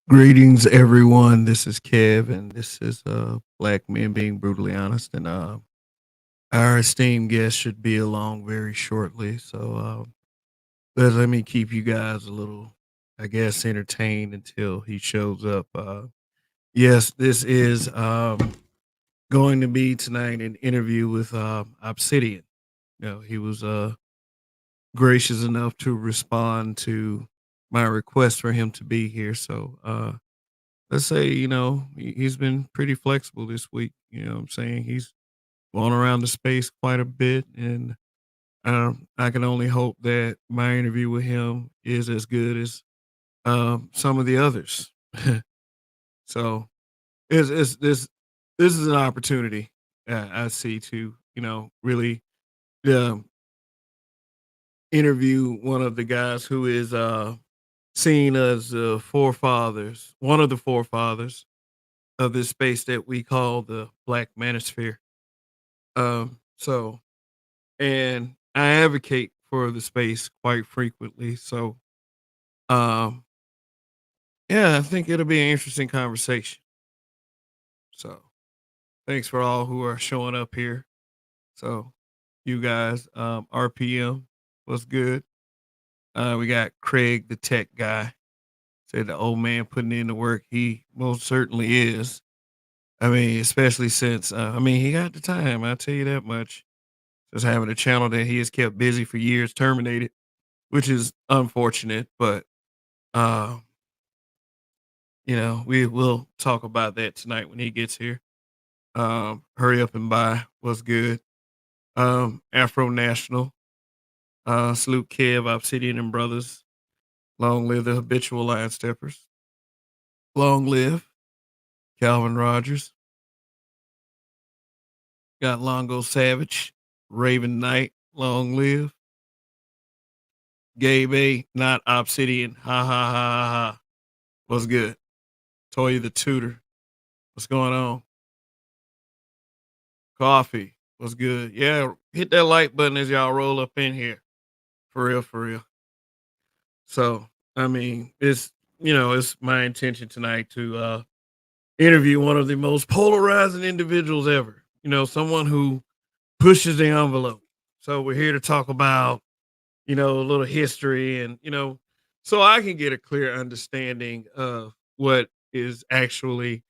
Greetings, everyone. This is Kev, and this is Black Men Being Brutally Honest. And our esteemed guest should be along very shortly. So let me keep you guys a little, I guess, entertained until he shows up. Yes, this is going to be tonight an interview with Obsidian. He was gracious enough to respond to my request for him to be here. So let's say, he's been pretty flexible this week. You know what I'm saying? He's gone around the space quite a bit. And I can only hope that my interview with him is as good as some of the others. So this is an opportunity I see to, really um, interview one of the guys who is seen as forefathers, one of the forefathers of this space that we call the Black Manosphere. So, and I advocate for the space quite frequently. So, um, yeah, I think it'll be an interesting conversation. So, thanks for all who are showing up here. So, you guys, RPM, what's good? We got Craig, the tech guy, said the old man putting in the work. He most certainly is. I mean, especially since, he got the time. I'll tell you that much. Just having a channel that he has kept busy for years terminated, which is unfortunate, but uh, we will talk about that tonight when he gets here. Hurry up and buy. What's good? Afro National. Salute Kev, Obsidian and Brothers. Long live the habitual line steppers. Long live Calvin Rogers. Got Longo Savage. Raven Knight. Long live. Gabe A, not Obsidian. Ha ha ha ha ha. What's good? Toya the Tutor. What's going on? Coffee. What's good? Yeah, hit that like button as y'all roll up in here. For real, for real. So, it's my intention tonight to interview one of the most polarizing individuals ever. Someone who pushes the envelope. So we're here to talk about, a little history and, so I can get a clear understanding of what is actually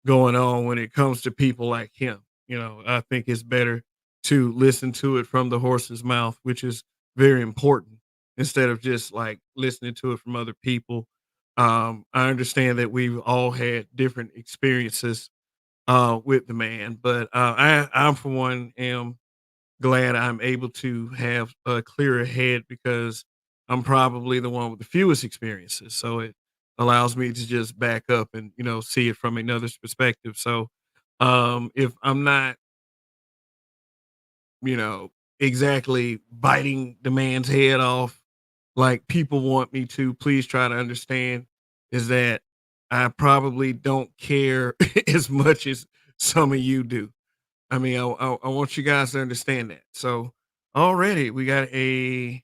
going on when it comes to people like him. I think it's better to listen to it from the horse's mouth, which is very important, instead of just like listening to it from other people. I understand that we've all had different experiences with the man, but I'm for one am glad I'm able to have a clearer head because I'm probably the one with the fewest experiences. So it allows me to just back up and, see it from another's perspective. So if I'm not, you know, exactly biting the man's head off like people want me to, please try to understand is that I probably don't care as much as some of you do. I want you guys to understand that. So already we got a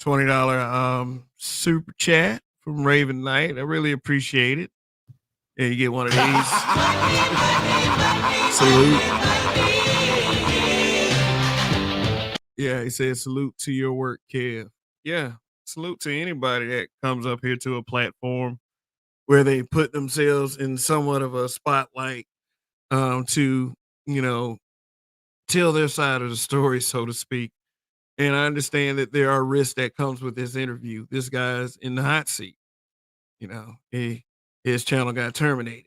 $20 super chat from Raven Knight. I really appreciate it. Yeah, you get one of these. Salute. Yeah, he says salute to your work, Kev. Yeah, salute to anybody that comes up here to a platform where they put themselves in somewhat of a spotlight to, you know, tell their side of the story, so to speak. And I understand that there are risks that comes with this interview. This guy's in the hot seat. His channel got terminated.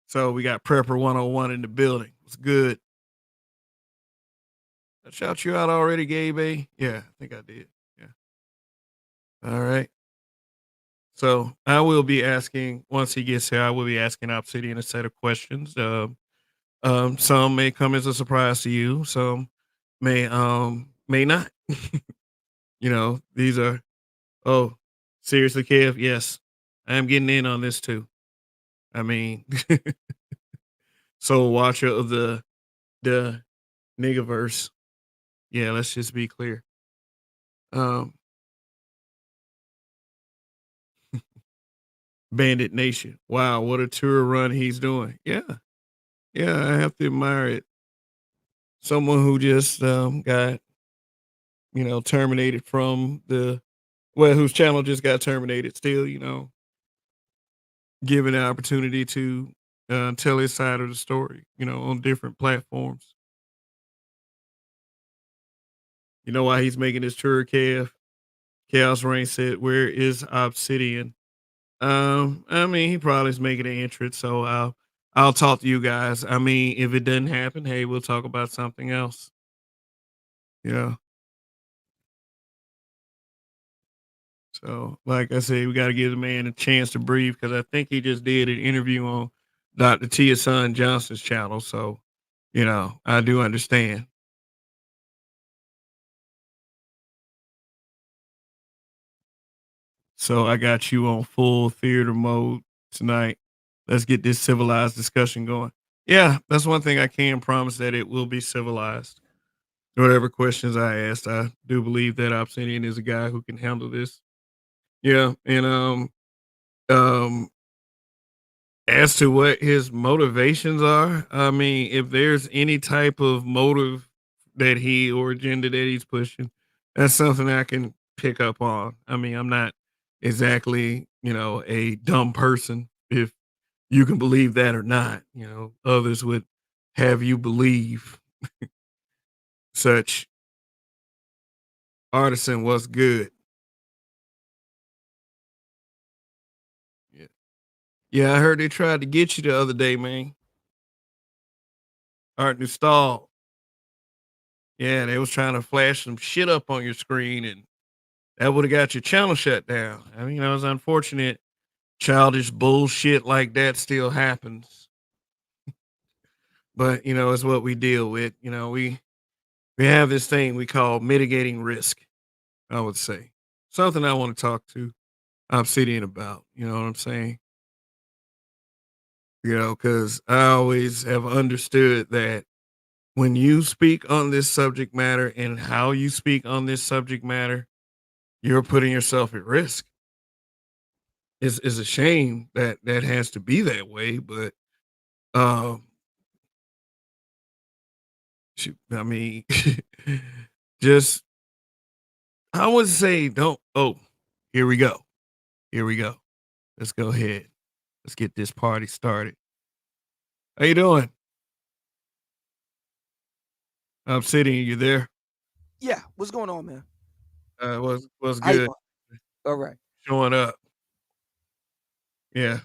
So we got Prepper 101 in the building. It's good. I shout you out already, Gabe A. Yeah, I think I did. Yeah. All right. So I will be asking once he gets here. I will be asking Obsidian a set of questions. Some may come as a surprise to you. Some may not. These are. Oh, seriously, Kev? Yes, I am getting in on this too. I mean, soul watcher of the niggaverse. Yeah, let's just be clear. Um, Bandit Nation. Wow, what a tour run he's doing. Yeah, yeah, I have to admire it. Someone who just got terminated from the whose channel just got terminated. Still, given the opportunity to tell his side of the story. On different platforms. You know why he's making this tour, Kev? Chaos Rain said, "Where is Obsidian?" I mean, he probably is making an entrance, so I'll talk to you guys. I mean, if it doesn't happen, hey, we'll talk about something else. Yeah. So, like I said, we got to give the man a chance to breathe because I think he just did an interview on Dr. Tia Son Johnson's channel. So, I do understand. So I got you on full theater mode tonight. Let's get this civilized discussion going. Yeah, that's one thing I can promise that it will be civilized. Whatever questions I asked, I do believe that Obsidian is a guy who can handle this. Yeah, and um, as to what his motivations are, I mean, if there's any type of motive that he or agenda that he's pushing, that's something I can pick up on. I mean, I'm not exactly, a dumb person if you can believe that or not. Others would have you believe such artisan was good. Yeah. Yeah, I heard they tried to get you the other day, man. Art new stall. Yeah, they was trying to flash some shit up on your screen and that would have got your channel shut down. I mean, it was unfortunate. Childish bullshit like that still happens, but it's what we deal with. We have this thing we call mitigating risk. I would say something I want to talk to Obsidian about. You know what I'm saying? Because I always have understood that when you speak on this subject matter and how you speak on this subject matter, you're putting yourself at risk. It's a shame that that has to be that way, but um, shoot, I mean, just I would say don't. Oh, here we go. Here we go. Let's go ahead. Let's get this party started. How you doing? I'm sitting. You there? Yeah, what's going on, man? Was How you good doing? All right. showing up. Yeah.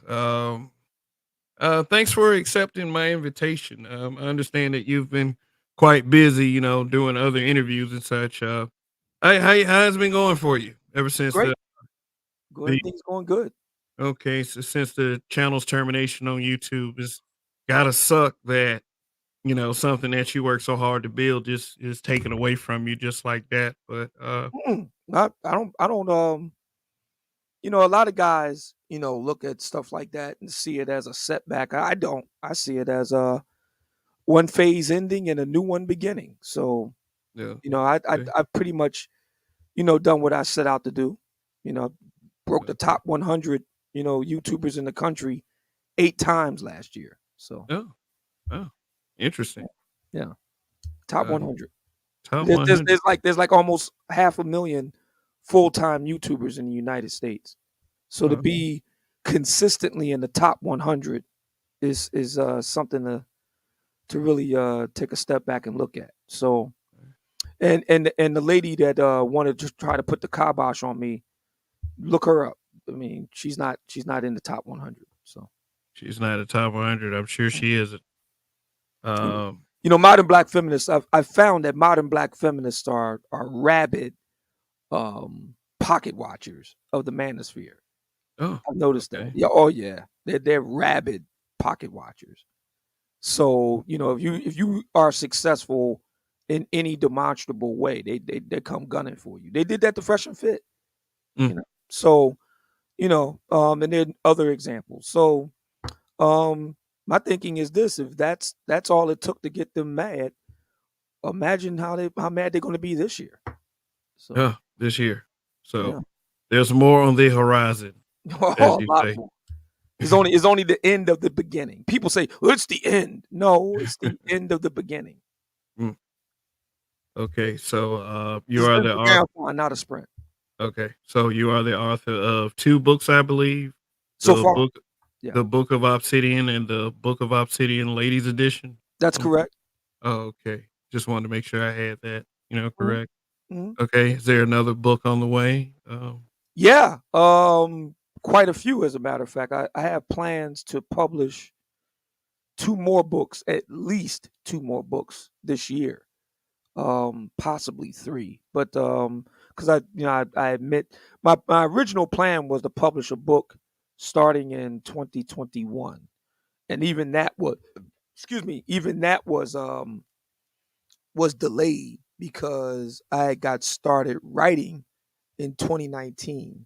Thanks for accepting my invitation. I understand that you've been quite busy, doing other interviews and such. How's it been going for you ever since Great. the Everything's going good. okay, so since the channel's termination on YouTube, it's gotta suck that something that you worked so hard to build just is taken away from you just like that. But A lot of guys, look at stuff like that and see it as a setback. I don't. I see it as a one phase ending and a new one beginning. So, yeah, okay. I pretty much, done what I set out to do. You know, broke the Yeah. top 100, YouTubers in the country 8 times last year. So, Oh, oh, interesting. yeah, top Uh, 100. top There's there's 100. there's like there's like almost half a million full-time YouTubers in the United States. So to Oh, be consistently in the top 100 is something to really take a step back and look at. So and the lady that wanted to try to put the kibosh on me, look her up. I mean, she's not in the top 100. So she's not a top 100. I'm sure she isn't. Um, modern black feminists. I've found that modern black feminists are rabid pocket watchers of the manosphere. oh, I've noticed that. okay. Yeah, oh yeah. They're rabid pocket watchers. So, if you are successful in any demonstrable way, they come gunning for you. They did that to Fresh and Fit, Mm, you know. So, and then other examples. So, my thinking is this: if that's all it took to get them mad, imagine how mad they're going to be this year. So, yeah, this year. So yeah, there's more on the horizon, as a you lot say. more. It's only the end of the beginning. People say, well, it's the end. No, it's the end of the beginning. Mm, okay, so you It's are a the author. marathon, not a sprint. Okay, so you are the author of two books, I believe. So The far, book, yeah, the Book of Obsidian, and the Book of Obsidian Ladies Edition. that's Um, correct. Oh, okay. Just wanted to make sure I had that, Mhm, correct. mhm. Okay, is there another book on the way? Yeah, quite a few, as a matter of fact. I have plans to publish two more books, at least two more books this year, possibly three. But because I admit my original plan was to publish a book starting in 2021, and even that was, excuse me, even that was delayed because I got started writing in 2019,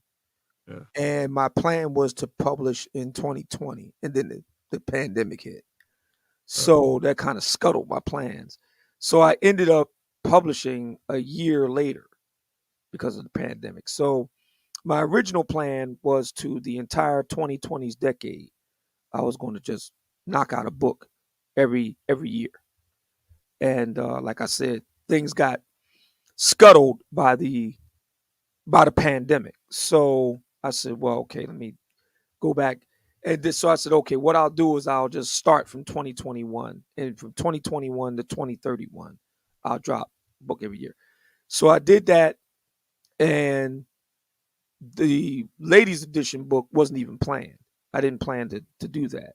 Yeah. and my plan was to publish in 2020, and then the pandemic hit. Oh, So that kind of scuttled my plans. So I ended up publishing a year later because of the pandemic. So my original plan was to the entire 2020s decade, I was going to just knock out a book every year. And like I said, things got scuttled by the pandemic. So I said, well, okay, let me go back. And this, so I said, okay, what I'll do is I'll just start from 2021, and from 2021 to 2031, I'll drop a book every year. So I did that, and the ladies edition book wasn't even planned. I didn't plan to do that.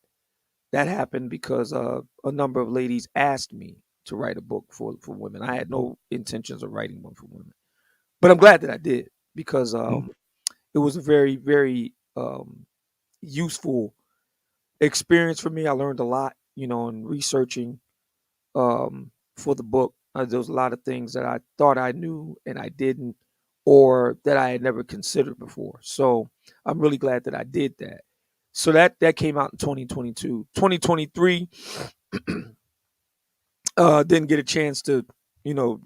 That happened because a number of ladies asked me to write a book for women. I had no intentions of writing one for women, but I'm glad that I did because mm, it was a very, very useful experience for me. I learned a lot, in researching for the book. There was a lot of things that I thought I knew and I didn't, or that I had never considered before. So I'm really glad that I did that. So that came out in 2022. 2023, didn't get a chance to,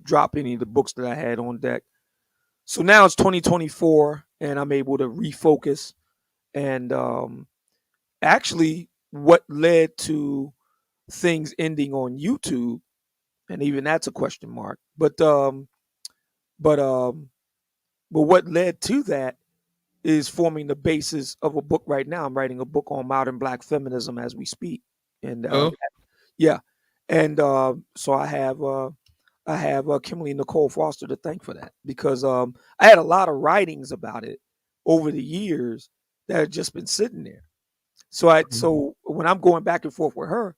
drop any of the books that I had on deck. So now it's 2024, and I'm able to refocus. And actually, what led to things ending on YouTube, and even that's a question mark. But what led to that is forming the basis of a book right now. I'm writing a book on modern Black feminism as we speak, and oh, yeah, and so I have Kimberly Nicole Foster to thank for that because I had a lot of writings about it over the years that had just been sitting there. So I mm, so when I'm going back and forth with her,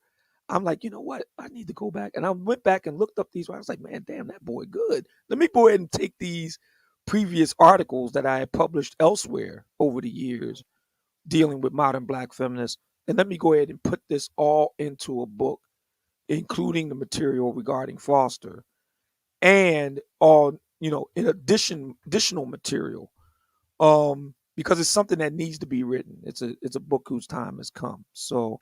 I'm like, you know what? I need to go back. And I went back and looked up these. I was like, man, damn, that boy good. Let me go ahead and take these previous articles that I had published elsewhere over the years dealing with modern Black feminists, and let me go ahead and put this all into a book, including the material regarding Foster and all, in additional material, because it's something that needs to be written. It's a book whose time has come. So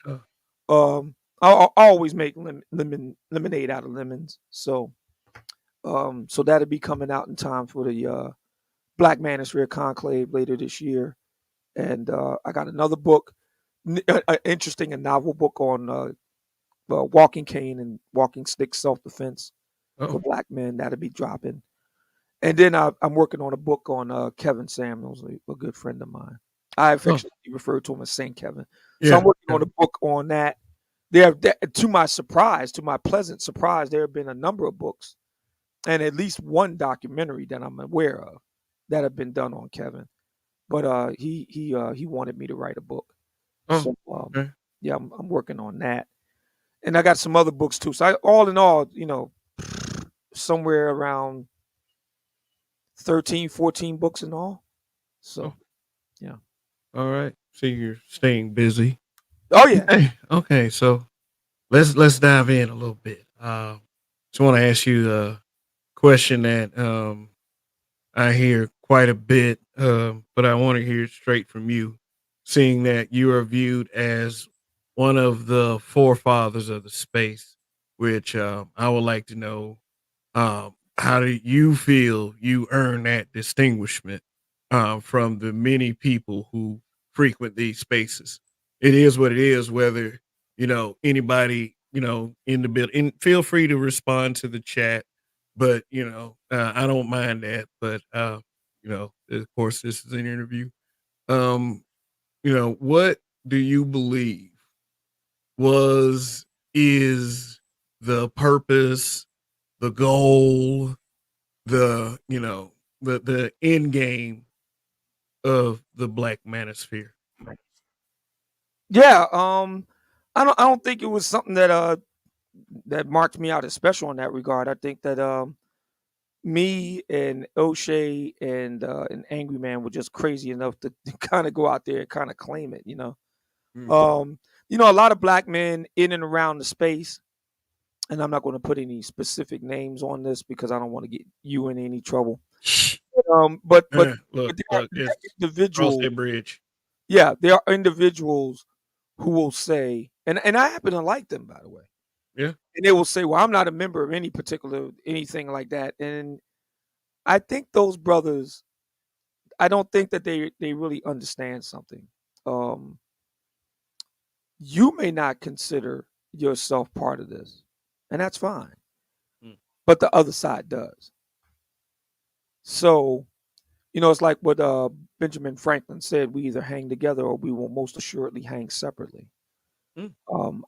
uh, I always make lemonade out of lemons. So that'll be coming out in time for the Black Manosphere Conclave later this year. And I got another book, interesting, a novel book on walking cane and walking stick self defense for oh, Black men. That'll be dropping. And then I'm working on a book on Kevin Samuels, a good friend of mine. I oh, affectionately refer to him as Saint Kevin. So I'm yeah, working on yeah. a book on that. To my surprise, to my pleasant surprise, there have been a number of books and at least one documentary that I'm aware of that have been done on Kevin. But he wanted me to write a book. Oh, So okay. yeah, I'm working on that. And I got some other books too. So all in all, somewhere around 13, 14 books in all. Oh, So yeah. all right. So you're staying busy. Oh yeah. Okay, okay. So let's dive in a little bit. Just want to ask you a question that I hear quite a bit, but I want to hear it straight from you, seeing that you are viewed as one of the forefathers of the space, which I would like to know, how do you feel you earn that distinguishment from the many people who frequent these spaces? it is what it is. Whether anybody in the bit, and feel free to respond to the chat. But I don't mind that. But of course, this is an interview. Um, what do you believe was is the purpose, the goal, the end game of the Black Manosphere? Yeah, I don't think it was something that marked me out as special in that regard. I think that me and O'Shea and Angry Man were just crazy enough to kind of go out there and kind of claim it. Mm, Um, a lot of black men in and around the space, and I'm not going to put any specific names on this because I don't want to get you in any trouble. But look, there are it's cross individuals, that bridge. yeah, there are individuals who will say, and I happen to like them, by the way, Yeah. and they will say, "Well, I'm not a member of any particular anything like that," and I think those brothers, I don't think that they really understand something. Um, you may not consider yourself part of this, and that's fine, Mm, but the other side does. So, it's like what Benjamin Franklin said: we either hang together or we will most assuredly hang separately. mm,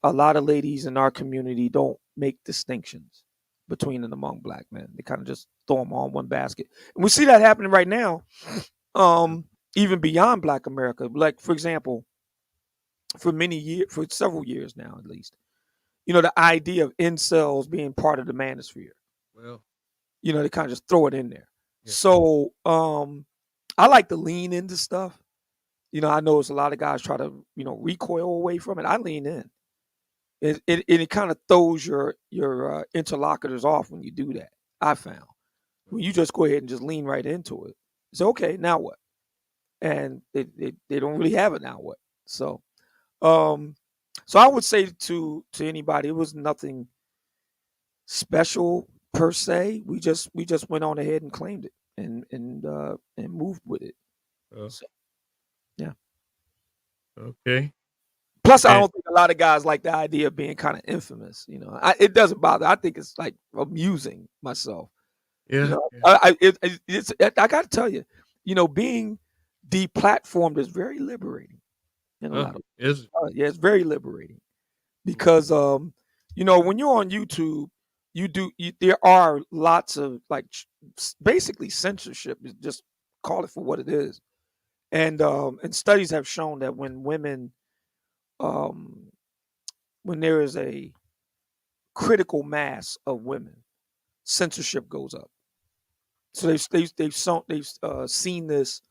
A lot of ladies in our community don't make distinctions between and among black men. They kind of just throw them all in one basket, and we see that happening right now. mm, Even beyond Black America, like for example, for several years now at least, the idea of incels being part of the manosphere. well, They kind of just throw it in there. yeah. So I like to lean into stuff. I know it's a lot of guys try to recoil away from it. I lean in. It kind of throws your interlocutors off when you do that. I found when you just go ahead and just lean right into it. It's okay. Now what? And they don't really have it now what. So um, so I would say to anybody, it was nothing special per se. We just went on ahead and claimed it and moved with it. Oh, So yeah. okay. Plus, I And don't think a lot of guys like the idea of being kind of infamous. It doesn't bother. I think it's like amusing myself. yeah, yeah. I got to tell you, being deplatformed is very liberating in a Oh, lot of. is it? Yeah, it's very liberating Mm, because when you're on YouTube, there are lots of like basically censorship. Just call it for what it is, and studies have shown that um, when there is a critical mass of women, censorship goes up. So they've seen this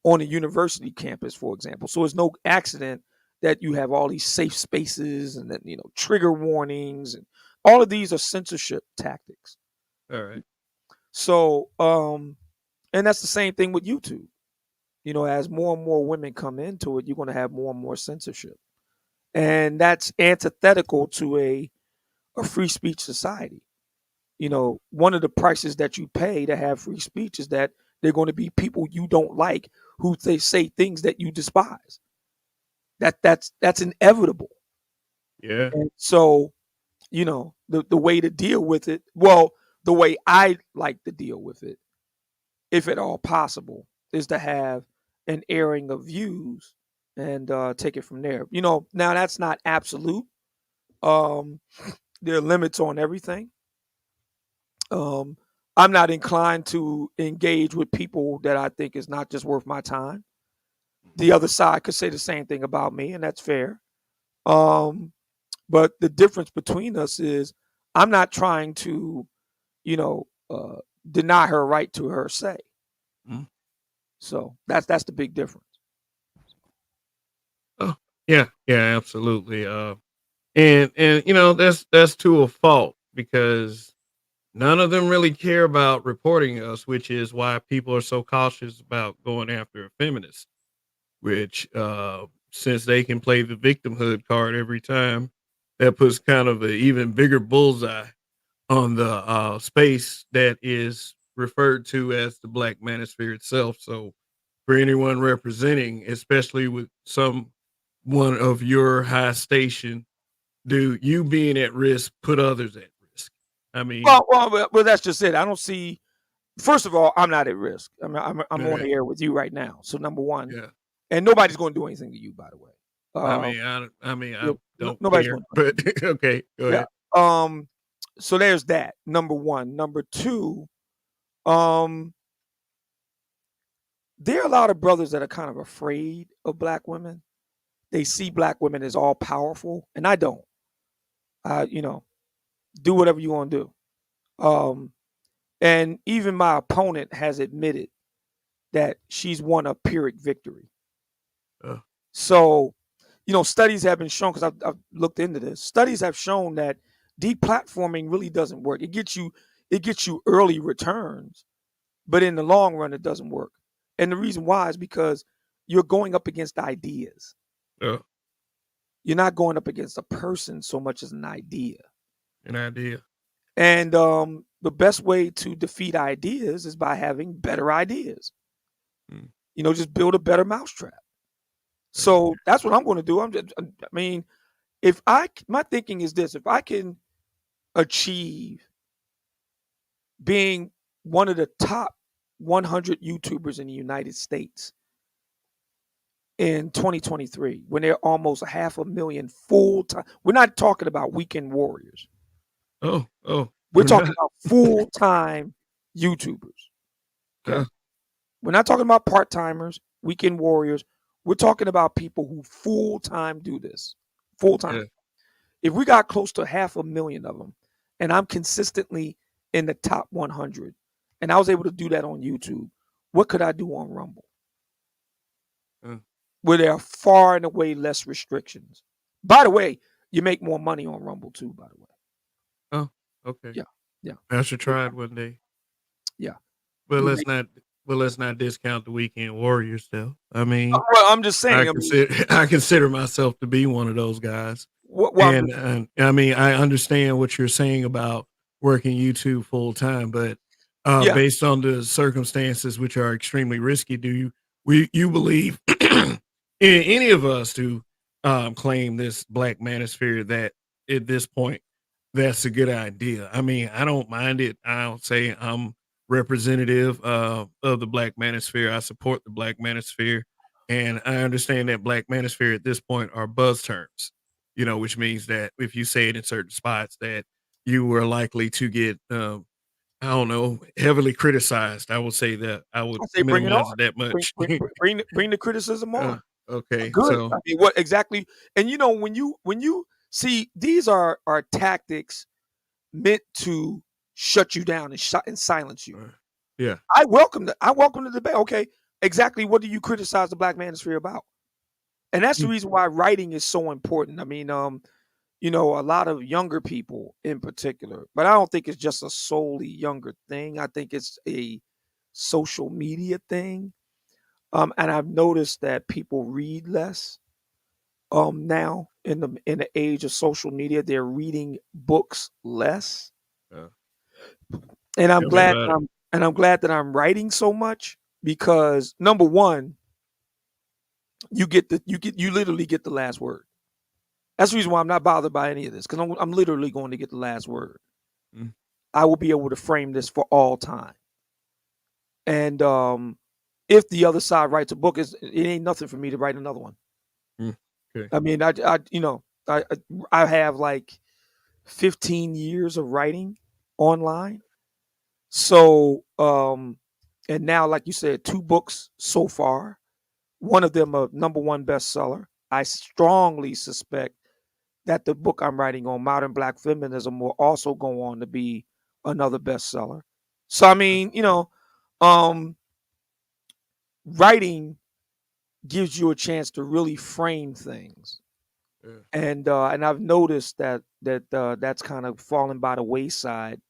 on a university campus, for example. So it's no accident that you have all these safe spaces and then trigger warnings and all of these are censorship tactics. All right. So and that's the same thing with YouTube. As more and more women come into it, you're going to have more and more censorship, and that's antithetical to a free speech society. One of the prices that you pay to have free speech is that they're going to be people you don't like who they say things that you despise. That's inevitable. Yeah. And so, the way to deal with it, well, the way I like to deal with it, if at all possible, is to have an airing of views and take it from there. Now that's not absolute. Um, there are limits on everything. Um, I'm not inclined to engage with people that I think is not just worth my time. The other side could say the same thing about me, and that's fair. Um, but the difference between us is I'm not trying to, you know, uh, deny her right to her say. Mm. So that's the big difference. Oh, yeah, yeah, absolutely. And that's to a fault because none of them really care about reporting us, which is why people are so cautious about going after a feminist. Which, since they can play the victimhood card every time, that puts kind of an even bigger bullseye on the space that is referred to as the Black Manosphere itself. So, for anyone representing, especially with some one of your high station, do you being at risk put others at risk? I mean, Well, that's just it. I don't see. First of all, I'm not at risk. I'm on okay, the air with you right now. So number one, yeah. and nobody's going to do anything to you, by the way. Uh, I mean, yeah, I don't nobody's care, going to do but anything. okay, go Yeah. ahead. So there's that. Number one. Number two. Um, there are a lot of brothers that are kind of afraid of black women. They see black women as all powerful, and I don't. Do whatever you want to do. And even my opponent has admitted that she's won a Pyrrhic victory. Uh, So, studies have been shown, because I've looked into this. Studies have shown that deplatforming really doesn't work. It gets you early returns, but in the long run, it doesn't work. And the reason why is because you're going up against ideas. uh, You're not going up against a person so much as an idea. an idea. And the best way to defeat ideas is by having better ideas. Mm, Just build a better mousetrap. okay. So that's what I'm going to do. I mean, my thinking is this: if I can achieve being one of the top 100 YouTubers in the United States in 2023, when they're almost 500,000 full time, we're not talking about weekend warriors. Oh, We're we're talking not. about full time YouTubers. Uh, Okay, we're not talking about part timers, weekend warriors. We're talking about people who full time do this, full time. yeah, If we got close to 500,000 of them, and I'm consistently in the top 100, and I was able to do that on YouTube, what could I do on Rumble, uh, where there are far and away less restrictions? By the way, you make more money on Rumble too. By the way, oh, okay. yeah, yeah, I should try it one day. yeah. But You let's make. not let's not discount the weekend warriors though. I mean, Well, I'm just saying. I mean, I consider myself to be one of those guys. well, I'm just. And I mean, I understand what you're saying about working YouTube full time, but Yeah, based on the circumstances, which are extremely risky, you believe in any of us who claim this black manosphere that at this point that's a good idea? I mean, I don't mind it. I don't say I'm representative of the black manosphere. I support the black manosphere, and I understand that black manosphere at this point are buzz terms, which means that if you say it in certain spots, that you were likely to get, I don't know, heavily criticized. I would say that I would I say bring it on. minimize it that Bring much. bring the criticism uh, on. okay, Good. I so mean, what exactly? And when you see, these are tactics meant to shut you down and silence you. uh, yeah, I welcome the debate. Okay, exactly. What do you criticize the black manosphere about? And that's the mm, reason why writing is so important. I mean, a lot of younger people in particular, but I don't think it's just a solely younger thing. I think it's a social media thing. And I've noticed that people read less. Now in the age of social media, they're reading books less. uh, And I'm tell me glad about that it. I'm glad that I'm writing so much, because number one, you literally get the last word. That's the reason why I'm not bothered by any of this, because I'm literally going to get the last word. Mm, I will be able to frame this for all time. And if the other side writes a book, it ain't nothing for me to write another one. mm, okay, I mean, I have like 15 years of writing online. So, and now, like you said, two books so far. One of them a number one bestseller. I strongly suspect that the book I'm writing on modern black feminism will also go on to be another bestseller. So, I uh, mean, um, writing gives you a chance to really frame things. yeah, And I've noticed that's kind of fallen by the wayside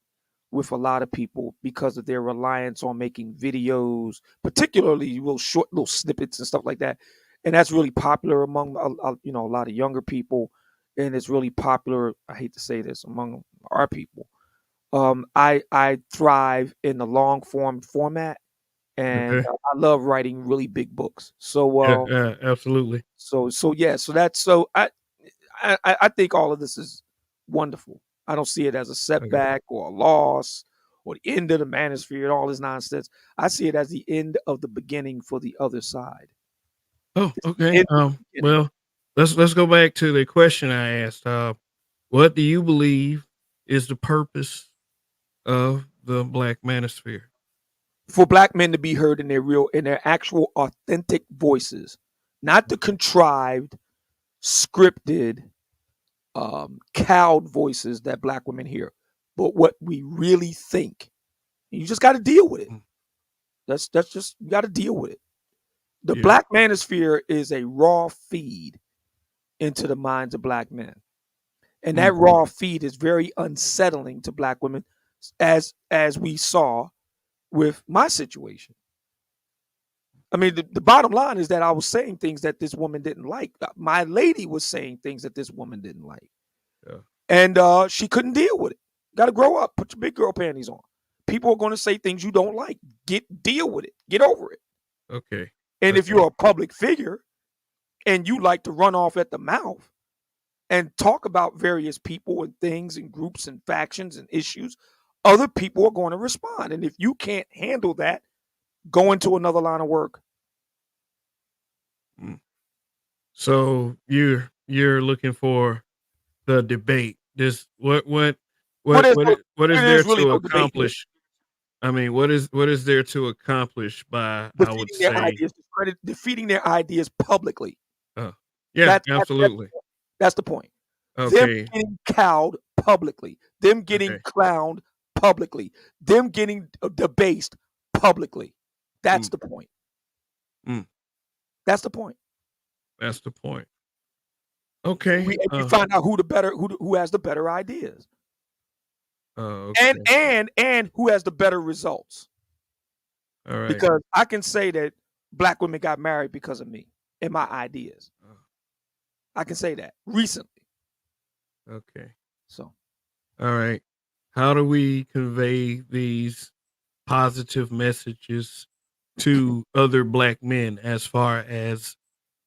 with a lot of people because of their reliance on making videos, particularly real short little snippets and stuff like that. And that's really popular among a lot of younger people, and it's really popular. I hate to say this, among our people. I thrive in the long form format, and Okay. I love writing really big books. So Yeah, yeah, absolutely. yeah, so that's so I think all of this is wonderful. I don't see it as a Okay. setback or a loss or the end of the manosphere and all this nonsense. I see it as the end of the beginning for the other side. Oh, It's the okay. end of the beginning. Well, let's go back to the question I asked. What do you believe is the purpose of the Black Manosphere? For black men to be heard in their actual authentic voices, not the contrived, scripted, cowed voices that black women hear, but what we really think. You just got to deal with it. Mm, That's just you got to deal with it. The yeah. black manosphere is a raw feed into the minds of black men. And Mm, that raw feed is very unsettling to black women, as we saw with my situation. I mean, the bottom line is that I was saying things that this woman didn't like. My lady was saying things that this woman didn't like. yeah. And she couldn't deal with it. Got to grow up. Put your big girl panties on. People are going to say things you don't like. Deal with it. Get over it. Okay. And if Okay. you're a public figure and you like to run off at the mouth and talk about various people and things and groups and factions and issues, other people are going to respond. And if you can't handle that, go into another line of work. Mm. So you're looking for the debate. This What is what is there there's really to no debate here. accomplish? I mean, what is there to accomplish by, I would Defeating their say, ideas, defeating their ideas publicly. uh, yeah, That's absolutely. that's the point. Them Okay. getting cowed publicly, them getting Okay. clowned publicly, them getting debased publicly. That's Mm, the point. mm, That's the point. that's the point. Okay. We find out who has the better ideas, and Okay. who has the better results. All right. Because I can say that black women got married because of me and my ideas. Uh, I can say that recently. okay. So All right. How do we convey these positive messages to other black men as far as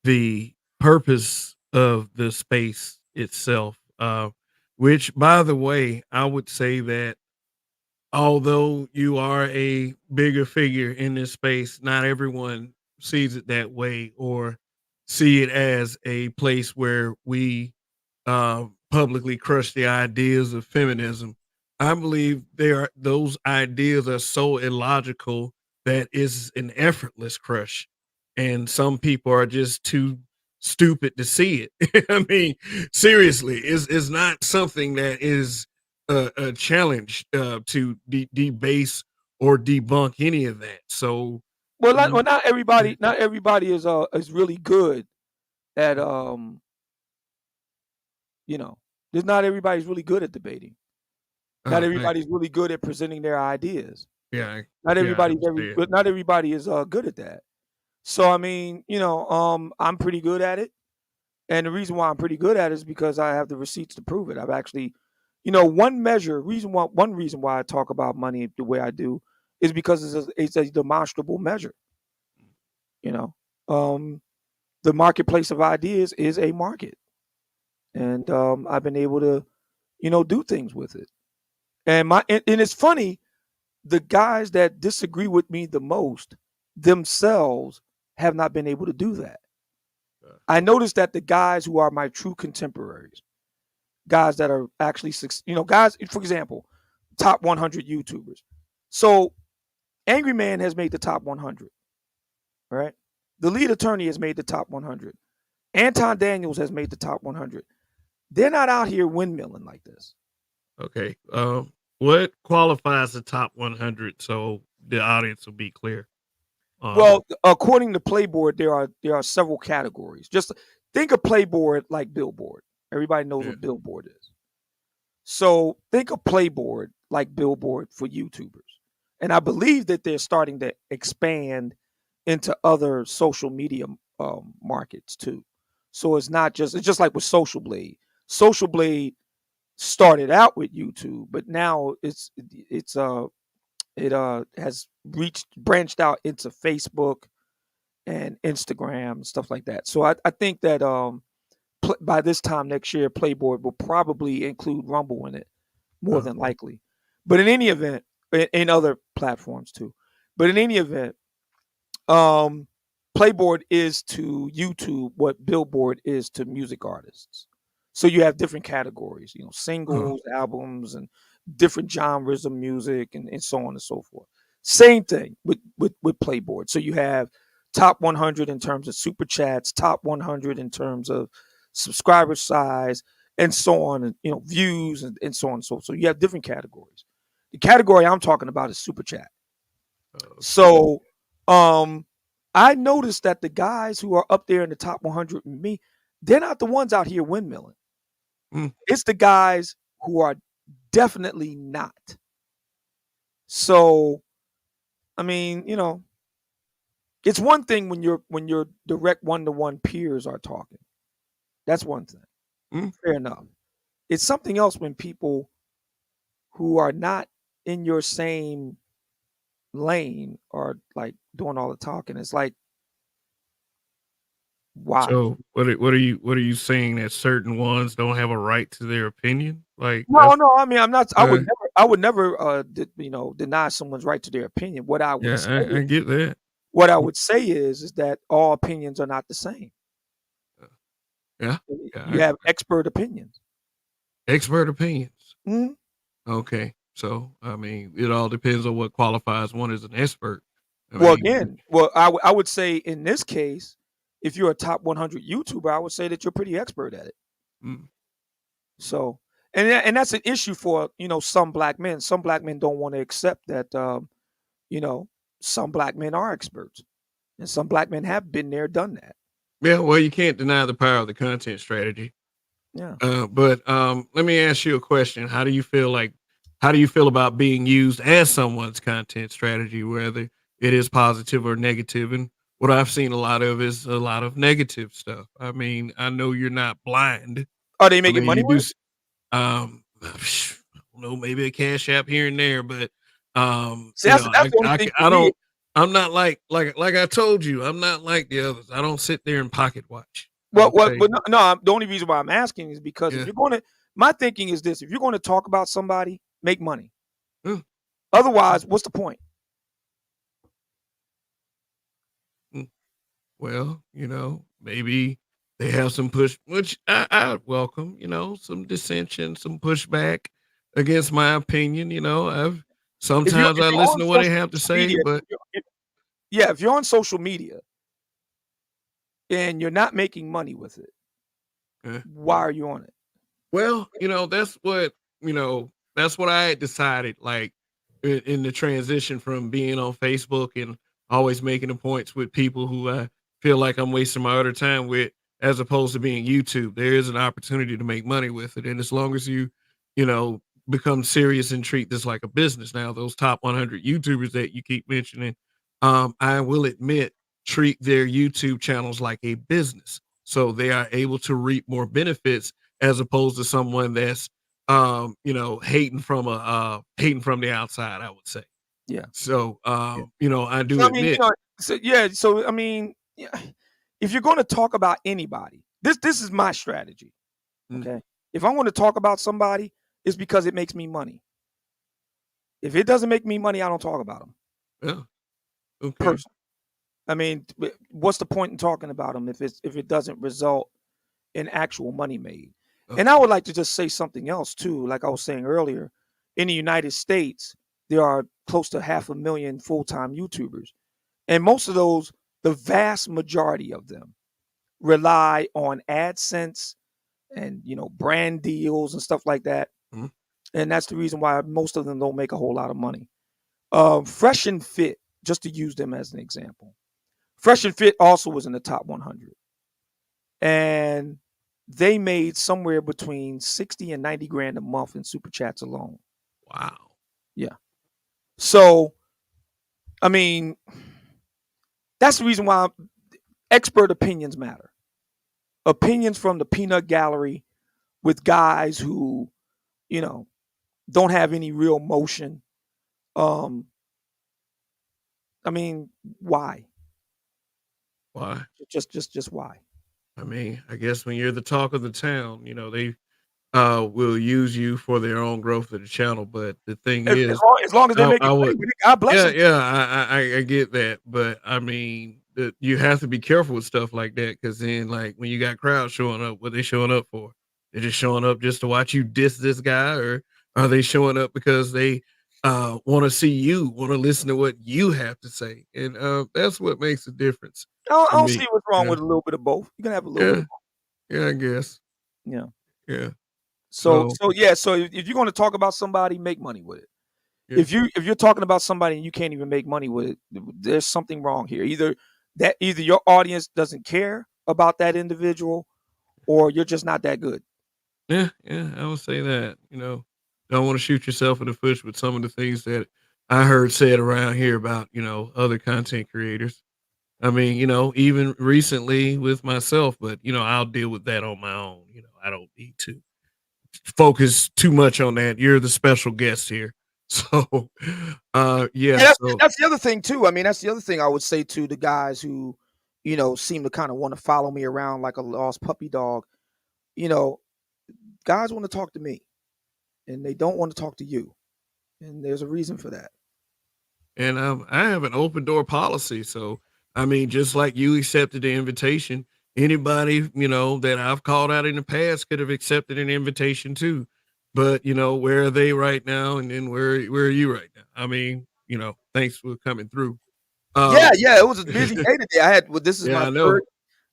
the purpose of the space itself? Which, by the way, I would say that although you are a bigger figure in this space, not everyone sees it that way or see it as a place where we publicly crush the ideas of feminism. I believe those ideas are so illogical that it's an effortless crush, and some people are just too stupid to see it. I mean, seriously, it's not something that is a challenge to debase or debunk any of that. So, well, the, not everybody is really good at you know, there's not everybody's really good at debating. Not I, everybody's really good at presenting their ideas. yeah, yeah, I understand. Not everybody is good at that. So I mean, I'm pretty good at it. And the reason why I'm pretty good at it is because I have the receipts to prove it. I've actually, one reason why I talk about money the way I do is because it's a demonstrable measure. You know, um, the marketplace of ideas is a market, and I've been able to, do things with it. And it's funny, the guys that disagree with me the most themselves have not been able to do that. Uh, I noticed that the guys who are my true contemporaries, guys that are actually, guys, for example, top 100 YouTubers. So Angry Man has made the top 100, right? The lead attorney has made the top 100. Anton Daniels has made the top 100. They're not out here windmilling like this. Okay. What qualifies the top 100 so the audience will be clear on? Well, according to Playboard, there are several categories. Just think of Playboard like Billboard. Everybody knows Yeah. what Billboard is. So think of Playboard like Billboard for YouTubers. And I believe that they're starting to expand into other social media markets too. So it's just like with Social Blade. Social Blade started out with YouTube, but now it's It has branched out into Facebook and Instagram and stuff like that. So I think that by this time next year, Playboard will probably include Rumble in it, more than Okay. likely. But in any event, in other platforms too. But in any event, um, Playboard is to YouTube what Billboard is to music artists. So you have different categories, Oh, singles, albums, and different genres of music, and so on and so forth. Same thing with Playboard. So you have top 100 in terms of super chats, top 100 in terms of subscriber size, and so on, and views, and so on and so forth. So you have different categories. The category I'm talking about is super chat. okay. So, um, I noticed that the guys who are up there in the top 100 with me, they're not the ones out here windmilling. Mm, It's the guys who are definitely not. So, I mean, it's one thing when your direct one-to-one peers are talking. That's one thing. mm. Fair enough. It's something else when people who are not in your same lane are like doing all the talking. It's like, why? So what are you saying that certain ones don't have a right to their opinion? Like No, that's no, I mean, I'm not uh, I would never, deny someone's right to their opinion. yeah, I get that. What I would say is that all opinions are not the same. Uh, yeah, You yeah. have expert opinions. Expert opinions. Mhm. Okay, so I mean, it all depends on what qualifies one as an expert. I Well, mean, again, I would say in this case, if you're a top 100 YouTuber, I would say that you're pretty expert at it. mm, So, and that's an issue for, some black men. Some black men don't wanna accept that, you know, some black men are experts, and some black men have been there, done that. yeah. Well, you can't deny the power of the content strategy. Yeah. But let me ask you a question. How do you feel about being used as someone's content strategy, whether it is positive or negative? And what I've seen a lot of is a lot of negative stuff. I mean, I know you're not blind. Are they I making mean, money you do, with it? I don't know, maybe a cash app here and there, but See, that's the only thing for I me. don't, I'm not like I told you, I'm not like the others. I don't sit there and pocket watch. Okay. No, no, the only reason why I'm asking is because if Yeah. you're gonna my thinking is this: if you're gonna talk about somebody, make money. Mm, Otherwise, what's the point? mm. Well, maybe they have some push, which I welcome, some dissension, some pushback against my opinion. Sometimes If I you're listen on to what they social have to say, media, but yeah, if you're on social media and you're not making money with it, uh, why are you on it? well, that's what I had decided, like, in the transition from being on Facebook and always making the points with people who I feel like I'm wasting my other time with, as opposed to being YouTube. There is an opportunity to make money with it, and as long as you know, become serious and treat this like a business. Now, those top 100 YouTubers that you keep mentioning, I will admit, treat their YouTube channels like a business, so they are able to reap more benefits as opposed to someone that's hating from the outside, I would say. Yeah. So Yeah. I So do I mean, admit. so I mean, yeah, if you're going to talk about anybody, this is my strategy. Mm, Okay, if I want to talk about somebody, it's because it makes me money. If it doesn't make me money, I don't talk about them. yeah, okay. Personally, I mean, what's the point in talking about them if it doesn't result in actual money made? Uh, And I would like to just say something else too. Like I was saying earlier, in the United States, there are close to 500,000 full-time YouTubers, and most of those, the vast majority of them, rely on AdSense and brand deals and stuff like that. mm, And that's the reason why most of them don't make a whole lot of money. Fresh and Fit, just to use them as an example. Fresh and Fit also was in the top 100, and they made somewhere between 60 and 90 grand a month in super chats alone. wow. Yeah. So, I mean, that's the reason why expert opinions matter. Opinions from the peanut gallery with guys who, you know, don't have any real motion. I mean, why? Why? Just why? I mean, I guess when you're the talk of the town, you know, they will use you for their own growth of the channel. But the thing As, is, as long as they make I it would, money with it, God bless yeah, them. yeah, I get that, but I mean, you have to be careful with stuff like that because then, like, when you got crowds showing up, what they showing up for? They're just showing up just to watch you diss this guy, or are they showing up because they want to see you, want to listen to what you have to say? And that's what makes a difference I for don't me. see what's wrong Yeah, with a little bit of both. You can have a little bit yeah, of both. yeah. I guess. Yeah. Yeah. So So so yeah. So if you're going to talk about somebody, make money with it. yeah, If you're talking about somebody and you can't even make money with it, there's something wrong here. Either your audience doesn't care about that individual, or you're just not that good. yeah, yeah. I would say that. You know, don't want to shoot yourself in the foot with some of the things that I heard said around here about other content creators. I mean, even recently with myself, but I'll deal with that on my own. I don't need to focus too much on that. You're the special guest here. So yeah, Yeah, so that's the other thing too. I mean, that's the other thing I would say to the guys who, seem to kind of want to follow me around like a lost puppy dog. You know, guys want to talk to me, and they don't want to talk to you, and there's a reason for that. and I have an open door policy. So I mean, just like you accepted the invitation, anybody that I've called out in the past could have accepted an invitation too. But where are they right now? And then where are you right now? I mean, thanks for coming through. Yeah, Um, yeah, it was a busy day today. I had well, yeah, I know.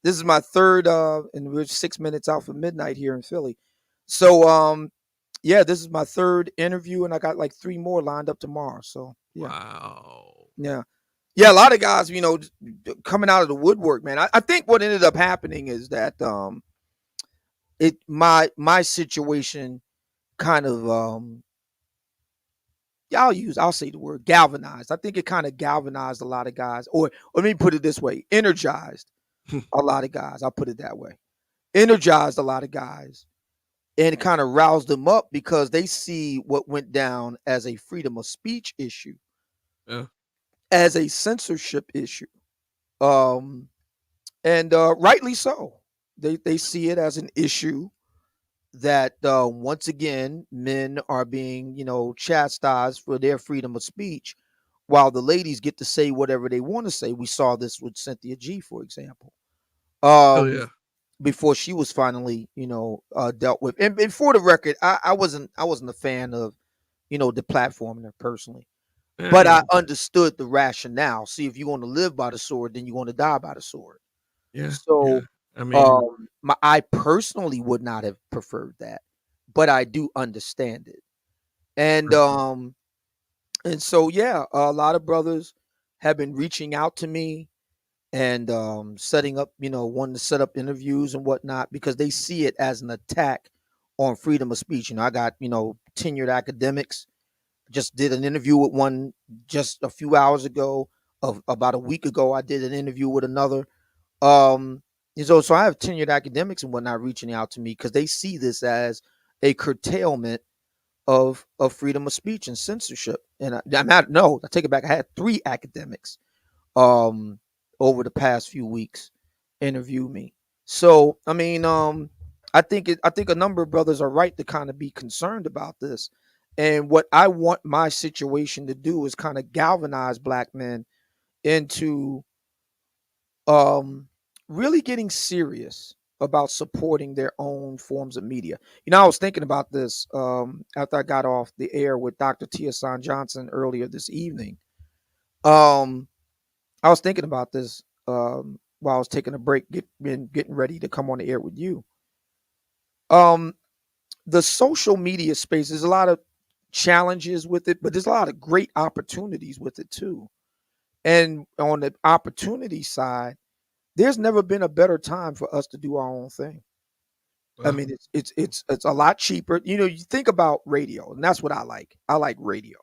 this is my third and we're 6 minutes out from midnight here in Philly. So yeah, this is my third interview and I got like three more lined up tomorrow. So yeah. Wow. Yeah. Yeah, a lot of guys, coming out of the woodwork, man. I think what ended up happening is that it my situation kind of yeah, I'll say the word galvanized. I think it kind of galvanized a lot of guys, or let me put it this way, energized a lot of guys. I'll put it that way. Energized a lot of guys and kind of roused them up because they see what went down as a freedom of speech issue, Yeah. as a censorship issue. Um and rightly so. They see it as an issue that once again men are being chastised for their freedom of speech while the ladies get to say whatever they want to say. We saw this with Cynthia G, for example, Oh um yeah. before she was finally dealt with. And for the record, I wasn't a fan of the platforming her personally, Yeah, I but know. I understood the rationale. See, if you want to live by the sword, then you want to die by the sword. Yeah. Yeah. So, I mean, I personally would not have preferred that, but I do understand it. And right. so yeah, a lot of brothers have been reaching out to me and setting up, wanting to set up interviews and whatnot because they see it as an attack on freedom of speech. I got tenured academics. Just did an interview with one just a few hours ago. Of about a week ago, I did an interview with another. Um, so I have tenured academics and whatnot reaching out to me because they see this as a curtailment of freedom of speech and censorship. And I'm not no, I take it back. I had three academics um over the past few weeks interview me. So I mean, I think a number of brothers are right to kind of be concerned about this. And what I want my situation to do is kind of galvanize black men into um really getting serious about supporting their own forms of media. I was thinking about this after I got off the air with Dr. Tia San Johnson earlier this evening. Um I was thinking about this while I was taking a break, getting ready to come on the air with you. Um the social media space, there's a lot of challenges with it, but there's a lot of great opportunities with it too. And on the opportunity side, there's never been a better time for us to do our own thing. I Well, mean, it's a lot cheaper. You think about radio, and that's what I like. I like radio.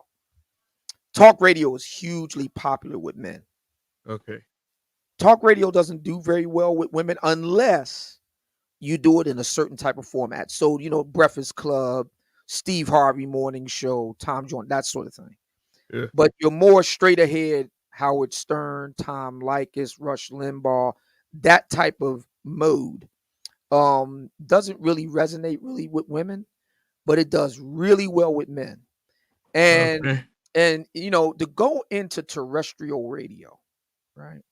Talk radio is hugely popular with men. okay. Talk radio doesn't do very well with women unless you do it in a certain type of format. So, Breakfast Club, Steve Harvey Morning Show, Tom Jones, that sort of thing. Yeah. But you're more straight ahead. Howard Stern, Tom Likas, Rush Limbaugh, that type of mode doesn't really resonate really with women, but it does really well with men. And Okay. to go into terrestrial radio, right,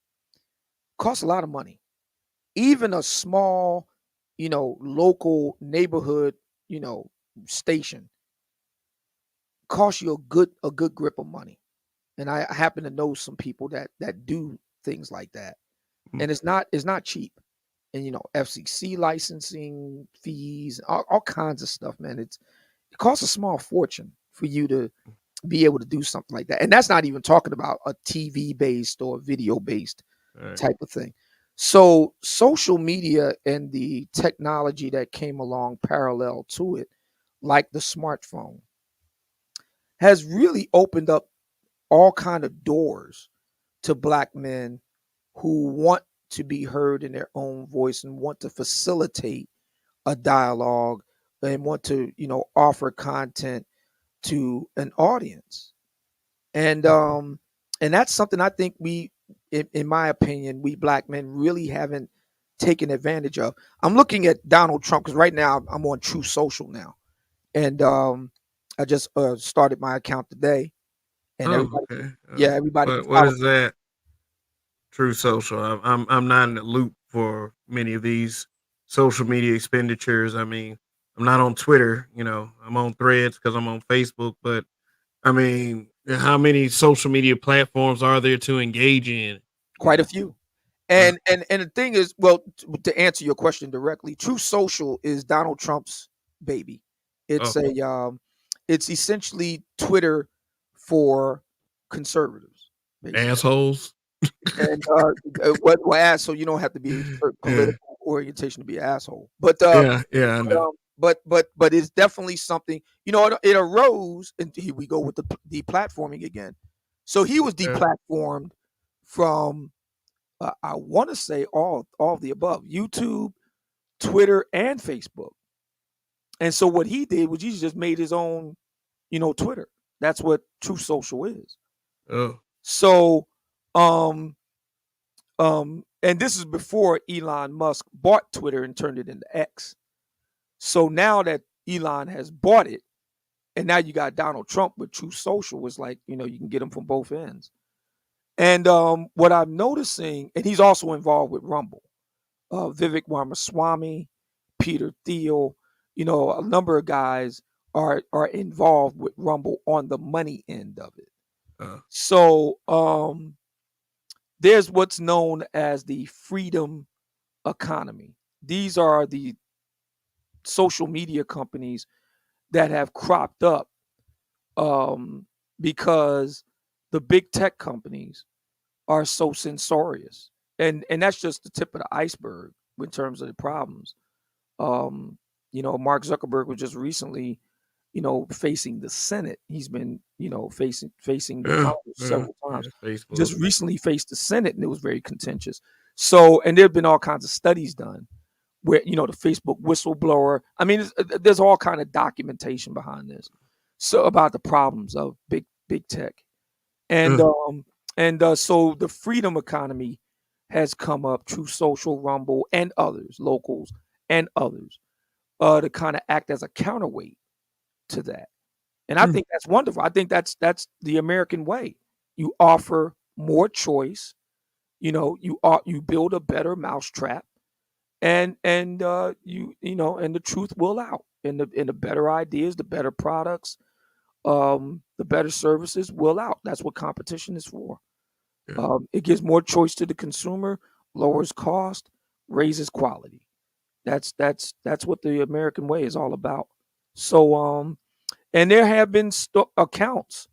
costs a lot of money. Even a small, local neighborhood, you know, station costs you a good grip of money. And I happen to know some people that do things like that. Mm, And it's not cheap. And FCC licensing fees, all kinds of stuff, man. It costs a small fortune for you to be able to do something like that. And that's not even talking about a TV based or video based all right. type of thing. So social media and the technology that came along parallel to it, like the smartphone, has really opened up all kind of doors to black men who want to be heard in their own voice and want to facilitate a dialogue and want to, offer content to an audience. And that's something I think in my opinion, we black men really haven't taken advantage of. I'm looking at Donald Trump because right now I'm on True Social now, and I just started my account today, and Oh, everybody, okay. yeah, everybody can What follow. is that? True Social. I'm not in the loop for many of these social media expenditures. I mean, I'm not on Twitter. I'm on Threads because I'm on Facebook. But I mean, how many social media platforms are there to engage in? You Quite a know. few. Uh, And the thing is, well, to answer your question directly, True Social is Donald Trump's baby. It's oh, it's essentially Twitter for conservatives, basically. assholes. And what ass? So you don't have to be a certain Yeah. political orientation to be an asshole. But Yeah. Yeah. I know. but it's definitely something. It arose, and here we go with the deplatforming again. So he was Yeah. deplatformed from I want to say all of the above: YouTube, Twitter, and Facebook. And so what he did was he just made his own, Twitter. That's what True Social is. Oh. So, um, and this is before Elon Musk bought Twitter and turned it into X. So now that Elon has bought it, and now you got Donald Trump with True Social, was like, you can get him from both ends. And what I'm noticing, and he's also involved with Rumble. Vivek Ramaswamy, Peter Thiel, a number of guys are involved with Rumble on the money end of it. Uh, So there's what's known as the freedom economy. These are the social media companies that have cropped up um, because the big tech companies are so censorious, and that's just the tip of the iceberg in terms of the problems. Um, Mark Zuckerberg was just recently, facing the Senate. He's been, facing the yeah. Congress Yeah. several times. Yeah. Facebook. Just recently faced the Senate, and it was very contentious. So, and there have been all kinds of studies done where the Facebook whistleblower. I mean, there's all kind of documentation behind this. So about the problems of big tech, and Uh, so the freedom economy has come up, True Social, Rumble, and others, locals, and others, to kind of act as a counterweight to that. And I mm, think that's wonderful. I think that's the American way. You offer more choice. You build a better mousetrap, and the truth will out, and the better ideas, the better products, the better services will out. That's what competition is for. yeah. It gives more choice to the consumer, lowers cost, raises quality. That's what the American way is all about. So and there have been accounts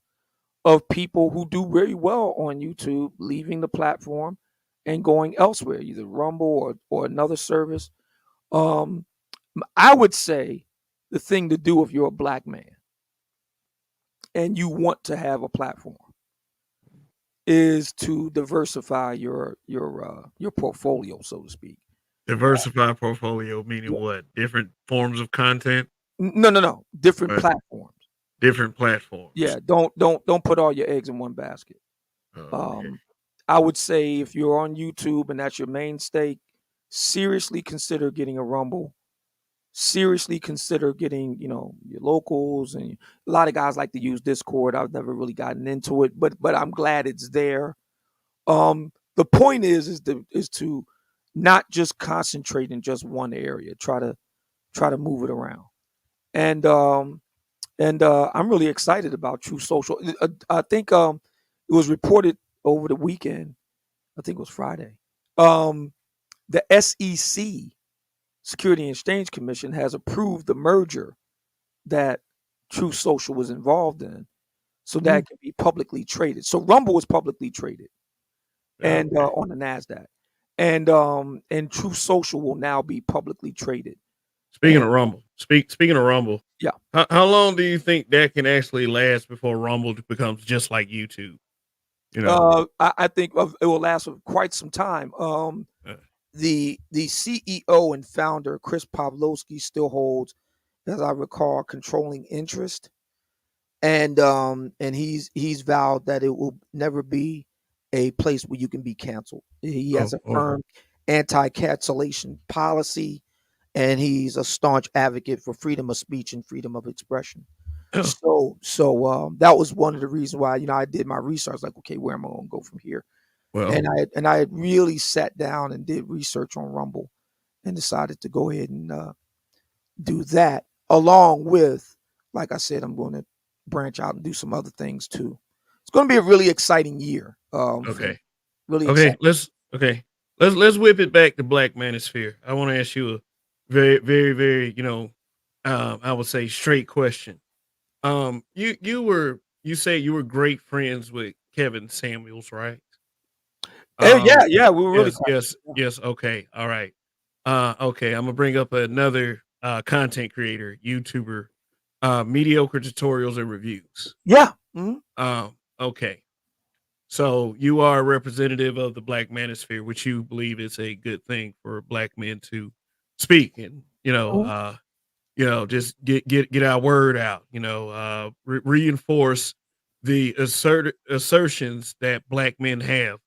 of people who do very well on YouTube leaving the platform and going elsewhere, either Rumble or another service. Um, I would say the thing to do if you're a black man and you want to have a platform is to diversify your portfolio, so to speak. Diversify portfolio, meaning what? Different forms of content No, no, no. Different or platforms. different platforms. Yeah, don't put all your eggs in one basket. Okay. Um, I would say if you're on YouTube and that's your mainstay, seriously consider getting a Rumble. Seriously consider getting, your locals, and a lot of guys like to use Discord. I've never really gotten into it, but I'm glad it's there. The point is to not just concentrate in just one area. Try to move it around. And I'm really excited about True Social. I think it was reported over the weekend. I think it was Friday. Um, the SEC, Security and Exchange Commission, has approved the merger that True Social was involved in, so that Mm, it can be publicly traded. So Rumble was publicly traded, and okay. on the Nasdaq, and True Social will now be publicly traded. Speaking And of Rumble, speaking of Rumble, yeah, how long do you think that can actually last before Rumble becomes just like YouTube? You know. I think it will last for quite some time. Uh, The CEO and founder Chris Pavlovski still holds, as I recall, controlling interest, and he's vowed that it will never be a place where you can be canceled. He has oh, a oh. firm anti-cancellation policy, and he's a staunch advocate for freedom of speech and freedom of expression. So that was one of the reasons why I did my research. Like, okay, where am I going to go from here? Well, And I had really sat down and did research on Rumble, and decided to go ahead and do that, along with, like I said, I'm going to branch out and do some other things too. It's going to be a really exciting year for me. okay. Really Okay, exciting. let's whip it back to Black Manosphere. I want to ask you a very, very, very, I would say straight question. You say you were great friends with Kevin Samuels, right? Yeah, Um, yeah, we were really yes, close. yes, yes. Okay, all right. Okay, I'm gonna bring up another content creator, YouTuber, mediocre tutorials and reviews. Yeah. Mhm. Okay. So you are a representative of the Black Manosphere, which you believe is a good thing for Black men to speak and Mhm. just get our word out. Reinforce the assertions that Black men have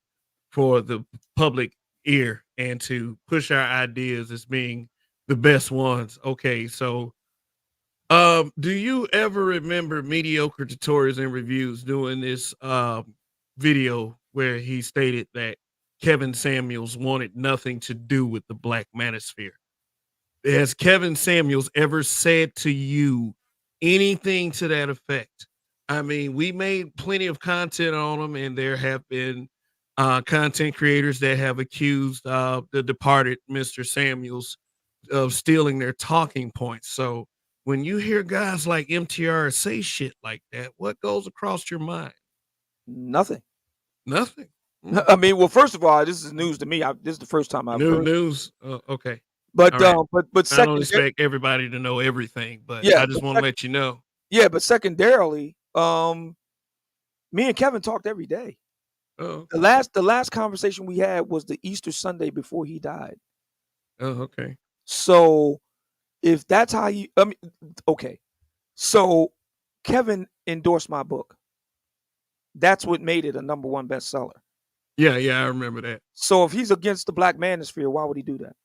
for the public ear and to push our ideas as being the best ones. Okay, so do you ever remember mediocre tutorials and reviews doing this video where he stated that Kevin Samuels wanted nothing to do with the Black Manosphere? Has Kevin Samuels ever said to you anything to that effect? I mean, we made plenty of content on him, and there have been content creators that have accused the departed Mr. Samuels of stealing their talking points. So when you hear guys like MTR say shit like that, what goes across your mind? Nothing. Nothing. Mm, I mean, well, first of all, this is news to me. This is the first time I've New heard. news. Okay. But All right. I don't second, expect everybody to know everything, but yeah, I just want to let you know. but secondarily, me and Kevin talked every day. Oh, The okay. last conversation we had was the Easter Sunday before he died. Oh, okay. So if that's how you, I mean, okay. So Kevin endorsed my book. That's what made it a number one bestseller. Yeah, yeah, I remember that. So if he's against the Black Manosphere, why would he do that?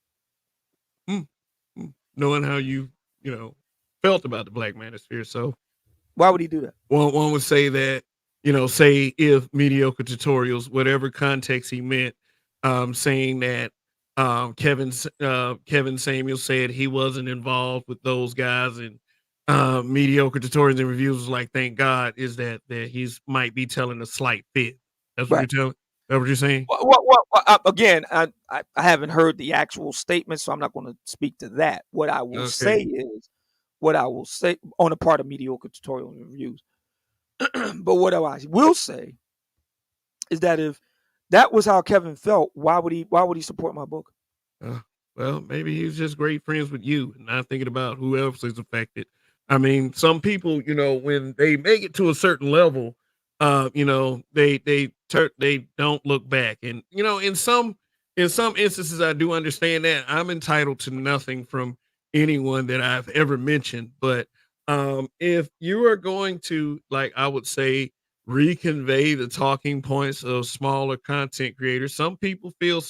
Mm, Knowing how you felt about the Black Manosphere, so Why would he do that? one would say that, say if mediocre tutorials, whatever context he meant, saying that Kevin Samuel said he wasn't involved with those guys, and mediocre tutorials and reviews was like, thank God, is that he's might be telling a slight fib. That's what Right. you're telling. That's what you're saying. Again, I haven't heard the actual statement, so I'm not going to speak to that. Okay. What I will say on the part of mediocre tutorial and reviews. But what I will say is that if that was how Kevin felt, why would he support my book? Uh, well, maybe he's just great friends with you and not thinking about who else is affected. I mean, some people, when they make it to a certain level, they don't look back. And in some instances, I do understand that I'm entitled to nothing from anyone that I've ever mentioned. But if you are going to, like, I would say, reconvey the talking points of smaller content creators. Some people feel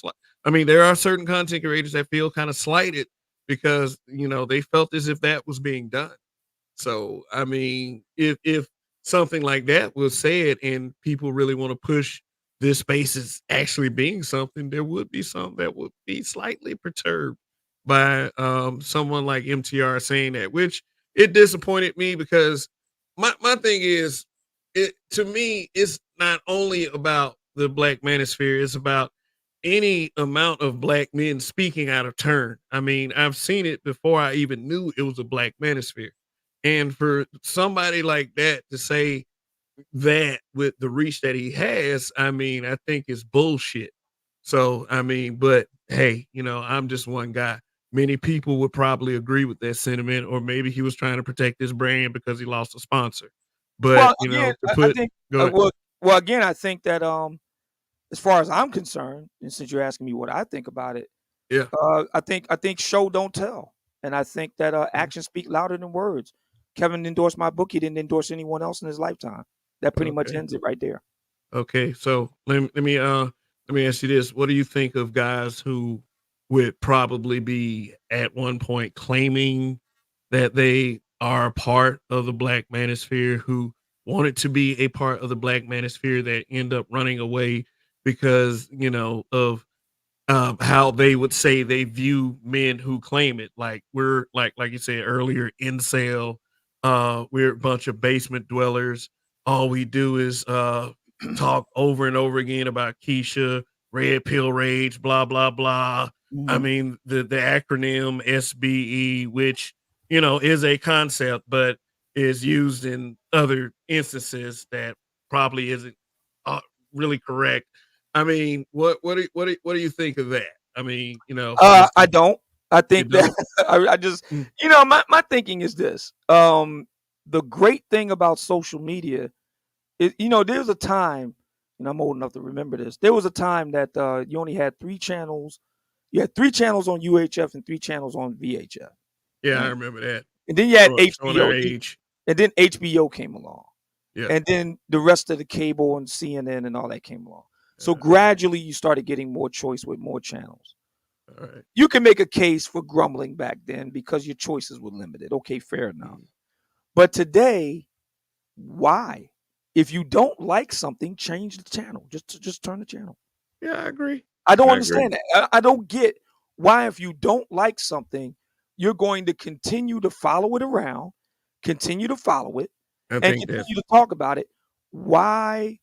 I mean, there are certain content creators that feel kind of slighted because, they felt as if that was being done. So, I mean, if something like that was said and people really want to push this space as actually being something, there would be some that would be slightly perturbed by someone like MTR saying that, which it disappointed me because my thing is, it to me it's not only about the black manosphere, it's about any amount of black men speaking out of turn. I mean, I've seen it before I even knew it was a black manosphere. And for somebody like that to say that with the reach that he has, I mean, I think it's bullshit. So, I mean, but hey, I'm just one guy. Many people would probably agree with that sentiment, or maybe he was trying to protect his brand because he lost a sponsor. But, Well, again, to I put think go ahead. well, again, I think that as far as I'm concerned, and since you're asking me what I think about it, Yeah. I think show don't tell, and I think that Okay. actions speak louder than words. Kevin endorsed my book; he didn't endorse anyone else in his lifetime. That pretty much Okay. ends it right there. Okay, so let me ask you this: what do you think of guys who would probably be at one point claiming that they are part of the Black Manosphere, who wanted to be a part of the Black Manosphere that end up running away because of how they would say they view men who claim it. Like we're like you said earlier, incel. We're a bunch of basement dwellers. All we do is talk over and over again about Keisha, red pill rage, blah blah blah. I Mhm. mean the acronym SBE, which is a concept, but is used in other instances that probably isn't uh, really correct. I mean, what do you think of that? I mean, just I don't. I you think that don't. I just, Mm, my thinking is this. The great thing about social media is, there was a time, and I'm old enough to remember this. There was a time that you only had three channels. You had three channels on UHF and three channels on VHF, yeah, I right? remember that. And then you had Showing our HBO, age. and then HBO came along, Yeah. and then the rest of the cable and CNN and all that came along. So Uh, gradually, you started getting more choice with more channels. all right. You can make a case for grumbling back then because your choices were limited. Okay, fair enough. Mm. But today, why? If you don't like something, change the channel. Just turn the channel. Yeah, I agree. I don't I agree. understand that. I don't get why, if you don't like something, you're going to continue to follow it around, continue to follow it, I and think that's continue to talk about it. Why?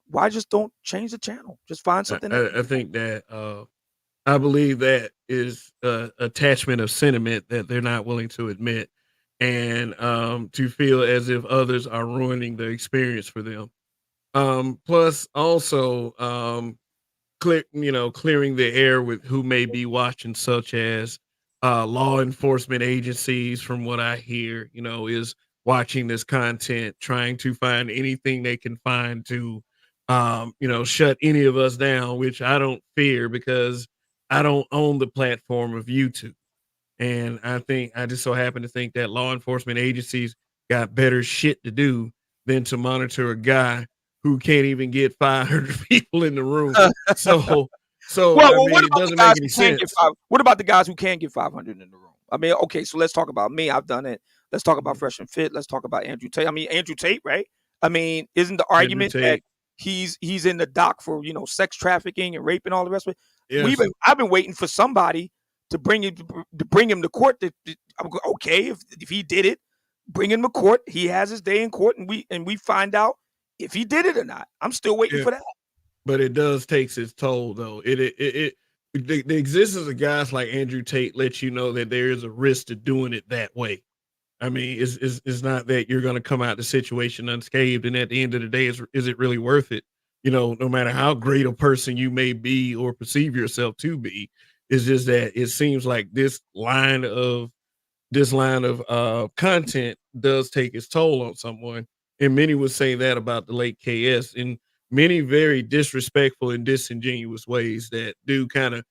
Why just don't change the channel? Just find I, something I else. I think that I believe that is attachment of sentiment that they're not willing to admit, and to feel as if others are ruining the experience for them. Plus, also, clearing the air with who may be watching, such as law enforcement agencies, from what I hear, is watching this content, trying to find anything they can find to shut any of us down, which I don't fear because I don't own the platform of YouTube. And I just so happen to think that law enforcement agencies got better shit to do than to monitor a guy who can't even get 500 people in the room. So, I What mean, it about the doesn't make guys any who can't get sense. five? What about the guys who can't get 500 in the room? I mean, okay, so let's talk about me. I've done it. Let's talk about Mhm. Fresh and Fit. Let's talk about Andrew Tate. I mean, Andrew Tate, right? I mean, isn't the Andrew argument that Tate. he's in the dock for sex trafficking and rape and all the rest of it? Yes. I've been waiting for somebody to bring him to court. Okay, if he did it, bring him to court. He has his day in court, and we find out if he did it or not. I'm still waiting Yeah. for that. But it does takes its toll, though. The existence of guys like Andrew Tate lets you know that there is a risk to doing it that way. I mean, it's not that you're going to come out the situation unscathed, and at the end of the day, is it really worth it? No matter how great a person you may be or perceive yourself to be, it's just that it seems like this line of content does take its toll on someone, and many would say that about the late KS in many very disrespectful and disingenuous ways that do kind of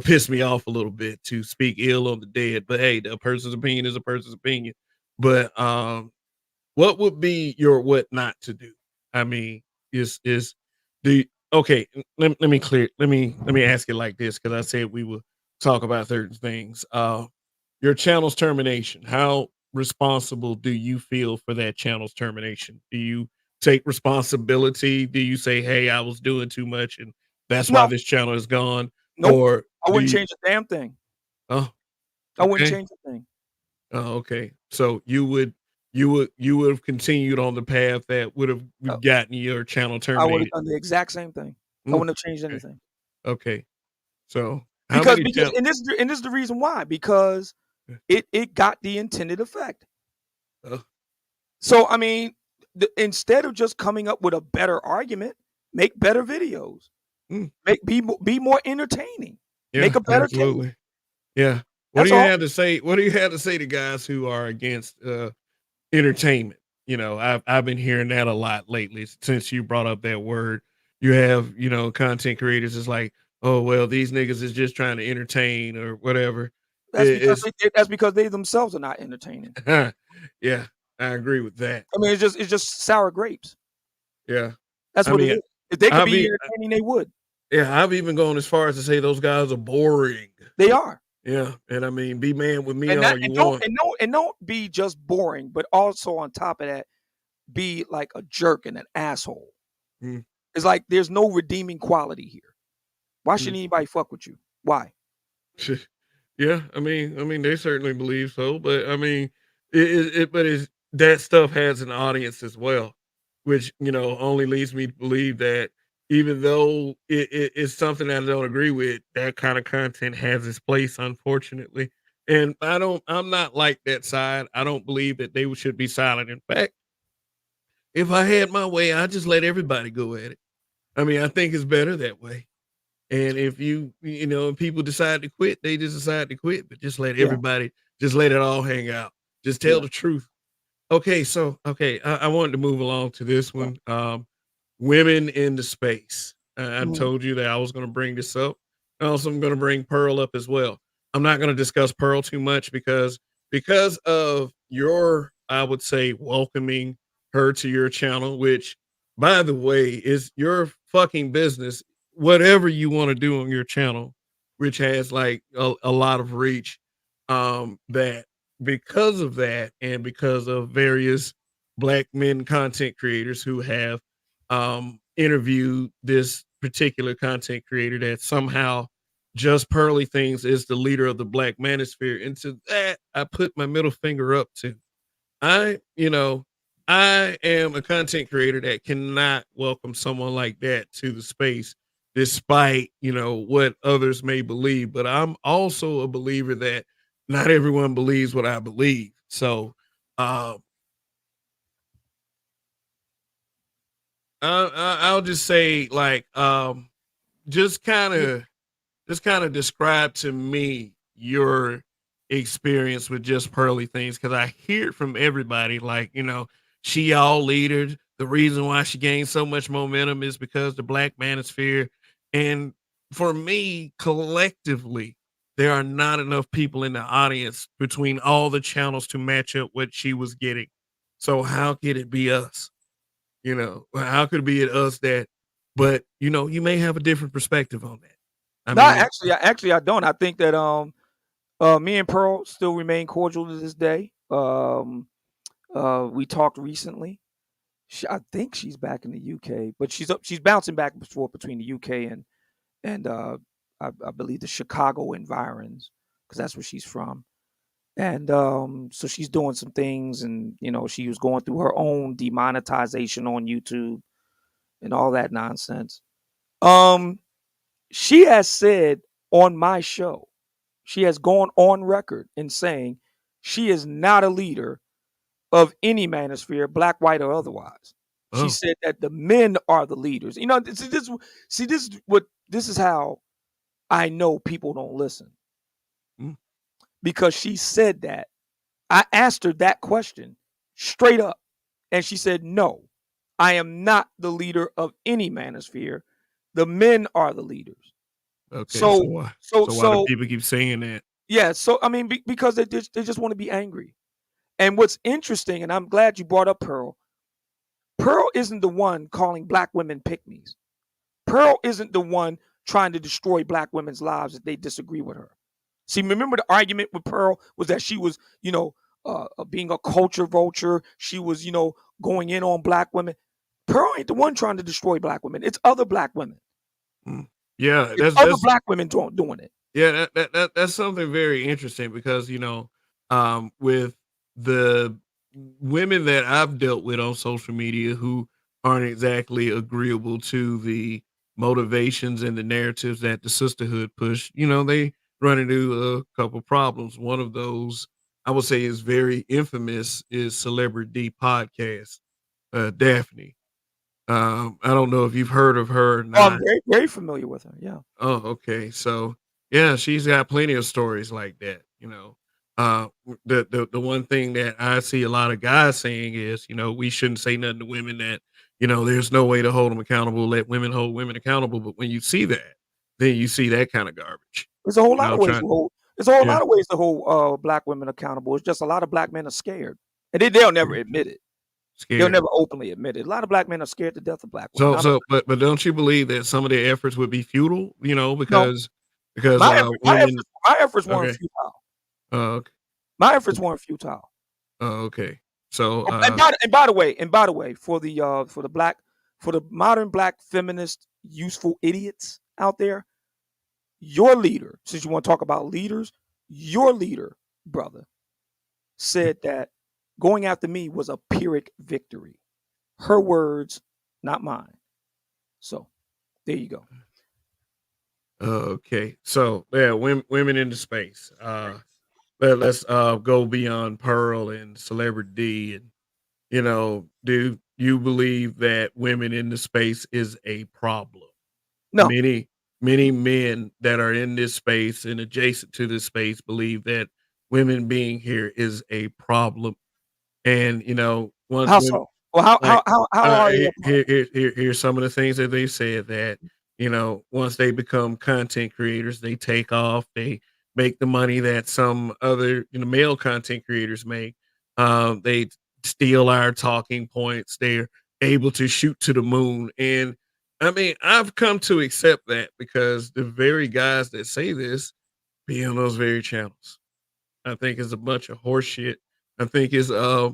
piss me off a little bit, to speak ill on the dead. But hey, a person's opinion is a person's opinion. But what would be your what not to do? I mean, is the okay? Let me clear. Let me ask it like this because I said we will talk about certain things. Your channel's termination. How responsible do you feel for that channel's termination? Do you take responsibility? Do you say, "Hey, I was doing too much, and that's why No, this channel is gone," nope. or I do wouldn't you? change a damn thing. Oh, I wouldn't okay. change a thing. Oh, okay. So you would have continued on the path that would have Uh, gotten your channel I would have terminated. done the exact same thing. I Mm, wouldn't have changed okay. anything. Okay. So how Because many because channel? and this is the reason why, because it got the intended effect. Uh, So I mean, instead of just coming up with a better argument, make better videos. mm, Be more entertaining. yeah, Make a better case. absolutely. Yeah. What do That's you all. have to say? What do you have to say to guys who are against entertainment? I've been hearing that a lot lately since you brought up that word. You have, content creators is like, oh well, these niggas is just trying to entertain or whatever. It's That's because they themselves are not entertaining. yeah, I agree with that. I mean, it's just sour grapes. Yeah. That's I what it mean, is. If they could I've be e entertaining, they would. yeah, I've even gone as far as to say those guys are boring. They are. Yeah, and I mean, be man with me And all that you want. and don't be just boring, but also on top of that, be like a jerk and an asshole. Mm, It's like there's no redeeming quality here. Why should mm. anybody fuck with you? Why? Yeah, I mean, they certainly believe so, but I mean, but it's that stuff has an audience as well, which only leads me to believe that even though it's something that I don't agree with, that kind of content has its place, unfortunately. And I'm not like that side. I don't believe that they should be silent. In fact, if I had my way, I'd just let everybody go at it. I mean, I think it's better that way. And if if people decide to quit, they just decide to quit, but Yeah, just let it all hang out. Just tell yeah, the truth. Okay, so okay, I wanted to move along to this yeah. one. Women in the space. I Mhm. told you that I was going to bring this up. Also, I'm going to bring Pearl up as well. I'm not going to discuss Pearl too much because of your, I would say, welcoming her to your channel, which, by the way, is your fucking business. Whatever you want to do on your channel, which has like a lot of reach, that because of that and because of various black men content creators who have interviewed this particular content creator that somehow just Pearly Things is the leader of the black manosphere. And to that, I put my middle finger up to. I, you know, I am a content creator that cannot welcome someone like that to the space, despite, what others may believe. But I'm also a believer that not everyone believes what I believe. So, um, I'll just say, like, just kind Yeah. of describe to me your experience with just Pearly Things, because I hear it from everybody, like, she all leader. The reason why she gained so much momentum is because the black manosphere. And for me, collectively, there are not enough people in the audience between all the channels to match up what she was getting. So how could it be us? How could it be us that, but you may have a different perspective on that. I No, mean, I don't. I think that me and Pearl still remain cordial to this day. We talked recently. I think she's back in the UK, but she's bouncing back and forth between the UK and I believe the Chicago environs, because that's where she's from. And so she's doing some things, and she was going through her own demonetization on YouTube and all that nonsense. Um, she has said on my show, she has gone on record in saying she is not a leader of any manosphere, black, white, or otherwise. She oh, said that the men are the leaders. This is how I know people don't listen, mm, because she said that. I asked her that question straight up, and she said, "No, I am not the leader of any manosphere. The men are the leaders." okay. So So, why? so, So why do so, people keep saying that? yeah. So, I mean, because they just want to be angry. And what's interesting, and I'm glad you brought up Pearl. Pearl isn't the one calling black women pygmies. Pearl isn't the one trying to destroy black women's lives if they disagree with her. See, remember the argument with Pearl was that she was, being a culture vulture. She was, going in on black women. Pearl ain't the one trying to destroy black women. It's other black women. Mm. Yeah, It's other black women doing it. yeah, that's something very interesting because with the women that I've dealt with on social media who aren't exactly agreeable to the motivations and the narratives that the sisterhood push, they run into a couple problems. One of those I would say is very infamous is Celebrity podcast, Daphne. I don't know if you've heard of her or Oh, I'm not. very, very familiar with her. Yeah. Oh, okay. So, yeah, she's got plenty of stories like that, the one thing that I see a lot of guys saying is, we shouldn't say nothing to women that, there's no way to hold them accountable, let women hold women accountable, but when you see that, then you see that kind of garbage, There's a whole lot of ways trying to hold. There's a whole yeah, lot of ways to hold black women accountable. It's just a lot of black men are scared, and they'll never yeah, admit it. They'll scared. never openly admit it. A lot of black men are scared to death of black women. So I don't. but don't you believe that some of their efforts would be futile, No, because my women. efforts weren't Okay. futile. Okay. My efforts weren't futile. Okay. So, Oh, and by the way, for the modern black feminist useful idiots out there, your leader, since you want to talk about leaders, your leader, brother, said that going after me was a Pyrrhic victory. Her words, not mine. So there you go. okay. So, yeah, women into space. Let's go beyond Pearl and Celebrity, and do you believe that women in the space is a problem? No, Many men that are in this space and adjacent to this space believe that women being here is a problem. And once how women. so? Well, how Like, how how how are they a problem? here's some of the things that they said that, once they become content creators, they take off, they make the money that some other, male content creators make. They steal our talking points. They're able to shoot to the moon. And I mean, I've come to accept that because the very guys that say this be on those very channels. I think it's a bunch of horse shit. I think is I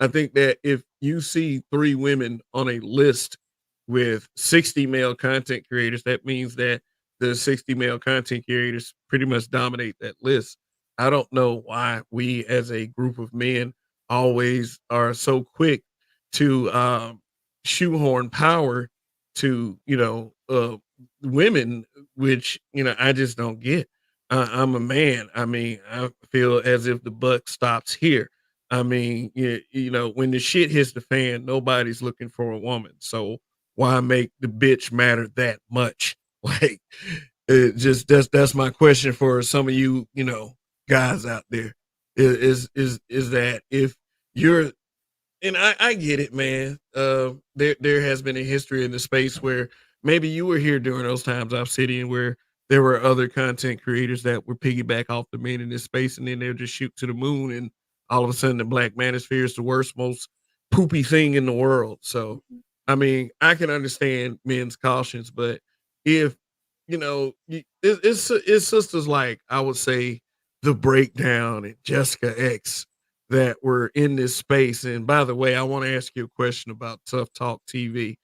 think that if you see 3 women on a list with 60 male content creators, that means that the 60 male content creators pretty much dominate that list. I don't know why we as a group of men always are so quick to shoehorn power to, women, which, I just don't get. I'm a man. I mean, I feel as if the buck stops here. I mean, when the shit hits the fan, nobody's looking for a woman. So why make the bitch matter that much? Like, it just that's my question for some of you, guys out there. Is that if you're, and I get it, man. There has been a history in the space where maybe you were here during those times, Obsidian, where there were other content creators that were piggyback off the men in this space, and then they'll just shoot to the moon, and all of a sudden, the black manosphere is the worst, most poopy thing in the world. So, I mean, I can understand men's cautions, but if it's sisters like I would say the breakdown and Jessica X that were in this space. And by the way, I want to ask you a question about Tough Talk TV.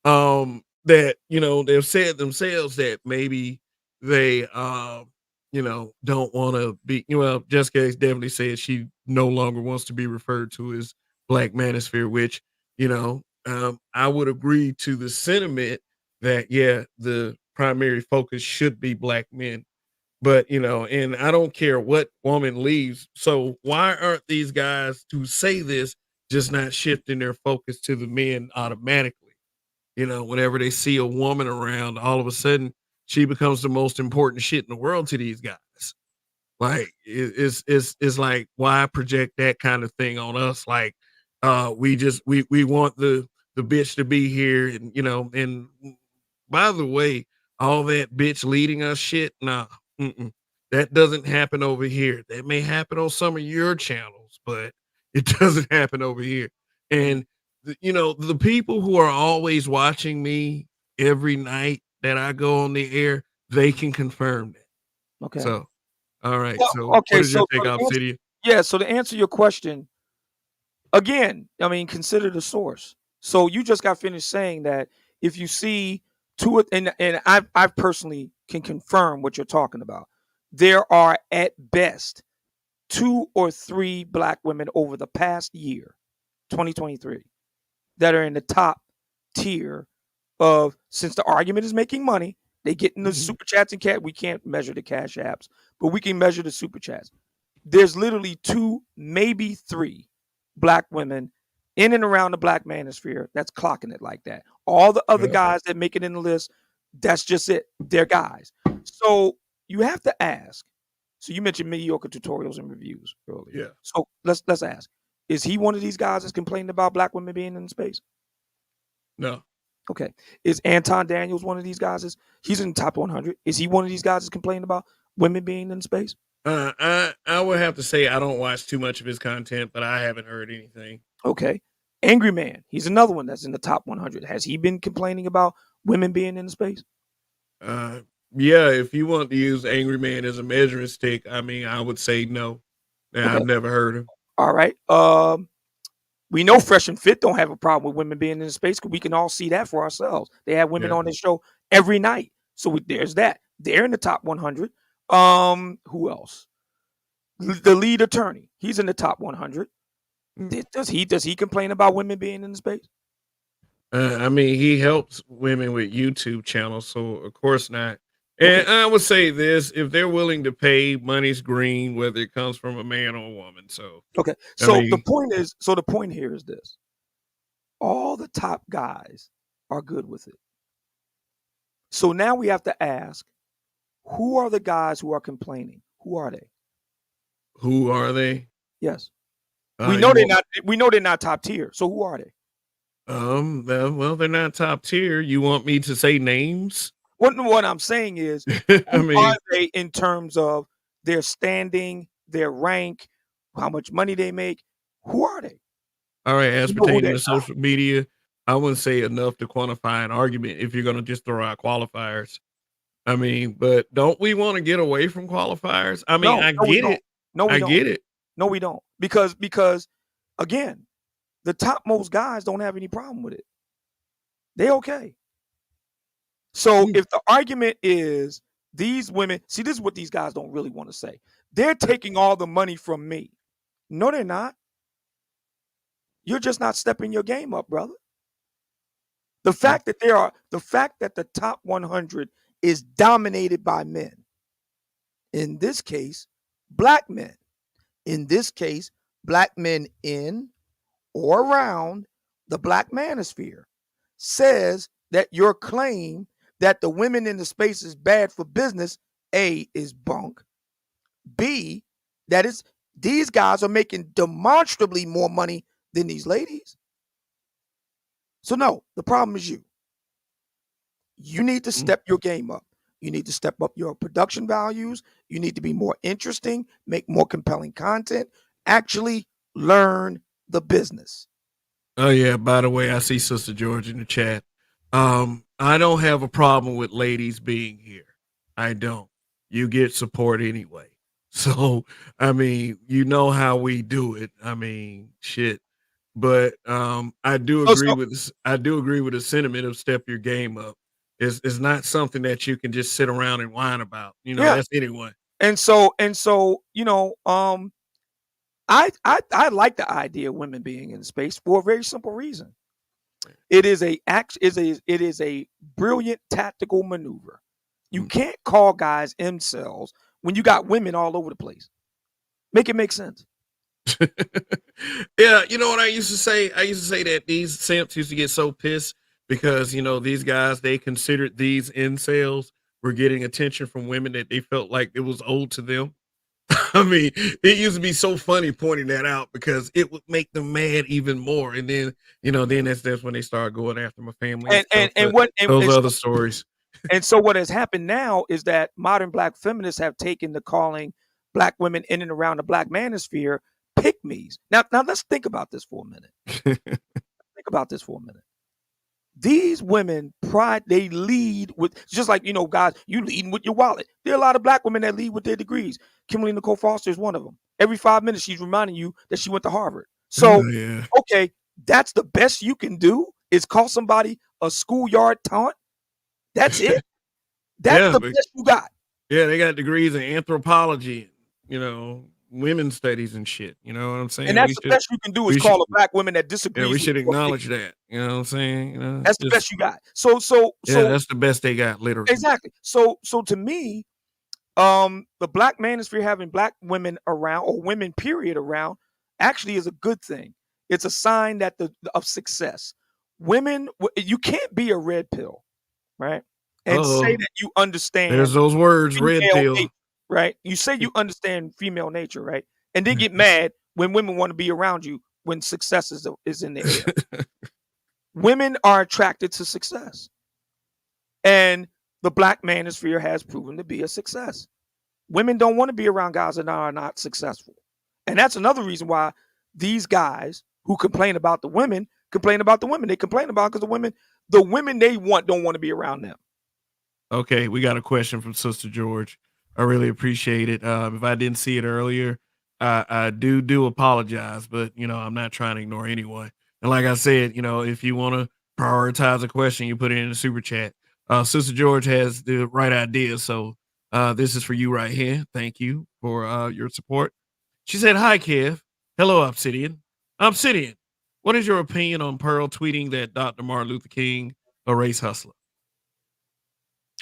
That they've said themselves that maybe they don't want to be. Well, Jessica X definitely said she no longer wants to be referred to as Black Manosphere, which I would agree to the sentiment that yeah, the primary focus should be black men, but, and I don't care what woman leaves. So why aren't these guys who say this just not shifting their focus to the men automatically? Whenever they see a woman around, all of a sudden she becomes the most important shit in the world to these guys. Like it's like why project that kind of thing on us? Like we want the bitch to be here, and by the way, all that bitch leading us shit, nah, mm-mm. That doesn't happen over here. That may happen on some of your channels, but it doesn't happen over here. And the people who are always watching me every night that I go on the air, they can confirm that. Okay. So, all right. Well, So, what okay. is your So, take, Obsidian? so to answer your question again, I mean, consider the source. So you just got finished saying that if you see two, and I personally can confirm what you're talking about. There are at best two or three black women over the past year, 2023, that are in the top tier of, since the argument is making money, they get in the Mhm. super chats and cat. We can't measure the cash apps, but we can measure the super chats. There's literally two, maybe three black women in and around the black manosphere that's clocking it like that. All the other Yep. guys that make it in the list, that's just it. They're guys. So you have to ask. So you mentioned mediocre tutorials and reviews earlier. Yeah. So let's ask: is he one of these guys that's complaining about black women being in space? No. Okay. Is Anton Daniels one of these guys? He's in the top 100. Is he one of these guys that's complaining about women being in space? I would have to say I don't watch too much of his content, but I haven't heard anything. Okay. Angry Man. He's another one that's in the top 100. Has he been complaining about women being in space? Uh, yeah, if you want to use Angry Man as a measuring stick, I mean, I would say no. Yeah, Okay. I've never heard him. All right. We know Fresh and Fit don't have a problem with women being in space because we can all see that for ourselves. They have women Yeah. on this show every night. So there's that. They're in the top 100. Who else? The lead attorney. He's in the top 100. Mm. Does he complain about women being in space? I mean, he helps women with YouTube channels, so of course not. Okay. And I would say this: if they're willing to pay, money's green, whether it comes from a man or a woman. So, Okay. I So mean, the point here is this. All the top guys are good with it. So now we have to ask, who are the guys who are complaining? Who are they? who are they? Yes. You want We know they're not top tier. So who are they? well, they're not top tier. You want me to say names? What I'm saying is, I who are mean, they in terms of their standing, their rank, how much money they make? Who are they? all right, as We know who pertaining they're to not. social media, I wouldn't say enough to quantify an argument if you're gonna just throw out qualifiers. I mean, but don't we want to get away from qualifiers? I mean, No, I no, we get don't. it. No, we I don't. get it. No, we don't. Because again, the topmost guys don't have any problem with it. They okay. So Mm. if the argument is these women, see, this is what these guys don't really want to say. They're taking all the money from me. No, they're not. You're just not stepping your game up, brother. Mm. The fact that the top 100 is dominated by men. In this case, black men. In this case, black men in or around the black manosphere says that your claim that the women in the space is bad for business, A, is bunk. B, that is these guys are making demonstrably more money than these ladies. So no, the problem is you. You need to Mm. step your game up. You need to step up your production values. You need to be more interesting, make more compelling content, actually learn the business. Oh yeah, by the way, I see Sister George in the chat. I don't have a problem with ladies being here. I don't. You get support anyway. So, I mean, you know how we do it. I mean, shit. But So I do agree with the sentiment of step your game up. It's not something that you can just sit around and whine about. yeah, That's anyone. and so I like the idea of women being in space for a very simple reason. It is a brilliant tactical maneuver. You Mm. can't call guys incels when you got women all over the place. Make it make sense. Yeah, you know what I used to say? I used to say that these simps used to get so pissed because these guys they considered these incels were getting attention from women that they felt like it was owed to them. I mean, it used to be so funny pointing that out because it would make them mad even more. And then, then that's when they start going after my family and And stuff. and But what those are other stories. and so what has happened now is that modern black feminists have taken to calling black women in and around the black manosphere pick me's. Now let's think about this for a minute. think about this for a minute. These women they lead with, just like, guys, you leading with your wallet. There are a lot of black women that lead with their degrees. Kimberly Nicole Foster is one of them. Every 5 minutes, she's reminding you that she went to Harvard. So, Oh, yeah. okay, that's the best you can do is call somebody a schoolyard taunt. That's it. That's Yeah, the but best you got. yeah, they got degrees in anthropology, women's studies and shit. You know what I'm And saying? that's the best you can do is We should call a black woman that yeah, we disagrees with should your acknowledge opinion. that. You know what I'm saying? That's the Just best you got. So yeah, that's the best they got, literally. exactly. So to me, the black manosphere having black women around, or women period around, actually is a good thing. It's a sign that of success. Women, you can't be a red pill, right? And say Oh, that you there's understand those words, red female pill. nature, right? You say you understand female nature, right? And then get mad when women want to be around you when success is in the air. Women are attracted to success, and the black manosphere has proven to be a success. Women don't want to be around guys that are not successful. And that's another reason why these guys who complain about the women complain about the women. They complain about because the women they want don't want to be around them. Okay, we got a question from Sister George. I really appreciate it. If I didn't see it earlier, I do apologize, but I'm not trying to ignore anyone. And like I said, if you want to prioritize a question, you put it in the super chat. Sister George has the right idea, so this is for you right here. Thank you for your support. She said, "Hi, Kev. Hello, Obsidian. Obsidian, what is your opinion on Pearl tweeting that Dr. Martin Luther King a race hustler?"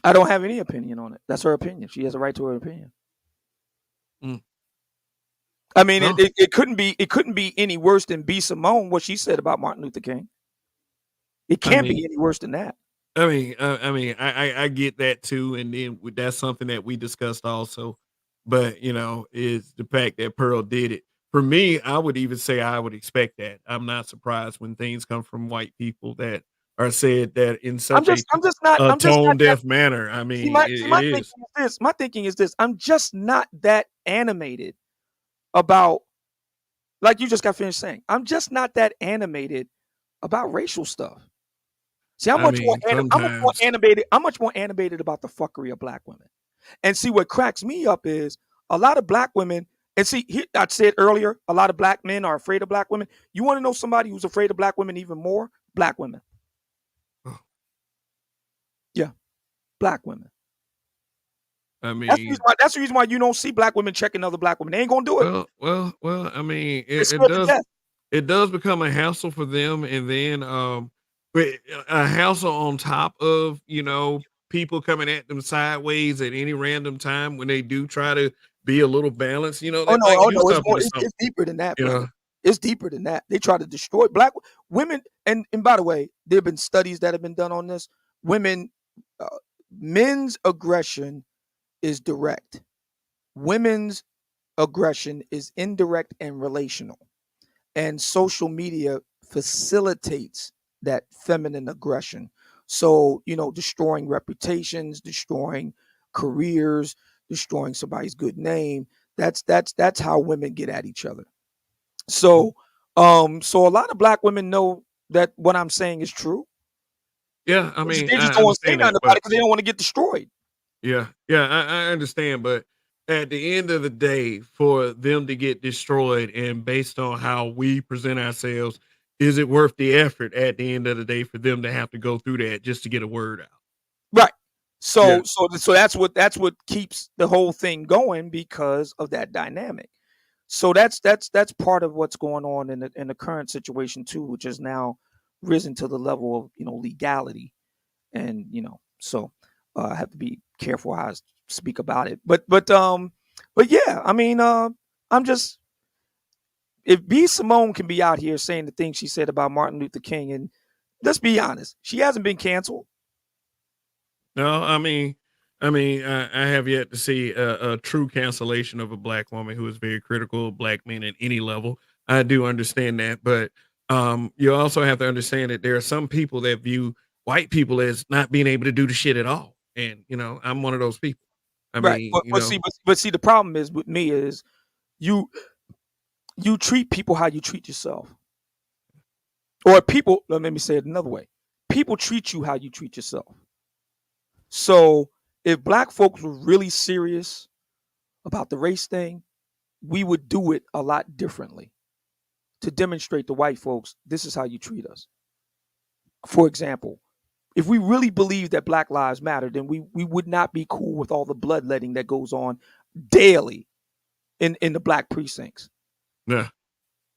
I don't have any opinion on it. That's her opinion. She has a right to her opinion. Mm. I mean, No, it couldn't be any worse than B. Simone, what she said about Martin Luther King. It I can't mean, be any worse than that. I get that too, and then that's something that we discussed also. But is the fact that Pearl did it for me? I would even say I would expect that. I'm not surprised when things come from white people that are said that in such a I'm just not tone that. deaf manner. I See, mean, my it thinking is. is this. My thinking is this. I'm just not that animated about, like you just got finished saying. I'm just not that animated about racial stuff. See, I mean, sometimes. I'm much more animated about the fuckery of black women. And see, what cracks me up is a lot of black women. And see, I said earlier, a lot of black men are afraid of black women. You want to know somebody who's afraid of black women even more? Black women. Yeah, black women. I mean, That's the reason why you don't see black women checking other black women. They ain't gonna do it. well. I mean, They're it scared to does. death. It does become a hassle for them, and then but a hassle on top of people coming at them sideways at any random time when they do try to be a little balanced. That might Oh do no, something to some. it's deeper than that, You brother. know, It's deeper than that. They try to destroy black women. And by the way, there have been studies that have been done on this. Women, uh, men's aggression is direct. Women's aggression is indirect and relational. And social media facilitates that feminine aggression. So, destroying reputations, destroying careers, destroying somebody's good name. That's how women get at each other. So, so a lot of black women know that what I'm saying is true. yeah. I mean, They just I don't want to say understand nothing that, about but it because they don't want to get destroyed. yeah, I understand, but at the end of the day, for them to get destroyed and based on how we present ourselves, is it worth the effort at the end of the day for them to have to go through that just to get a word out? Right. Yeah. So that's what keeps the whole thing going because of that dynamic. So that's part of what's going on in the current situation too, which has now risen to the level of legality, and so I have to be careful how I speak about it. But yeah, I mean, I'm just, if B. Simone can be out here saying the things she said about Martin Luther King, and let's be honest, she hasn't been canceled. No, I have yet to see a true cancellation of a black woman who is very critical of black men at any level. I do understand that, but you also have to understand that there are some people that view white people as not being able to do the shit at all, and I'm one of those people. I Right. mean, But see, the problem is with me is you you treat people how you treat yourself. Or people, let me say it another way. People treat you how you treat yourself. So if black folks were really serious about the race thing, we would do it a lot differently to demonstrate to white folks this is how you treat us. For example, if we really believe that Black Lives Matter, then we would not be cool with all the bloodletting that goes on daily in the black precincts. Yeah.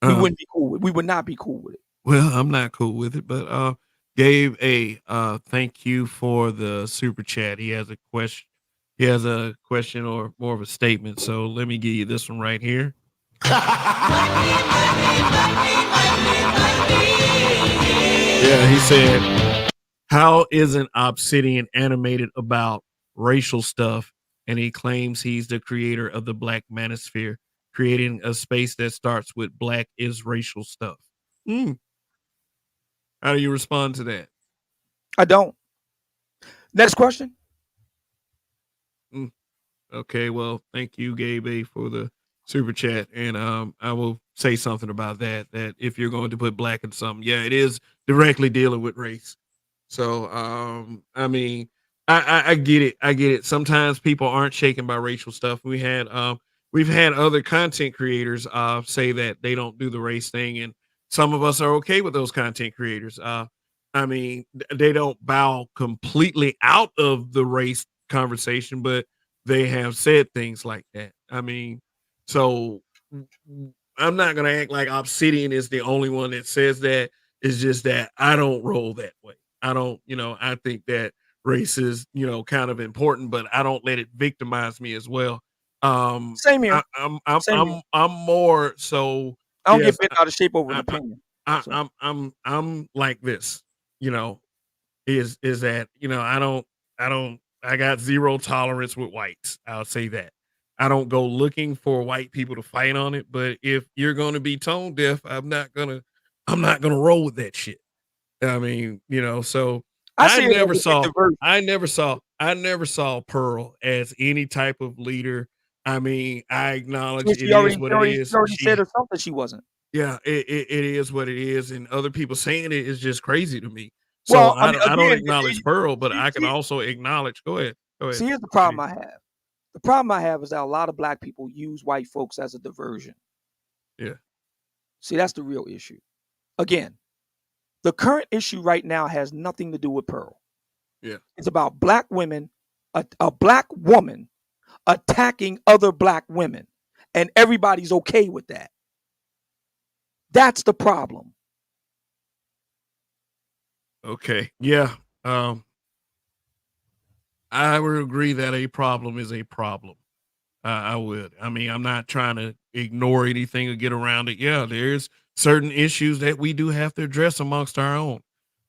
We Um, wouldn't be cool with. We would not be cool with it. well, I'm not cool with it, but Gabe, thank you for the super chat. He has a question. He has a question or more of a statement. So let me give you this one right here. Yeah, he said, "How isn't Obsidian animated about racial stuff?" And he claims he's the creator of the Black Manosphere, creating a space that starts with "Black is racial stuff." Mm, how do you respond to that? I don't. Next question. Mm. Okay, well, thank you, Gabe, A, for the super chat, and I will say something about that. That if you're going to put black in something, yeah, it is directly dealing with race. So, I mean, I get it. I get it. Sometimes people aren't shaken by racial stuff. We've had other content creators say that they don't do the race thing, and some of us are okay with those content creators. I mean, they don't bow completely out of the race conversation, but they have said things like that. I mean, so I'm not gonna act like Obsidian is the only one that says that. It's just that I don't roll that way. I don't, I think that race is, kind of important, but I don't let it victimize me as well. Same here. Same here. I'm more so. I don't get Yes, bent out of shape over an I, I, opinion. So I'm like this. You know, is that I got zero tolerance with whites. I'll say that. I don't go looking for white people to fight on it, but if you're going to be tone deaf, I'm not going to roll with that shit. I mean, so I see it as a diversion. I never saw Pearl as any type of leader. I mean, I acknowledge She, it she is already, what she it already, she is. already said herself that she wasn't. Yeah, it is what it is, and other people saying it is just crazy to me. So Well, I mean, I don't again, acknowledge Pearl, but see, I can see, also acknowledge. Go ahead, go ahead. see, here's the problem I have. The problem I have is that a lot of black people use white folks as a diversion. Yeah, See, that's the real issue. Again, the current issue right now has nothing to do with Pearl. yeah. It's about black women, a black woman attacking other black women, and everybody's okay with that. That's the problem. Okay, yeah. Um, I would agree that a problem is a problem. I would. I mean, I'm not trying to ignore anything or get around it. Yeah, there's certain issues that we do have to address amongst our own.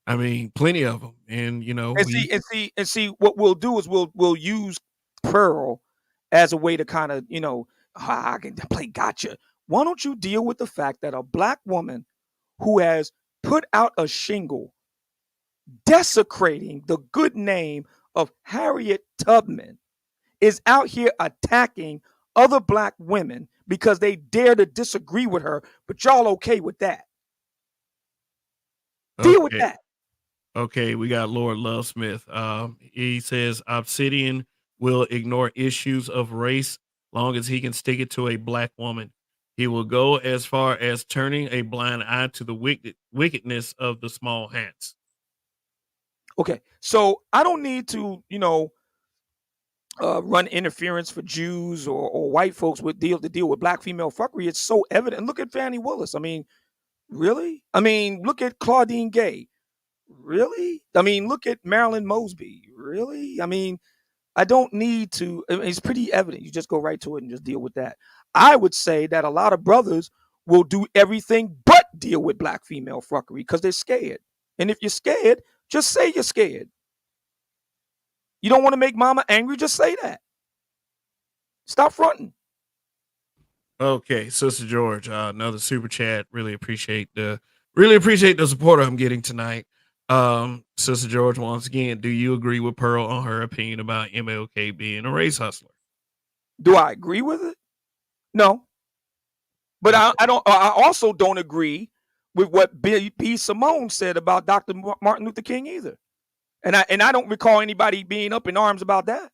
I mean, plenty of them, and we. And see, what we'll do is we'll use Pearl as a way to kind of I can play gotcha. Why don't you deal with the fact that a black woman who has put out a shingle desecrating the good name of Harriet Tubman is out here attacking other black women because they dare to disagree with her, but y'all okay with that? Deal with Okay, that. okay, we got Lord Lovesmith. He says Obsidian will ignore issues of race long as he can stick it to a black woman. He will go as far as turning a blind eye to the wickedness of the small hats. Okay, so I don't need to, run interference for Jews or white folks with deal with black female fuckery. It's so evident. Look at Fannie Willis. I mean, really? I mean, look at Claudine Gay. Really? I mean, look at Marilyn Mosby. Really? I mean, I don't need to. I mean, it's pretty evident. You just go right to it and just deal with that. I would say that a lot of brothers will do everything but deal with black female fuckery because they're scared. And if you're scared, just say you're scared. You don't want to make mama angry, just say that. Stop fronting. Okay, Sister George, another super chat. Really appreciate the support I'm getting tonight. Sister George, once again, do you agree with Pearl on her opinion about MLK being a race hustler? Do I agree with it? No. But Okay. I don't. I also don't agree with what B. Simone said about Dr. Martin Luther King either. And I don't recall anybody being up in arms about that.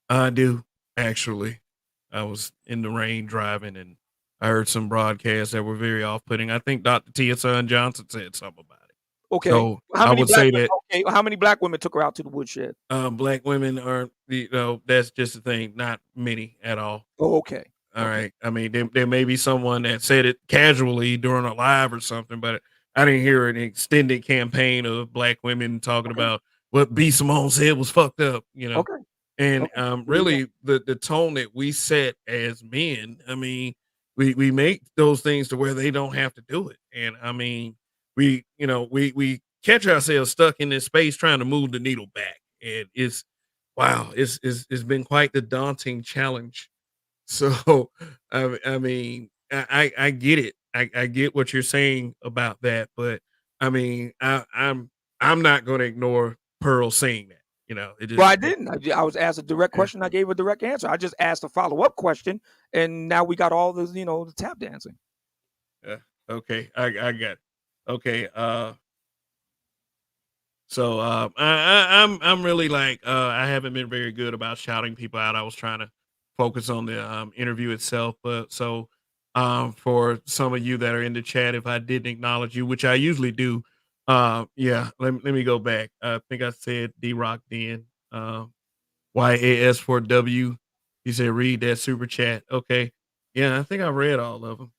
I do, actually. I was in the rain driving, and I heard some broadcasts that were very off-putting. I think Dr. Tia Son Johnson said something about it. Okay. So, I would say that How many black women took her out to the woodshed? black women are, that's just the thing, not many at all. Oh, okay. All Okay. right. I mean, there may be someone that said it casually during a live or something, but I didn't hear an extended campaign of black women talking Okay. about what B. Simone said was fucked up, you know. Okay. And Okay. There you go. really, the tone that we set as men, I mean, we make those things to where they don't have to do it. And I mean, we catch ourselves stuck in this space trying to move the needle back, and it's wow, it's been quite the daunting challenge. So, I mean, I get it. I get what you're saying about that, but I mean, I'm not going to ignore Pearl saying that. You know, it Well, just I didn't. I was asked a direct yeah, question. I gave a direct answer. I just asked a follow-up question, and now we got all the the tap dancing. yeah. Okay, I got it. Okay, so I'm really like I haven't been very good about shouting people out. I was trying to focus on the interview itself, but so for some of you that are in the chat, if I didn't acknowledge you, which I usually do, yeah, let me go back. I think I said D Rock then, YAS4W. He said read that super chat. Okay, yeah, I think I read all of them.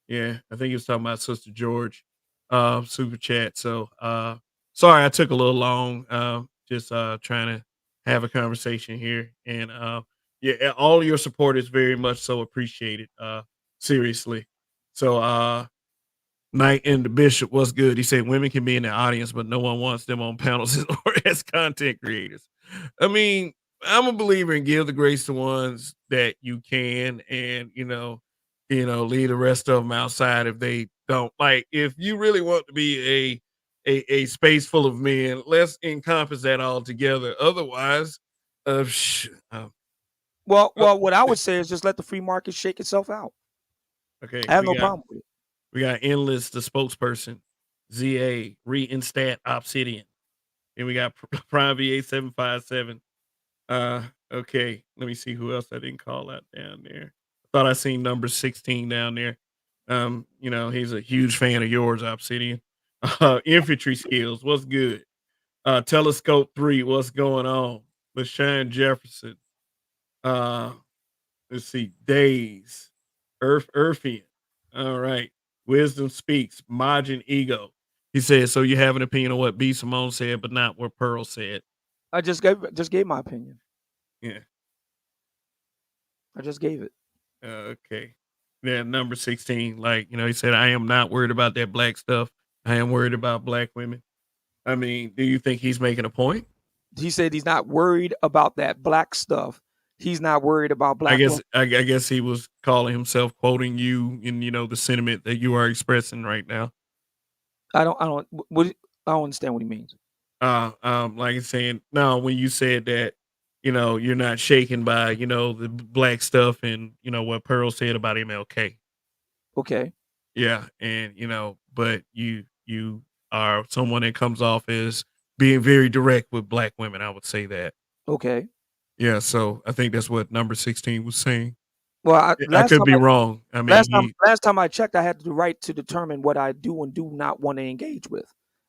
Yeah, I think he was talking about Sister George, super chat. So, sorry I took a little long. Just trying to have a conversation here, and yeah, all your support is very much so appreciated. Seriously. So, Knight and the Bishop was good. He said women can be in the audience, but no one wants them on panels or as content creators. I mean, I'm a believer in give the grace to ones that you can, and leave the rest of them outside if they don't. Like, if you really want to be a space full of men, let's encompass that all together. Otherwise, uh, sh- uh, uh, Well, what I would say is just let the free market shake itself out. okay, I have we no got problem with it. we got endless the spokesperson, ZA reinstat Obsidian, and we got Prime VA 757. Okay, let me see who else I didn't call out down there. I thought I seen number 16 down there. He's a huge fan of yours, Obsidian. Infantry skills, what's good? Telescope 3, what's going on? LaShawn Jefferson. Uh, let's see, Days. Earthian. All right. Wisdom speaks. Majin ego. He said, so you have an opinion on what B. Simone said, but not what Pearl said. I just gave my opinion. Yeah. I just gave it. Okay. Yeah, number 16. Like, he said, I am not worried about that black stuff. I am worried about black women. I mean, do you think he's making a point? He said he's not worried about that black stuff. He's not worried about I black guess women. I guess he was calling himself quoting you in, the sentiment that you are expressing right now. I don't understand what he means. Like I saying, no, when you said that, you're not shaken by, the black stuff and, what Pearl said about MLK. Okay. Yeah, and but you are someone that comes off as being very direct with black women. I would say that. Okay. Yeah, so I think that's what number 16 was saying. Well, I could be wrong. I mean, last time I checked, I had the right to determine what I do and do not want to engage with,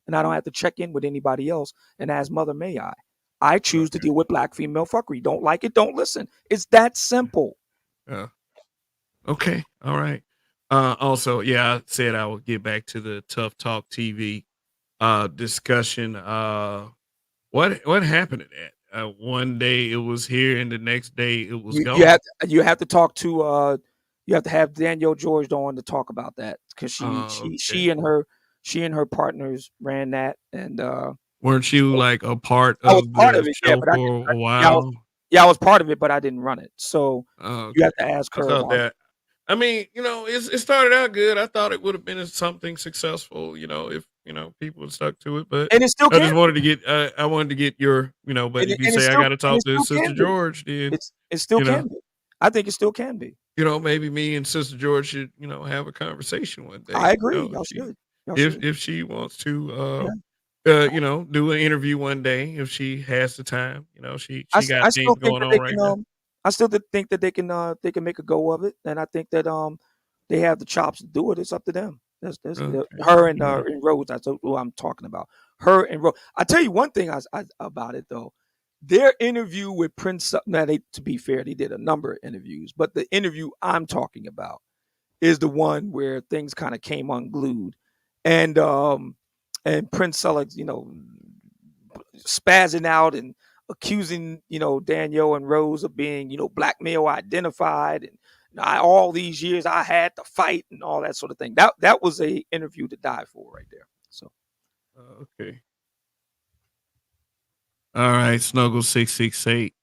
and I don't have to check in with anybody else. And as mother, may I? I choose to okay. deal with black female fuckery. Don't like it, don't listen. It's that simple. Uh, okay, all right. Also, yeah, I said I would get back to the Tough Talk TV discussion. What happened to that? One day it was here, and the next day it was You gone. you have to talk to you have to have Danielle George on to talk about that because Okay. she and her partners ran that and Weren't you so like a part I was of part the of it, yeah, show but for a yeah, while? I was part of it, but I didn't run it. So Oh, you have okay. to ask I her thought about it. that. I mean, it started out good. I thought it would have been something successful, if people had stuck to it. But And it still I can just be. wanted to get, I wanted to get your, But if you say I got to And it talk to still Sister can be. George, then It still you know, can be. I think it still can be. maybe me and Sister George should, have a conversation one day. I agree. Y'all should. Y'all should. If she wants to, Yeah. do an interview one day, if she has the time, I she s got I things still think going that on they right can, now. I still think that they can make a go of it, and I think that, they have the chops to do it. It's up to them. That's Okay. her Yeah. and Rose, that's who I'm talking about. Her and Rose. I tell you one thing about it though. Their interview with Prince now they to be fair, they did a number of interviews, but the interview I'm talking about is the one where things kind of came unglued. And Prince Selleck, spazzing out and accusing, Danielle and Rose of being, black male identified, and all these years I had to fight and all that sort of thing. That was a interview to die for right there. So Okay. All right. Snuggle 668.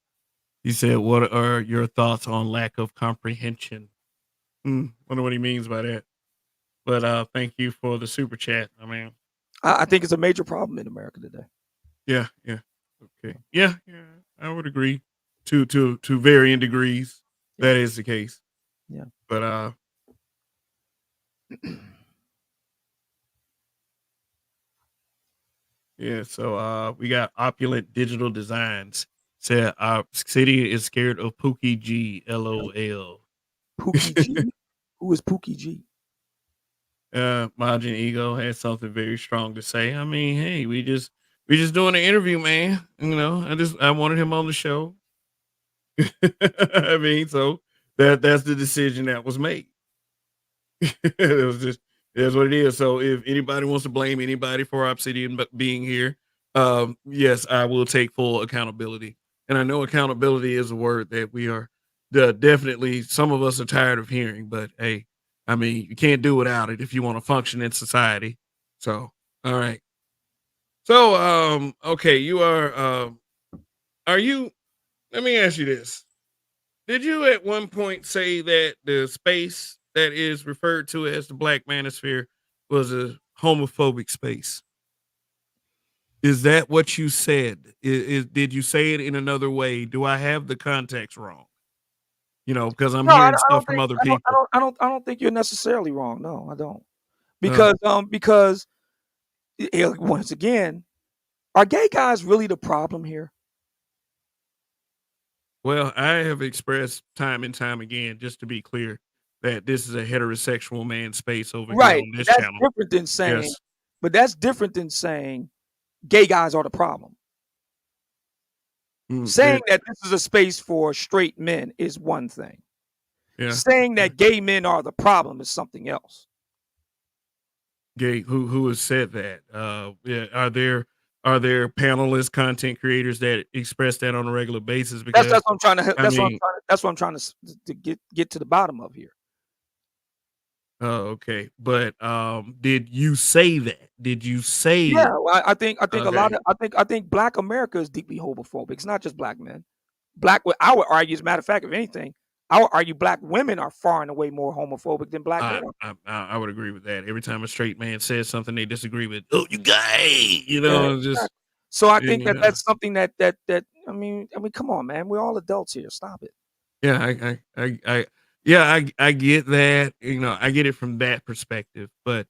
He said, "What are your thoughts on lack of comprehension?" Wonder what he means by that. But thank you for the super chat. I mean, I think it's a major problem in America today. yeah, yeah, okay, yeah, yeah. I would agree to varying degrees. Yeah, That is the case. yeah. But yeah. So we got opulent digital designs. Said our city is scared of Pookie G. LOL. Pookie G. Who is Pookie G? Majin Ego had something very strong to say. I mean, hey, we just doing an interview, man. I wanted him on the show. I mean, so that's the decision that was made. It was just that's what it is. So if anybody wants to blame anybody for Obsidian being here, yes, I will take full accountability. And I know accountability is a word that we are definitely some of us are tired of hearing. But hey, I mean, you can't do without it if you want to function in society. So, all right. So, okay, you are you? Let me ask you this: did you at one point say that the space that is referred to as the Black Manosphere was a homophobic space? Is that what you said? Did you say it in another way? Do I have the context wrong? Because I'm No, hearing I stuff don't from think other people. I don't think you're necessarily wrong. No, I don't. Uh, Because once again, are gay guys really the problem here? well, I have expressed time and time again, just to be clear, that this is a heterosexual man space over here Right. on this channel. Yes. But that's different than saying gay guys are the problem. Mm, Saying it, that this is a space for straight men is one thing. yeah. Saying Yeah. that gay men are the problem is something else. Gay, who has said that? Yeah, are there panelists, content creators that express that on a regular basis? Because I mean, That's what I'm trying to get to the bottom of here. oh, okay. But did you say that? Did you say Yeah, well, I think a lot okay? of I think Black America is deeply homophobic. It's not just black men. I would argue, as a matter of fact, if anything, I would argue black women are far and away more homophobic than black men. I would agree with that. Every time a straight man says something they disagree with, oh, you gay, Yeah, just exactly. So I think and, that that's something that I mean, come on, man, we're all adults here. Stop it. yeah, yeah, I get that. I get it from that perspective. But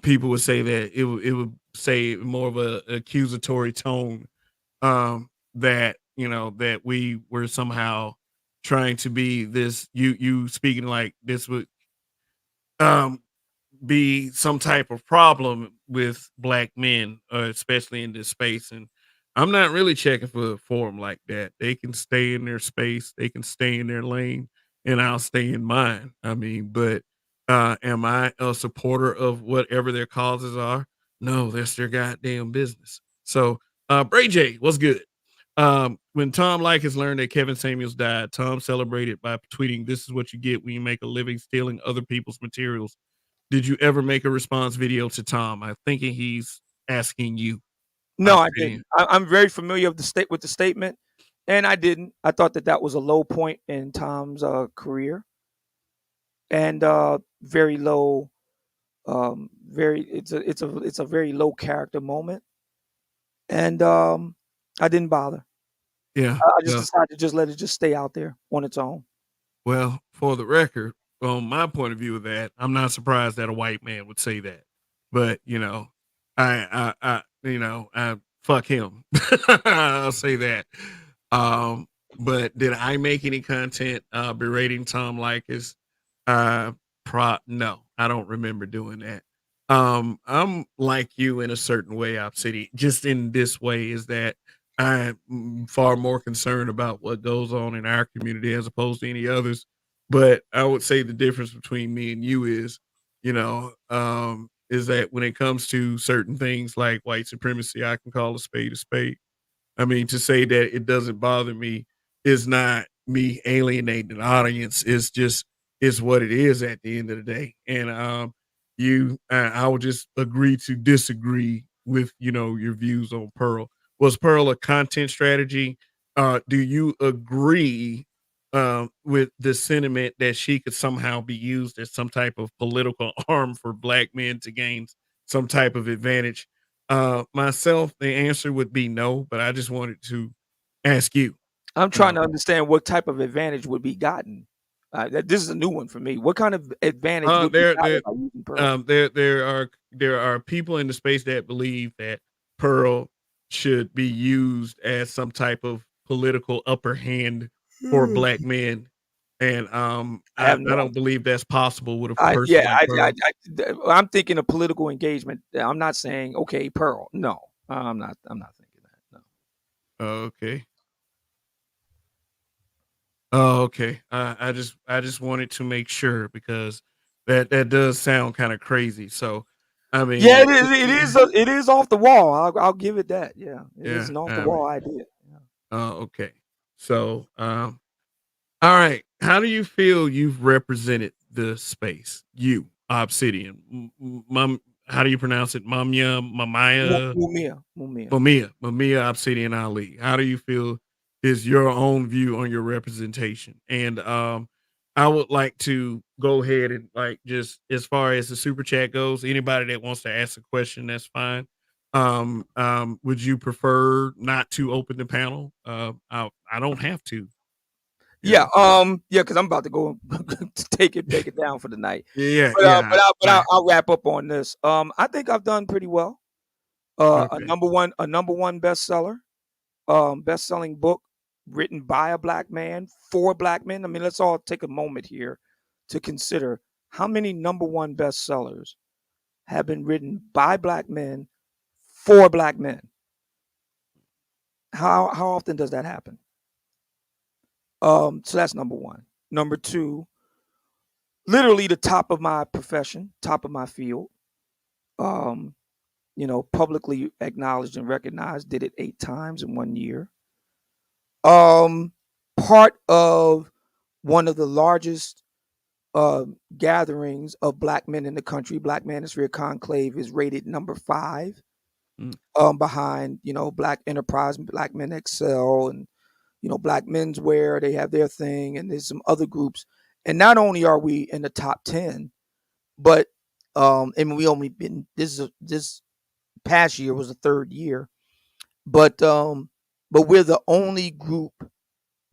people would say that it would say more of a accusatory tone, that we were somehow trying to be this. You speaking like this would um be some type of problem with black men, especially in this space. And I'm not really checking for a forum like that. They can stay in their space, they can stay in their lane, and I'll stay in mine. I mean, but am I a supporter of whatever their causes are? No, that's their goddamn business. So, Bray J, what's good? When Tom Likens learned that Kevin Samuels died, Tom celebrated by tweeting, "This is what you get when you make a living stealing other people's materials." Did you ever make a response video to Tom? I'm thinking he's asking you, No, I Obsidian. didn't. I'm very familiar with the statement, and I didn't. I thought that that was a low point in Tom's career, and very low. Very it's a very low character moment, and I didn't bother. Yeah, I just yeah. decided to just let it just stay out there on its own. Well, for the record, on my point of view of that, I'm not surprised that a white man would say that. But I fuck him. I'll say that. Um, but did I make any content berating Tom Likas? Uh, no, I don't remember doing that. I'm like you in a certain way, Obsidian. Just in this way, is that I'm far more concerned about what goes on in our community as opposed to any others. But I would say the difference between me and you is that when it comes to certain things like white supremacy, I can call a spade a spade. I mean, to say that it doesn't bother me is not me alienating an audience. It's just it's what it is at the end of the day. And I would just agree to disagree with your views on Pearl. Was Pearl a content strategy? Do you agree with the sentiment that she could somehow be used as some type of political arm for black men to gain some type of advantage? Myself, the answer would be no, but I just wanted to ask you. I'm trying Um, to understand what type of advantage would be gotten. This is a new one for me. What kind of advantage would be there, gotten there, by using Pearl? there are people in the space that believe that Pearl should be used as some type of political upper hand for black men, and I I, have no I don't believe that's possible with a I person yeah, like Pearl. I'm thinking of political engagement. I'm not saying, "Okay, Pearl." No. I'm not thinking that, no. Okay. Oh, okay. I just wanted to make sure because that does sound kind of crazy. So, I Yeah, mean, it is off the wall. I'll give it that. Yeah, it is yeah. an off the I mean, wall idea. Yeah. okay. So, all right. How do you feel you've represented the space? You, Obsidian, Mum. How do you pronounce it? Mumia. Mumia, Mumia. Mumia Obsidian Ali. How do you feel is your own view on your representation? And I would like to go ahead and like just as far as the super chat goes, anybody that wants to ask a question, that's fine. Would you prefer not to open the panel? I don't have to, you Yeah, know. yeah, because I'm about to go take it down for the night. Yeah, But yeah. I'll wrap up on this. I think I've done pretty well. A Okay. number one bestseller, best-selling book written by a black man for black men. I mean, let's all take a moment here to consider how many number one bestsellers have been written by black men for black men. How often does that happen? So that's number one. Number two, literally the top of my profession, top of my field. Um, publicly acknowledged and recognized. Did it 8 times in 1 year. Um, Part of one of the largest gatherings of black men in the country. Black Manosphere Conclave is rated number 5, Mm, behind Black Enterprise, Black Men Excel, and Black Menswear. They have their thing, and there's some other groups. And not only are we in the top 10, but and we only been this past year was the third year, but we're the only group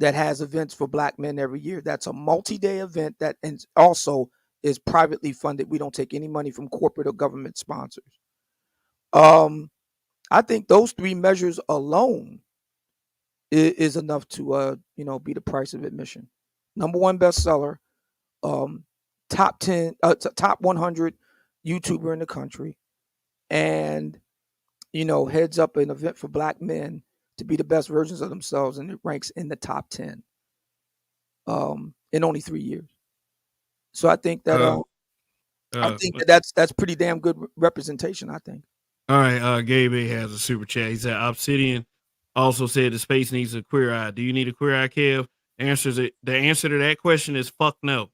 that has events for black men every year. That's a multi-day event that and also is privately funded. We don't take any money from corporate or government sponsors. Um, I think those three measures alone is enough to be the price of admission. Number one bestseller, um, top 10, top 100 YouTuber in the country, and heads up an event for black men to be the best versions of themselves, and it ranks in the top 10 in only 3 years. So uh, I think let's that's pretty damn good representation. I think. All right, Gabe A has a super chat. He said Obsidian also said the space needs a queer eye. Do you need a queer eye, Kev? The answer to that question is fuck no.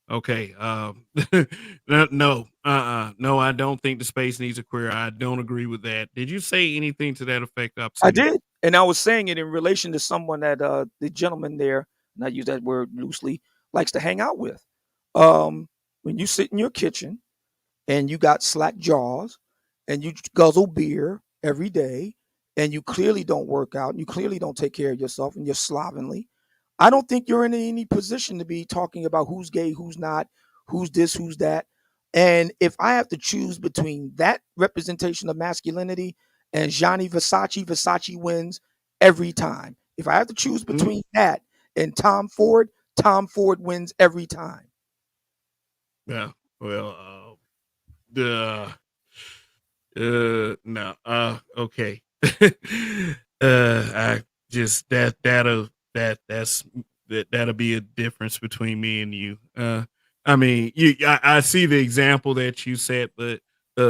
Okay. No. No, I don't think the space needs a queer eye. I don't agree with that. Did you say anything to that effect, I Obsidian? did, and I was saying it in relation to someone that the gentleman there, and I use that word loosely, likes to hang out with. Um, when you sit in your kitchen and you got slack jaws and you guzzle beer every day and you clearly don't work out and you clearly don't take care of yourself and you're slovenly, I don't think you're in any position to be talking about who's gay, who's not, who's this, who's that. And if I have to choose between that representation of masculinity and Gianni Versace, Versace wins every time. If I have to choose Mm, between that and Tom Ford wins every time. yeah. Well, the no. Okay. I just that'll be a difference between me and you. I mean, I see the example that you said, but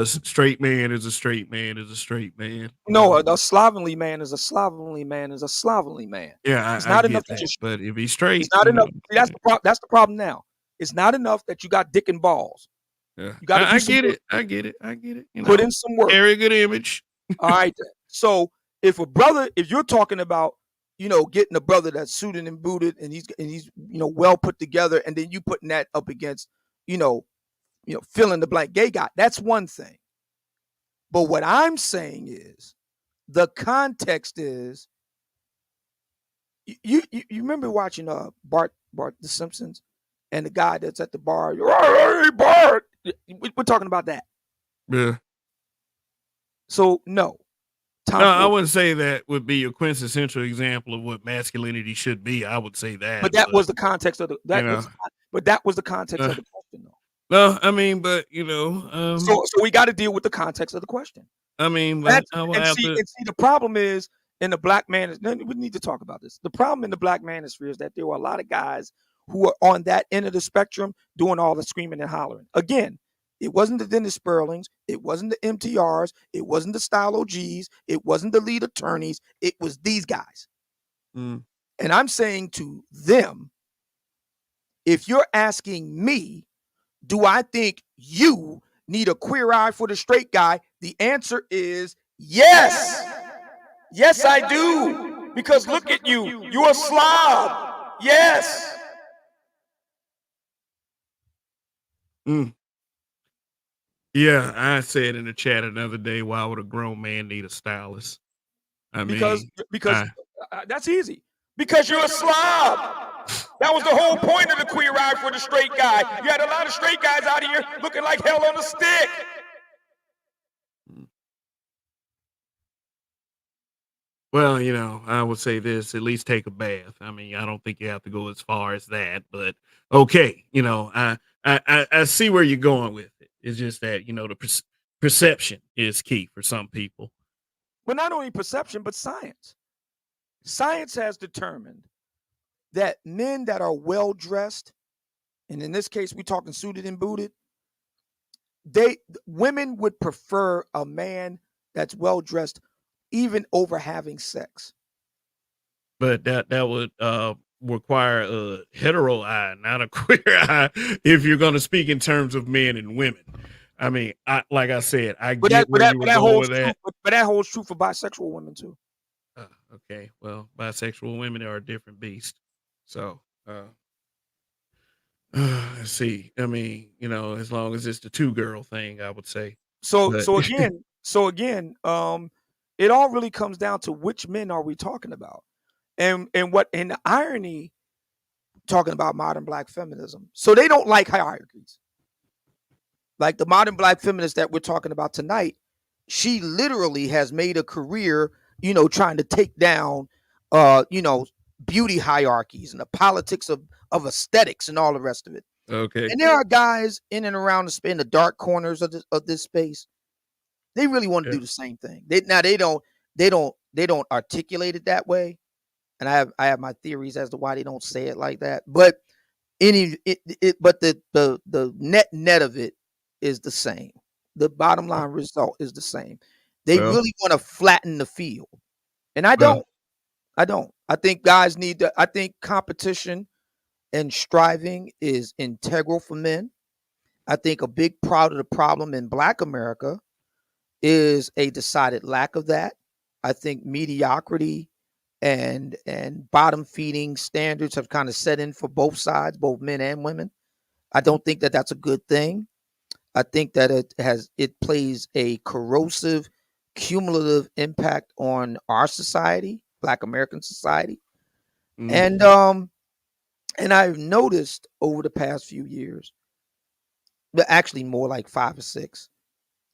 straight man is a straight man is a straight man. No, a slovenly man is a slovenly man is a slovenly man. Yeah, It's I not enough get that you're. that. But if he's It's straight, not enough. See, that's the problem. That's the problem now. It's not enough that you got dick and balls. yeah, You got to do I some get work. it. I get it. I get it. You Put know, in some work. carry a good image. All right. Then. So if you're talking about, getting a brother that's suited and booted and he's well put together, and then you putting that up against, you know, fill in the blank gay guy, that's one thing. But what I'm saying is the context is you remember watching Bart the Simpsons and the guy that's at the bar, hey Bart, we're talking about that. Yeah. So no, No, Tom I Ford. wouldn't say that would be a quintessential example of what masculinity should be. I would say But that, that but was the context of the you that know, was but that was the context uh, of the question though. no, I mean, but So we got to deal with the context of the question. I mean, but That's I will and have see to. and see the problem is in the black man. We need to talk about this. The problem in the black manosphere is that there were a lot of guys who are on that end of the spectrum doing all the screaming and hollering. Again, it wasn't the Dennis Sperlings, it wasn't the MTRs, it wasn't the Style OGs, it wasn't the lead attorneys. It was these guys. Mm, And I'm saying to them, if you're asking me, do I think you need a queer eye for the straight guy? The answer is yes. Yes, I do. Because look at you. You're a slob. Yes. mm. Yeah, I said in the chat another day, why would a grown man need a stylist? I Because mean, because I that's easy. Because you're a slob. That was the whole point of the queer eye for the straight guy. You had a lot of straight guys out here looking like hell on a stick. mm. Well, I would say this: at least take a bath. I mean, I don't think you have to go as far as that, but okay. I see where you're going with it. It's just that the perception is key for some people. But not only perception, but science. Science has determined that men that are well dressed, and in this case, we're talking suited and booted, they women would prefer a man that's well dressed even over having sex. But that would require a hetero eye, not a queer eye, if you're going to speak in terms of men and women. I mean, like I said, I But get where you but were that going holds with true. that. But that holds true for bisexual women too. Okay, well, bisexual women are a different beast. So, let's see. I mean, as long as it's the two girl thing, I would say. So But so again, so again, it all really comes down to which men are we talking about, and the irony talking about modern black feminism. So they don't like hierarchies. Like the modern black feminist that we're talking about tonight, she literally has made a career, trying to take down, uh, you know, beauty hierarchies and the politics of aesthetics and all the rest of it. okay, And there are guys in and around in the dark corners of this space. They really want to yeah, do the same thing. They don't articulate it that way, and I have my theories as to why they don't say it like that. But the net of it is the same. The bottom line result is the same. They well, really want to flatten the field, and I well, don't. I don't. I think guys need to. I think competition and striving is integral for men. I think a big part of the problem in Black America is a decided lack of that. I think mediocrity and bottom feeding standards have kind of set in for both sides, both men and women. I don't think that that's a good thing. I think that it plays a corrosive, cumulative impact on our society, Black American society, mm, and And I've noticed over the past few years, but actually more like 5 or 6,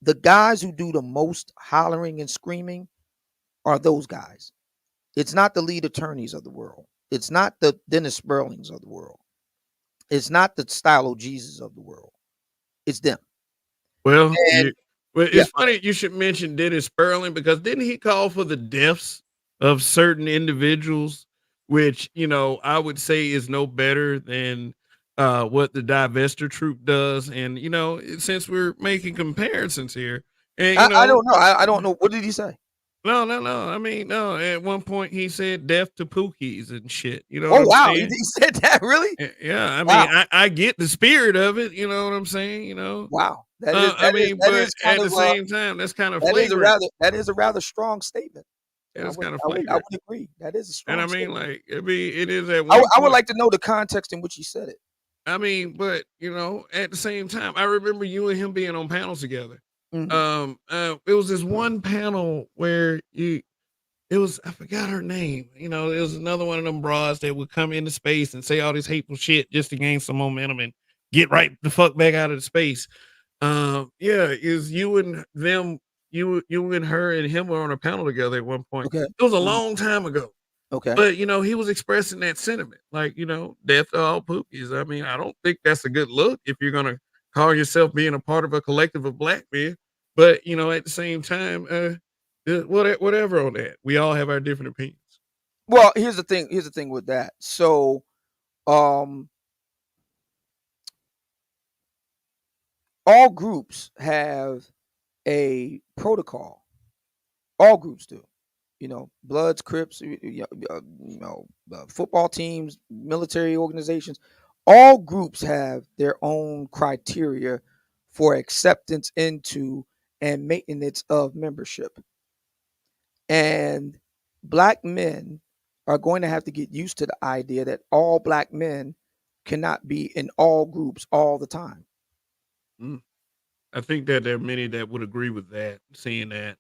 the guys who do the most hollering and screaming are those guys. It's not the lead attorneys of the world. It's not the Dennis Sperlings of the world. It's not the Stylo Jesus of the world. It's them. Well, And yeah, it's funny you should mention Dennis Sperling because didn't he call for the deaths of certain individuals, which I would say is no better than what the Divester Troop does. And since we're making comparisons here, and I don't know. I don't know. What did he say? no, no, no. I mean, no. At one point, he said "death to Pookies" and shit. You know what Oh I'm wow, saying? he said that really? Yeah. I Wow, mean, I get the spirit of it. You know what I'm saying? wow. I mean, That but is kind at of the same time, that's kind of flagrant. that is a rather strong statement. It is kind of I flagrant, would agree. That is a and I strong mean, statement. like, it is at one I would point. like to know the context in which he said it. I mean, but at the same time, I remember you and him being on panels together. Mhm. It was this one panel where it was I forgot her name. It was another one of them broads that would come into space and say all this hateful shit just to gain some momentum and get right the fuck back out of the space. Yeah, is you and them, you and her and him were on a panel together at one point. Okay. It was a Mhm. long time ago. Okay. But he was expressing that sentiment, like, death to all pookies. I mean, I don't think that's a good look if you're gonna call yourself being a part of a collective of black men. But at the same time, whatever on that. We all have our different opinions. Well, here's the thing. Here's the thing with that. So, um, all groups have a protocol. All groups do. Bloods, Crips, football teams, military organizations. All groups have their own criteria for acceptance into and maintenance of membership. And black men are going to have to get used to the idea that all black men cannot be in all groups all the time. Mm. I think that there are many that would agree with that, seeing that,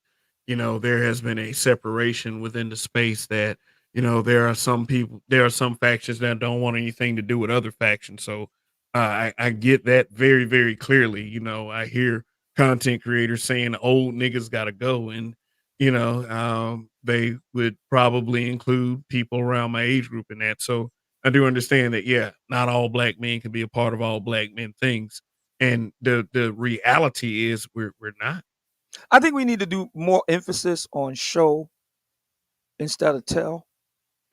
there has been a separation within the space that, there are some factions that don't want anything to do with other factions. So I get that very, very clearly. I hear content creators saying old niggas gotta go. And, they would probably include people around my age group in that. So I do understand that, yeah, not all black men can be a part of all black men things, and the reality is we're not. I think we need to do more emphasis on show instead of tell.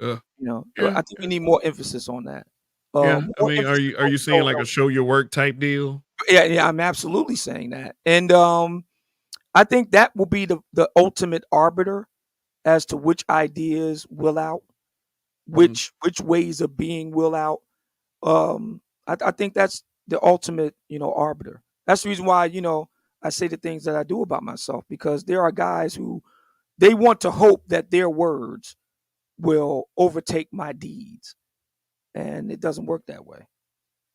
Uh, I yeah, think we yeah, need more emphasis on that. yeah. I More mean, are emphasis you are on you saying show. like a show your work type deal? Yeah, yeah, I'm absolutely saying that. And I think that will be the ultimate arbiter as to which ideas will out, Mm, which ways of being will out. I think that's the ultimate, arbiter. That's the reason why, I say the things that I do about myself, because there are guys who they want to hope that their words will overtake my deeds, and it doesn't work that way.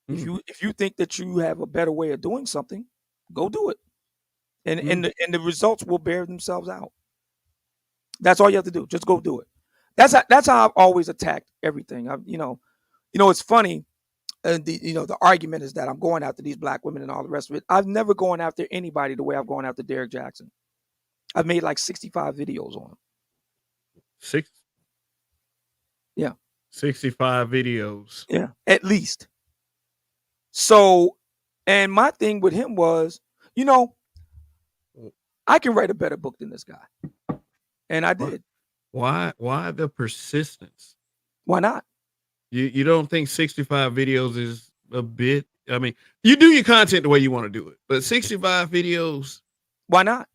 If mm, you think that you have a better way of doing something, go do it, and mm, the results will bear themselves out. That's all you have to do. Just go do it. That's how I've always attacked everything. It's funny. The argument is that I'm going after these black women and all the rest of it. I've never gone after anybody the way I've gone after Derek Jackson. I've made like 65 videos on him. six, Yeah, 65 videos. yeah, at least. So, and my thing with him was, you know, I can write a better book than this guy, and I Why did. why the persistence? Why not? You don't think 65 videos is a bit? I mean, you do your content the way you want to do it, but 65 videos. Why not?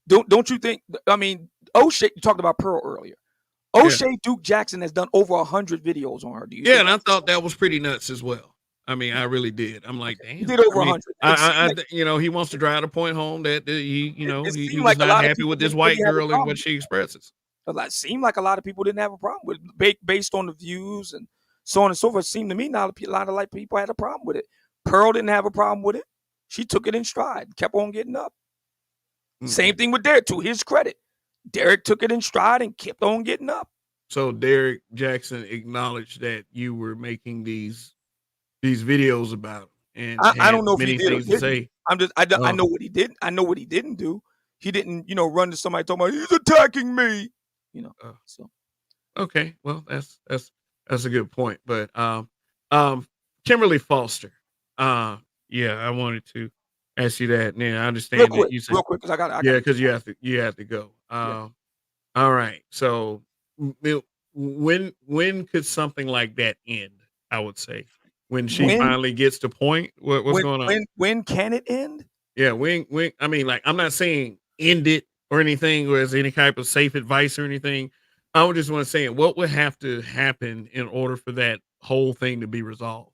Don't you think? I mean, O'Shea. You talked about Pearl earlier. Yeah. O'Shea Duke Jackson has done over 100 videos on her. Do you Yeah, think and I that's thought that was pretty nuts as well. I mean, I really did. I'm like, he damn. did I over mean, 100? It seemed like he wants to drive the point home that it he seemed was like a not lot of happy people with this didn't really white have a girl and problem. what she expresses. Seemed like a lot of people didn't have a problem with it, based on the views and so on and so forth. It seemed to me now a lot of like people had a problem with it. Pearl didn't have a problem with it. She took it in stride, kept on getting up. Mm, Same thing with Derek. To his credit, Derek took it in stride and kept on getting up. so Derek Jackson acknowledged that you were making these videos about him and I had don't know if he many did or things to didn't. say. I Oh, know what he didn't. I know what he didn't do. He didn't, run to somebody talking about he's attacking me. You know. uh, So okay. Well, that's a good point. But um, Kimberly Foster. Uh, yeah, I wanted to ask you that. Yeah, I understand that you said real quick, because I got yeah, to because jump. you have to go. Yeah. All right. So, when could something like that end? I would say when she When finally gets to point. What's going on? when can it end? Yeah. When I mean, like, I'm not saying end it or anything, or as any type of safe advice or anything. I would just want to say what would have to happen in order for that whole thing to be resolved.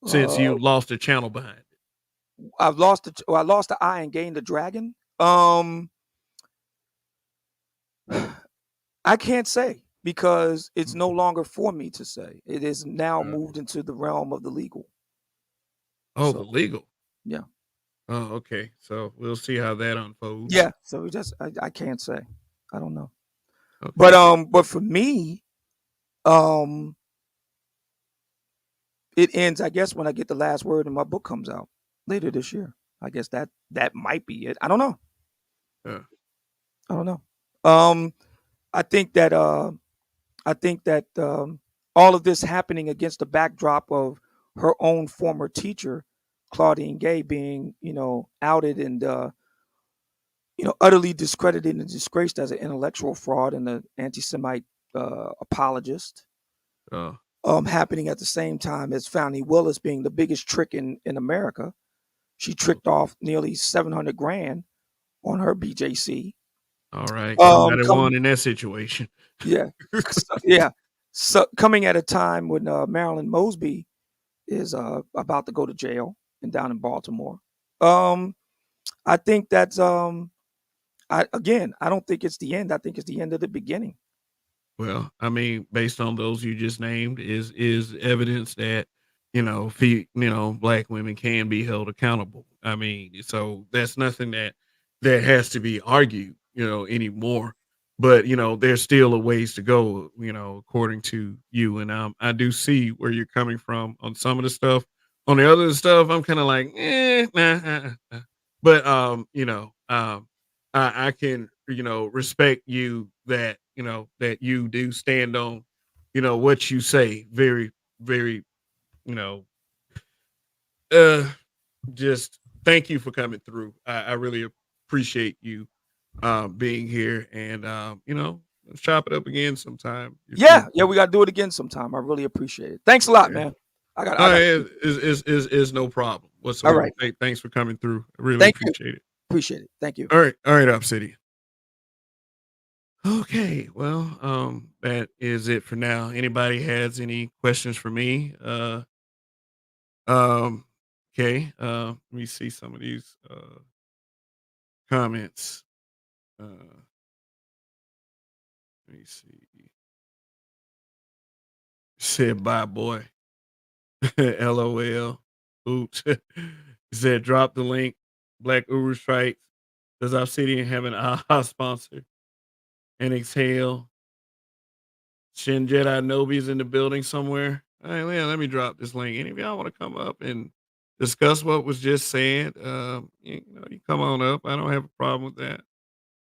Since Uh, you lost a channel behind it. I lost the eye and gained the dragon. I can't say because it's Mm. no longer for me to say. It is now Uh, moved into the realm of the legal. oh, the So legal. yeah, Oh, okay. So we'll see how that unfolds. yeah. So I can't say. I don't know. Okay. But for me, um, it ends. I guess when I get the last word and my book comes out later this year. I guess that might be it. I don't know. Uh, I don't know. Um, I think that all of this happening against the backdrop of her own former teacher, Claudine Gay, being outed and utterly discredited and disgraced as an intellectual fraud and an anti-Semite apologist. uh, Happening at the same time as Fannie Willis being the biggest trick in America. She tricked okay. off nearly 700 grand on her BJC. All right. Somebody Coming, won in that situation. yeah, yeah. So coming at a time when Marilyn Mosby is about to go to jail and down in Baltimore. Um, I think that's I don't think it's the end. I think it's the end of the beginning. Well, I mean, based on those you just named, is evidence that black women can be held accountable. I mean, so that's nothing that has to be argued, anymore. But there's still a ways to go, according to you. And I do see where you're coming from on some of the stuff. On the other stuff, I'm kind of like, nah, but I can, respect you that you do stand on, what you say very, very, you know, uh, just thank you for coming through. I really appreciate you being here and, let's chop it up again sometime if Yeah, you, yeah, we got to do it again sometime. I really appreciate it. Thanks a lot, yeah. man. No, I got to it shoot. is no problem All whatsoever. right. Hey, thanks for coming through. I really Thank you. appreciate it. Appreciate it. Thank you. All right, Obsidian. Okay, well, that is it for now. Anybody has any questions for me? Um, okay. Let me see some of these comments. Let me see. Said bye, boy. LOL. Oops. Said drop the link. Black Uru strikes. Does Obsidian have an AHA sponsor? And exhale. Shin Jedi Nobi's in the building somewhere. All right, yeah, let me drop this link. Any of y'all want to come up and discuss what was just said? You come on up. I don't have a problem with that.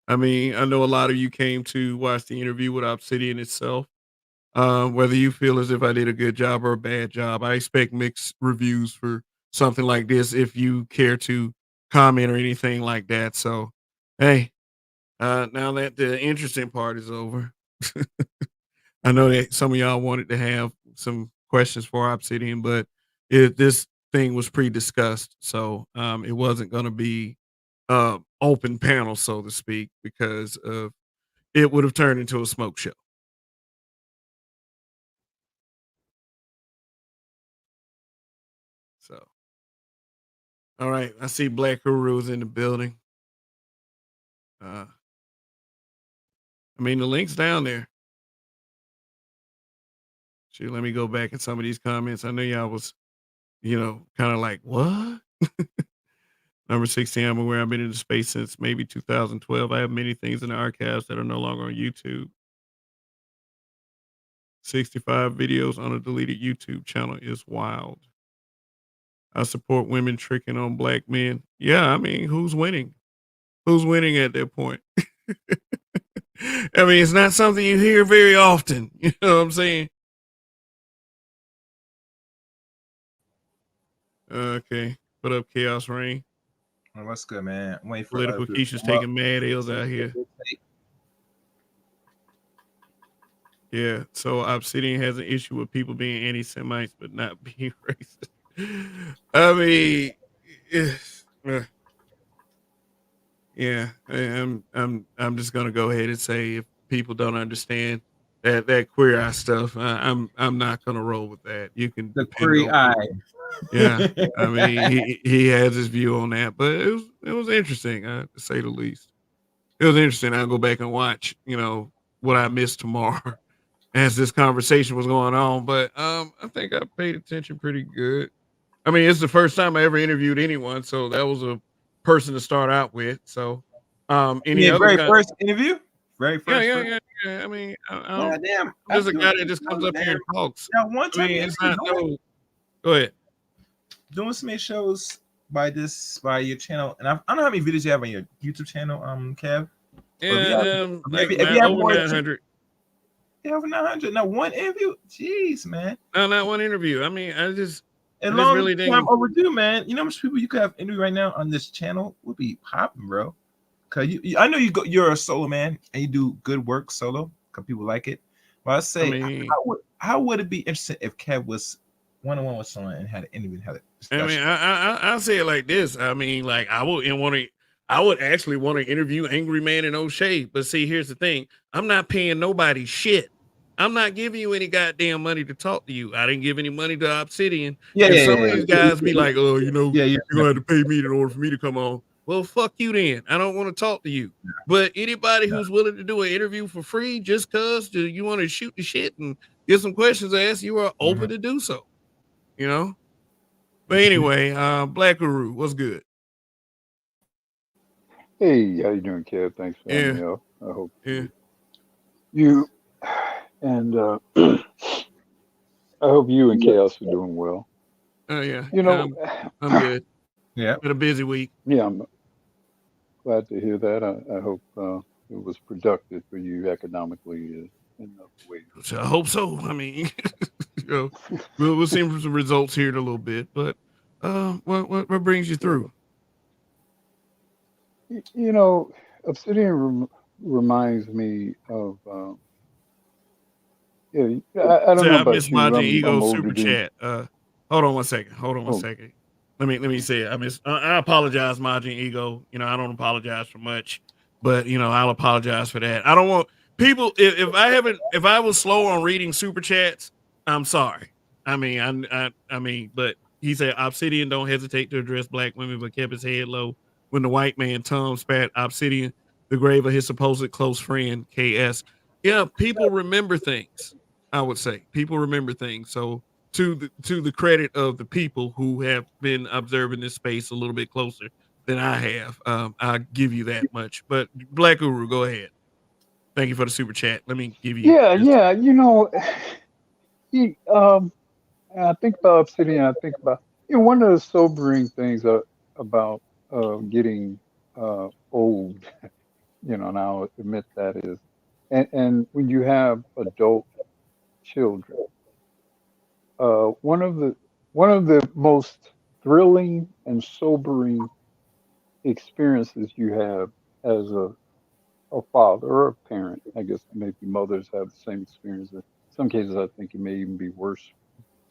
I mean, I know a lot of you came to watch the interview with Obsidian itself. Whether you feel as if I did a good job or a bad job, I expect mixed reviews for something like this if you care to comment or anything like that. So, hey, now that the interesting part is over, I know that some of y'all wanted to have some questions for Obsidian, but this thing was pre-discussed, so it wasn't going to be open panel, so to speak, because it would have turned into a smoke show. So, all right, I see Black Guru's in the building. Uh, I mean, the link's down there. Shoot, let me go back in some of these comments. I know y'all was, kind of like, what? Number 16, I'm aware I've been into space since maybe 2012. I have many things in the archives that are no longer on YouTube. 65 videos on a deleted YouTube channel is wild. I support women tricking on black men. Yeah, I mean, who's winning? Who's winning at that point? I mean, it's not something you hear very often. You know what I'm saying? Okay. Put up Chaos Rain. Well, what's good, man? I'm waiting for Political Keisha's taking mad L's out here. Yeah. So Obsidian has an issue with people being anti-Semites but not being racist. I mean, yeah. I'm just gonna go ahead and say if people don't understand that queer eye stuff, I'm not gonna roll with that. You can the depend queer on eye. Yeah, I mean, he has his view on that, but it was interesting, to say the least. It was interesting. I'll go back and watch, what I missed tomorrow as this conversation was going on. But I think I paid attention pretty good. I mean, it's the first time I ever interviewed anyone, so that was a person to start out with. So, any other very guy? first interview? Very first. Yeah. I mean, damn. I'm just a guy that just comes up here and talks. Now, one time, it's not no. Go ahead. Doing some shows by your channel, and I don't know how many videos you have on your YouTube channel, Kev. Yeah, maybe if you have over 900. You have 900. Now, one interview. Jeez, man. No, not one interview. I mean, I just long really time overdue, man. You know how much people you could have interview right now on this channel would be popping, bro. Cause I know you're a solo man and you do good work solo because people like it. But I say, how would it be interesting if Kev was one-on-one with someone and had an interview and had a discussion? I mean, I'll say it like this. I mean, like I would actually want to interview Angry Man and O'Shea. But see, here's the thing: I'm not paying nobody shit. I'm not giving you any goddamn money to talk to you. I didn't give any money to Obsidian. Some of these guys be like, oh, you're gonna have to pay me in order for me to come on. Well, fuck you then. I don't want to talk to you. But anybody who's willing to do an interview for free just cause you want to shoot the shit and get some questions asked, you are open to do so. You know? But anyway, Black Guru, what's good? Hey, how you doing, Kev? Thanks for having me up. I hope you and I hope you and Chaos are doing well. Oh yeah. I'm good. Yeah. Been a busy week. Yeah, I'm glad to hear that. I hope it was productive for you economically in other ways. I hope so. I mean, we'll see some results here in a little bit. But what brings you through? Obsidian reminds me of. I don't know about Miss you. Majin I'm Ego older super than... chat. Hold on one second. Let me say it. I apologize, Majin Ego. I don't apologize for much, but I'll apologize for that. I don't want people. If I was slow on reading super chats, I'm sorry. I mean, but he said Obsidian don't hesitate to address black women, but kept his head low when the white man Tom spat Obsidian the grave of his supposed close friend KS. Yeah, people remember things. I would say people remember things. So to the credit of the people who have been observing this space a little bit closer than I have, I'll give you that much. But Black Guru, go ahead. Thank you for the super chat. Let me give you. Yeah. I think about Obsidian. I think about one of the sobering things about getting old. And I'll admit that is, and when you have adult children, one of the most thrilling and sobering experiences you have as a father or a parent. I guess maybe mothers have the same experience. In some cases, I think it may even be worse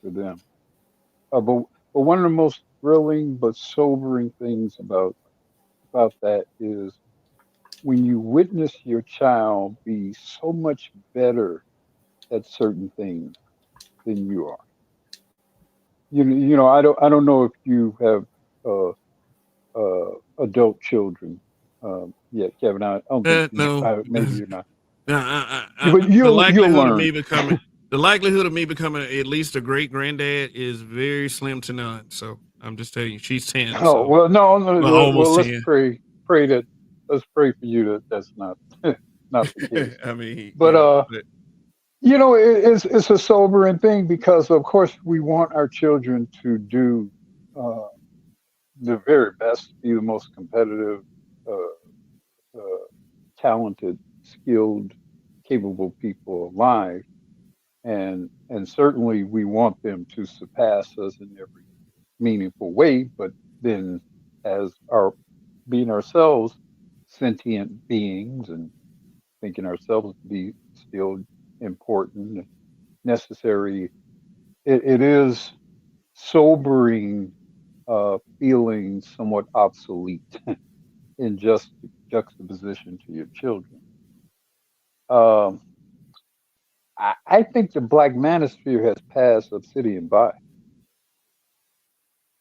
for them. But one of the most thrilling but sobering things about that is when you witness your child be so much better at certain things than you are. I don't know if you have adult children yet, Kevin. I don't think no. Maybe you're not. But you'll learn. The likelihood of me becoming at least a great granddad is very slim to none. So I'm just telling you, she's 10. Oh, so, well, no. Well, let's pray that. Let's pray for you that's not not the case. I mean, but It's a sobering thing because, of course, we want our children to do uh, the very best, be the most competitive, uh, talented, skilled, capable people alive, and certainly we want them to surpass us in every meaningful way. But then, as our being ourselves sentient beings and thinking ourselves to be still important, necessary, it is sobering, feeling somewhat obsolete in just juxtaposition to your children. Um, I think the Black Manosphere has passed Obsidian by,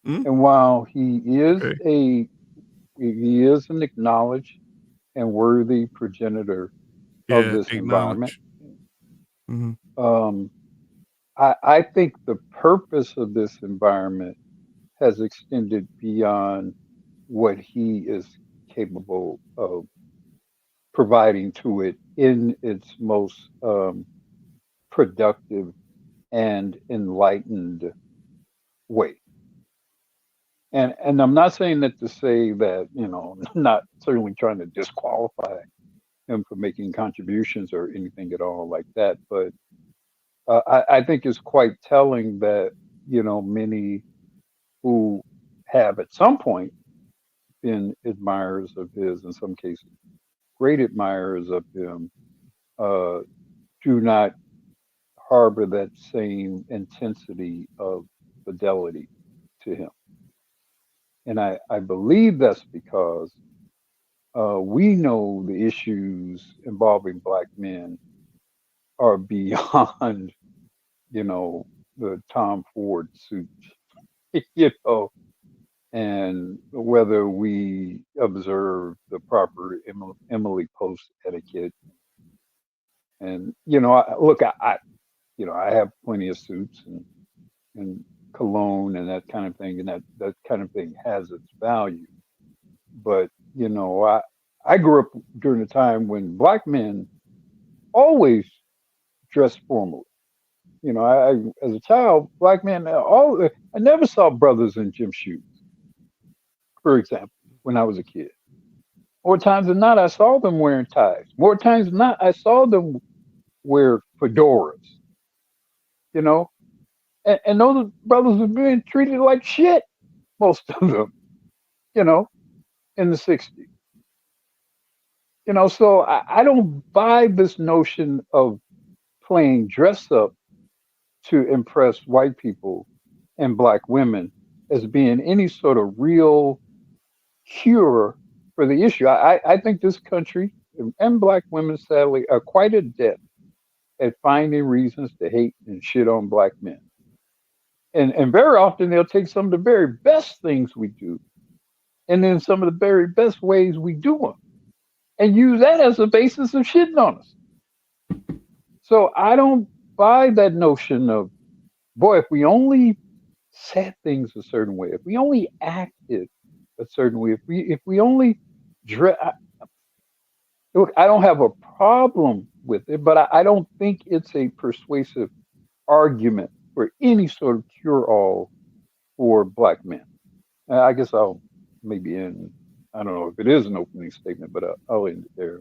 Mm, and while okay. he is an acknowledged and worthy progenitor of Yeah, this environment, acknowledge. Hmm. um, I think the purpose of this environment has extended beyond what he is capable of providing to it in its most productive and enlightened way. And I'm not saying that to say that, not certainly trying to disqualify him for making contributions or anything at all like that, but I think it's quite telling that many who have at some point been admirers of his, in some cases great admirers of him, uh, do not harbor that same intensity of fidelity to him. And I believe that's because we know the issues involving Black men are beyond, you know, the Tom Ford suit, you know, and whether we observe the proper Emily Post etiquette. And, I have plenty of suits and cologne and that kind of thing, and that kind of thing has its value. But I grew up during a time when Black men always dressed formally. As a child, Black men I never saw brothers in gym shoes, for example, when I was a kid. More times than not, I saw them wearing ties. More times than not, I saw them wear fedoras. You know, and those brothers were being treated like shit, most of them. You know, in the '60s. So I don't buy this notion of playing dress up to impress white people and Black women as being any sort of real cure for the issue. I think this country and Black women, sadly, are quite adept at finding reasons to hate and shit on Black men. And very often they'll take some of the very best things we do and then some of the very best ways we do them and use that as a basis of shitting on us. So I don't buy that notion of, boy, if we only said things a certain way, if we only acted a certain way, if we only dress. Look, I don't have a problem with it, but I don't think it's a persuasive argument for any sort of cure-all for Black men. I guess I'll maybe end. I don't know if it is an opening statement, but I'll end it there.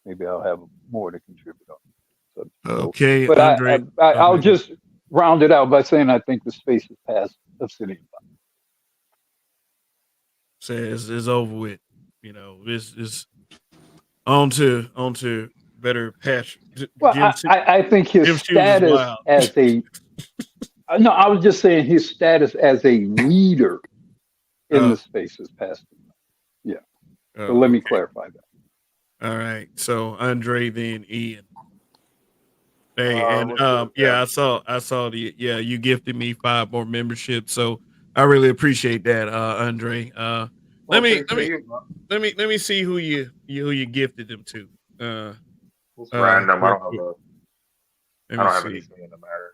Maybe I'll have more to contribute on. So, Okay, but Andre. I'll just round it out by saying I think the space has passed Obsidian. Says it's over with. This is on to better patch. Well, Jim I think his Jim Shoes is status wild. as a no, I was just saying his status as a leader in the Oh, space has passed him. Yeah. So let me okay. clarify that. All right. So Andre, then Ian. Hey, and What's good, yeah, I family? saw you gifted me 5 more memberships, so I really appreciate that, Andre. Let Well, me same let to me you, man. let me see who you gifted them to. Uh It's random. Real quick. Let I me don't have see. anything in the matter.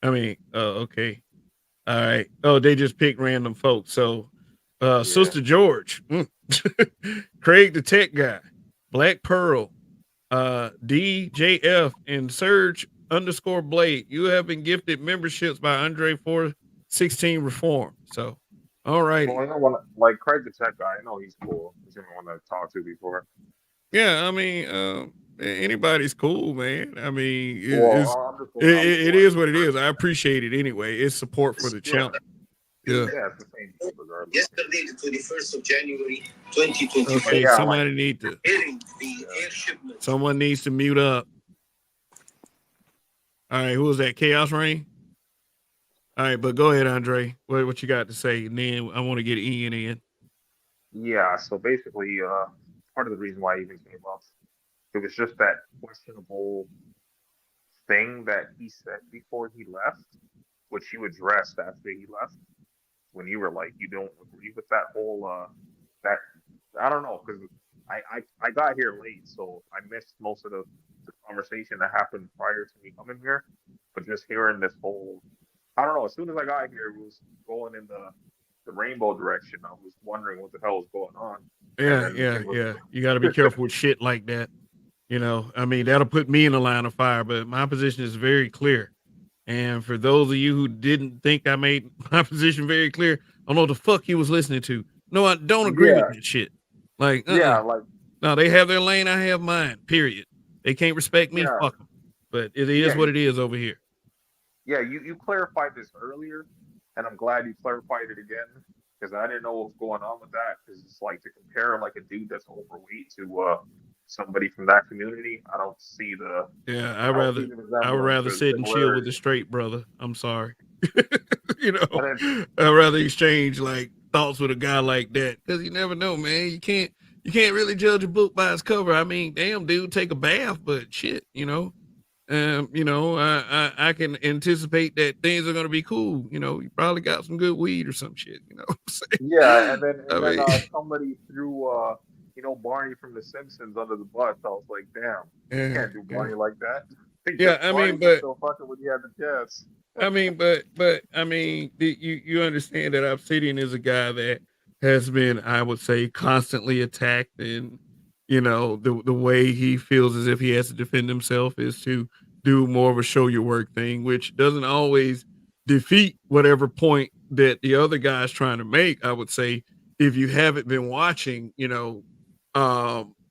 I mean, okay. All right. Oh, they just picked random folks. So, Yeah. Sister George, Craig the tech guy, Black Pearl, DJF, and Serge _Blade. You have been gifted memberships by Andre 416 Reform. So, all righty. Well, I know one like Craig the tech guy. I know he's cool. He's the one I've talked to before. Yeah, I mean, anybody's cool, man. I mean, Well, I'm just going off it is what it is. I appreciate it anyway. It's support for the channel. Yeah. Yeah, it's the same thing regardless. Yesterday, the 21st of January, 2024. Okay, yeah, somebody need to. The air shipment. Someone needs to mute up. All right, who was that? Chaos Rain? All right, but go ahead, Andre. What you got to say? And then I want to get Ian in. Yeah, so basically, part of the reason why I even came up, it was just that questionable thing that he said before he left, which you addressed after he left, when you were like, you don't agree with that whole, that, I don't know, because I got here late, so I missed most of the conversation that happened prior to me coming here, but just hearing this whole, I don't know, as soon as I got here, it was going in the rainbow direction. I was wondering what the hell was going on. Yeah. You got to be careful with shit like that. You know, I mean, that'll put me in the line of fire, but my position is very clear. And for those of you who didn't think I made my position very clear, I don't know what the fuck he was listening to. No, I don't agree with that shit. Like, no, they have their lane, I have mine, period. They can't respect me, fuck them. But it is what it is over here. Yeah, you clarified this earlier, and I'm glad you clarified it again, because I didn't know what was going on with that, because it's like to compare like a dude that's overweight to somebody from that community, I don't see the... Yeah, I would rather sit and chill with the straight brother. I'm sorry. You know, I'd rather exchange like thoughts with a guy like that, because you never know, man. You can't really judge a book by its cover. I mean, damn, dude, take a bath, but shit, you know. I can anticipate that things are gonna be cool. You know, you probably got some good weed or some shit. You know what I'm saying? Yeah, and then somebody threw Barney from The Simpsons under the bus. I was like, damn, you can't do Barney like that. Yeah, I mean, but still fucking when he had the chance. I mean, but I mean, you understand that Obsidian is a guy that has been, I would say, constantly attacked, and you know, the way he feels as if he has to defend himself is to do more of a show your work thing, which doesn't always defeat whatever point that the other guy's trying to make. I would say, if you haven't been watching, you know,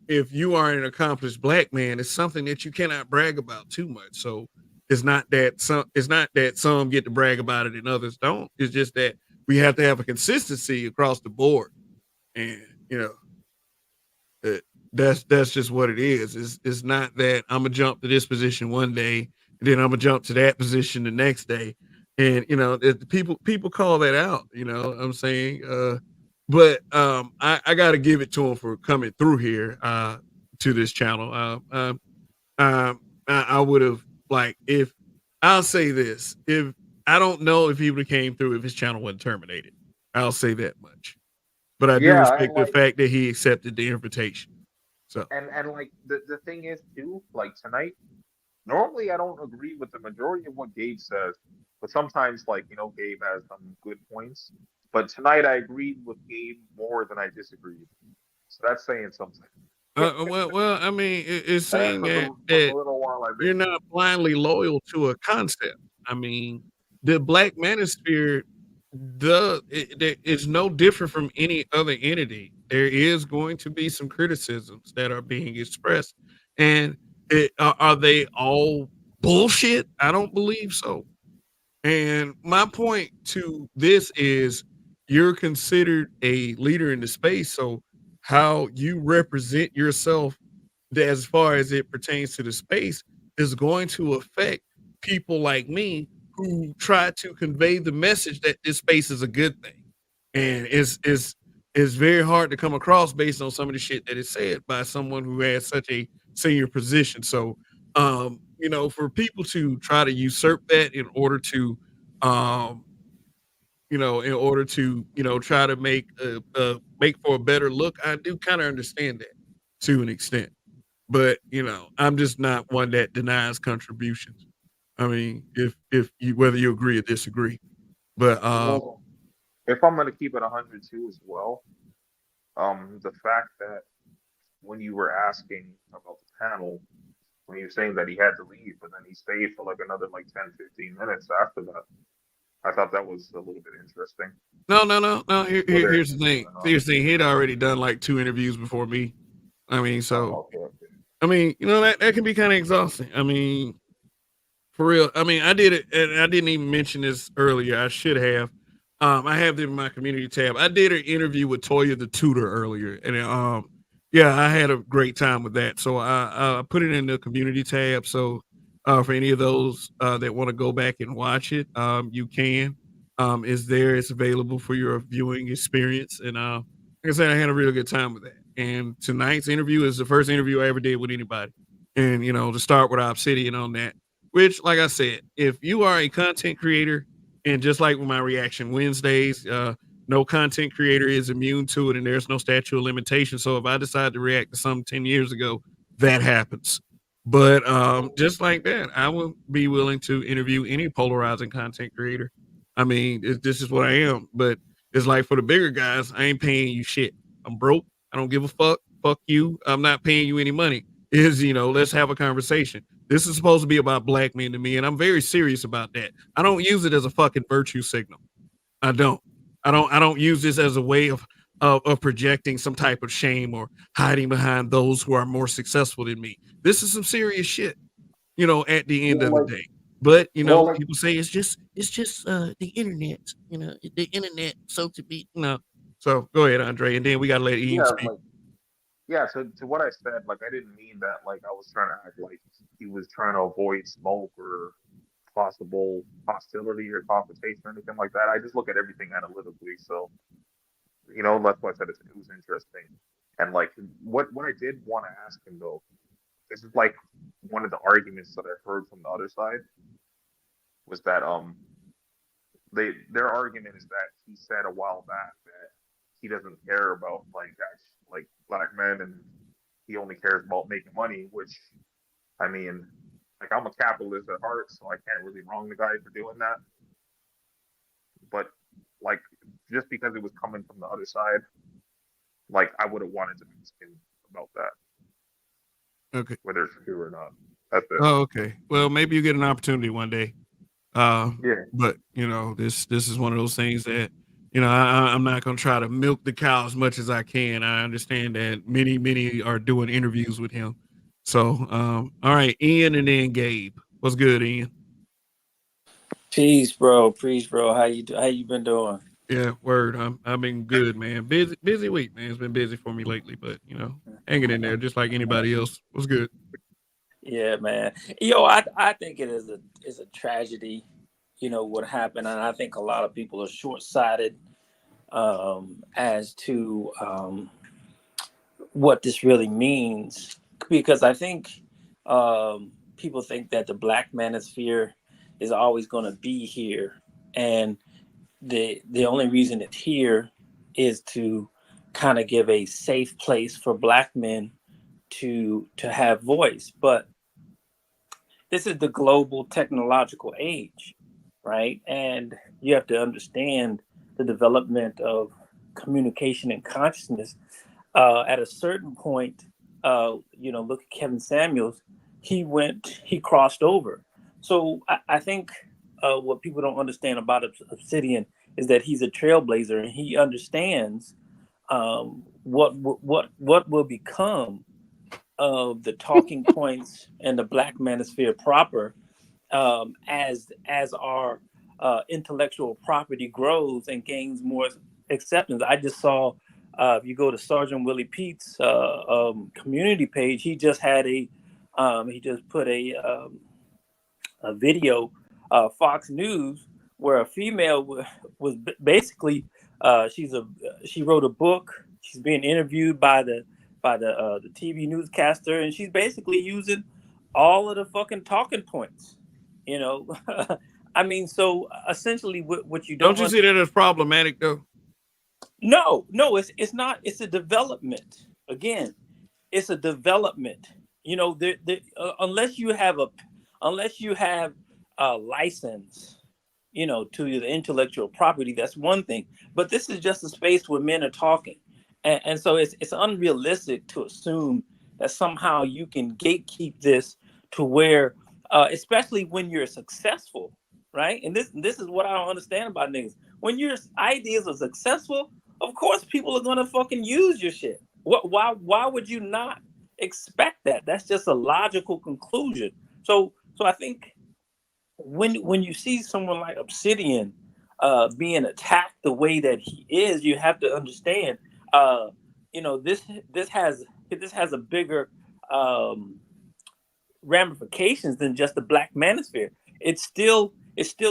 if you are an accomplished black man, it's something that you cannot brag about too much. So it's not that some get to brag about it and others don't. It's just that we have to have a consistency across the board, and you know, that's just what it is. It's not that I'm gonna jump to this position one day and then I'm gonna jump to that position the next day, and you know, people call that out. You know what I'm saying? But I got to give it to him for coming through here to this channel. I would have, like, if I'll say this, if I don't know if he would have came through if his channel wasn't terminated. I'll say that much. But I do respect the fact that he accepted the invitation. So and like the thing is too, like tonight, normally I don't agree with the majority of what Gabe says, but sometimes, like, you know, Gabe has some good points. But tonight I agreed with Gabe more than I disagreed. So that's saying something. Well, I mean, it's saying that you're not blindly loyal to a concept. I mean, the Black Manosphere, it's no different from any other entity. There is going to be some criticisms that are being expressed, and are they all bullshit? I don't believe so. And my point to this is, you're considered a leader in the space, so how you represent yourself as far as it pertains to the space is going to affect people like me who try to convey the message that this space is a good thing. And it's very hard to come across based on some of the shit that is said by someone who has such a senior position. So you know, for people to try to usurp that in order to try to make for a better look, I do kind of understand that to an extent. But you know, I'm just not one that denies contributions. I mean, if you, whether you agree or disagree. But well, if I'm gonna keep it 102 as well, the fact that when you were asking about the panel, when he was saying that he had to leave, but then he stayed for like another like 10, 15 minutes after that. I thought that was a little bit interesting. No. Here's the thing. Seriously, he'd already done like 2 interviews before me. I mean, so Okay. I mean, that can be kind of exhausting. I mean, for real. I mean, I did it, and I didn't even mention this earlier. I should have. I have it in my community tab. I did an interview with Toya the Tutor earlier, and yeah, I had a great time with that. So I put it in the community tab. So for any of those that want to go back and watch it, you can. It's there. It's available for your viewing experience. And like I said, I had a really good time with that. And tonight's interview is the first interview I ever did with anybody. And to start with Obsidian on that. Which, like I said, if you are a content creator, and just like with my reaction Wednesdays, no content creator is immune to it, and there's no statute of limitation. So if I decide to react to something 10 years ago, that happens. But just like that, I will be willing to interview any polarizing content creator. I mean, this is what I am. But it's like for the bigger guys, I ain't paying you shit. I'm broke. I don't give a fuck. Fuck you. I'm not paying you any money. Let's have a conversation. This is supposed to be about black men to me, and I'm very serious about that. I don't use it as a fucking virtue signal. I don't. I don't use this as a way of projecting some type of shame or hiding behind those who are more successful than me. This is some serious shit, at the end of the day. But people say it's just the internet, the internet, so to be, So go ahead, Andre, and then we gotta let Ian speak. Yeah, to what I said, like I didn't mean that like I was trying to act like he was trying to avoid smoke or possible hostility or confrontation or anything like that. I just look at everything analytically. So, that's why I said it was interesting. And like what I did want to ask him though, this is like one of the arguments that I heard from the other side was that their argument is that he said a while back that he doesn't care about like black men and he only cares about making money, which I mean, like I'm a capitalist at heart, so I can't really wrong the guy for doing that. But like just because it was coming from the other side, like I would have wanted to ask him about that. Okay. Whether it's true or not. That's it. Oh, okay. Well, maybe you get an opportunity one day. Yeah. But this is one of those things that I'm not gonna try to milk the cow as much as I can. I understand that many are doing interviews with him. So, all right, Ian, and then Gabe. What's good, Ian? Peace, bro. How you been doing? Yeah, word. I've been good, man. Busy week, man. It's been busy for me lately, but hanging in there just like anybody else. What's good? Yeah, man. I think it is a tragedy, what happened, and I think a lot of people are short-sighted as to what this really means, because I think people think that the black manosphere is always going to be here, and the only reason it's here is to kind of give a safe place for black men to have voice. But this is the global technological age, right? And you have to understand the development of communication and consciousness. At a certain point, look at Kevin Samuels. He crossed over. So I think what people don't understand about Obsidian is that he's a trailblazer, and he understands what will become of the talking points and the black manosphere proper as our intellectual property grows and gains more acceptance. I just saw if you go to Sergeant Willie Pete's community page, he just had he just put a video, Fox News, where a female was basically she wrote a book. She's being interviewed by the TV newscaster, and she's basically using all of the fucking talking points. I mean, so essentially, what you don't you see that as problematic though? No, it's not. It's a development. Again, it's a development. Unless you have a license, to the intellectual property, that's one thing. But this is just a space where men are talking, and so it's unrealistic to assume that somehow you can gatekeep this to where, especially when you're successful, right? And this is what I don't understand about niggas. When your ideas are successful, of course people are gonna fucking use your shit. Why would you not expect that? That's just a logical conclusion. So I think when you see someone like Obsidian being attacked the way that he is, you have to understand, this has a bigger ramifications than just the Black Manosphere. It's still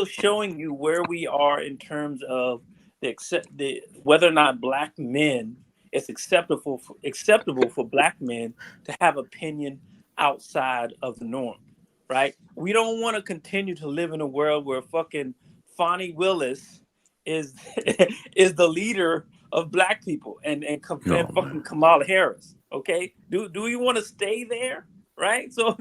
showing you where we are in terms of the whether or not Black men, it's acceptable for Black men to have opinion outside of the norm, right? We don't want to continue to live in a world where fucking Fonnie Willis is is the leader of Black people and fucking Kamala Harris. Okay, do we want to stay there? Right? So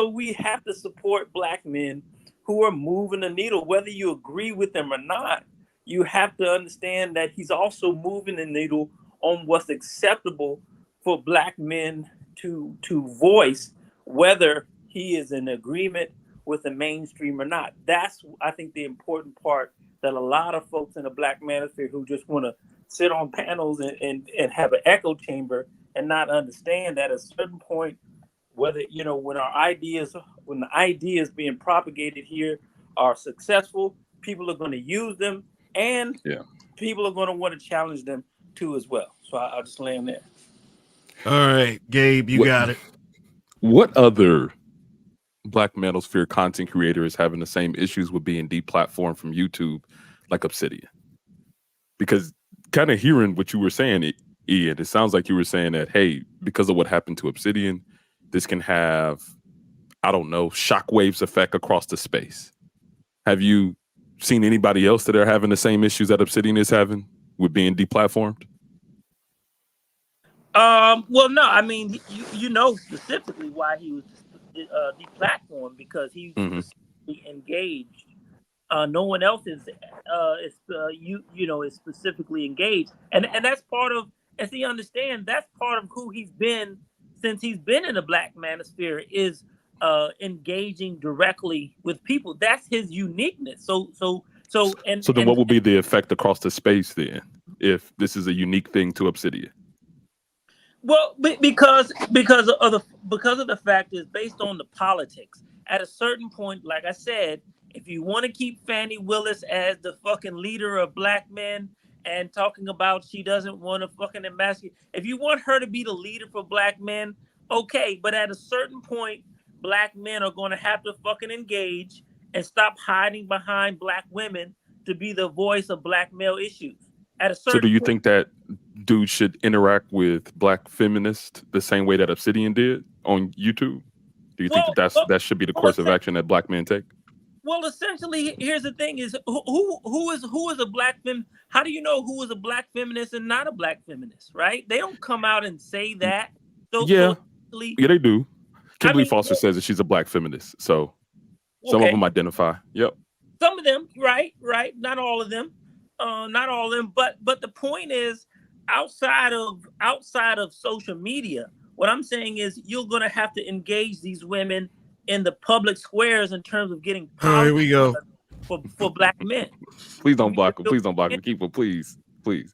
we have to support Black men who are moving the needle, whether you agree with them or not. You have to understand that he's also moving the needle on what's acceptable for Black men to voice, whether he is in agreement with the mainstream or not. That's, I think, the important part that a lot of folks in the Black manosphere who just want to sit on panels and have an echo chamber and not understand that at a certain point, whether when the ideas being propagated here are successful, people are going to use them, and people are going to want to challenge them too as well. So I'll just land there. All right, Gabe, you got it. What other Black manosphere content creator is having the same issues with being deplatformed from YouTube like Obsidian? Because kind of hearing what you were saying, Ian, it sounds like you were saying that, hey, because of what happened to Obsidian, this can have, I don't know, shockwaves effect across the space. Have you seen anybody else that are having the same issues that Obsidian is having with being deplatformed? Well, no, I mean, you know specifically why he was deplatformed, because he was specifically engaged. No one else is specifically engaged, and that's part of, as he understands, that's part of who he's been since he's been in the Black manosphere, is engaging directly with people. That's his uniqueness. So then what would be the effect across the space then, if this is a unique thing to Obsidian? Well, because of the fact is based on the politics. At a certain point, like I said, if you want to keep Fannie Willis as the fucking leader of Black men and talking about she doesn't want to fucking emasculate, if you want her to be the leader for Black men, okay. But at a certain point, Black men are going to have to fucking engage and stop hiding behind Black women to be the voice of Black male issues. At a certain So do you think that dudes should interact with Black feminists the same way that Obsidian did on YouTube? Do you think that should be the course of action that Black men take? Well, essentially, here's the thing: is who is a Black fem? How do you know who is a Black feminist and not a Black feminist? Right? They don't come out and say that. Yeah, they do. Kimberly Foster says that she's a Black feminist, so some of them identify. Yep. Some of them, right? Not all of them. Not all of them. But the point is, outside of social media, what I'm saying is you're gonna have to engage these women in the public squares in terms of getting power. Here we go. For Black men. Please don't block them. Please don't block them. Keep them, please. Okay.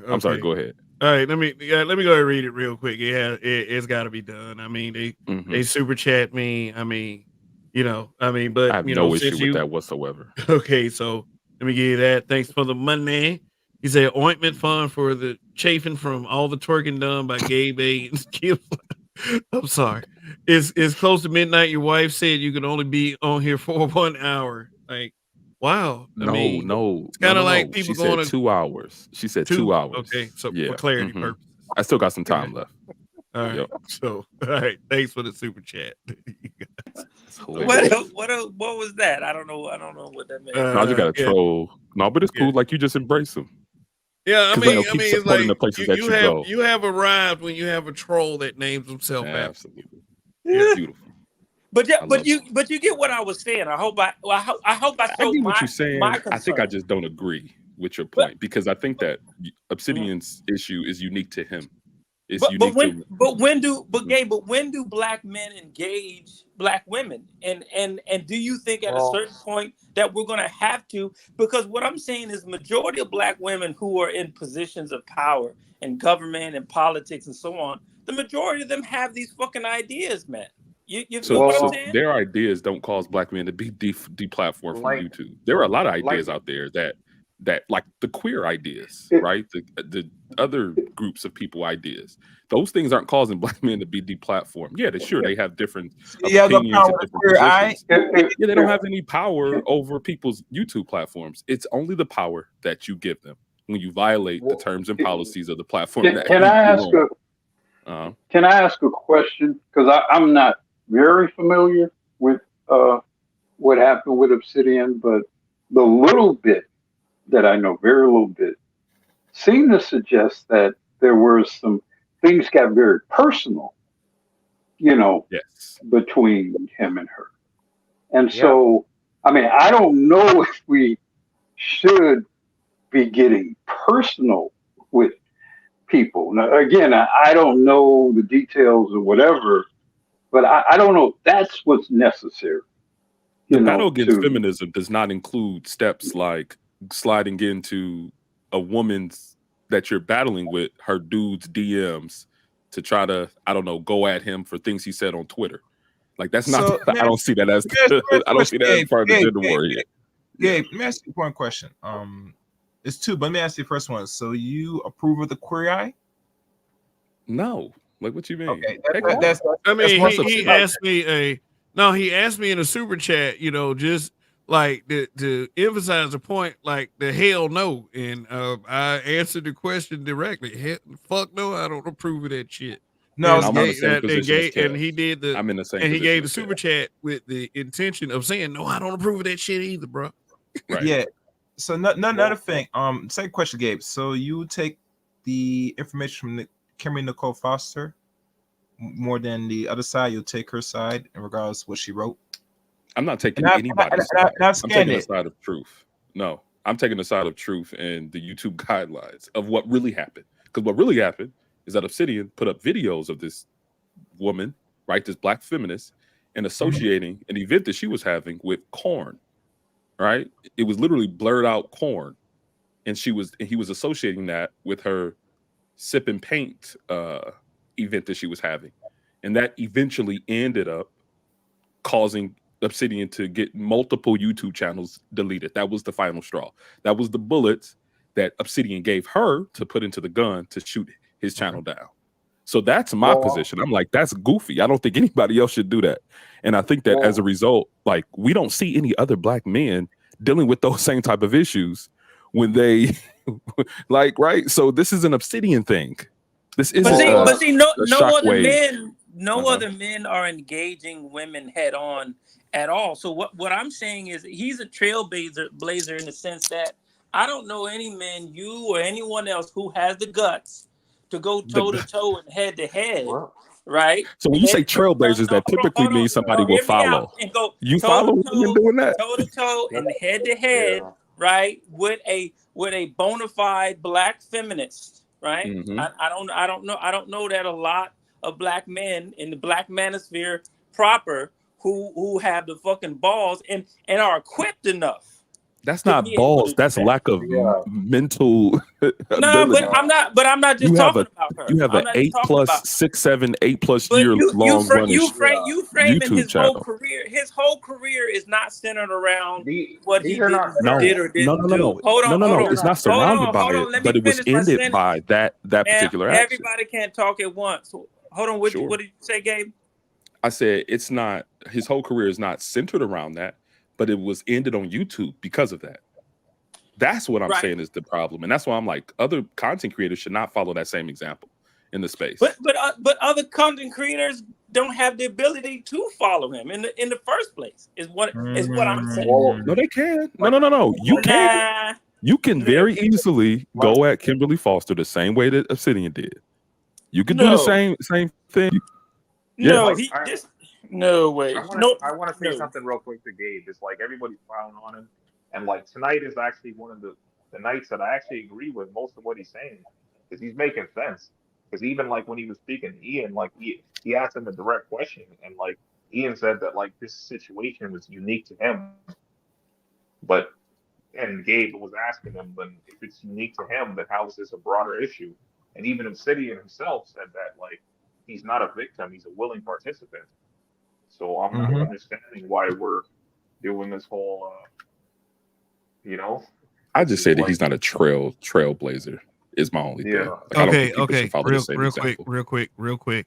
I'm sorry. Go ahead. All right, let me go ahead and read it real quick. Yeah, it's got to be done. I mean, they super chat me. I mean, but I have no issue with that whatsoever. Okay, so let me give you that. Thanks for the money. He said ointment fund for the chafing from all the twerking done by Gabe A. I'm sorry. It's close to midnight. Your wife said you could only be on here for 1 hour. Like, wow. No. It's kind of like people she going said 2 hours. She said 2 hours. Okay, so for clarity purposes. I still got some time left. All right. Yep. So, all right. Thanks for the super chat. What was that? I don't know what that meant. I just got a troll. No, but it's cool. Like, you just embrace them. Yeah, I mean, it's like the places that you go. You have arrived when you have a troll that names himself after. Absolutely. It's beautiful. But you get what I was saying. I hope I showed what you're saying. I think I just don't agree with your point, because I think that Obsidian's issue is unique to him. It's But unique to. when do black men engage black women? And do you think at a certain point that we're gonna have to? Because what I'm saying is majority of black women who are in positions of power in government and politics and so on, the majority of them have these fucking ideas, man. You feel what I'm saying? Their ideas don't cause black men to be deplatformed from YouTube. There are a lot of ideas out there that like the queer ideas, right? The other groups of people ideas. Those things aren't causing black men to be deplatformed. Yeah, they have different opinions and different positions. Yeah, they don't have any power over people's YouTube platforms. It's only the power that you give them when you violate the terms and policies of the platform. Can I ask a question? Because I'm not very familiar with what happened with Obsidian, but the little bit that I know, very little bit, seemed to suggest that there were some things got very personal, between him and her. And so, I mean, I don't know if we should be getting personal with people. Now, again, I don't know the details or whatever, but I don't know if that's what's necessary. The battle against feminism does not include steps like sliding into a woman's that you're battling with, her dude's DMs to try to, I don't know, go at him for things he said on Twitter. Like that's not. I don't see that as. I don't see that as part of the gender war here. Gabe, let me ask you one question. It's two, but let me ask you the first one. So you approve of the queer eye? No. Like what you mean? Okay, he asked me he asked me in a super chat, just like to emphasize the point, like the hell no, and I answered the question directly. Fuck no, I don't approve of that shit. No, I'm in the same position. And he did the. I'm in the same. And he gave the super chat with the intention of saying, "No, I don't approve of that shit either, bro." Right. Yeah. So another thing. Second question, Gabe. So you take the information from Kimberly Nicole Foster more than the other side. You'll take her side in regards to what she wrote. I'm not taking anybody's side. I'm taking the side of truth. No, I'm taking the side of truth and the YouTube guidelines of what really happened. Because what really happened is that Obsidian put up videos of this woman, right, this black feminist, and associating an event that she was having with corn, right? It was literally blurred out corn, and he was associating that with her sip and paint event that she was having, and that eventually ended up causing Obsidian to get multiple YouTube channels deleted. That was the final straw. That was the bullets that Obsidian gave her to put into the gun to shoot his channel down. So that's my position. I'm like, that's goofy. I don't think anybody else should do that. And I think that as a result, like, we don't see any other black men dealing with those same type of issues when they like, right? So this is an Obsidian thing. This isn't no other men are engaging women head on at all. So what I'm saying is he's a trailblazer in the sense that I don't know any man, you or anyone else, who has the guts to go toe to toe and head to head, right? So when you say trailblazers, that typically means somebody will follow. And go you follow women doing that toe to toe and head to head, right? With a bona fide black feminist, right? Mm-hmm. I don't know that a lot of black men in the black manosphere proper who have the fucking balls and are equipped enough. That's not balls. That's lack of mental ability. But I'm not just talking about her. You have an 8+ year long running you framing his channel. whole career. His whole career is not centered around what he did or didn't do. Hold on. It's not surrounded by it, but it was ended by that particular action. Everybody can't talk at once. Hold on. What did you say, Gabe? I said it's not. His whole career is not centered around that, but it was ended on YouTube because of that. That's what I'm saying is the problem, and that's why I'm like, other content creators should not follow that same example in the space. But other content creators don't have the ability to follow him in the first place. Is what I'm saying. No, they can. No. You can. You can very easily go at Kimberly Foster the same way that Obsidian did. You can do the same thing. No way. I want to say something real quick to Gabe. It's like everybody's frowning on him, and like tonight is actually one of the nights that I actually agree with most of what he's saying, because he's making sense. Because even like when he was speaking to Ian, like he asked him a direct question, and like Ian said that like this situation was unique to him, but and Gabe was asking him, but if it's unique to him, then how is this a broader issue? And even Obsidian himself said that like he's not a victim, he's a willing participant. So I'm not understanding why we're doing this whole, you know. I just say that he's not a trailblazer. Is my only thing. Like, okay. Real quick.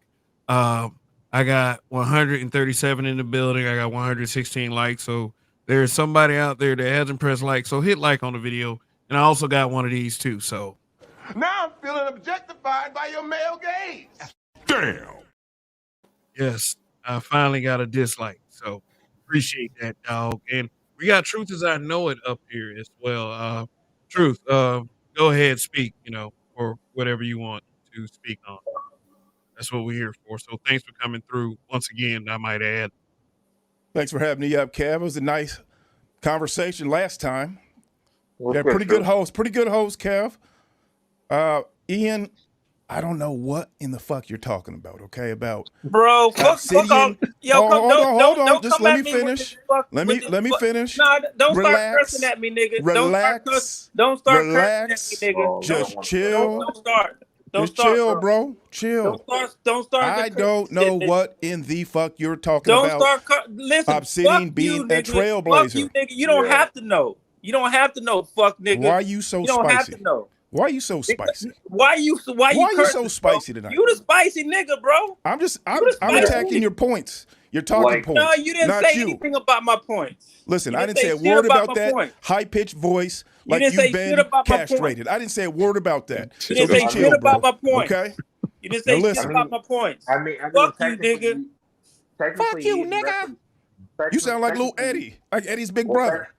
I got 137 in the building. I got 116 likes. So there's somebody out there that hasn't pressed like. So hit like on the video. And I also got one of these too. So now I'm feeling objectified by your male gaze. Damn. Yes, I finally got a dislike. So appreciate that, dog. And we got Truth as I Know It up here as well. Truth, go ahead, speak, or whatever you want to speak on. That's what we're here for. So thanks for coming through once again, I might add. Thanks for having me up, Kev. It was a nice conversation last time. Yeah, pretty good host, Kev. Ian, I don't know what in the fuck you're talking about, okay? About bro, fuck off. Yo, hold on. Don't just let me finish. Let me finish. Nah, don't relax, start cursing at me, nigga. Relax. Don't start relax, cursing at me, nigga. Just chill. Don't start, chill, bro. Chill. Don't start. I don't know what in the fuck you're talking don't about. Listen, Obsidian being a trailblazer. Fuck you, nigga. You don't have to know. You don't have to know, fuck nigga. Why are you so spicy? You don't have to know. Why are you so spicy? Why you so spicy tonight? You the spicy nigga, bro. I'm attacking your points. Your talking points. No, you didn't say anything about my points. Listen, I didn't say a word about that high-pitched voice like you've been castrated. I didn't say a word about that. You didn't say shit about my points. Okay? You didn't say shit about my points. I mean, fuck you, nigga. Fuck you, nigga. You sound like little Eddie, like Eddie's big brother.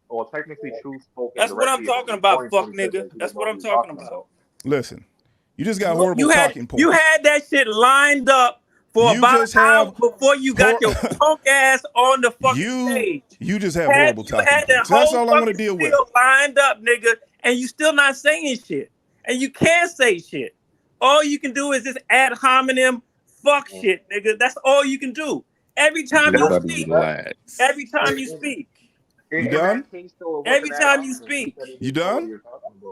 Well, technically, Truth spoke. That's what I'm talking about, fuck nigga. That's what I'm talking about. Listen, you just got horrible talking points. You had that shit lined up for about an hour before you got your punk ass on the fucking stage. You just have horrible talking points. That's all I want to deal with. Lined up, nigga, and you still not saying shit. And you can't say shit. All you can do is just ad hominem fuck shit, nigga. That's all you can do. Every time you speak. Every time you speak. You done? Every time you speak. You done?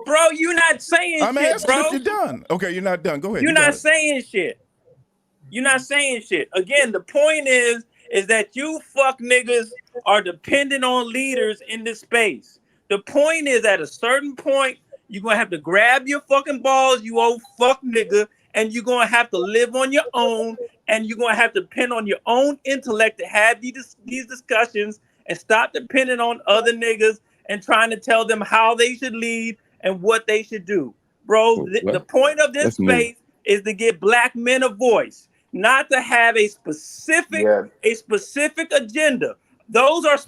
Bro, you're not saying I'm shit, asking bro. if you're done. Okay, you're not done. Go ahead. You're not saying shit. You're not saying shit. Again, the point is that you fuck niggas are dependent on leaders in this space. The point is at a certain point, you're going to have to grab your fucking balls, you old fuck nigga, and you're going to have to live on your own, and you're going to have to depend on your own intellect to have these discussions and stop depending on other niggas and trying to tell them how they should lead and what they should do. Bro, the point of this space is to give black men a voice, not to have a specific agenda. Those are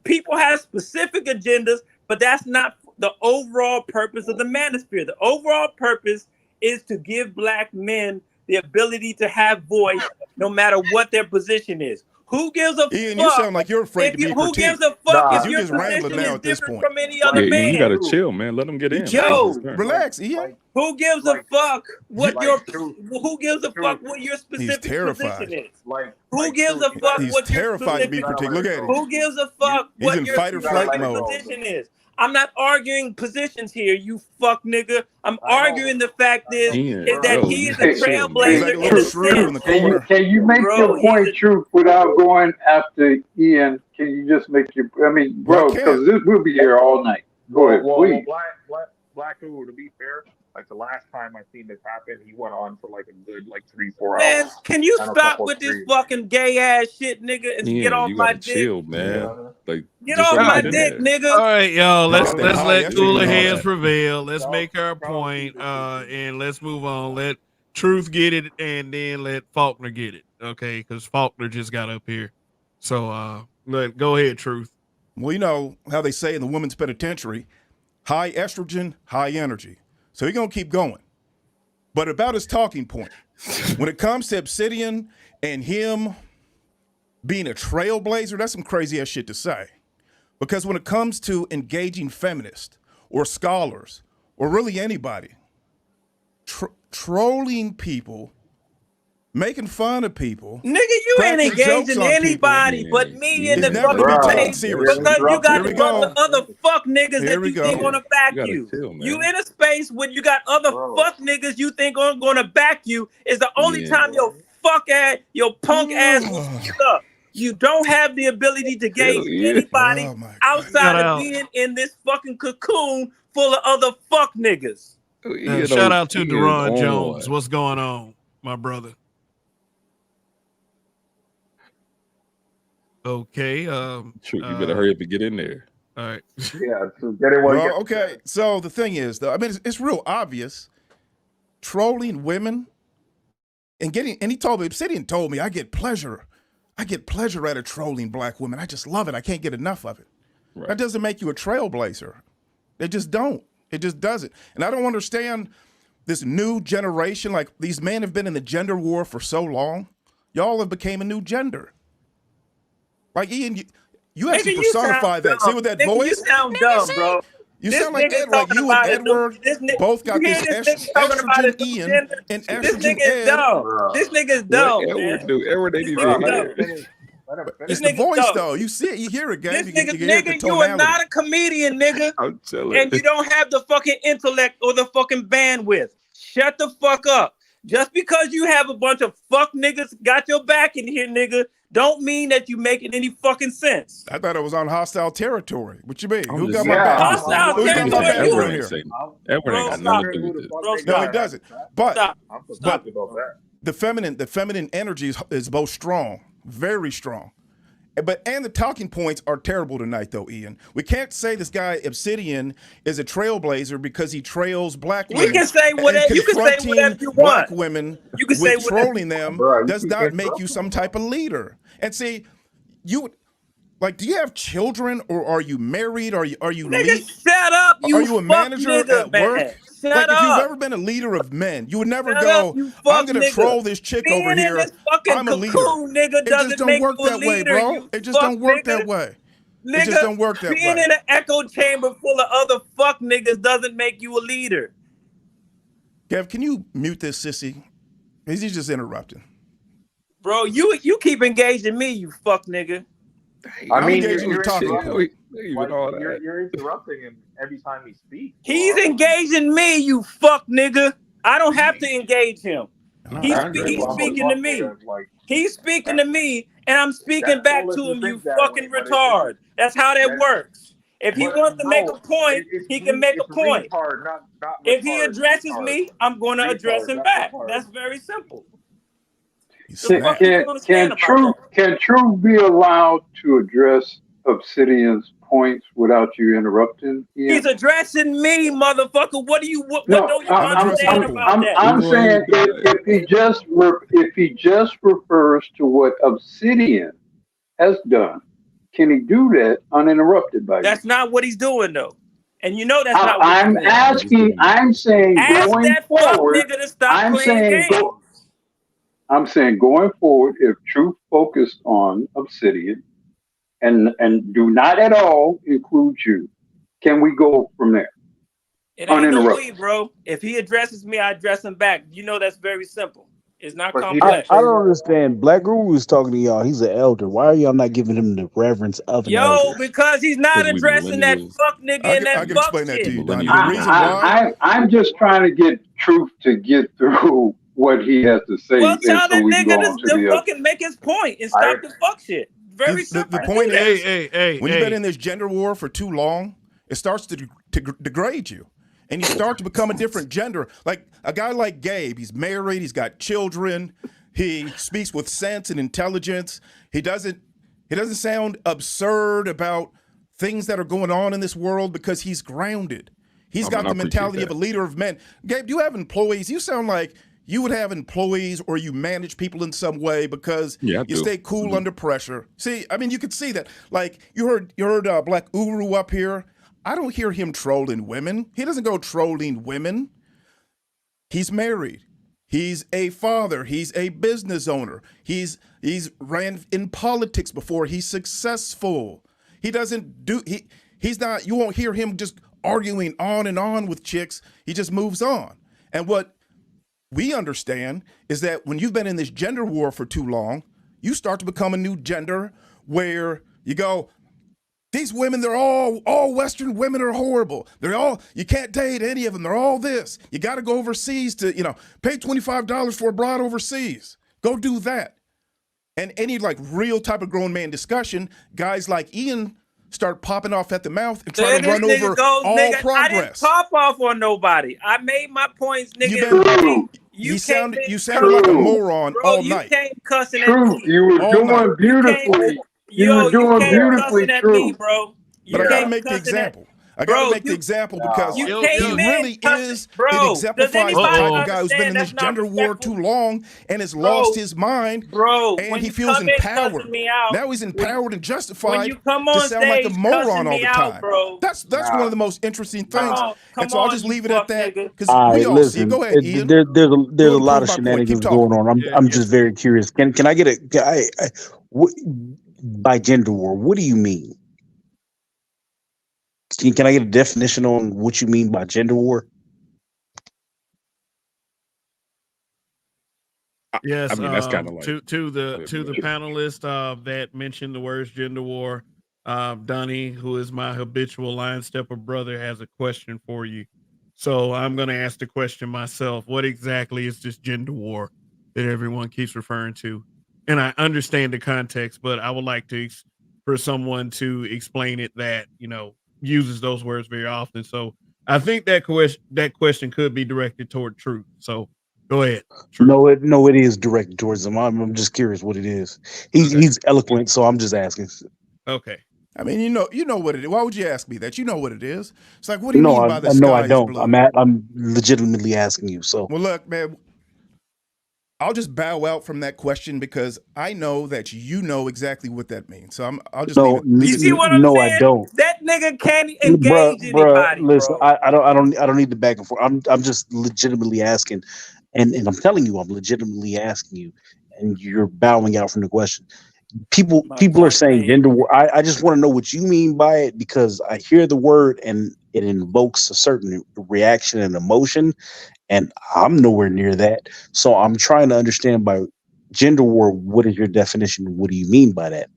people have specific agendas, but that's not the overall purpose of the manosphere. The overall purpose is to give black men the ability to have voice no matter what their position is. Who gives a fuck? Ian, you sound like you're afraid to be critiqued. Who gives a fuck if you your just rambling position now is at this different point. from any other man? You gotta chill, man. Let them get in. Yo, relax, Ian. Who gives a fuck what your specific position is? Who gives a fuck He's what your terrified to be critiqued. Look at him. Who gives a fuck He's what in your fight or flight specific mode. position is? I'm not arguing positions here, you fuck nigga. I'm arguing the fact is that he is a trailblazer in the sense. Can you make your point, Truth, without going after Ian? Can you just make your? I mean, bro, because we'll be here all night. Go ahead, please. Black Guru, to be fair, like the last time I seen this happen, he went on for like a good 3-4 hours. Man, can you stop with this fucking gay ass shit, nigga, and get off my dick? Chill, man. Like, get off my dick, nigga. All right, y'all. Let's let cooler heads prevail. Let's make our point, and let's move on. Let Truth get it, and then let Faulkner get it. Okay, because Faulkner just got up here. So go ahead, Truth. Well, you know how they say in the women's penitentiary, high estrogen, high energy. So he's going to keep going. But about his talking point, when it comes to Obsidian and him being a trailblazer, that's some crazy ass shit to say. Because when it comes to engaging feminists or scholars or really anybody, trolling people, making fun of people. Nigga, you ain't cracking jokes engaging on anybody people. but me in It's the never to be fucking taken space seriously. because you got Here we go. other fuck niggas Here that we you go. think gonna back You gotta you. chill, man. You in a space when you got other fuck niggas you think are gonna back you is the only Yeah. time your punk ass will speak up. You don't have the ability to gauge yeah. anybody Oh, my outside Shout of out. being in this fucking cocoon full of other fuck niggas. Shout out to he is Deron on. Jones. What's going on, my brother? Okay. True, you better hurry up and get in there. All right. Yeah, so get it while you Well, get okay. So the thing is, though, I mean, it's real obvious. Trolling women and he told me, Obsidian told me, I get pleasure out of trolling black women. I just love it. I can't get enough of it. Right. That doesn't make you a trailblazer. It just don't. It just doesn't. And I don't understand this new generation. Like, these men have been in the gender war for so long. Y'all have became a new gender. Like, Ian, you actually Nigga, you personify sound that. dumb. See with that Nigga, voice? You sound dumb, bro. You This sound like nigga Ed, like talking you and about Edward both got you this hear this nigga talking about a estrogen new Ian gender? and This estrogen nigga is Ed. dumb. This nigga is dumb, What man. Edward do? Edward ain't This even nigga here. dumb. It's This the nigga voice, dumb. though. You see it, you hear it, Gabe. This You nigga, can hear the nigga, you are tonality. not a comedian, nigga. I'm telling And you don't have the fucking intellect or the fucking bandwidth. Shut the fuck up. Just because you have a bunch of fuck niggas got your back in here, nigga, don't mean that you making any fucking sense. I thought it was on hostile territory. What you mean? I'm Who just got my saying. back? Hostile Who's got my territory, back you- around here? Edward ain't got nothing to do with this. Bro, No, stop. he doesn't. But Stop. Stop about that. the feminine energy is both strong, very strong. And the talking points are terrible tonight, though, Ian. We can't say this guy Obsidian is a trailblazer because he trails black women. We can say whatever you can say Confronting whatever you black want. women You can with say whatever trolling them Bro, you does keep not make you interrupting some type of leader. And see, you like, do you have children or are you married? Are you Nigga, shut up, you Are you a fuck manager nigga, at man. work? Shut Like, if you've up. ever been a leader of men, you would never Shut go, up, you I'm fuck going to nigga. troll this chick Being over in here. this fucking I'm a leader. cocoon, nigga, It just doesn't don't make work you a that way, leader, bro. you It just fuck don't work nigga. that way. Nigga, It just don't work that being way. in an echo chamber full of other fuck niggas doesn't make you a leader. Kev, can you mute this sissy? He's just interrupting. Bro, you keep engaging me, you fuck nigga. I I'm mean, engaging you're with talking interrupting. point. Like, all that. you're interrupting him every time he speaks. He's bro. engaging me, you fuck nigga. I don't have to engage him. He's Andre, speaking Well, to me. like, He's speaking to me, and I'm speaking That's back cool if to you him, you think that fucking way, but retard. That's how that that- works. If he but, wants to make a bro, point, he can make a it's point. retard, not If he retard, addresses retard. me, I'm going to address Retard, him not back. retard. That's very simple. Can, fuck can, you don't understand about Truth can Truth be allowed to address Obsidian's points without you interrupting? Ian? He's addressing me, motherfucker. What No, don't you I'm understand addressing about that? I'm Go saying ahead. if he just refers to what Obsidian has done, can he do that uninterrupted by That's you? not what he's doing, though. And you know that's not what I'm he's doing. asking. I'm saying Ask going that fuck forward. nigga to stop I'm playing saying games. I'm saying going forward, if Truth focused on Obsidian and do not at all include you, can we go from there? It ain't no Uninterrupted. way, bro. If he addresses me, I address him back. You know that's very simple. It's not But he complex. I don't understand. Black Guru is talking to y'all. He's an elder. Why are y'all not giving him the reverence of an Yo, elder? because he's not Because we addressing that millennials. fuck nigga I and that can fuck explain that to shit. you, Donnie. Millennials. The reason why, I'm just trying to get Truth to get through what he has to say, Well, and tell so that we can nigga go on to to the other. fucking make his point and stop the fuck shit. Very simple. the point is, Hey, when you've been in this gender war for too long, it starts to degrade you. And you start to become a different gender. Like a guy like Gabe, he's married, he's got children, he speaks with sense and intelligence. He doesn't sound absurd about things that are going on in this world because he's grounded. He's got the mentality of a leader of men. Gabe, do you have employees? You sound like you would have employees or you manage people in some way because you stay cool under pressure. See, I mean, you could see that. Like you heard Black Uru up here. I don't hear him trolling women. He doesn't go trolling women. He's married. He's a father. He's a business owner. He's ran in politics before. He's successful. He doesn't do he's not. You won't hear him just arguing on and on with chicks. He just moves on. And what we understand is that when you've been in this gender war for too long, you start to become a new gender where you go, these women, they're all Western women are horrible. You can't date any of them. They're all this. You got to go overseas to, pay $25 for a broad overseas. Go do that. And any like real type of grown man discussion, guys like Ian start popping off at the mouth and trying to run over all progress. I didn't pop off on nobody. I made my points, nigga. You sounded like a moron all night. You came cussing at me. You were doing beautifully. You were doing beautifully, True. Bro. But I gotta make the example. Because he really is an exemplifies the type of guy who's been in this gender war too long and has lost his mind. And he feels empowered. Now he's empowered and justified to sound like a moron all the time. That's one of the most interesting things. And so I'll just leave it at that. Because we all see it. Go ahead, Ian. There's a lot of shenanigans going on. I'm just very curious. Can I get by gender war, what do you mean? Can I get a definition on what you mean by gender war? Yes, I mean that's kind of like to the panelist that mentioned the words gender war. Donnie, who is my habitual line stepper brother, has a question for you. So I'm going to ask the question myself. What exactly is this gender war that everyone keeps referring to? And I understand the context, but I would like for someone to explain it that, uses those words very often. So I think that question could be directed toward Truth. So go ahead. Truth. No, it is directed towards him. I'm just curious what it is. He's eloquent, so I'm just asking. Okay. I mean, you know what it is. Why would you ask me that? You know what it is. It's like, what do you mean by the sky? No, I don't. Blue? I'm legitimately asking you. So well, look, man. I'll just bow out from that question because I know that you know exactly what that means. So I'll just leave it. You see what I'm saying? I don't. That nigga can't engage anybody. Listen, bro. I don't need the back and forth. I'm just legitimately asking, and I'm telling you, I'm legitimately asking you, and you're bowing out from the question. People are saying gender war. I just want to know what you mean by it because I hear the word and it invokes a certain reaction and emotion. And I'm nowhere near that. So I'm trying to understand by gender war, what is your definition? What do you mean by that?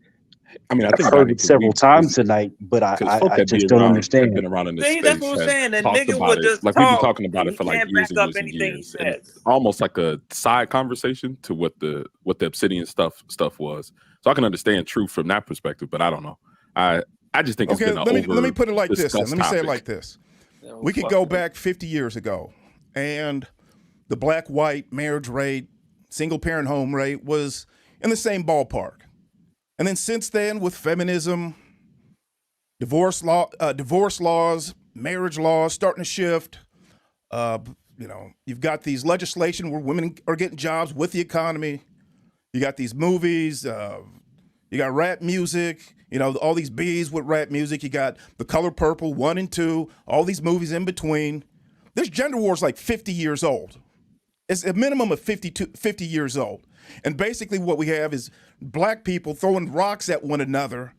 I mean, I think I've heard it several times tonight, but I just don't understand. Been around in this space, that's what I'm saying. The nigga would just like talk, we've been talking about it for like years and years and years. And it's almost like a side conversation to what the Obsidian stuff was. So I can understand Truth from that perspective, but I don't know. I just think it's been let me put it like this. Let me say it like this. We could go back 50 years ago. And the black-white marriage rate, single-parent home rate was in the same ballpark. And then since then, with feminism, divorce laws, marriage laws starting to shift, you've got these legislation where women are getting jobs with the economy. You got these movies. You got rap music. All these B's with rap music. You got The Color Purple 1 and 2. All these movies in between. This gender war is like 50 years old. It's a minimum of 50 years old. And basically what we have is black people throwing rocks at one another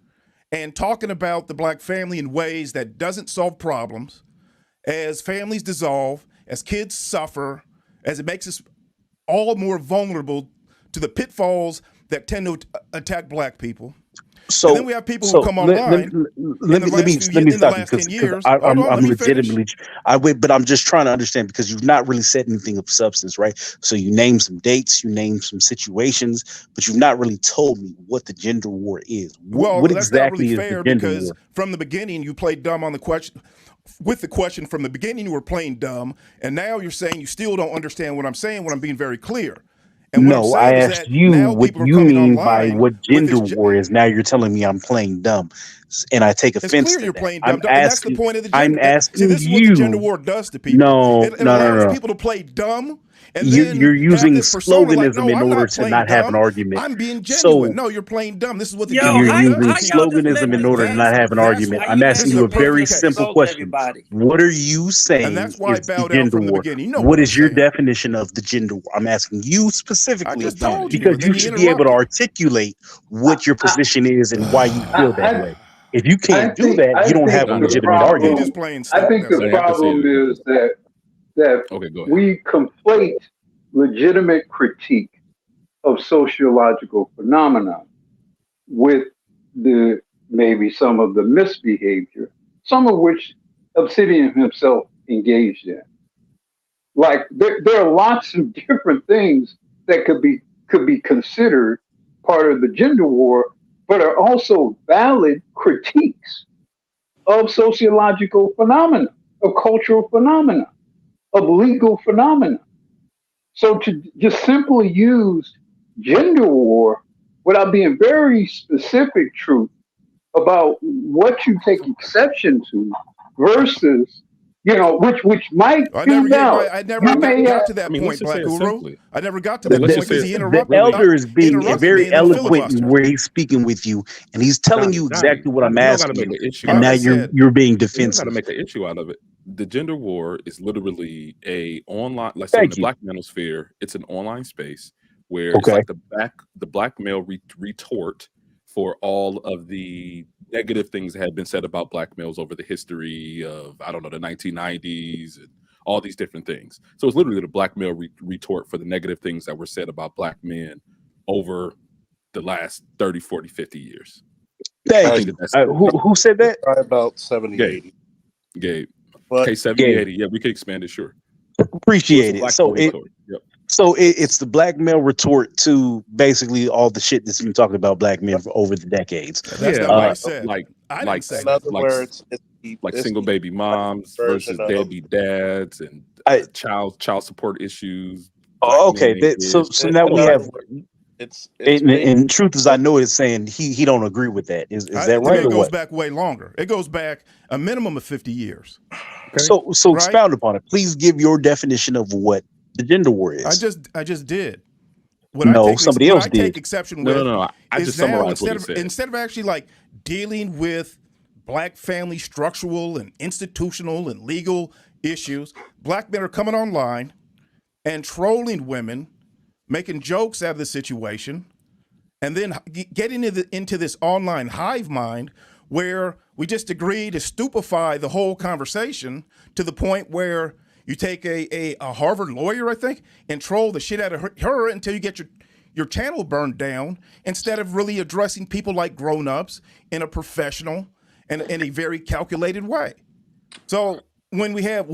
and talking about the black family in ways that doesn't solve problems. As families dissolve, as kids suffer, as it makes us all more vulnerable to the pitfalls that tend to attack black people. So and then we have people who come online. Let me stop you because I'm legitimately. But I'm just trying to understand because you've not really said anything of substance, right? So you named some dates, you named some situations, but you've not really told me what the gender war is. What that's exactly not really fair is the gender because war? From the beginning you played dumb on the question. With the question from the beginning, you were playing dumb, and now you're saying you still don't understand what I'm saying when I'm being very clear. And no, I asked you what you mean by what gender war is. Now you're telling me I'm playing dumb, and I take offense. It's clear you're playing dumb. And that's the point of the gender. I'm asking See, this is what the gender war does to people. No, it allows people to play dumb. And you're using sloganism in order to not have an argument. I'm being genuine. No, you're playing dumb. This is what the you're using sloganism in order to not have an argument. I'm asking you a very simple question. What are you saying is the gender war? What is your definition of the gender war? I'm asking you specifically because you should be able to articulate what your position is and why you feel that way. If you can't do that, you don't have a legitimate argument. I think the problem is that we conflate legitimate critique of sociological phenomena with the maybe some of the misbehavior, some of which Obsidian himself engaged in. Like there are lots of different things that could be considered part of the gender war, but are also valid critiques of sociological phenomena, of cultural phenomena, of legal phenomena. So to just simply use gender war without being very specific, truth, about what you take exception to versus, which might I be never valid. You may got have, to that I mean, let's point, just say Black it Guru. simply. I never got to I mean, that let's point just say because he it's The interrupted. elder is being interrupted very me in the eloquent in filibuster. where he's speaking with you, and he's telling you Donnie, exactly what I'm you don't got to asking make you, an issue and out now of it. you're being You don't got to defensive. make an issue out of it. The gender war is literally a online, like so in Thank the you. Black manosphere, it's an online space where it's Okay. like the black male retort for all of the negative things that had been said about black males over the history of, I don't know, the 1990s and all these different things. So it's literally the black male retort for the negative things that were said about black men over the last 30, 40, 50 years. I Thank think you. that's Who said that? Probably about 70, Gabe. 80. Gabe. But Okay, 70, Gabe. 80. Yeah, we could expand it, sure. Appreciate it. Black So male it retort. Yep. so it's the black male retort to basically all the shit that's been talking about black men for over the decades. That's Yeah, not what I like said. I didn't like say in that. other words, it's like it's single the baby moms versus version of deadbeat dads and I child support issues. Black okay. men, So kids. now in we other have words, it's and truth as I know it is saying he don't agree with that. Is that To me, right it or goes what? back way longer. It goes back a minimum of 50 years. Okay. So Right? expound upon it. Please give your definition of what the gender war is. I just did. No, somebody else did. Take exception with No. I is just now summarized what he said. instead of actually like dealing with black family structural and institutional and legal issues, black men are coming online and trolling women, making jokes out of the situation, and then getting into this online hive mind where we just agree to stupefy the whole conversation to the point where you take a Harvard lawyer, I think, and troll the shit out of her until you get your channel burned down, instead of really addressing people like grown-ups in a professional and in a very calculated way. So when we have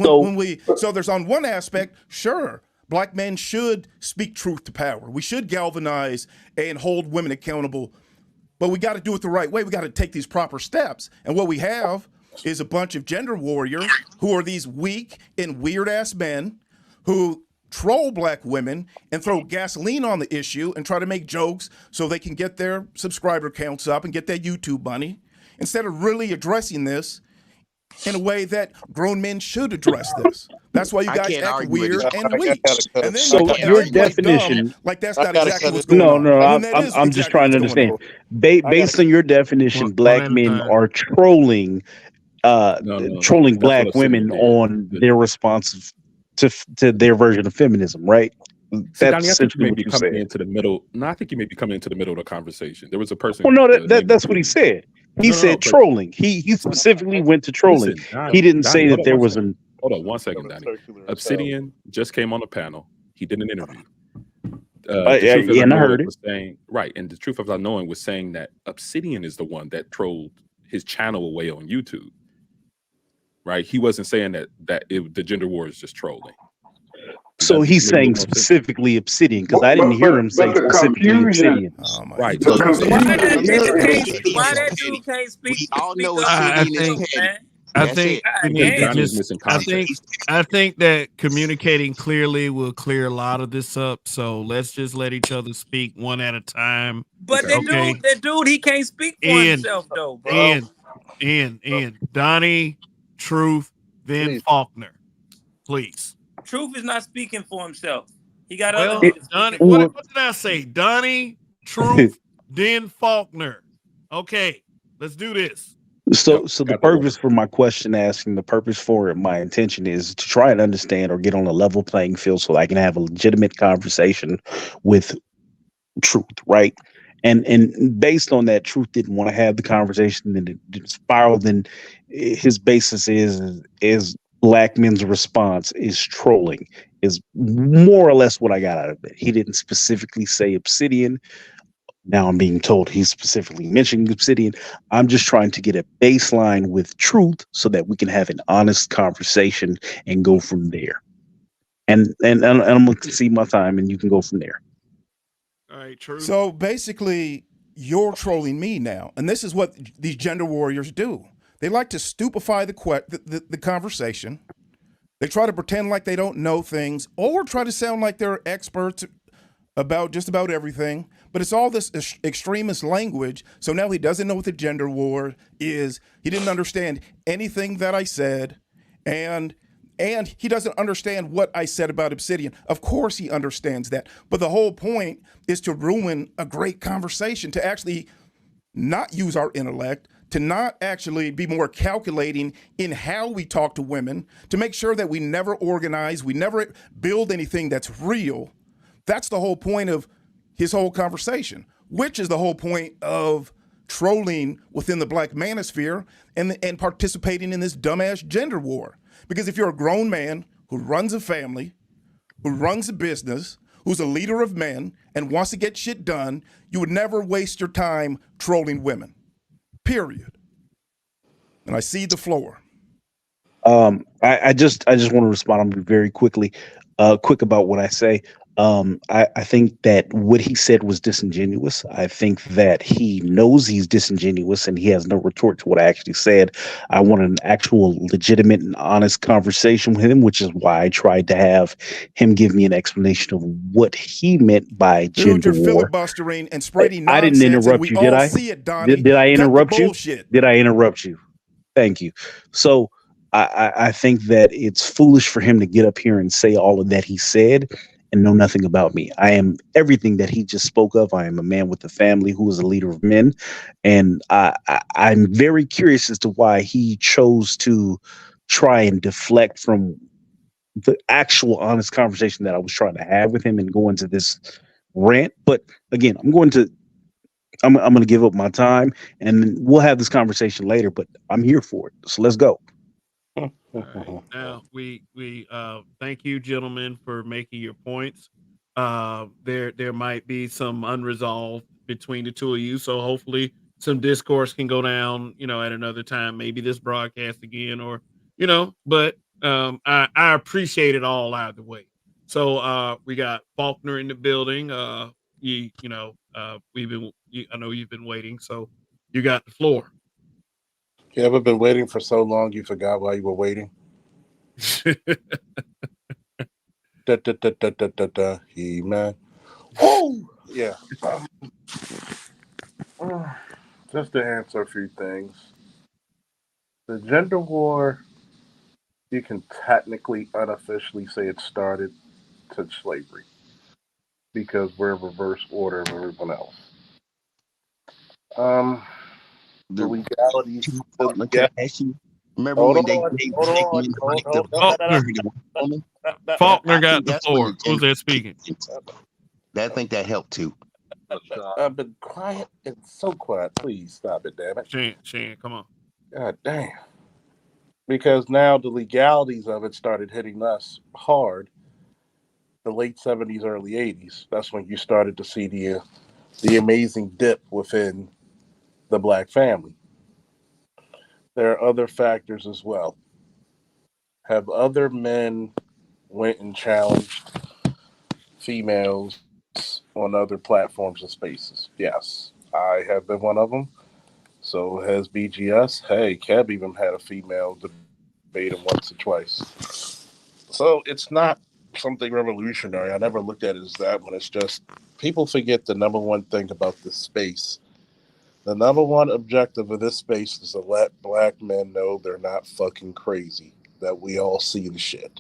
so there's on one aspect, sure, black men should speak truth to power. We should galvanize and hold women accountable, but we got to do it the right way. We got to take these proper steps. And what we have is a bunch of gender warriors who are these weak and weird ass men who troll black women and throw gasoline on the issue and try to make jokes so they can get their subscriber counts up and get their YouTube money, instead of really addressing this in a way that grown men should address this. That's why you guys act weird and weak. And then so your definition, like that's not exactly what's going on. No, And I'm just trying to understand. Based on your definition, black men are trolling trolling black women on their response to their version of feminism, right? That's essentially what you said. Into the middle. No, I think you may be coming into the middle of the conversation. There was a person. Well, no, that's what he said. He said trolling. He specifically went to trolling. Listen, he didn't say that there was an. Hold on 1 second, Donnie. Obsidian just came on the panel. He did an interview. And I heard it. Right, and the truth of our knowing was saying that Obsidian is the one that trolled his channel away on YouTube. Right, he wasn't saying that the gender war is just trolling. So he's saying specifically Obsidian, because I didn't hear him say specifically Obsidian. Right. Why that dude can't speak? We all know Obsidian is petty. I think that communicating clearly will clear a lot of this up. So let's just let each other speak one at a time. But that dude, he can't speak for himself though, bro. And Donnie, Truth, then Faulkner, please. Truth is not speaking for himself. He got Donnie. What did I say? Donnie, Truth, then Faulkner. Okay, let's do this. So the purpose for my question asking, the purpose for it, my intention is to try and understand or get on a level playing field so I can have a legitimate conversation with Truth, right? And based on that, Truth didn't want to have the conversation, and it spiraled. And his basis is black men's response is trolling. is more or less what I got out of it. He didn't specifically say Obsidian. Now I'm being told he's specifically mentioning Obsidian. I'm just trying to get a baseline with truth so that we can have an honest conversation and go from there. And I'm going to see my time, and you can go from there. All right, true. So basically, you're trolling me now, and this is what these gender warriors do. They like to stupefy the conversation. They try to pretend like they don't know things, or try to sound like they're experts about just about everything. But it's all this extremist language. So now he doesn't know what the gender war is. He didn't understand anything that I said, and he doesn't understand what I said about Obsidian. Of course he understands that. But the whole point is to ruin a great conversation, to actually not use our intellect, to not actually be more calculating in how we talk to women, to make sure that we never organize, we never build anything that's real. That's the whole point of his whole conversation, which is the whole point of trolling within the Black manosphere and participating in this dumbass gender war. Because if you're a grown man who runs a family, who runs a business, who's a leader of men and wants to get shit done, you would never waste your time trolling women. Period. And I cede the floor. I just want to respond. I'm very quick about what I say. I think that what he said was disingenuous. I think that he knows he's disingenuous and he has no retort to what I actually said. I wanted an actual legitimate and honest conversation with him, which is why I tried to have him give me an explanation of what he meant by Dude, gender you're war. filibustering and spreading I nonsense. didn't interrupt you, did I? See it, Donnie. Did I interrupt you? Bullshit. Did I interrupt you? Thank you. So I think that it's foolish for him to get up here and say all of that he said and know nothing about me. I am everything that he just spoke of. I am a man with a family who is a leader of men. And I'm very curious as to why he chose to try and deflect from the actual honest conversation that I was trying to have with him and go into this rant. But again, I'm going to give up my time and we'll have this conversation later, but I'm here for it. So let's go. All right. Now we thank you, gentlemen, for making your points. There might be some unresolved between the two of you, so hopefully some discourse can go down, at another time, maybe this broadcast again, or But I appreciate it all either way. So we got Faulkner in the building. I know you've been waiting, so you got the floor. You ever been waiting for so long you forgot why you were waiting? He-Man. Oh, yeah. Just to answer a few things. The gender war, you can technically, unofficially say it started to slavery because we're in reverse order of everyone else. The legalities. Remember when they Faulkner got the floor. Who's that speaking? I think that helped too. I've been quiet and so quiet. Please stop it, damn it. Shan, come on. God damn. Because now the legalities of it started hitting us hard. The late 70s, early 80s. That's when you started to see the amazing dip within the Black family. There are other factors as well. Have other men went and challenged females on other platforms and spaces? Yes. I have been one of them. So has BGS. Hey, Kev even had a female debate him once or twice. So it's not something revolutionary. I never looked at it as that one. It's just people forget the number one thing about this space. The number one objective of this space is to let Black men know they're not fucking crazy, that we all see the shit.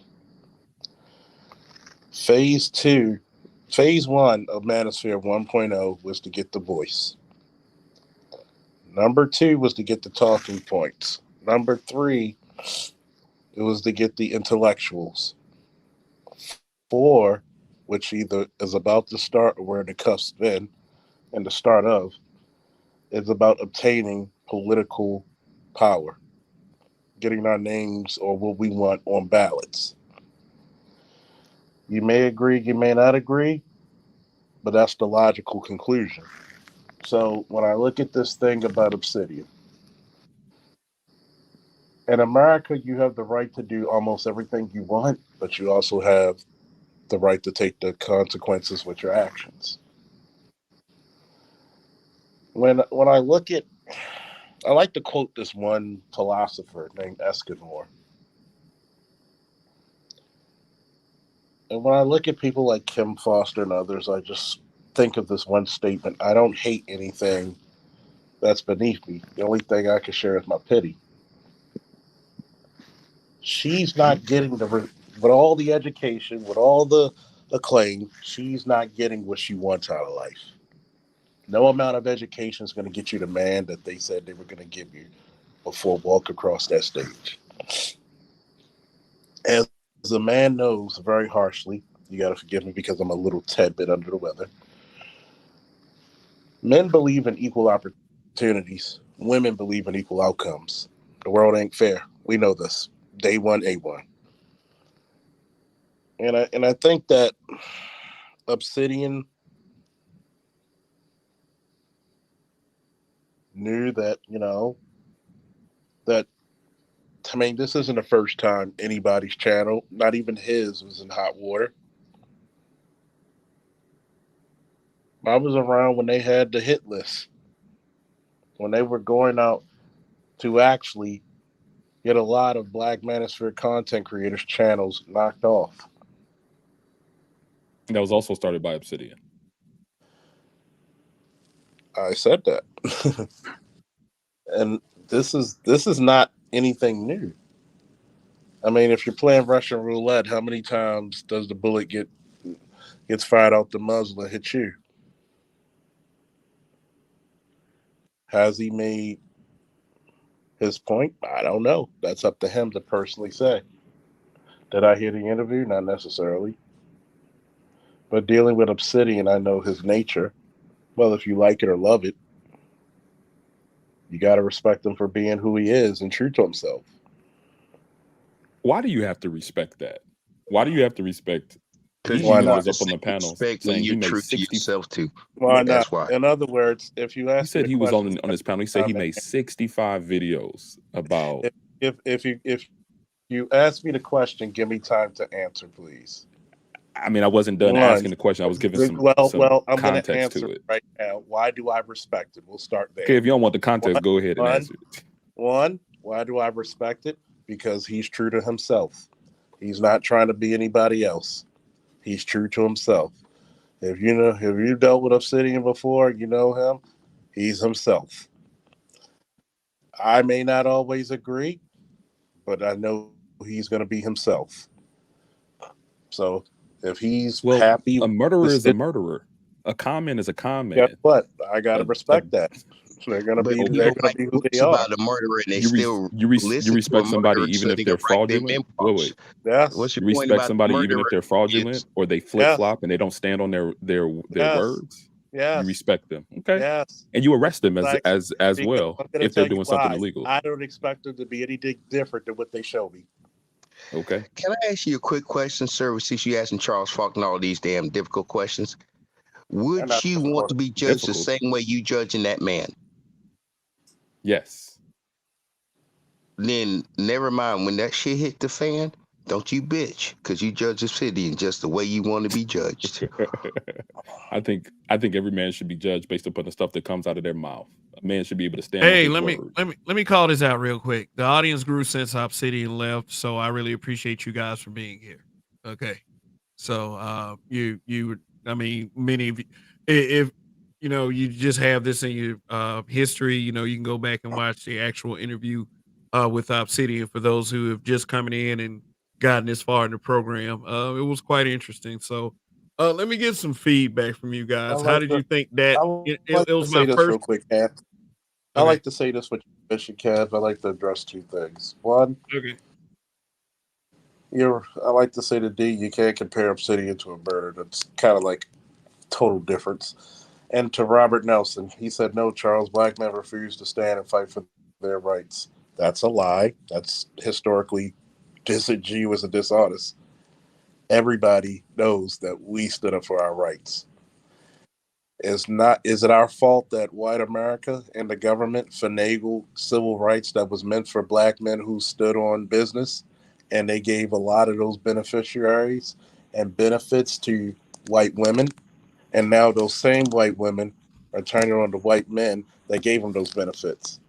Phase 1 of Manosphere 1.0 was to get the voice. Number 2 was to get the talking points. Number 3, it was to get the intellectuals. 4, which either is about to start or we're in the cusp in, and the start of, is about obtaining political power, getting our names or what we want on ballots. You may agree, you may not agree, but that's the logical conclusion. So when I look at this thing about Obsidian, in America, you have the right to do almost everything you want, but you also have the right to take the consequences with your actions. When I look at, I like to quote this one philosopher named Escanor. And when I look at people like Kim Foster and others, I just think of this one statement: I don't hate anything that's beneath me. The only thing I can share is my pity. She's not getting with all the education, with all the acclaim, she's not getting what she wants out of life. No amount of education is going to get you the man that they said they were going to give you before walk across that stage. As a man knows very harshly, you got to forgive me because I'm a little tad bit under the weather. Men believe in equal opportunities. Women believe in equal outcomes. The world ain't fair. We know this. Day one, A1. And I think that Obsidian knew that, that, I mean, this isn't the first time anybody's channel, not even his, was in hot water. I was around when they had the hit list, when they were going out to actually get a lot of Black Manosphere content creators' channels knocked off. That was also started by Obsidian. I said that. And this is not anything new. I mean, if you're playing Russian roulette, how many times does the bullet gets fired out the muzzle and hit you? Has he made his point? I don't know. That's up to him to personally say. Did I hear the interview? Not necessarily. But dealing with Obsidian, I know his nature. Well, if you like it or love it, you got to respect him for being who he is and true to himself. Why do you have to respect that? Why do you have to respect? Because He was up on the panel saying he made 60. Too. Why That's not? why. In other words, if you ask, he said he was on his panel. He said he made 65 videos about. If you ask me the question, give me time to answer, please. I mean, I wasn't done asking the question. I was giving some I'm going to context answer to it right now. Why do I respect it? We'll start there. Okay, if you don't want the context, go ahead and answer it. One, why do I respect it? Because he's true to himself. He's not trying to be anybody else. He's true to himself. If you dealt with Obsidian before, you know him. He's himself. I may not always agree, but I know he's going to be himself. So if he's happy, a murderer is a murderer. A comment is a comment. Guess what? I gotta respect that. They're gonna be who they are. About the murderer, and you respect somebody even if they're fraudulent. Wait. Yes. What's your you point respect about somebody the even if they're fraudulent or they flip flop and they don't stand on their words. Yes. You respect them. Okay. Yes. And you arrest them as well if they're doing something why. illegal. I don't expect them to be anything different than what they show me. Okay. Can I ask you a quick question, sir? Since you asking Charles Faulkner all these damn difficult questions, would you want to be judged the same way you judging that man? Yes. Then never mind. When that shit hit the fan, don't you bitch, because you judge Obsidian just the way you want to be judged. I think every man should be judged based upon the stuff that comes out of their mouth. A man should be able to stand on his word. let me call this out real quick. The audience grew since Obsidian left, so I really appreciate you guys for being here. Okay. So I mean, many of you, if you just have this in your history, you can go back and watch the actual interview with Obsidian for those who have just coming in and gotten this far in the program. It was quite interesting. So let me get some feedback from you guys. How did you think that it was my first real quick, Kev. I like to say this with Kev. I like to address two things. One, I like to say to D, you can't compare Obsidian to a murder. That's kind of like total difference. And to Robert Nelson, he said, no, Charles, black men refuse to stand and fight for their rights. That's a lie. That's historically disingenuous and dishonest. everybody knows that we stood up for our rights. Is it our fault that white America and the government finagled civil rights that was meant for black men who stood on business, and they gave a lot of those beneficiaries and benefits to white women, and now those same white women are turning on the white men that gave them those benefits,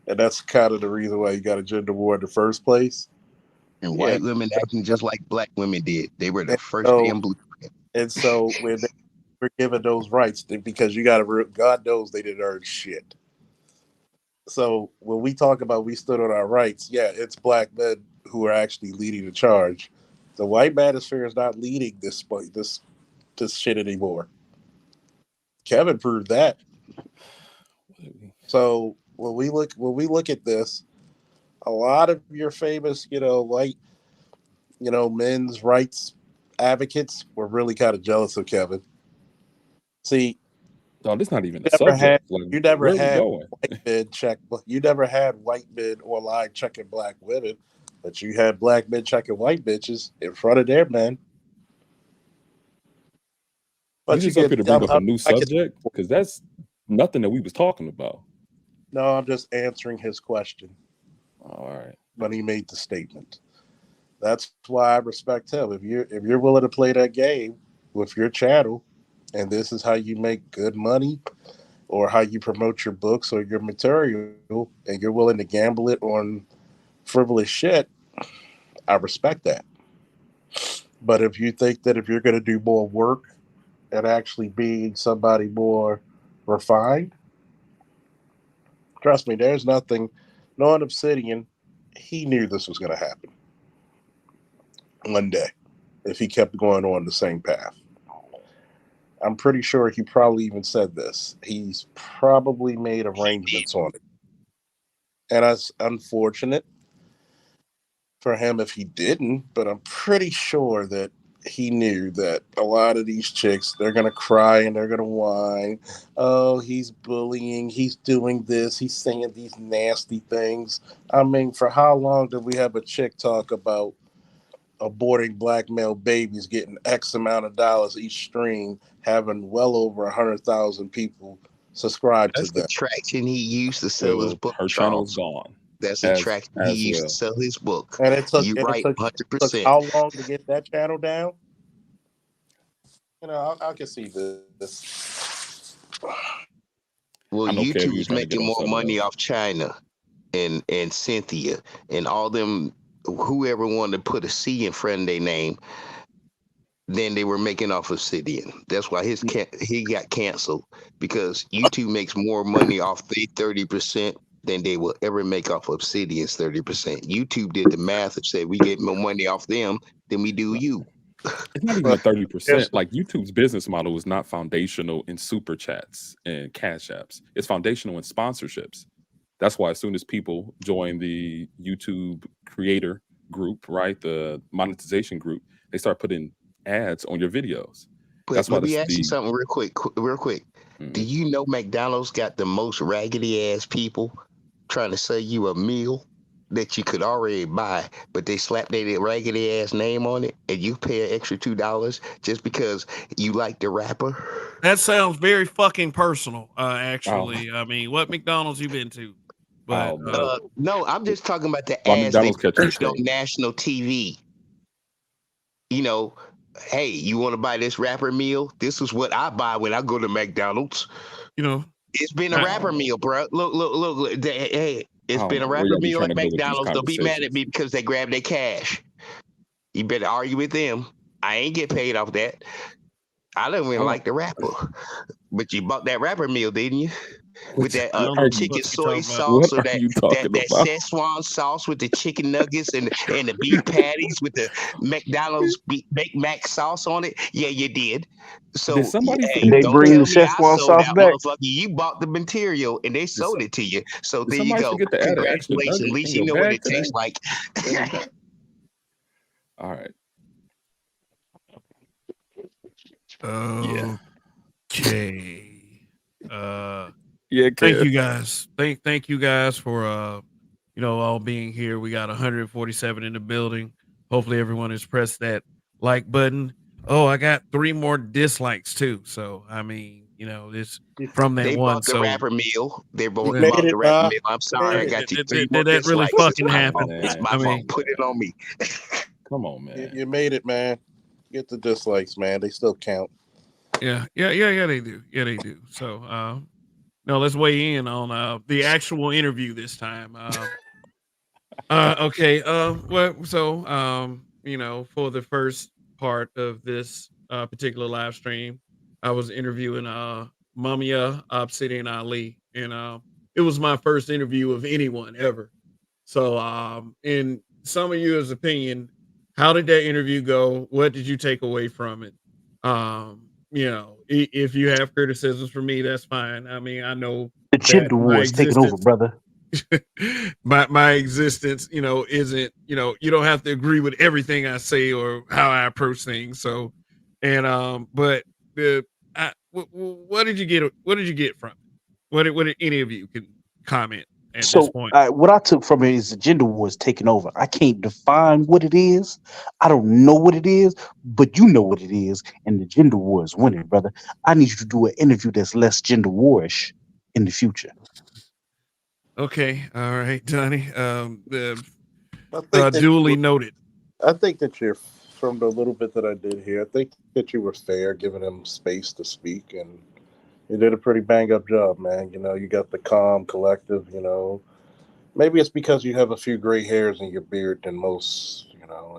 and that's kind of the reason why you got a gender war in the first place. And white women acting just like black women did. They were the And first so, damn blueprint. and so when they were given those rights, because you got to, God knows they didn't earn shit. So when we talk about we stood on our rights, yeah, it's black men who are actually leading the charge. The white manosphere is not leading this shit anymore. Kevin proved that. So when we look at this, a lot of your famous, white, men's rights advocates were really kind of jealous of Kevin. See, no, this not even a subject. You never had white men check. You never had white men online checking black women, but you had black men checking white bitches in front of their men. But you just up here to bring up a new subject because that's nothing that we was talking about. No, I'm just answering his question. All right. When he made the statement, that's why I respect him. If you're willing to play that game with your channel, and this is how you make good money, or how you promote your books or your material, and you're willing to gamble it on frivolous shit, I respect that. But if you think that if you're going to do more work and actually being somebody more refined, trust me, there's nothing. Knowing Obsidian, he knew this was going to happen one day if he kept going on the same path. I'm pretty sure he probably even said this. He's probably made arrangements on it. And that's unfortunate for him if he didn't, but I'm pretty sure that he knew that a lot of these chicks, they're going to cry and they're going to whine. Oh, he's bullying. He's doing this. He's saying these nasty things. I mean, for how long did we have a chick talk about aborting black male babies, getting X amount of dollars each stream, having well over 100,000 people subscribe to That's them? the traction he used to sell his book. Her channel is gone. That's the traction he used to sell his book. And it took, you right, 100%. How long to get that channel down? I can see this. Well, YouTube is making more money off China and Cynthia and all them, whoever wanted to put a C in front of their name, than they were making off Obsidian. That's why he got canceled, because YouTube makes more money off their 30% than they will ever make off Obsidian's 30%. YouTube did the math and said we get more money off them than we do you. It's not even 30%. Like, YouTube's business model is not foundational in super chats and cash apps. It's foundational in sponsorships. That's why as soon as people join the YouTube creator group, right, the monetization group, they start putting ads on your videos. But let me ask you something real quick. Mm-hmm. Do you know McDonald's got the most raggedy ass people trying to sell you a meal that you could already buy, but they slap their raggedy ass name on it, and you pay an extra $2 just because you like the rapper? That sounds very fucking personal. Actually, I mean, what McDonald's you been to? But no, I'm just talking about the ads they pushed on national TV. Hey, you want to buy this rapper meal? This is what I buy when I go to McDonald's. It's been a rapper meal, bro. Look. Hey, it's been a rapper meal at McDonald's. Don't be mad at me because they grabbed their cash. You better argue with them. I ain't get paid off that. I don't even like the rapper. But you bought that rapper meal, didn't you? With that chicken soy sauce, or that Szechuan sauce with the chicken nuggets and the beef patties with the McDonald's Big Mac sauce on it. Yeah, you did. So they bring the Szechuan sauce back. You bought the material and they sold it to you. So there you go. Congratulations. At least you know what it tastes like. All right. Okay. Yeah. Thank you guys. Thank you guys for all being here. We got 147 in the building. Hopefully everyone has pressed that like button. Oh, I got 3 more dislikes too. So I mean, it's from that They one. bought the So rapper meal. They You bought made the it, rapper Ma. meal. I'm You sorry, made I it. got you 3 did more that really dislikes. fucking happen? It's my I fault. mean, Put it on me. Come on, man. You made it, man. Get the dislikes, man. They still count. yeah, they do. Yeah, they do. So, no, let's weigh in on the actual interview this time. Okay. Well, so, for the first part of this particular live stream, I was interviewing Mumia, Obsidian Ali, and it was my first interview of anyone ever. So, in some of you's opinion, how did that interview go? What did you take away from it? If you have criticisms for me, that's fine. I mean, I know The that gender my war is taking over, existence brother. my existence, isn't, you don't have to agree with everything I say or how I approach things. So, and but what did you get? What did you get from it? What did any of you can comment at this So point? what I took from it is the gender war is taking over. I can't define what it is. I don't know what it is, but you know what it is, and the gender war is winning, brother. I need you to do an interview that's less gender warish in the future. Okay, all right, Johnny. I think that Duly noted. I think that you're from the little bit that I did here. I think that you were fair, giving him space to speak, and you did a pretty bang up job, man. You got the calm, collective. Maybe it's because you have a few gray hairs in your beard than most. I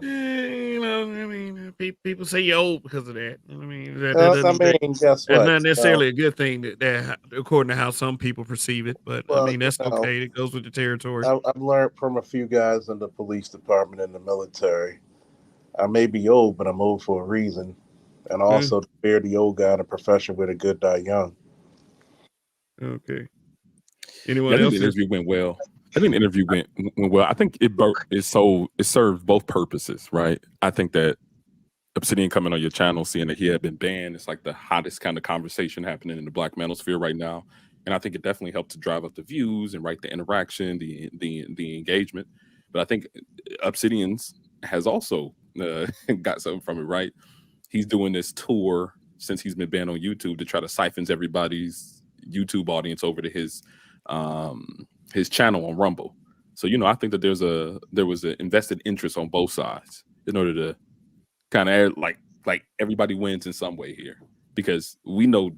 mean, people say you're old because of that. I mean, Guess that's what? not necessarily a good thing that according to how some people perceive it. But I Well, mean, that's okay. It goes with the territory. I've learned from a few guys in the police department and the military. I may be old, but I'm old for a reason. And also, fear the old guy in a profession where the good die young. Okay. Yeah, Anyone I think else? the interview went well. I think the interview went well. I think it served both purposes, right? I think that Obsidian coming on your channel, seeing that he had been banned, it's like the hottest kind of conversation happening in the Black manosphere right now, and I think it definitely helped to drive up the views and the interaction, the engagement. But I think Obsidian's has also got something from it, right? He's doing this tour since he's been banned on YouTube to try to siphon everybody's YouTube audience over to his channel on Rumble. So I think that there was an invested interest on both sides in order to kind of like everybody wins in some way here, because we know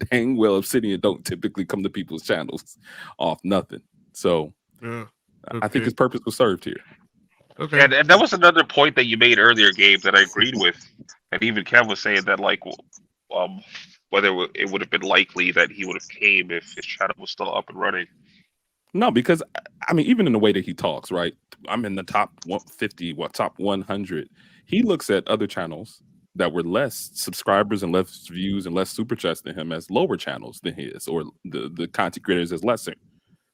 dang well Obsidian don't typically come to people's channels off nothing. So I think his purpose was served here. Okay. And that was another point that you made earlier, Gabe, that I agreed with. And even Kev was saying that, like, whether it would have been likely that he would have came if his channel was still up and running. No, because I mean, even in the way that he talks, right? I'm in the top 150, top 100. He looks at other channels that were less subscribers and less views and less super chats than him as lower channels than his, or the content creators as lesser.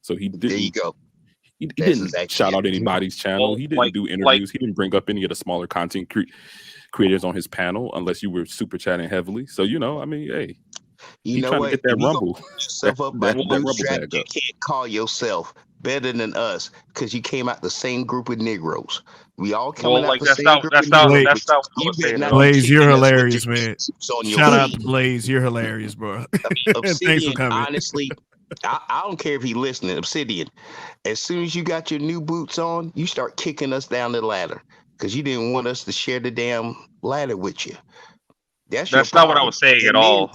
So he didn't. There you go. He didn't shout out anybody's channel. Well, He didn't do interviews. He didn't bring up any of the smaller content creators on his panel unless you were super chatting heavily. So I mean, hey, you know what? To get that Rumble, yourself up by the bootstrap, you can't call yourself better than us because you came out the same group of Negroes. We all coming out the same group. That's not what I was saying. Blaze, you're hilarious, man. Shout out to Blaze, you're hilarious, bro. Obsidian, Thanks for coming. honestly, I don't care if he listening. Obsidian, as soon as you got your new boots on, you start kicking us down the ladder because you didn't want us to share the damn ladder with you. That's not what I was saying at all.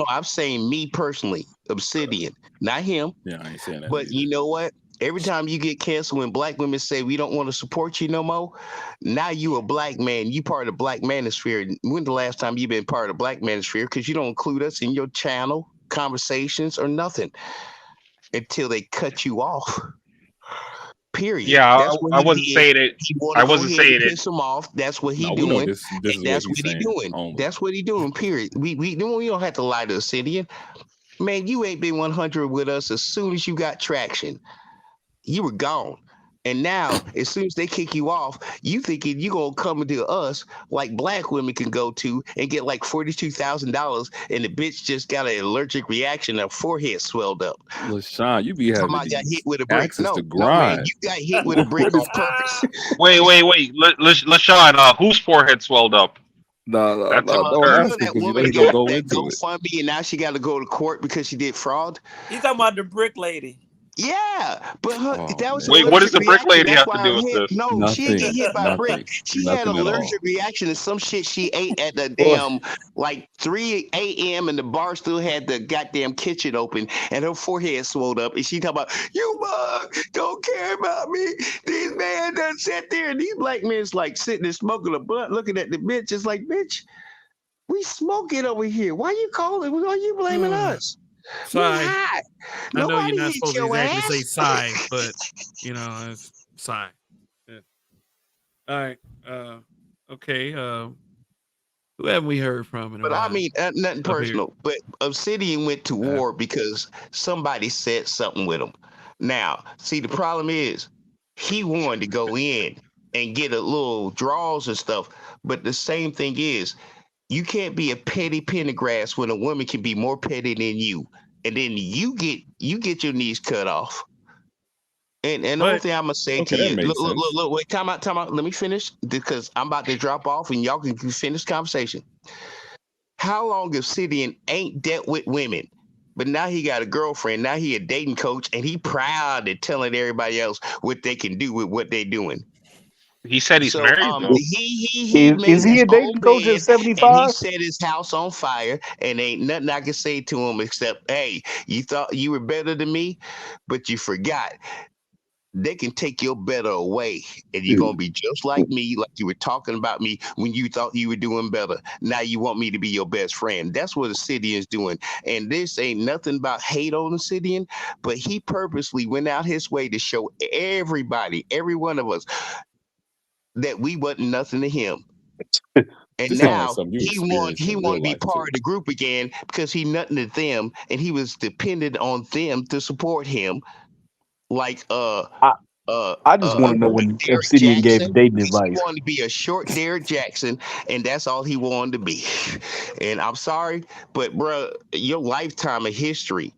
I'm saying me personally, Obsidian, not him. Yeah, I ain't saying that. But you know what? Every time you get canceled when black women say we don't want to support you no more, now you a black man. You part of the Black manosphere. When the last time you been part of the Black manosphere? Because you don't include us in your channel, conversations, or nothing until they cut you off. Period. Yeah, I wasn't saying it. I wasn't saying it. Piss him off. That's what he doing. This and that's what he doing. Only. That's what he doing. Period. We don't have to lie to Obsidian. Man, you ain't been 100 with us as soon as you got traction. You were gone. And now, as soon as they kick you off, you thinking you gonna come to us like black women can go to and get like $42,000, and the bitch just got an allergic reaction, her forehead swelled up. LaShawn, you be having Somebody got hit these with a brick. access to No, man, grind. you got hit with a brick on purpose. Wait. LaShawn, whose forehead swelled up? No, That's don't You know ask him that because you know woman he gonna got go that into it. GoFundMe and now she got to go to court because she did fraud? He's talking about the brick lady. Yeah, but that was an Wait, what does allergic the brick reaction. lady That's have why to her do with head. this? No, she didn't get hit by a brick. She had an Nothing at all. allergic reaction to some shit she ate at the Boy. damn like 3 a.m. and the bar still had the goddamn kitchen open and her forehead swelled up and she talking about, you mug don't care about me. This man done sat there and these black men's like sitting there smoking a blunt, looking at the bitch. It's like, bitch, we smoking over here. Why you calling? Why you blaming us? We Sigh. high. I know you're Nobody not hit supposed to your exactly say ass. sigh, but it's sigh. Yeah. All right. Okay. Who haven't we heard from in a But while? I mean, nothing up here? personal. But Obsidian went to war because somebody said something with him. Now, see, the problem is he wanted to go in and get a little draws and stuff. But the same thing is, you can't be a petty pendergrass when a woman can be more petty than you, and then you get your knees cut off. And the only thing I'm gonna say to that you, makes sense. look, wait, time out. Let me finish because I'm about to drop off, and y'all can finish the conversation. How long Obsidian ain't dealt with women, but now he got a girlfriend. Now he a dating coach, and he proud of telling everybody else what they can do with what they doing. He said he's So married though. he made Is he his a dating own coach bed at 75? and he set his house on fire, and ain't nothing I can say to him except, hey, you thought you were better than me, but you forgot. They can take your better away, and you're gonna be just like me, like you were talking about me when you thought you were doing better. Now you want me to be your best friend. That's what Obsidian's doing. And this ain't nothing about hate on Obsidian, but he purposely went out his way to show everybody, every one of us, that we wasn't nothing to him. And This sound like now something you he want experienced in to real be life part too. of the group again because he nothing to them, and he was dependent on them to support him, like I just want to know when Derek Obsidian Jackson. gave dating He advice. wanted to be a short Derek Jackson, and that's all he wanted to be. And I'm sorry, but bro, your lifetime of history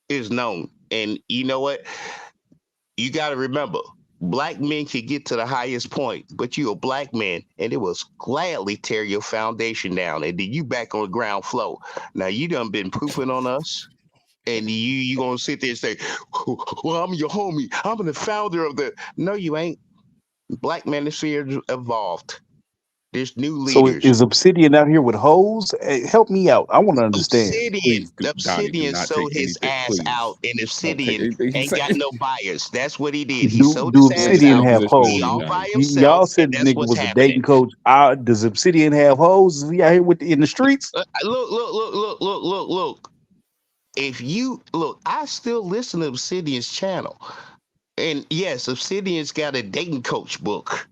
is known. And you know what? You got to remember, black men can get to the highest point, but you a black man, and it will gladly tear your foundation down, and then you back on the ground floor. Now you done been pooping on us. And you gonna sit there and say, well, I'm your homie. I'm the founder of the. No, you ain't. Black Manosphere evolved. There's new So leaders. is Obsidian out here with hoes? Hey, help me out. I want to understand. Obsidian sold his ass out, and Obsidian ain't got no buyers. That's what he did. He Do sold do his ass Obsidian out. have hoes? He all by Y'all himself, said and the that's nigga what's was a happening. dating coach. Does Obsidian have hoes? Is he out here in the streets? Look. If you look, I still listen to Obsidian's channel. And yes, Obsidian's got a dating coach book.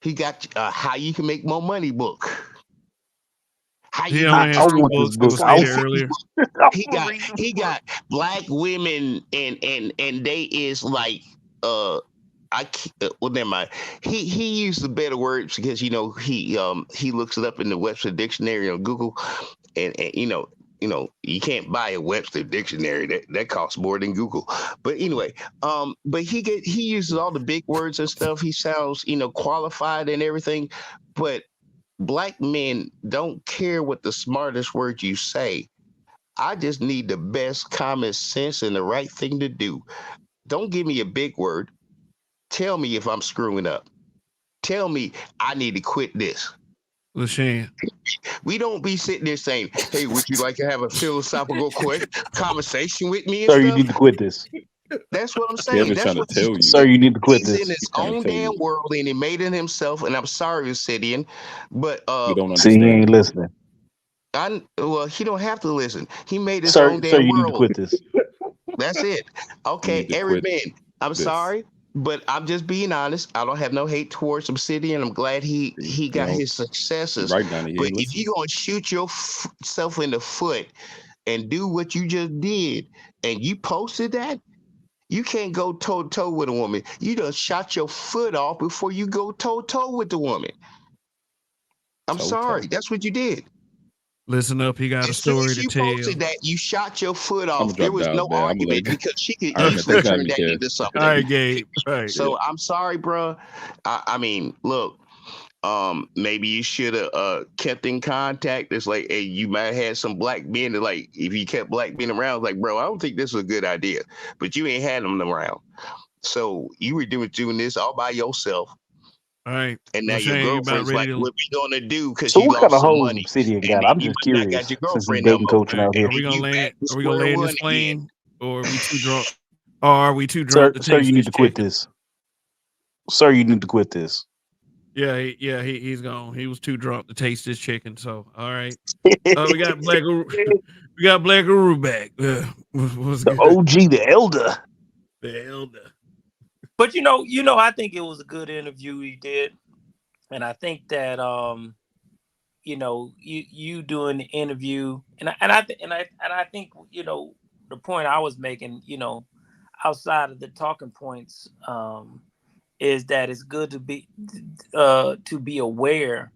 He got How You Can Make More Money book. He only has two books that was stated earlier. He got black women and they is like never mind. He used the better words because he looks it up in the Webster dictionary on Google, and you can't buy a Webster dictionary that costs more than Google. But anyway, but he uses all the big words and stuff. He sounds qualified and everything, but black men don't care what the smartest word you say. I just need the best common sense and the right thing to do. Don't give me a big word. Tell me if I'm screwing up. Tell me I need to quit this. LaShawn. We don't be sitting there saying, hey, would you like to have a philosophical conversation with me and Sir, stuff? you need to quit this. That's what I'm saying. Kevin's That's trying what to tell you. Sir, you need to quit he's this. in his own damn world, and he made it himself. And I'm sorry, Obsidian, but you don't see, he ain't listening. He don't have to listen. He made his Sir, own damn you world. need to quit this. That's it. Okay, every man. I'm sorry, but I'm just being honest. I don't have no hate towards Obsidian. I'm glad he got his successes. Right down here. But if you're gonna shoot yourself in the foot and do what you just did, and you posted that, You can't go toe to toe with a woman. You done shot your foot off before you go toe to toe with the woman. I'm sorry. That's what you did. Listen up, he got a As soon story as to you tell. posted that, you shot your foot I'm gonna off. There drop was down, no man. I'm gonna let argument it go. because she could All right, man. easily Thanks for having turn me, that Kev. into something. All right, Gabe. Right. So I'm sorry, bro. I mean, look, maybe you should have kept in contact. It's like, hey, you might have had some black men that, like, if you kept black men around, like, bro, I don't think this is a good idea. But you ain't had them around. So you were doing this all by yourself. All right. And now Well, your Shane, you about girlfriend's ready like, to? what we gonna do? Because So you what kind lost of some hoes money. Obsidian And got? then I'm you just might not got curious your since he's girlfriend no dating more. coaching out here. Are we gonna You land? back to Are we gonna square land one this again. plane, or are we too drunk? Or are we too Sir, drunk to sir, taste you need this to quit chicken? this. Sir, you need to quit this. Yeah, he's gone. He was too drunk to taste this chicken. So, all right. We got Black Guru. We got Black Guru back. What's The good? OG, the elder. The elder. But I think it was a good interview he did, and I think that you doing the interview, and I think the point I was making, outside of the talking points, is that it's good to be aware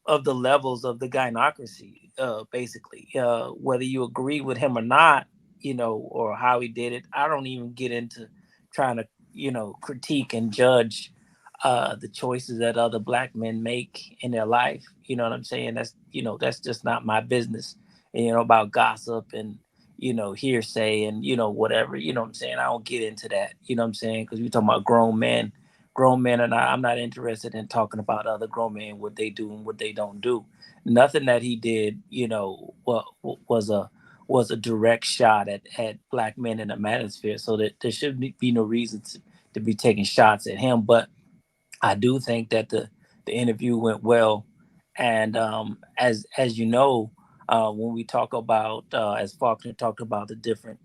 of the levels of the gynocracy, basically, whether you agree with him or not, or how he did it. I don't even get into trying to, critique and judge the choices that other black men make in their life. You know what I'm saying? That's just not my business. And, about gossip and, hearsay and, whatever, you know what I'm saying? I don't get into that, you know what I'm saying? Because we're talking about grown men and I'm not interested in talking about other grown men, what they do and what they don't do. Nothing that he did, was a direct shot at black men in the manosphere. So that there should be no reason to be taking shots at him. But I do think that the interview went well, and as you know, when we talk about as Faulkner talked about the different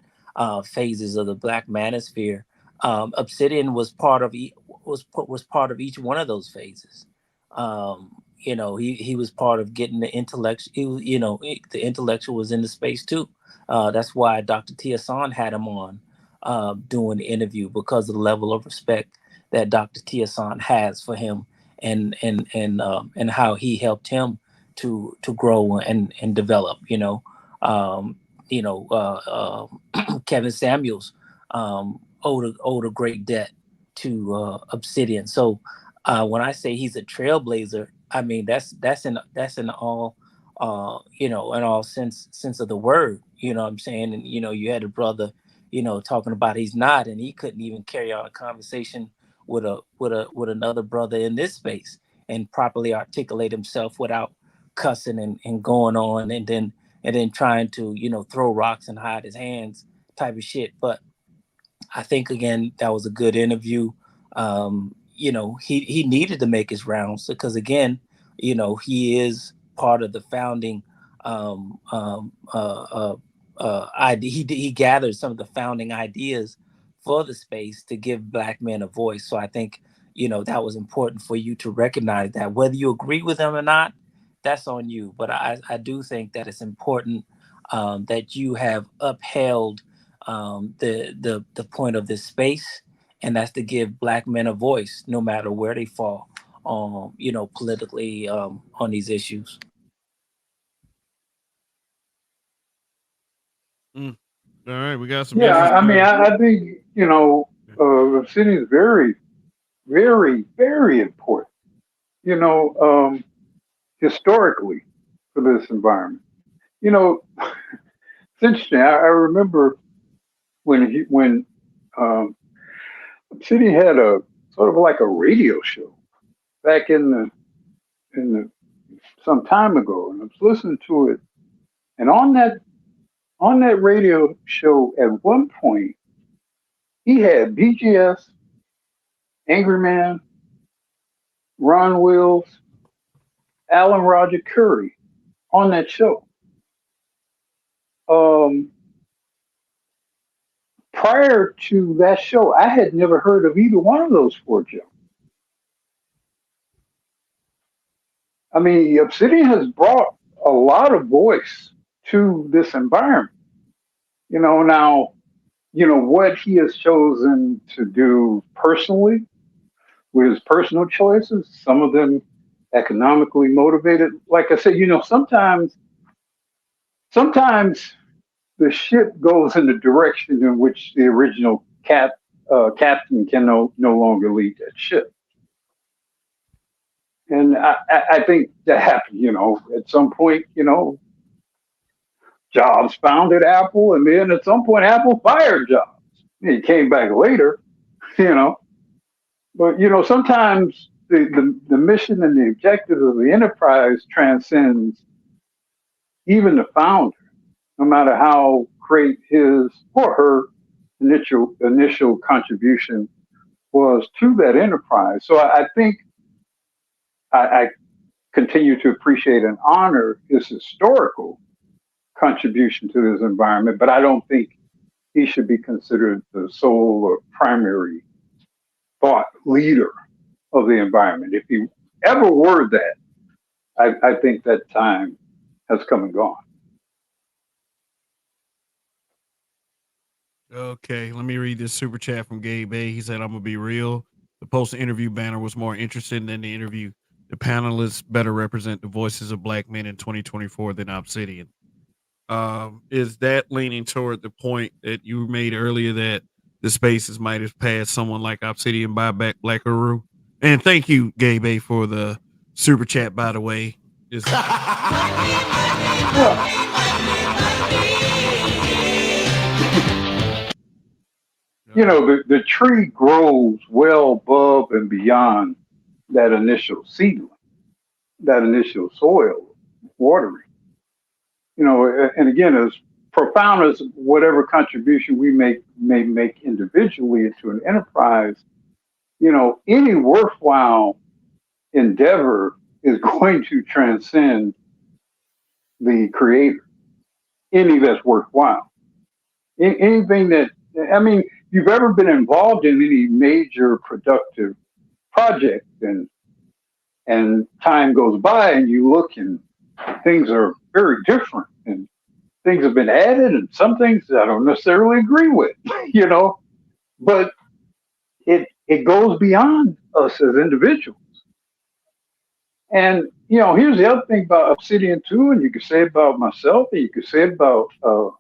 phases of the Black Manosphere, Obsidian was part of was part of each one of those phases. He was part of getting the intellect. The intellectual was in the space too. That's why Dr. Tiason had him on doing the interview, because of the level of respect that Dr. Tiason has for him, and how he helped him to grow and develop. Kevin Samuels owed a great debt to Obsidian. So when I say he's a trailblazer, I mean that's in all in all sense of the word. You know what I'm saying? And you had a brother, talking about he's not, and he couldn't even carry on a conversation with another brother in this space and properly articulate himself without cussing and going on and then trying to throw rocks and hide his hands type of shit. But I think again that was a good interview. He needed to make his rounds because again, he is part of the founding idea. He gathered some of the founding ideas for the space to give black men a voice. So I think that was important for you to recognize that, whether you agree with him or not, that's on you. But I do think that it's important that you have upheld the point of this space, and that's to give black men a voice, no matter where they fall, politically on these issues. All right, we got some Yeah, interest. I mean, I think Obsidian is very, very, very important. Historically for this environment. It's interesting. I remember when Obsidian had a sort of like a radio show back in the some time ago, and I was listening to it, and on that radio show at one point he had BGS, Angry Man, Ron Wills, Alan Roger Curry on that show. Um, Prior to that show, I had never heard of either one of those four gentlemen. I mean, Obsidian has brought a lot of voice to this environment. Now what he has chosen to do personally with his personal choices, some of them economically motivated. Like I said, sometimes the ship goes in the direction in which the original captain can no longer lead that ship. And I think that happened, at some point, Jobs founded Apple, and then at some point, Apple fired Jobs. He came back later, you know. But, sometimes the mission and the objectives of the enterprise transcends even the founder, no matter how great his or her initial contribution was to that enterprise. So I think I continue to appreciate and honor his historical contribution to this environment, but I don't think he should be considered the sole or primary thought leader of the environment. If he ever were that, I think that time has come and gone. Okay, let me read this super chat from Gabe A. He said, I'm going to be real. The post interview banner was more interesting than the interview. The panelists better represent the voices of black men in 2024 than Obsidian. Is that leaning toward the point that you made earlier that the spaces might have passed someone like Obsidian by Black Uru? And thank you, Gabe A, for the super chat, by the way. The tree grows well above and beyond that initial seedling, that initial soil watering. And again, as profound as whatever contribution we may make individually into an enterprise, any worthwhile endeavor is going to transcend the creator. Any that's worthwhile. Anything that, if you've ever been involved in any major productive project and time goes by and you look and things are very different and things have been added and some things I don't necessarily agree with, but it goes beyond us as individuals. And here's the other thing about Obsidian too, and you could say about myself, and you could say about the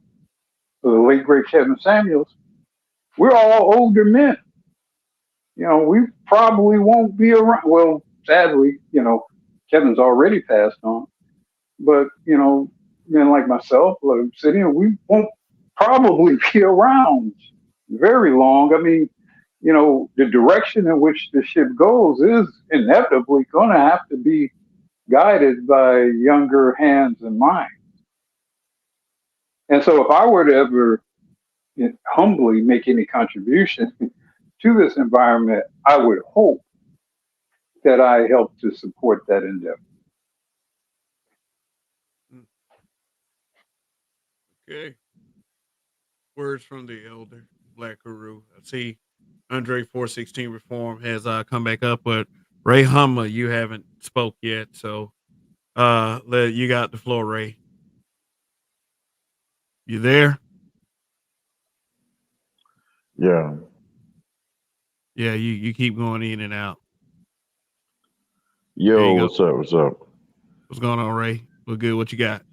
late great Kevin Samuels. We're all older men. We probably won't be around. Well, sadly, Kevin's already passed on. But men like myself, like Obsidian, we won't probably be around very long. The direction in which the ship goes is inevitably going to have to be guided by younger hands and minds. And so if I were to ever humbly make any contribution to this environment, I would hope that I help to support that endeavor. Okay. Words from the elder, Black Guru. I see Andre 416 Reform has come back up, but Ray Hummer, you haven't spoke yet, so you got the floor, Ray. You there? Yeah. Yeah, you keep going in and out. Yo, what's up? What's up? What's going on, Ray? What good? What you got?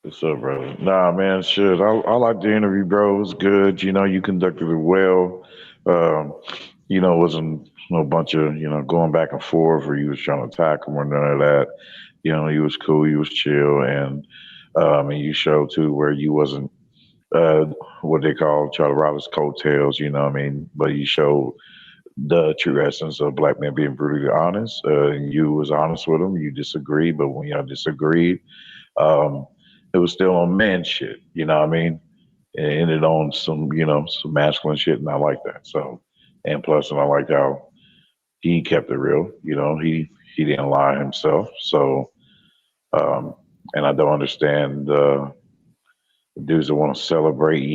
What's up, brother? Nah, man, shit. I like the interview, bro. It was good. You conducted it well. It wasn't no bunch of, going back and forth or you was trying to attack him or none of that. He was cool. He was chill. And you showed, too, where you wasn't what they call Charlie Roberts coattails, but you showed the true essence of black men being brutally honest. And you was honest with them. You disagreed, but when y'all disagreed, it was still on man shit, you know what I mean? It ended on some masculine shit, and I like that. So, and plus, and I like how he kept it real. He didn't lie himself. So, and I don't understand the dudes that want to celebrate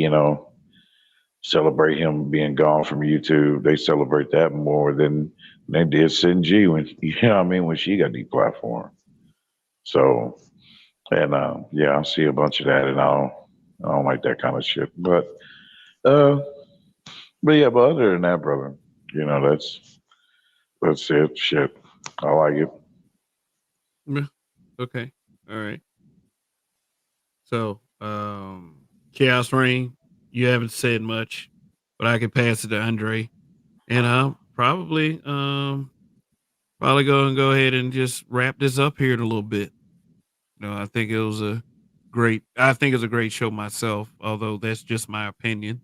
him being gone from YouTube. They celebrate that more than they did Sin G when when she got deplatformed. So, and I see a bunch of that, and I don't like that kind of shit. But Uh, but yeah, but other than that, brother, that's it. Shit, I like it. Yeah. Okay. All right. So, Chaos Rain, you haven't said much, but I can pass it to Andre, and I'll probably go ahead and just wrap this up here in a little bit. I think it was a I think it's a great show myself, although that's just my opinion.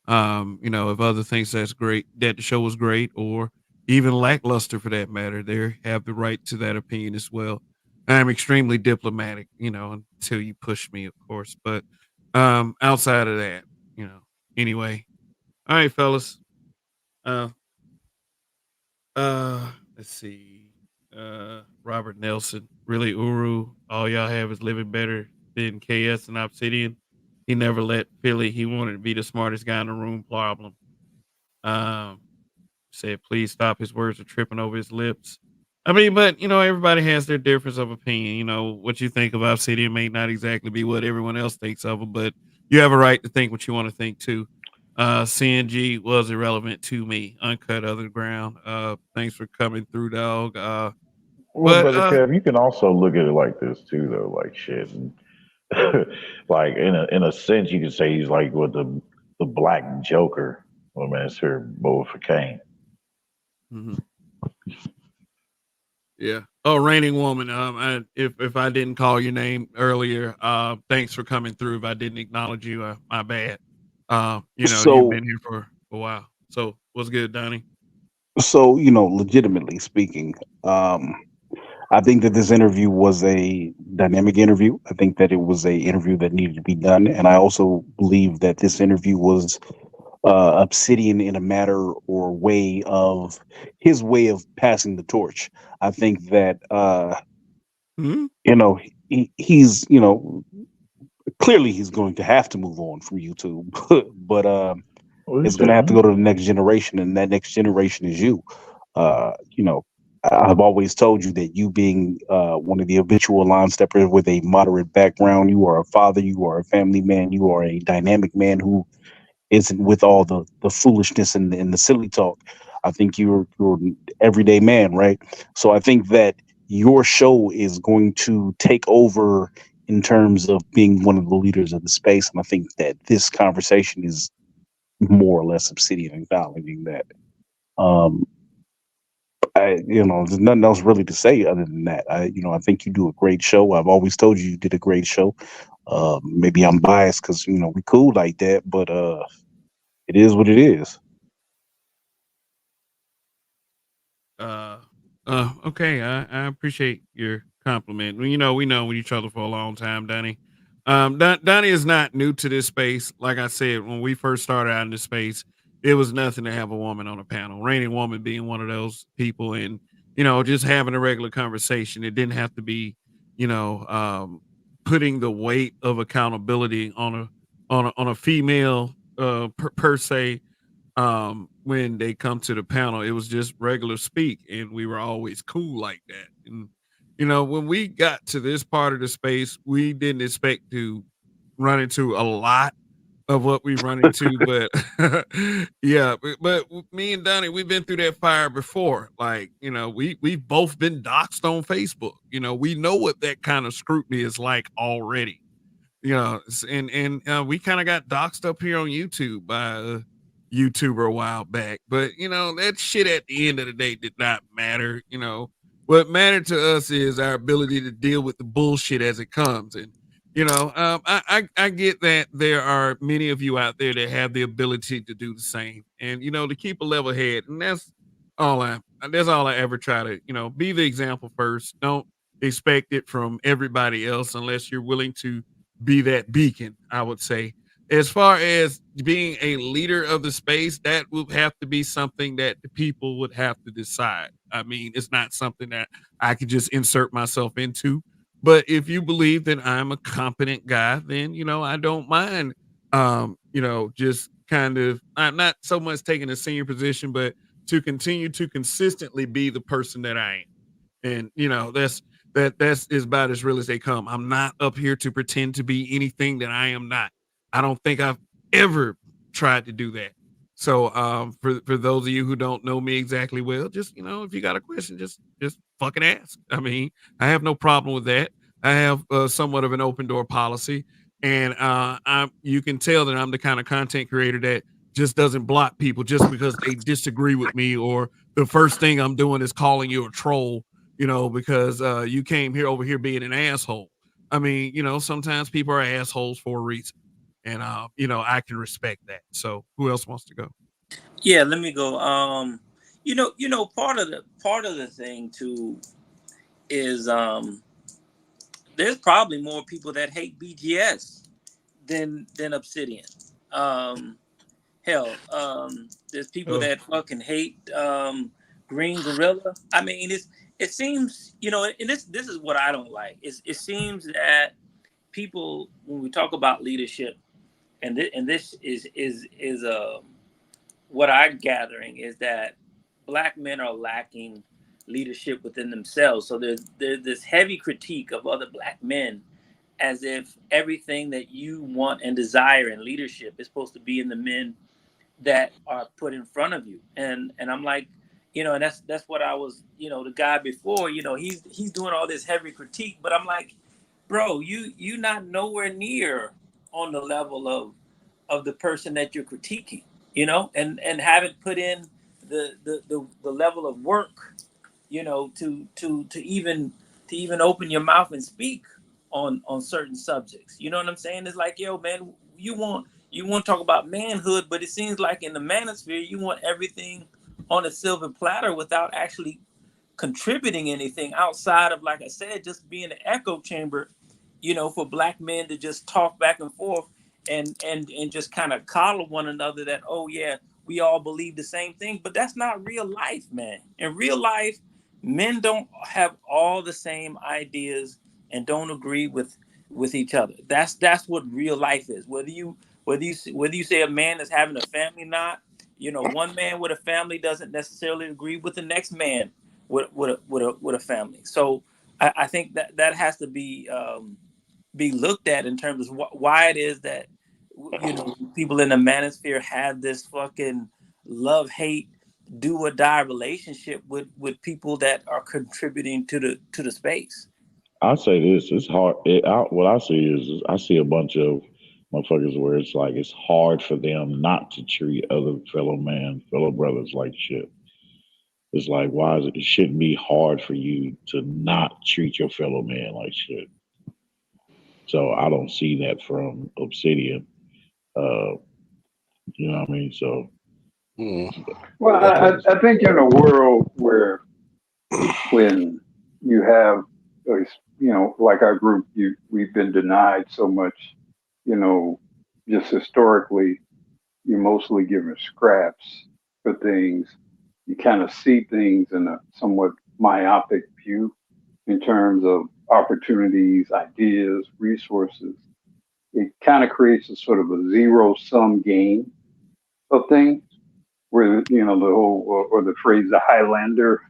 If other thinks that the show was great or even lackluster for that matter, they have the right to that opinion as well. I'm extremely diplomatic, until you push me, of course. But outside of that, you know, anyway. All right, fellas. Uh let's see. Robert Nelson, really Uru. All y'all have is living better than KS and Obsidian. He never let Philly. He wanted to be the smartest guy in the room problem. Um Said, please stop. His words are tripping over his lips. I mean, but everybody has their difference of opinion. What you think of Obsidian may not exactly be what everyone else thinks of him, but you have a right to think what you want to think too. CNG was irrelevant to me. Uncut underground. Thanks for coming through, dog. Well, But brother Kev, you can also look at it like this too, though. Like shit, and like in a sense, you could say he's like what the Black Joker. Well, man, it's here, Boba for Kane. mhm. Yeah. Oh, reigning woman. If I didn't call your name earlier, thanks for coming through. If I didn't acknowledge you, my bad. You've So been here for a while. So what's good, Donnie? so legitimately speaking, um, I think that this interview was a dynamic interview. I think that it was a interview that needed to be done, and I also believe that this interview was Obsidian in a matter or way of his way of passing the torch. I think that Hmm? he's clearly he's going to have to move on from YouTube, but Well, he it's going to have to didn't. go to the next generation, and that next generation is you. Uh, you know, I've always told you that you being one of the habitual line steppers with a moderate background, you are a father, you are a family man, you are a dynamic man who isn't with all the foolishness and the silly talk. I think you're an everyday man, right? So I think that your show is going to take over in terms of being one of the leaders of the space, and I think that this conversation is more or less Obsidian acknowledging that. Um, there's nothing else really to say other than that. I think you do a great show. I've always told you you did a great show. Maybe I'm biased because we cool like that, but it is what it is. Uh, okay. I appreciate your compliment. We know each other for a long time, Donnie. Donnie is not new to this space. Like I said, when we first started out in this space, it was nothing to have a woman on a panel. Reigning woman being one of those people, and just having a regular conversation. It didn't have to be, you know, um, putting the weight of accountability on a female per se when they come to the panel. It was just regular speak, and we were always cool like that. And when we got to this part of the space, we didn't expect to run into a lot of what we run into, but yeah, but me and Donnie, we've been through that fire before. Like, we've both been doxxed on Facebook. We know what that kind of scrutiny is like already. And we kind of got doxxed up here on YouTube by a YouTuber a while back. But that shit at the end of the day did not matter. What mattered to us is our ability to deal with the bullshit as it comes. And I get that there are many of you out there that have the ability to do the same, and to keep a level head. And all I that's all I ever try to be the example first. Don't expect it from everybody else unless you're willing to be that beacon, I would say. As far as being a leader of the space, that would have to be something that the people would have to decide. I mean, it's not something that I could just insert myself into. But if you believe that I'm a competent guy, then I don't mind just kind of I'm not so much taking a senior position, but to continue to consistently be the person that I am. And that's is about as real as they come. I'm not up here to pretend to be anything that I am not. I don't think I've ever tried to do that. So for those of you who don't know me exactly well, just if you got a question, just fucking ask. I mean, I have no problem with that. I have somewhat of an open door policy, and you can tell that I'm the kind of content creator that just doesn't block people just because they disagree with me, or the first thing I'm doing is calling you a troll, because you came here over here being an asshole. I mean, sometimes people are assholes for a reason, and I can respect that. So who else wants to go? Yeah, let me go. Part of the thing too is there's probably more people that hate BGS than Obsidian. Hell, there's people that fucking hate Green Gorilla. I mean, it seems, and this is what I don't like. It seems that people, when we talk about leadership, and this is what I'm gathering is that Black men are lacking leadership within themselves. So there's this heavy critique of other Black men, as if everything that you want and desire in leadership is supposed to be in the men that are put in front of you. And I'm like, and that's what I was, the guy before, he's doing all this heavy critique, but I'm like, bro, you not nowhere near on the level of the person that you're critiquing, and haven't put in the level of work, to even open your mouth and speak on certain subjects. You know what I'm saying? It's like, yo, man, you want to talk about manhood, but it seems like in the manosphere, you want everything on a silver platter without actually contributing anything outside of, like I said, just being an echo chamber, for Black men to just talk back and forth and just kind of coddle one another that, oh yeah, we all believe the same thing. But that's not real life, man. In real life, men don't have all the same ideas and don't agree with each other. That's what real life is. Whether you say a man is having a family or not, one man with a family doesn't necessarily agree with the next man with a family. So I think that has to be looked at in terms of why it is that people in the manosphere have this fucking love hate do or die relationship with people that are contributing to the space. I say this: it's hard. What I see is I see a bunch of motherfuckers where it's like it's hard for them not to treat other fellow brothers like shit. It's like, why is it? It shouldn't be hard for you to not treat your fellow man like shit. So I don't see that from Obsidian. You know what I mean? So, well, I think in a world where when you have, like our group, we've been denied so much, just historically, you're mostly given scraps for things. You kind of see things in a somewhat myopic view in terms of opportunities, ideas, resources. It kind of creates a sort of a zero sum game of things where, the whole, or the phrase, the Highlander,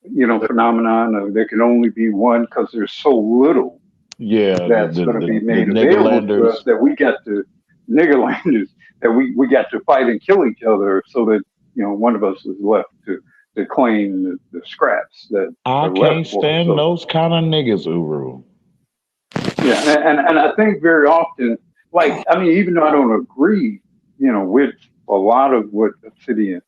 phenomenon of there can only be one because there's so little that's going to be made available to us that we got to niggerlanders that we got to fight and kill each other so that one of us is left to claim the scraps that I are can't left for us. stand those kind of niggas, Uru. Yeah, and I think very often, even though I don't agree, with a lot of what Obsidian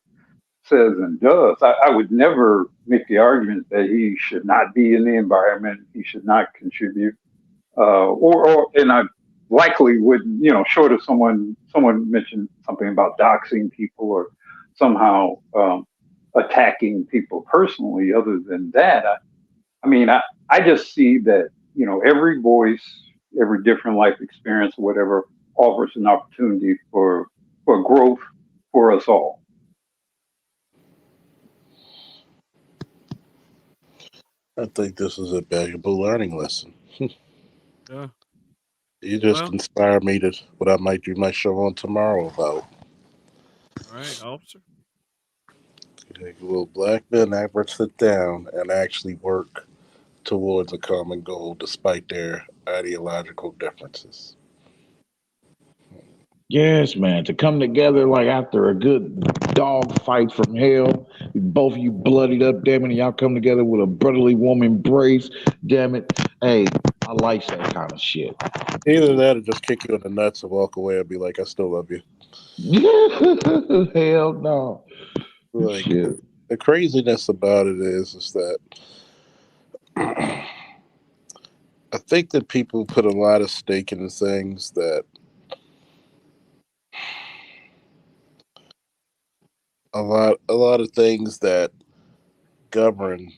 says and does, I would never make the argument that he should not be in the environment, he should not contribute, and I likely would, short of someone mentioned something about doxing people or somehow attacking people personally. Other than that, I just see that, every voice, every different life experience, whatever, offers an opportunity for growth for us all. I think this is a valuable learning lesson. Yeah. You just inspired me to what I might do my show on tomorrow about. All right, officer. Will Black men ever sit down and actually work towards a common goal despite their ideological differences? Yes, man. To come together like after a good dog fight from hell, both of you bloodied up, damn it, and y'all come together with a brotherly warm embrace, damn it. Hey, I like that kind of shit. Either that or just kick you in the nuts and walk away and be like, I still love you. Hell no. Like Shit. the craziness about it is that I think that people put a lot of stake in things that a lot of things that govern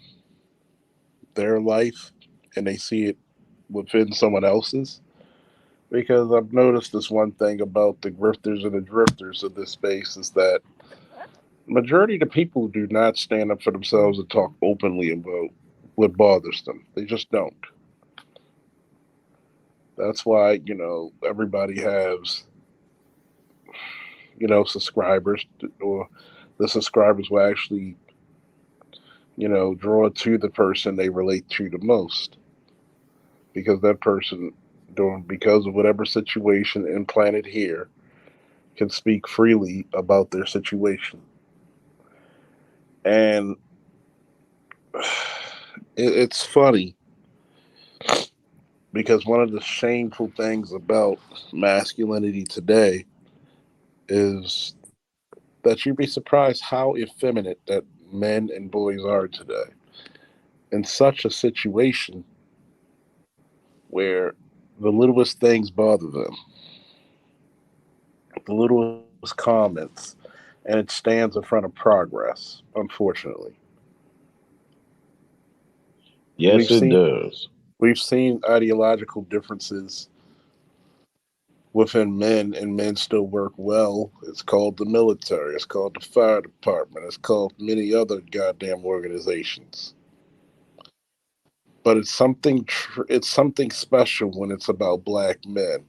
their life, and they see it within someone else's. Because I've noticed this one thing about the grifters and the drifters of this space is that majority of the people do not stand up for themselves and talk openly about what bothers them. They just don't. That's why, everybody has, subscribers, or the subscribers will actually, draw to the person they relate to the most. Because that person, because of whatever situation implanted here, can speak freely about their situation. And it's funny because one of the shameful things about masculinity today is that you'd be surprised how effeminate that men and boys are today. In such a situation where the littlest things bother them, the littlest comments, and it stands in front of progress, unfortunately. Yes, We've it seen does. we've seen ideological differences within men, and men still work well. It's called the military. It's called the fire department. It's called many other goddamn organizations. But it's something special when it's about black men.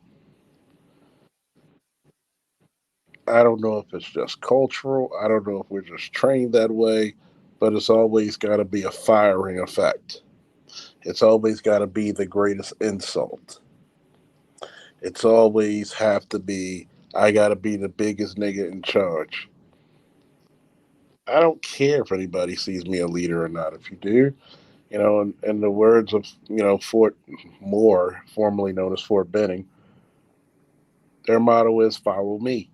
I don't know if it's just cultural. I don't know if we're just trained that way, but it's always got to be a firing effect. It's always got to be the greatest insult. It's always have to be, I got to be the biggest nigga in charge. I don't care if anybody sees me a leader or not. If you do, in the words of, Fort Moore, formerly known as Fort Benning, their motto is follow me.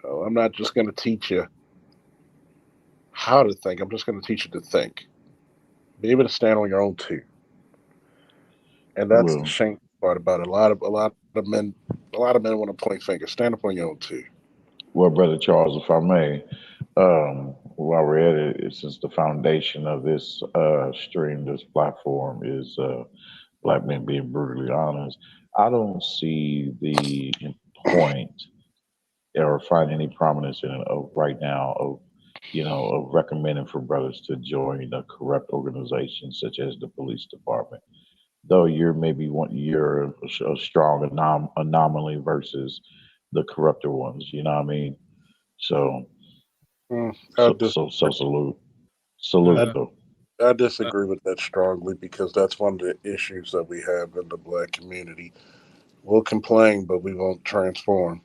I'm not just going to teach you how to think. I'm just going to teach you to think. Be able to stand on your own too. And that's the Well, shameful part about it. A lot of men want to point fingers. Stand up on your own too. well, Brother Charles, if I may, while we're at it, since the foundation of this stream, this platform is black men being brutally honest, I don't see the point or find any prominence in it of right now of of recommending for brothers to join a corrupt organization such as the police department. Though you're a strong anomaly versus the corrupted ones. You know what I mean? So Mm, I, so dis- so so I, salute though. I disagree with that strongly because that's one of the issues that we have in the black community. We'll complain, but we won't transform.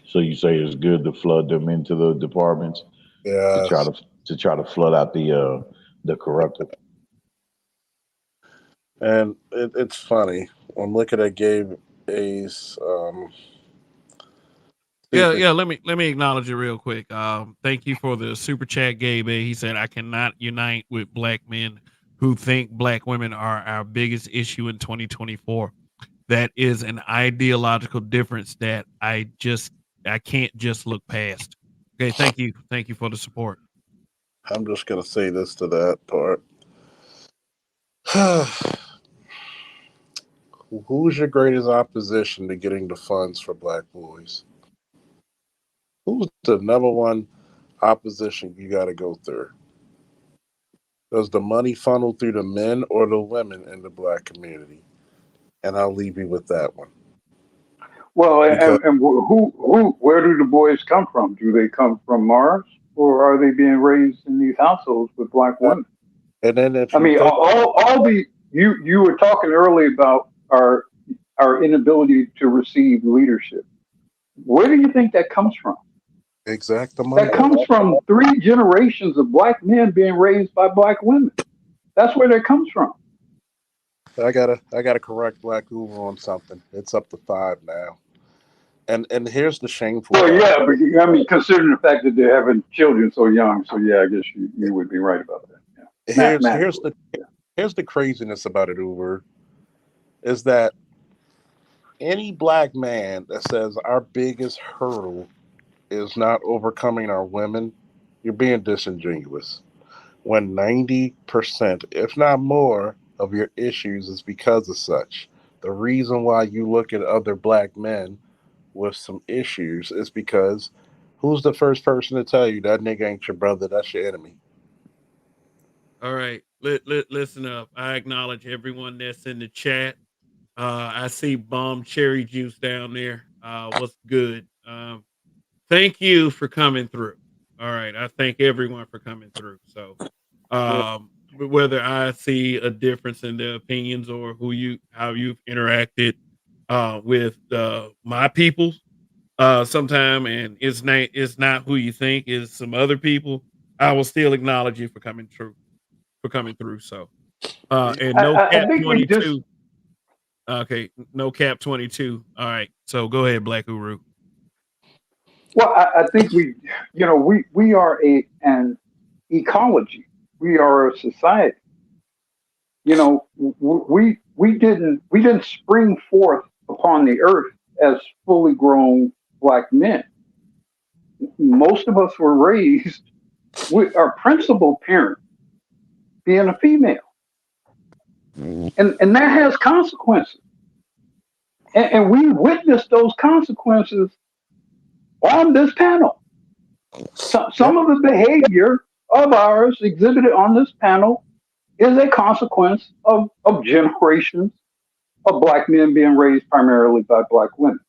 So you say it's good to flood them into the departments to try Yes. to flood out the corrupted. And it's funny. I'm looking at Gabe A's Yeah, super. yeah. Let me acknowledge it real quick. Thank you for the super chat, Gabe. He said, "I cannot unite with black men who think black women are our biggest issue in 2024. That is an ideological difference that I can't just look past." Okay, thank you for the support. I'm just gonna say this to that part. Who's your greatest opposition to getting the funds for black boys? Who's the number one opposition you got to go through? Does the money funnel through the men or the women in the black community? And I'll leave you with that one. Well, Because and where do the boys come from? Do they come from Mars, or are they being raised in these households with black women? and then if I you mean, think all the you were talking earlier about our our inability to receive leadership. Where do you think that comes from? That comes from 3 generations of black men being raised by black women. That's where that comes from. I gotta correct Black Uber on something. It's up to 5 now. And here's the shameful Well, part. yeah, but I mean, considering the fact that they're having children so young, so yeah, I guess you would be right about that. Yeah. Here's the craziness about it, Uber, is that any black man that says our biggest hurdle is not overcoming our women, you're being disingenuous. When 90%, if not more, of your issues is because of such. The reason why you look at other black men with some issues is because who's the first person to tell you that nigga ain't your brother, that's your enemy? All right, listen up. I acknowledge everyone that's in the chat. I see Bomb Cherry Juice down there. What's good? Thank you for coming through. All right, I thank everyone for coming through. So, whether I see a difference in their opinions or how you've interacted with my people, sometime, and it's not who you think, is some other people, I will still acknowledge you for coming through. So, and no I cap think we just 22. Okay, no cap 22. All right, so go ahead, Black Uru. well, I think we are an ecology. We are a society. We didn't spring forth upon the earth as fully grown black men. Most of us were raised with our principal parent being a female, and that has consequences. And we witnessed those consequences on this panel. Some of the behavior of ours exhibited on this panel is a consequence of generations of black men being raised primarily by black women.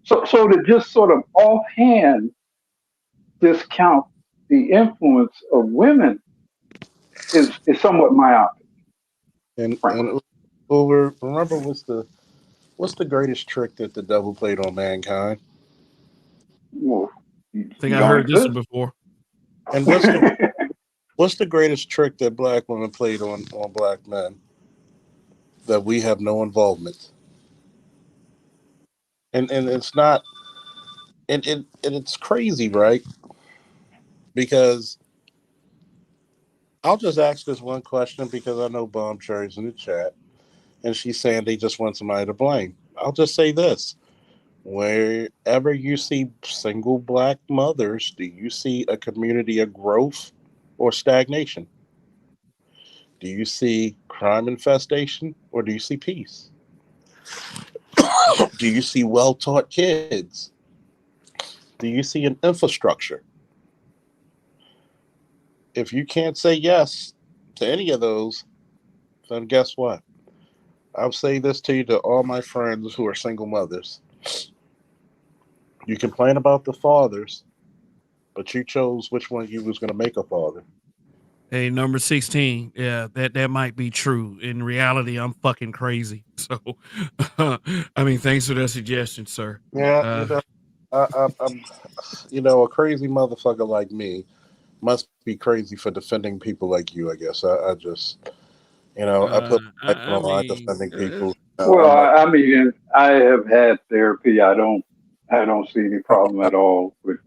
So to just sort of offhand discount the influence of women is somewhat myopic. And Uber, remember what's the greatest trick that the devil played on mankind? Well, I think I heard this one before. And what's the greatest trick that black women played on black men that we have no involvement? And it's not, and it's crazy, right? Because I'll just ask this one question because I know Bomb Cherry's in the chat and she's saying they just want somebody to blame. I'll just say this. Wherever you see single black mothers, do you see a community of growth or stagnation? Do you see crime infestation or do you see peace? Do you see well-taught kids? Do you see an infrastructure? If you can't say yes to any of those, then guess what? I'll say this to you, to all my friends who are single mothers. You complain about the fathers, but you chose which one you was going to make a father. Hey, number 16. Yeah, that might be true. In reality, I'm fucking crazy. So, I mean, thanks for that suggestion, sir. Yeah, I'm, a crazy motherfucker like me must be crazy for defending people like you. I guess I just, I put my life on the line defending people. Well, I mean, I have had therapy. I don't see any problem at all with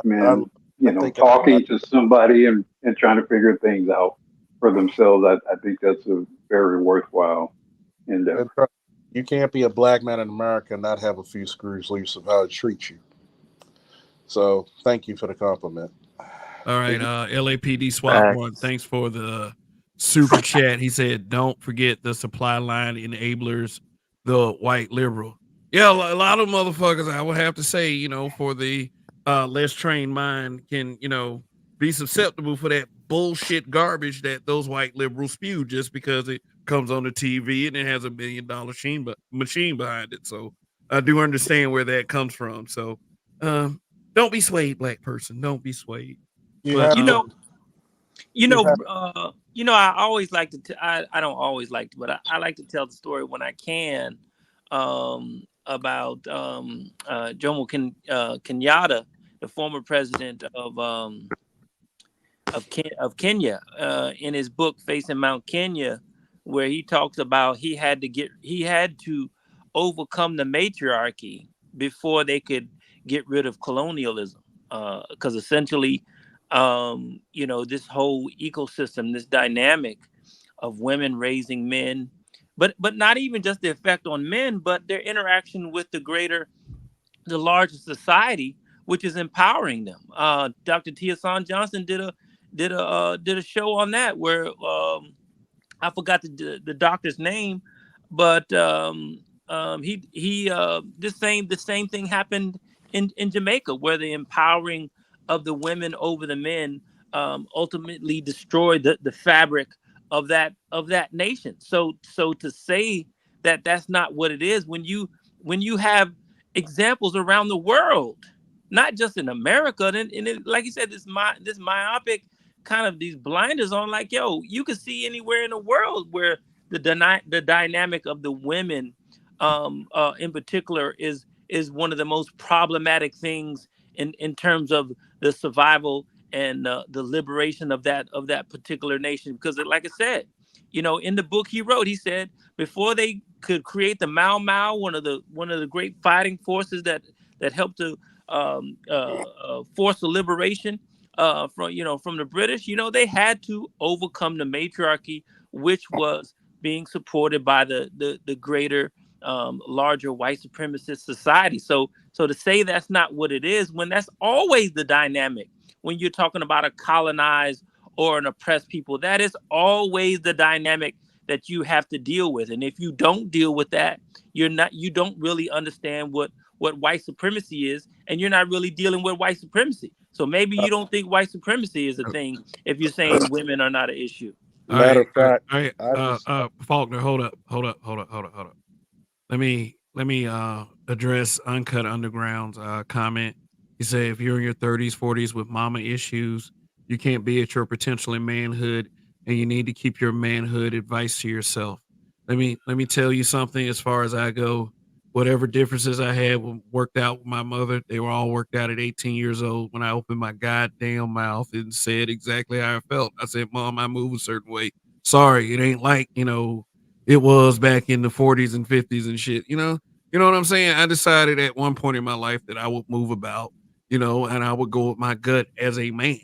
men, talking to somebody and trying to figure things out for themselves. I think that's a very worthwhile endeavor. You can't be a black man in America and not have a few screws loose of how it treats you. So thank you for the compliment. All right, LAPD SWAT 1, thanks for the super chat. He said, don't forget the supply line enablers, the white liberal. Yeah, a lot of motherfuckers, I would have to say, for the less trained mind can, be susceptible for that bullshit garbage that those white liberals spew just because it comes on the TV and it has $1 million machine behind it. So I do understand where that comes from. So don't be swayed, black person. Don't be swayed. But, I always like to. I don't always like to, but I like to tell the story when I can Jomo Kenyatta, the former president of Kenya, in his book Facing Mount Kenya, where he talks about he had to overcome the matriarchy before they could get rid of colonialism, because essentially, this whole ecosystem, this dynamic of women raising men, but not even just the effect on men, but their interaction with the larger society, which is empowering them. Dr. Tia Son Johnson did a show on that where I forgot the doctor's name, but the same thing happened in Jamaica, where the empowering of the women over the men ultimately destroyed the fabric of that nation. So to say that that's not what it is, when you have examples around the world, not just in America, and like you said, this myopic kind of these blinders on, like, yo, you can see anywhere in the world where the dynamic of the women in particular is one of the most problematic things in terms of the survival and the liberation of that particular nation. Because like I said, in the book he said before they could create the Mau Mau, one of the great fighting forces that helped to force the liberation from the British, they had to overcome the matriarchy, which was being supported by the greater, larger white supremacist society. So to say that's not what it is, when that's always the dynamic, when you're talking about a colonized or an oppressed people, that is always the dynamic that you have to deal with. And if you don't deal with that, you don't really understand what white supremacy is, and you're not really dealing with white supremacy. So maybe you don't think white supremacy is a thing if you're saying women are not an issue. Matter of fact, Faulkner, hold up. Let me address Uncut Underground's comment. He said, if you're in your 30s, 40s with mama issues, you can't be at your potential in manhood, and you need to keep your manhood advice to yourself. Let me tell you something. As far as I go, whatever differences I had worked out with my mother, they were all worked out at 18 years old when I opened my goddamn mouth and said exactly how I felt. I said, Mom, I move a certain way. Sorry, it ain't like, it was back in the 40s and 50s and shit, You know what I'm saying? I decided at one point in my life that I would move about, and I would go with my gut as a man,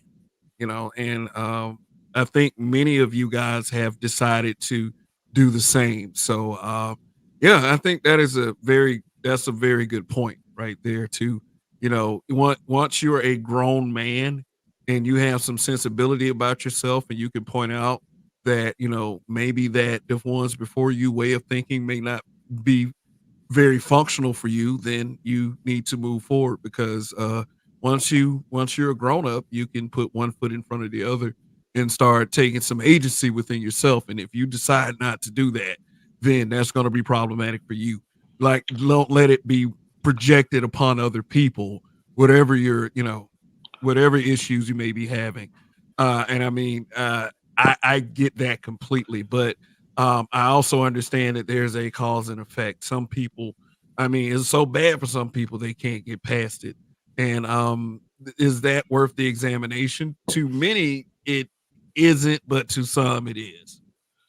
and I think many of you guys have decided to do the same. So yeah, I think that's a very good point right there too. Once you're a grown man and you have some sensibility about yourself and you can point out that, maybe that the ones before you way of thinking may not be very functional for you, then you need to move forward because once you're a grown up, you can put one foot in front of the other and start taking some agency within yourself. And if you decide not to do that, then that's going to be problematic for you. Like, don't let it be projected upon other people, whatever whatever issues you may be having. And I mean, I get that completely, but I also understand that there's a cause and effect. Some people, I mean, it's so bad for some people they can't get past it. And is that worth the examination? To many, it isn't, but to some, it is.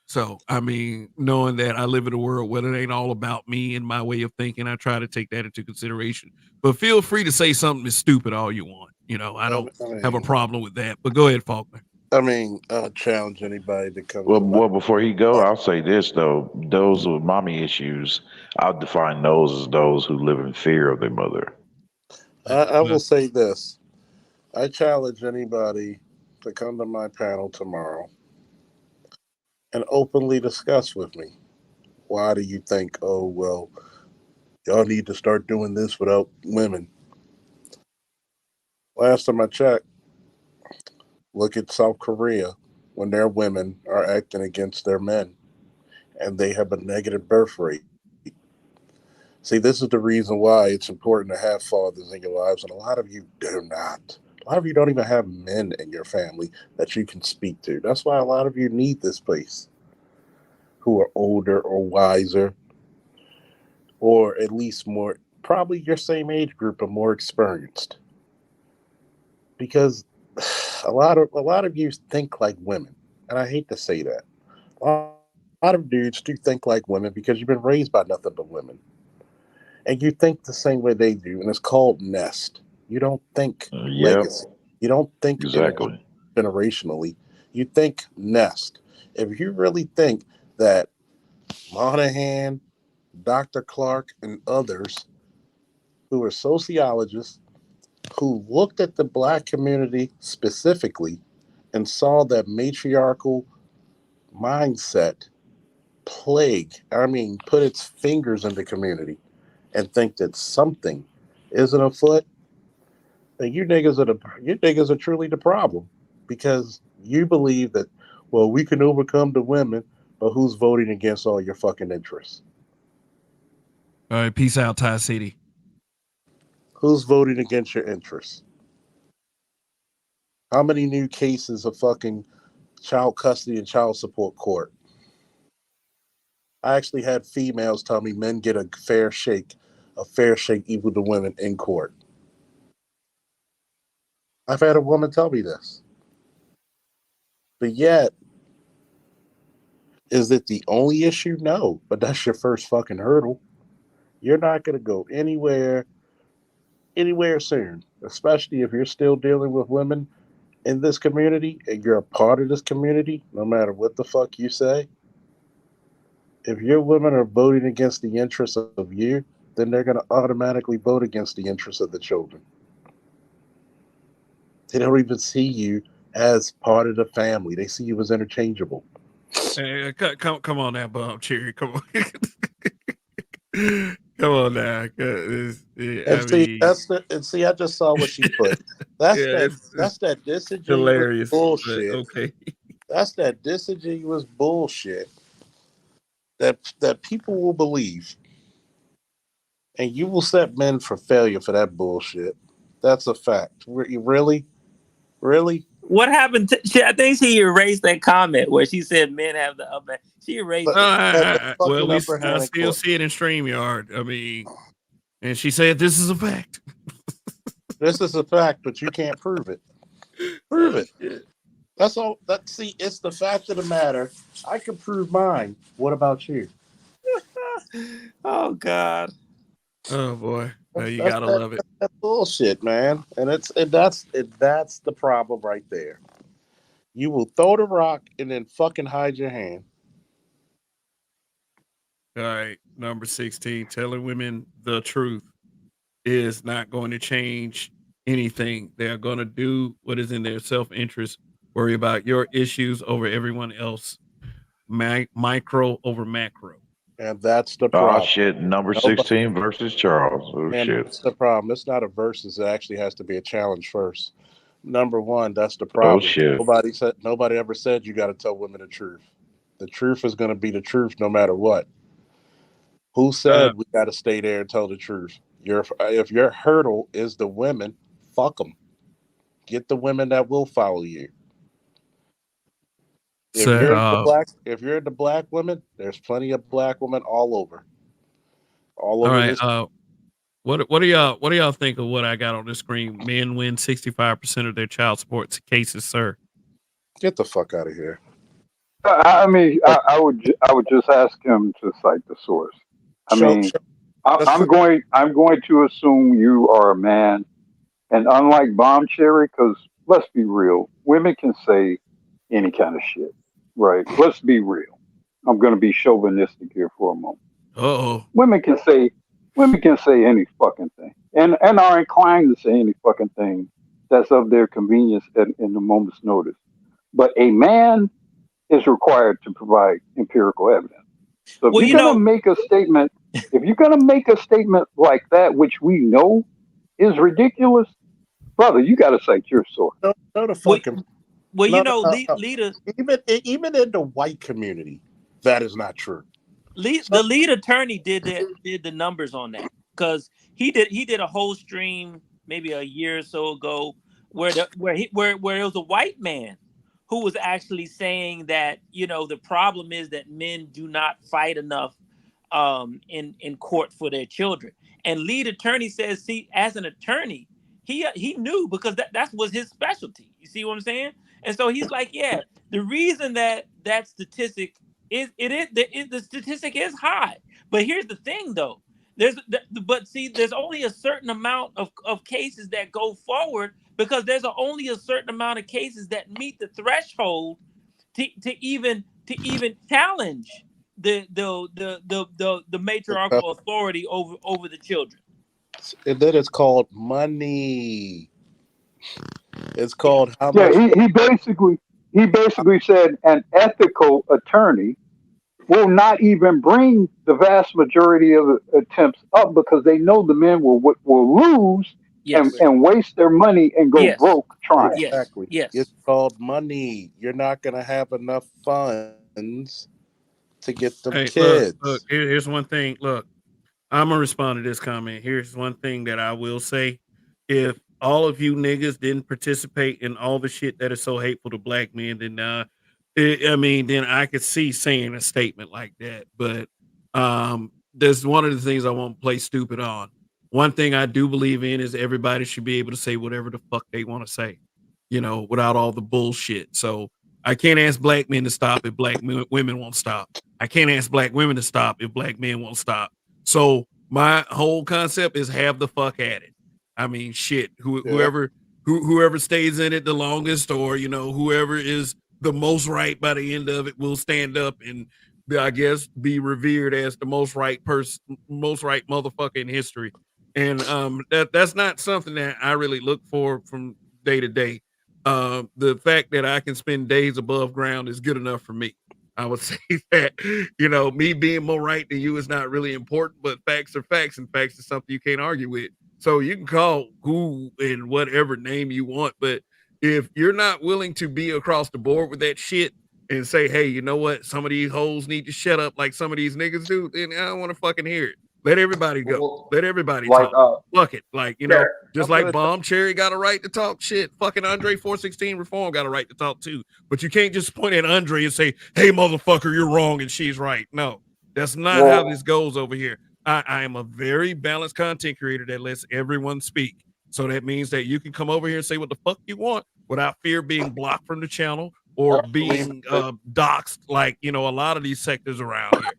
So, I mean, knowing that I live in a world where it ain't all about me and my way of thinking, I try to take that into consideration. But feel free to say something that's stupid all you want. I don't have a problem with that. But go ahead, Faulkner. I mean, I'll challenge anybody to come. Well, before he go, I'll say this though: those with mommy issues, I'll define those as those who live in fear of their mother. I will say this: I challenge anybody to come to my panel tomorrow and openly discuss with me. Why do you think? Oh well, y'all need to start doing this without women. Last time I checked, look at South Korea when their women are acting against their men and they have a negative birth rate. See, this is the reason why it's important to have fathers in your lives, and a lot of you do not. A lot of you don't even have men in your family that you can speak to. That's why a lot of you need this place, who are older or wiser. or at least more, probably your same age group, but more experienced. Because a lot of you think like women, and I hate to say that. A lot of dudes do think like women because you've been raised by nothing but women, and you think the same way they do, and it's called nest. You don't think Yep, legacy. You don't think exactly. generationally. You think nest. If you really think that Monahan, Dr. Clark, and others who are sociologists who looked at the black community specifically and saw that matriarchal mindset put its fingers in the community and think that something isn't afoot, then you niggas are truly the problem because you believe that, well, we can overcome the women, but who's voting against all your fucking interests? All right, peace out, Ty City. Who's voting against your interests? How many new cases of fucking child custody and child support court? I actually had females tell me men get a fair shake equal to women in court. I've had a woman tell me this. But yet, is it the only issue? No, but that's your first fucking hurdle. You're not going to go anywhere soon, especially if you're still dealing with women in this community and you're a part of this community, no matter what the fuck you say. If your women are voting against the interests of you, then they're going to automatically vote against the interests of the children. They don't even see you as part of the family. They see you as interchangeable. Hey, come on now, Bum Cherry. Come on. Come on now. I just saw what she put. That's yeah, that disingenuous hilarious bullshit. Okay. That's that disingenuous bullshit that people will believe. And you will set men for failure for that bullshit. That's a fact. Really? Really? What happened to I think she erased that comment where she said men have the upper. She erased it. Well, I still see it in StreamYard. I mean, and she said this is a fact. This is a fact, but you can't prove it. Prove it. Shit. That's all. It's the fact of the matter. I can prove mine. What about you? Oh God. Oh boy. You gotta love it. That's bullshit, man. And that's the problem right there. You will throw the rock and then fucking hide your hand. All right, number 16. Telling women the truth is not going to change anything. They are going to do what is in their self-interest. Worry about your issues over everyone else. Micro over macro. And that's the problem. Oh shit! Number 16 versus Charles. Oh shit! That's the problem. It's not a versus. It actually has to be a challenge first. Number one, that's the problem. Oh shit! Nobody ever said you got to tell women the truth. The truth is going to be the truth no matter what. Who said we got to stay there and tell the truth? If your hurdle is the women, fuck them. Get the women that will follow you. If you're into black women, there's plenty of black women all over. All over right. this. What do y'all think of what I got on the screen? Men win 65% of their child support cases, sir. Get the fuck out of here. I mean, I would just ask him to cite the source. I'm going to assume you are a man, and unlike Bomb Cherry, because let's be real, women can say any kind of shit, right? Let's be real. I'm going to be chauvinistic here for a moment. Oh, women can say any fucking thing, and are inclined to say any fucking thing that's of their convenience in the moment's notice. But a man is required to provide empirical evidence. So if you're gonna make a statement, like that, which we know is ridiculous, brother, you got to cite your source. No, the fucking. Leader. Even in the white community, that is not true. The lead attorney did the numbers on that because he did a whole stream maybe a year or so ago where it was a white man who was actually saying that the problem is that men do not fight enough in court for their children. And lead attorney says, see, as an attorney, he knew because that was his specialty. You see what I'm saying? And so he's like, yeah, the reason that statistic the statistic is high. But here's the thing, though. There's only a certain amount of cases that go forward because there's only a certain amount of cases that meet the threshold to even challenge the matriarchal authority over the children. And then it's called money. It's called how Yeah, much. he basically said an ethical attorney will not even bring the vast majority of the attempts up because they know the men will lose and waste their money and go broke trying. Exactly. Yes. It's called money. You're not going to have enough funds to get them kids. Look, here's one thing. Look, I'm gonna respond to this comment. Here's one thing that I will say: if all of you niggas didn't participate in all the shit that is so hateful to black men, then then I could see saying a statement like that. But there's one of the things I won't play stupid on. One thing I do believe in is everybody should be able to say whatever the fuck they want to say, without all the bullshit. So I can't ask black men to stop if black women won't stop. I can't ask black women to stop if black men won't stop. So my whole concept is have the fuck at it. I mean, shit. Whoever stays in it the longest, or whoever is the most right by the end of it, will stand up and I guess be revered as the most right person, most right motherfucker in history. And that's not something that I really look for from day to day. The fact that I can spend days above ground is good enough for me. I would say that, me being more right than you is not really important, but facts are facts, and facts is something you can't argue with. So you can call who and whatever name you want, but if you're not willing to be across the board with that shit and say, hey, you know what? Some of these hoes need to shut up like some of these niggas do, then I don't want to fucking hear it. Let everybody go. Let everybody talk. Fuck it. Just like Bomb Cherry got a right to talk shit. Fucking Andre 416 Reform got a right to talk too. But you can't just point at Andre and say, hey, motherfucker, you're wrong and she's right. No, that's not how this goes over here. I am a very balanced content creator that lets everyone speak. So that means that you can come over here and say what the fuck you want without fear of being blocked from the channel or being doxxed like, a lot of these sectors around here.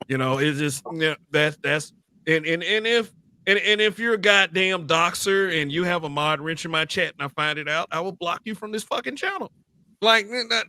It's just that's and if you're a goddamn doxer and you have a mod wrench in my chat and I find it out, I will block you from this fucking channel. Like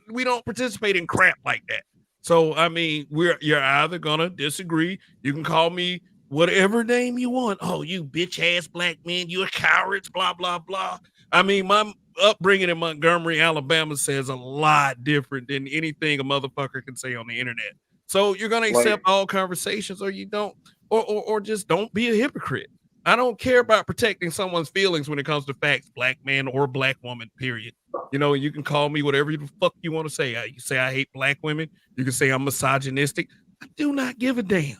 we don't participate in crap like that. So I mean, you're either gonna disagree. You can call me whatever name you want. Oh, you bitch ass black man, you're cowards, blah blah blah. I mean, my upbringing in Montgomery, Alabama says a lot different than anything a motherfucker can say on the internet. So you're gonna accept all conversations, or you don't, or just don't be a hypocrite. I don't care about protecting someone's feelings when it comes to facts, black man or black woman, period. You can call me whatever the fuck you want to say. You say I hate black women. You can say I'm misogynistic. I do not give a damn,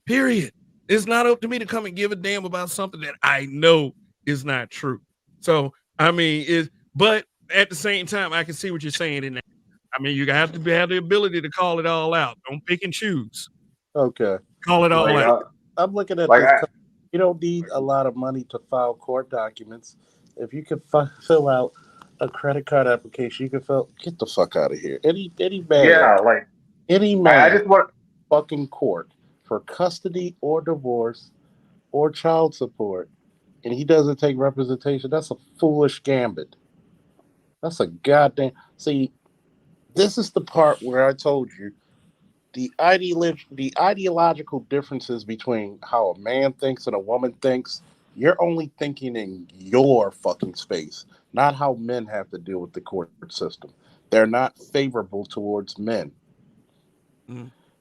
period. It's not up to me to come and give a damn about something that I know is not true. So, I mean, but at the same time, I can see what you're saying in that. I mean, you have to have the ability to call it all out. Don't pick and choose. Okay. Call it all out. I'm looking at this. You don't need a lot of money to file court documents. If you can fill out a credit card application, you can get the fuck out of here. Any man. Any man. I just want fucking court for custody or divorce or child support, and he doesn't take representation. That's a foolish gambit. That's a goddamn. See, this is the part where I told you the ideological differences between how a man thinks and a woman thinks. You're only thinking in your fucking space, not how men have to deal with the court system. They're not favorable towards men.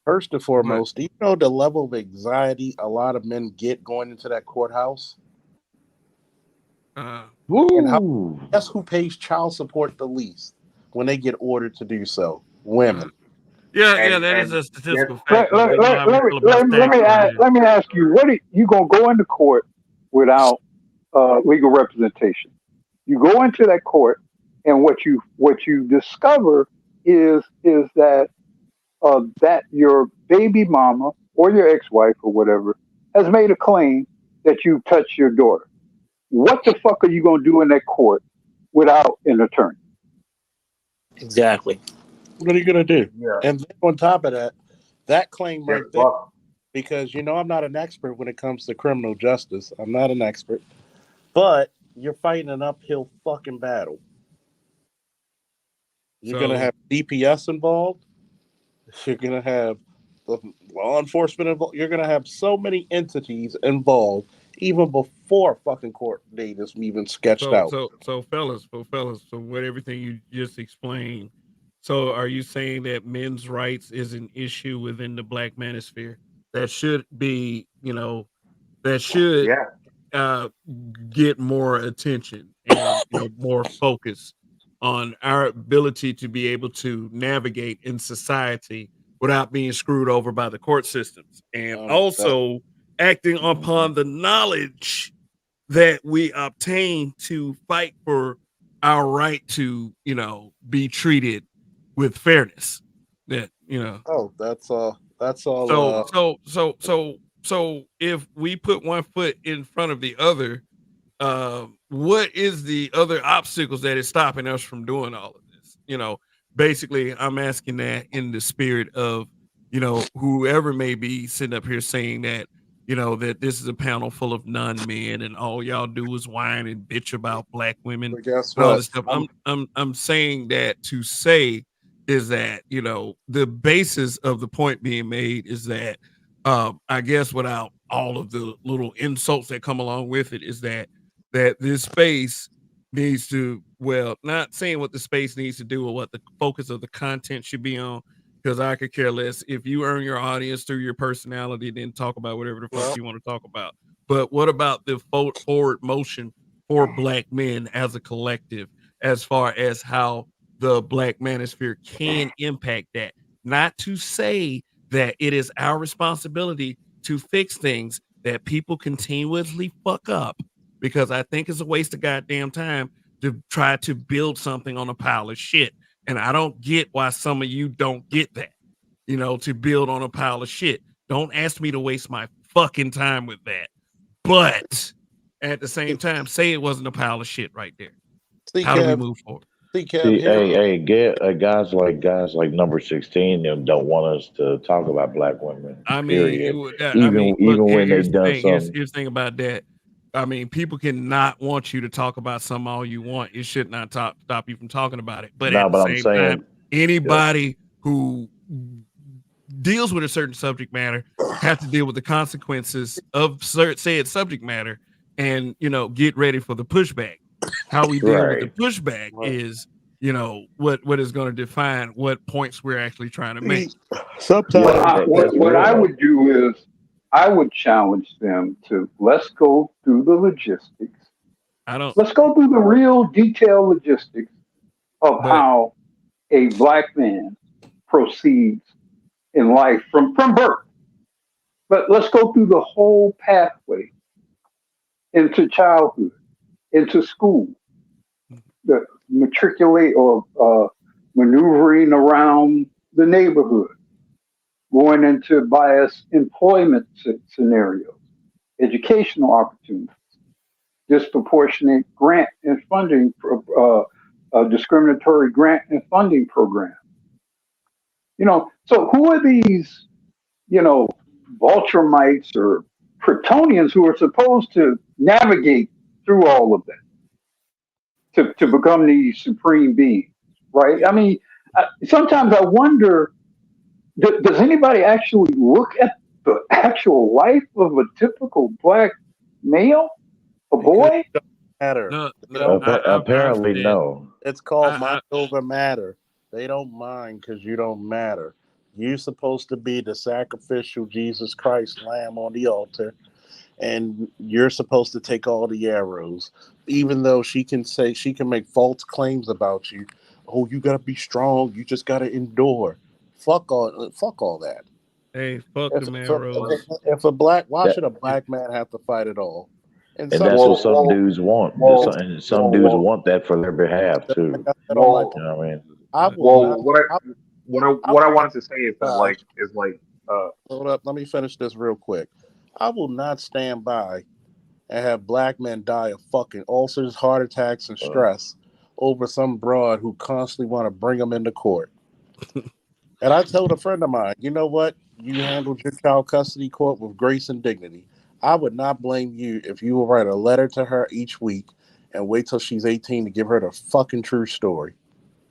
First and foremost, do you know the level of anxiety a lot of men get going into that courthouse? And guess who pays child support the least when they get ordered to do so? Women. That is a statistical fact. Let me ask you, what are you gonna go into court without legal representation? You go into that court, and what you discover is that that your baby mama or your ex-wife or whatever has made a claim that you touched your daughter. What the fuck are you going to do in that court without an attorney? Exactly. What are you going to do? Yeah. And then on top of that, that claim Yeah, right there, because I'm not an expert when it comes to criminal justice. I'm not an expert, but you're fighting an uphill fucking battle. You're going to have DPS involved. You're going to have law enforcement involved. You're going to have so many entities involved even before fucking court date is even sketched out. So fellas, from what everything you just explained, so are you saying that men's rights is an issue within the Black manosphere that should be, that should get more attention and more focus on our ability to be able to navigate in society without being screwed over by the court systems, and also acting upon the knowledge that we obtain to fight for our right to, be treated with fairness. That Oh, that's all. So if we put one foot in front of the other, what is the other obstacles that is stopping us from doing all of this? Basically, I'm asking that in the spirit of, whoever may be sitting up here saying that, that this is a panel full of non-men and all y'all do is whine and bitch about Black women But guess and all what? this stuff. I'm saying that to say is that, the basis of the point being made is that, I guess without all of the little insults that come along with it, is that this space needs to, well, not saying what the space needs to do or what the focus of the content should be on, because I could care less. If you earn your audience through your personality, then talk about whatever the fuck you want to talk about. But what about the forward motion for Black men as a collective, as far as how the Black manosphere can impact that? Not to say that it is our responsibility to fix things that people continuously fuck up, because I think it's a waste of goddamn time to try to build something on a pile of shit. And I don't get why some of you don't get that, to build on a pile of shit. Don't ask me to waste my fucking time with that. But at the same time, say it wasn't a pile of shit right there. How do we move forward? Guys like number 16 don't want us to talk about Black women. Period. Even when they've done something. Here's the thing about that. I mean, people can not want you to talk about something all you want. It should not stop you from talking about it. But at the same time, anybody who deals with a certain subject matter has to deal with the consequences of said subject matter, and get ready for the pushback. How we deal with the pushback is, what is going to define what points we're actually trying to make. Sometimes what I would do is I would challenge them to let's go through the logistics. Let's go through the real detailed logistics of how a Black man proceeds in life from birth. But let's go through the whole pathway into childhood, into school, the matriculate or maneuvering around the neighborhood, going into biased employment scenarios, educational opportunities, disproportionate grant and funding, discriminatory grant and funding programs. So who are these, Vultramites or Kryptonians who are supposed to navigate through all of that to become these supreme beings, right? I mean, sometimes I wonder, does anybody actually look at the actual life of a typical Black male, a boy? Matter. Apparently, no. It's called mind over matter. They don't mind because you don't matter. You're supposed to be the sacrificial Jesus Christ lamb on the altar, and you're supposed to take all the arrows. Even though she can make false claims about you. Oh, you gotta be strong. You just gotta endure. Fuck all that. Hey, fuck the arrows. Why should a Black man have to fight at all? And that's what some dudes want. And some dudes want that for their behalf too. You know what I mean? What I wanted to say is that Hold up, let me finish this real quick. I will not stand by and have black men die of fucking ulcers, heart attacks, and stress over some broad who constantly want to bring them into court. And I told a friend of mine, you know what? You handled your child custody court with grace and dignity. I would not blame you if you would write a letter to her each week and wait till she's 18 to give her the fucking true story.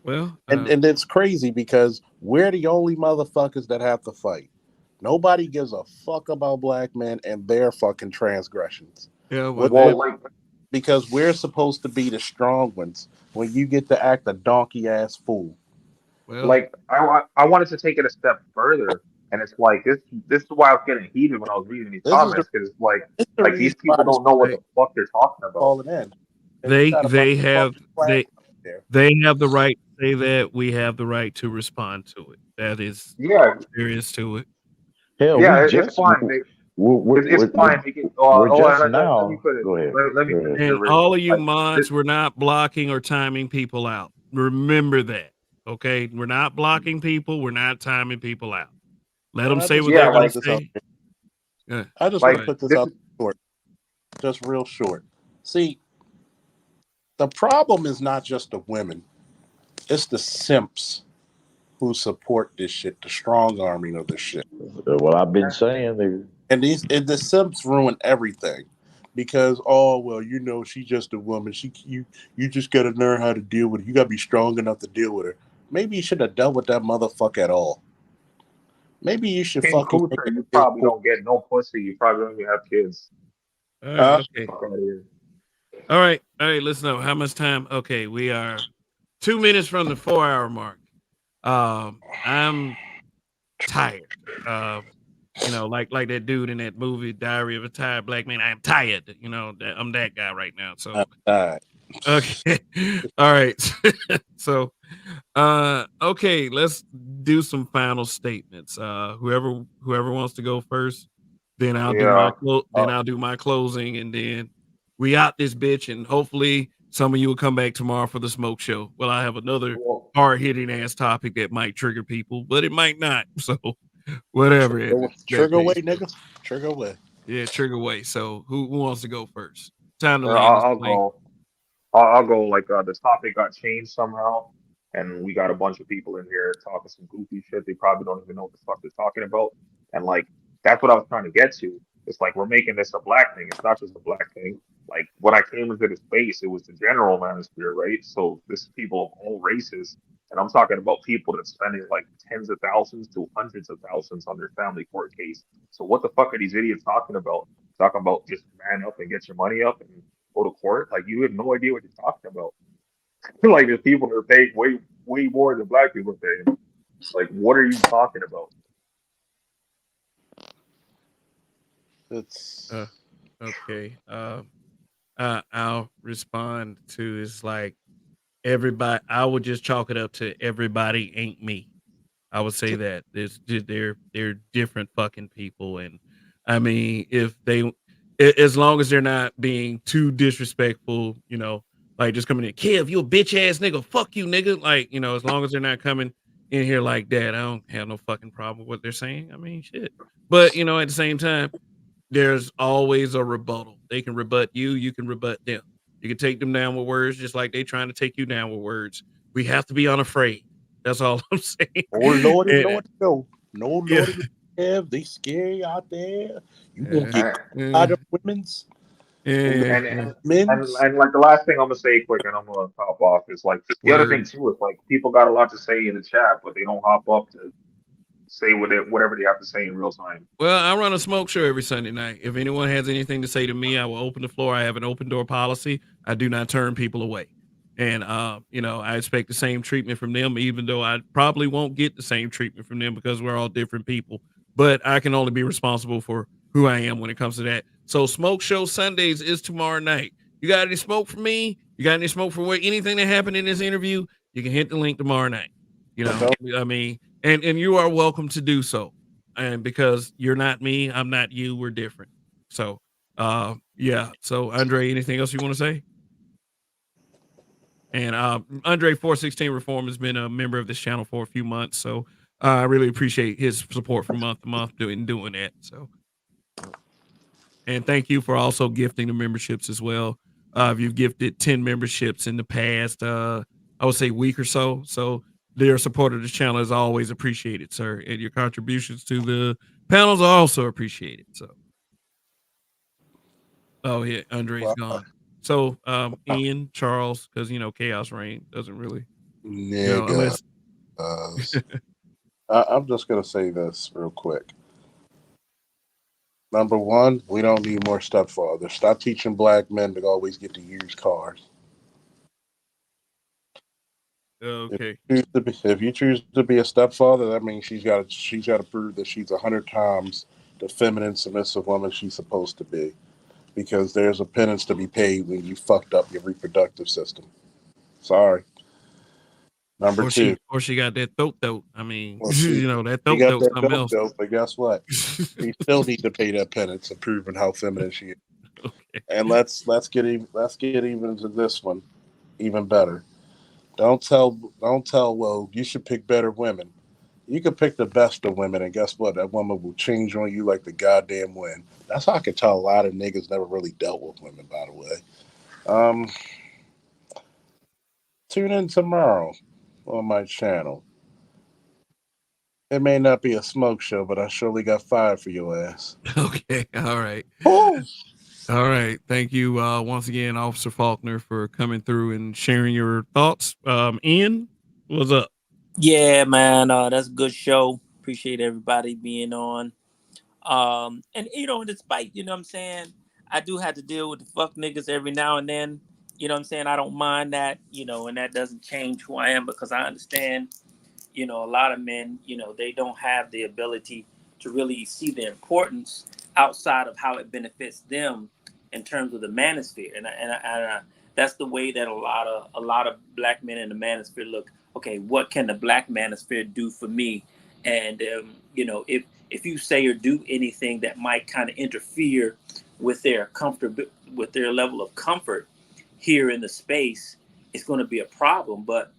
Well, and it's crazy because we're the only motherfuckers that have to fight. Nobody gives a fuck about black men and their fucking transgressions. Yeah, because we're supposed to be the strong ones when you get to act a donkey ass fool. Well, like I wanted to take it a step further, and it's like this is why I was getting heated when I was reading these comments, because it's like these people don't know what the fuck they're talking about. They have the right to say that. We have the right to respond to it. That is there is to it. Hell, Yeah, we it's just fine. It's fine. we're just Let now. me put it. Go ahead. Let me finish And it. all of you mods, we're not blocking or timing people out. Remember that. Okay, we're not blocking people. We're not timing people out. Let them say what they're going to say. Yeah. I just want to put this out short, just real short. See, the problem is not just the women; it's the simps who support this shit, the strong arming of this shit. Well, I've been saying, and the simps ruin everything. Because she's just a woman. You just gotta learn how to deal with it. You gotta be strong enough to deal with her. Maybe you should have dealt with that motherfucker at all. Maybe you should King fucking. Kucher, you probably don't get no pussy. You probably don't even have kids. All right, okay. All right. Listen up. How much time? Okay, we are 2 minutes from the 4-hour mark. I'm tired. Like that dude in that movie, Diary of a Tired Black Man. I am tired. I'm that guy right now. So, okay, all right. So, okay, let's do some final statements. Whoever wants to go first, then I'll do my closing, and then we out this bitch, and hopefully some of you will come back tomorrow for the smoke show. Well, I have another hard hitting ass topic that might trigger people, but it might not. So. Whatever. Trigger away, nigga. Trigger away. Yeah, trigger away. So who wants to go first? Time to land I'll go. I'll go. Like the topic got changed somehow, and we got a bunch of people in here talking some goofy shit. They probably don't even know what the fuck they're talking about. And like that's what I was trying to get to. It's like we're making this a black thing. It's not just a black thing. Like when I came into this space, it was the general manosphere, right? So this is people of all races. And I'm talking about people that's spending like tens of thousands to hundreds of thousands on their family court case. So what the fuck are these idiots talking about? Talking about just man up and get your money up and go to court? Like you have no idea what you're talking about. Like there's people that are paid way more than black people are paying. Like what are you talking about? It's okay. I'll respond to is like everybody. I would just chalk it up to everybody ain't me. I would say that they're different fucking people, and I mean if they, as long as they're not being too disrespectful, like just coming in, Kev, you a bitch ass nigga, fuck you nigga, like as long as they're not coming in here like that, I don't have no fucking problem with what they're saying. I mean shit, but at the same time, there's always a rebuttal. They can rebut you, you can rebut them. You can take them down with words just like they trying to take you down with words. We have to be unafraid. That's all I'm saying. Oh Lordy, Lord, no. No, Lordy, they scary out there. You won't get out of women's. And like the last thing I'm gonna say quick, and I'm gonna hop off, is like the other thing too is like people got a lot to say in the chat, but they don't hop up to say whatever they have to say in real time. Well, I run a smoke show every Sunday night. If anyone has anything to say to me, I will open the floor. I have an open door policy. I do not turn people away. And, I expect the same treatment from them, even though I probably won't get the same treatment from them because we're all different people. But I can only be responsible for who I am when it comes to that. So Smoke Show Sundays is tomorrow night. You got any smoke for me? You got any smoke for anything that happened in this interview? You can hit the link tomorrow night. I mean, and you are welcome to do so. And because you're not me, I'm not you, we're different. So, yeah. So Andre, anything else you want to say? And Andre 416 Reform has been a member of this channel for a few months. So I really appreciate his support from month to month doing that. So, and thank you for also gifting the memberships as well. You've gifted 10 memberships in the past, I would say week or so. So their support of the channel is always appreciated, sir. And your contributions to the panels are also appreciated. So, oh yeah, Andre's gone. So, Ian, Charles, because Chaos Reign doesn't really, Nigga. unless. I'm just gonna say this real quick. Number one, we don't need more stepfathers. Stop teaching black men to always get to use cars. Okay. If you choose to be a stepfather, that means she's got to prove that she's 100 times the feminine, submissive woman she's supposed to be, because there's a penance to be paid when you fucked up your reproductive system. Sorry. Number two. She got that throat. I mean, Well, that she got throat, that something else. dope, but guess what? She still needs to pay that penance of proving how feminine she is. Okay. And let's get even into this one, even better. Don't tell. Well, you should pick better women. You can pick the best of women, and guess what? That woman will change on you like the goddamn wind. That's how I can tell a lot of niggas never really dealt with women. By the way, tune in tomorrow on my channel. It may not be a smoke show, but I surely got fired for your ass. Okay. All right. Ooh. All right. Thank you once again, Officer Faulkner, for coming through and sharing your thoughts. Ian, what's up? Yeah, man. That's a good show. Appreciate everybody being on. And despite, what I'm saying, I do have to deal with the fuck niggas every now and then. You know what I'm saying? I don't mind that, and that doesn't change who I am, because I understand, a lot of men, they don't have the ability to really see the importance outside of how it benefits them in terms of the manosphere. And that's the way that a lot of black men in the manosphere look. Okay, what can the black manosphere do for me? And if you say or do anything that might kind of interfere with their with their level of comfort here in the space, it's going to be a problem. But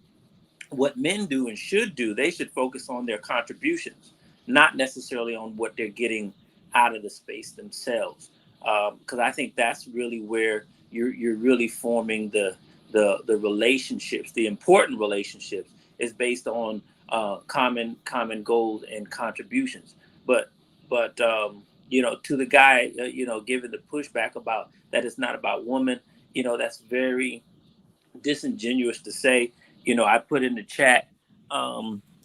what men do and should do, they should focus on their contributions, not necessarily on what they're getting out of the space themselves. Because I think that's really where you're really forming the relationships, the important relationships, is based on common goals and contributions. But to the guy, giving the pushback about that it's not about women, that's very disingenuous to say. I put in the chat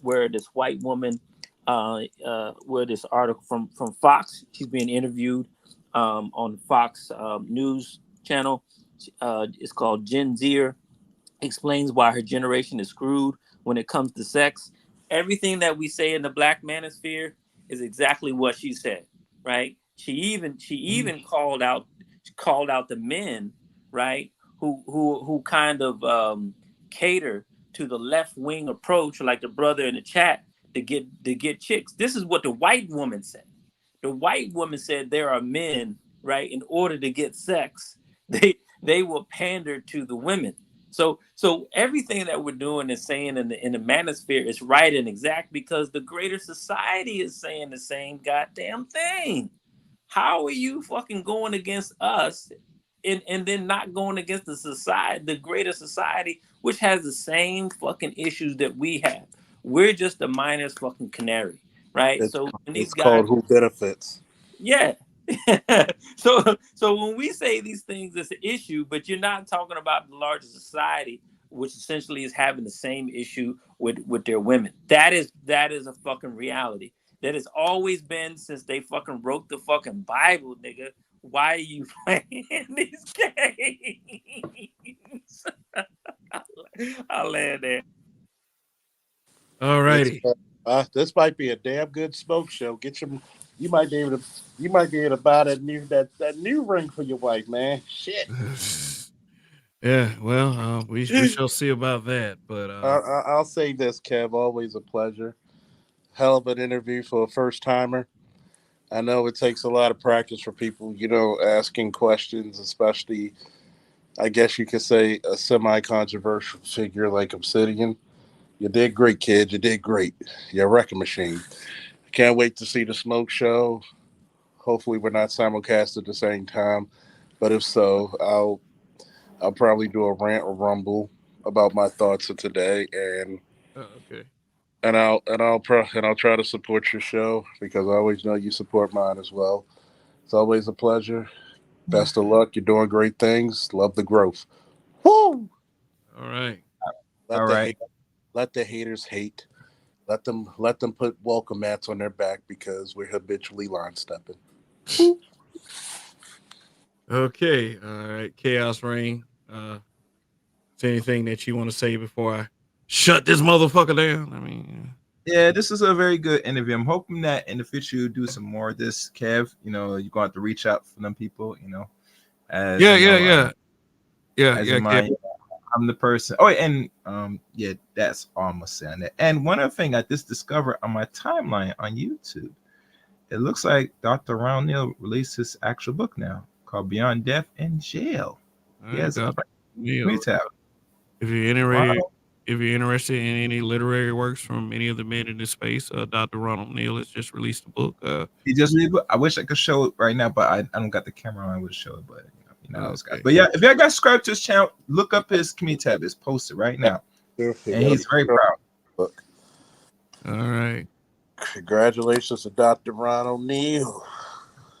where this white woman, where this article from Fox, she's being interviewed on Fox News channel. It's called Gen Zer explains why her generation is screwed when it comes to sex. Everything that we say in the black manosphere is exactly what she said, right? She even called out the men, right? Who kind of cater to the left wing approach, like the brother in the chat, to get chicks. This is what the white woman said. The white woman said there are men, right? In order to get sex, they will pander to the women. So everything that we're doing and saying in the manosphere is right and exact, because the greater society is saying the same goddamn thing. How are you fucking going against us and then not going against the greater society, which has the same fucking issues that we have? We're just the minor's fucking canary, right? So when these It's guys, called who benefits. yeah. so when we say these things, it's an issue, but you're not talking about the larger society, which essentially is having the same issue with their women. That is a fucking reality. That has always been since they fucking wrote the fucking Bible, nigga. Why are you playing these games? I'll land there. All righty. This might be a damn good smoke show. You might be able to buy that new ring for your wife, man. Shit. Yeah, well, we shall see about that. But I'll say this, Kev. Always a pleasure. Hell of an interview for a first timer. I know it takes a lot of practice for people, asking questions, especially, I guess you could say, a semi-controversial figure like Obsidian. You did great, kid. You did great. You're a wrecking machine. Can't wait to see the smoke show. Hopefully, we're not simulcast at the same time. But if so, I'll probably do a rant or rumble about my thoughts of today, Okay. I'll try to support your show because I always know you support mine as well. It's always a pleasure. Best of luck. You're doing great things. Love the growth. Woo! All right. Let the haters hate. Let them put welcome mats on their back because we're habitually line stepping. Okay. All right. Chaos Reign. Is there anything that you want to say before I shut this motherfucker down? I mean, yeah, this is a very good interview. I'm hoping that in the future you do some more of this, Kev. You know, you're going to have to reach out for them people. You know, as yeah, you know, yeah. in my, I'm the person. Oh, and yeah, that's all I'm gonna say on that. And one other thing I just discovered on my timeline on YouTube, it looks like Dr. Ron Neal released his actual book now called Beyond Death in Jail. All He right, has a Dr. Neal. me tab. If you're interested in any literary works from any of the men in this space, Dr. Ronald Neal has just released a book. He just read. I wish I could show it right now, but I don't got the camera on. I would show it, but you know those guys. But yeah, if you guys subscribe to his channel, look up his community tab. It's posted right now, and he's very proud. Look. All right. Congratulations to Dr. Ron O'Neill.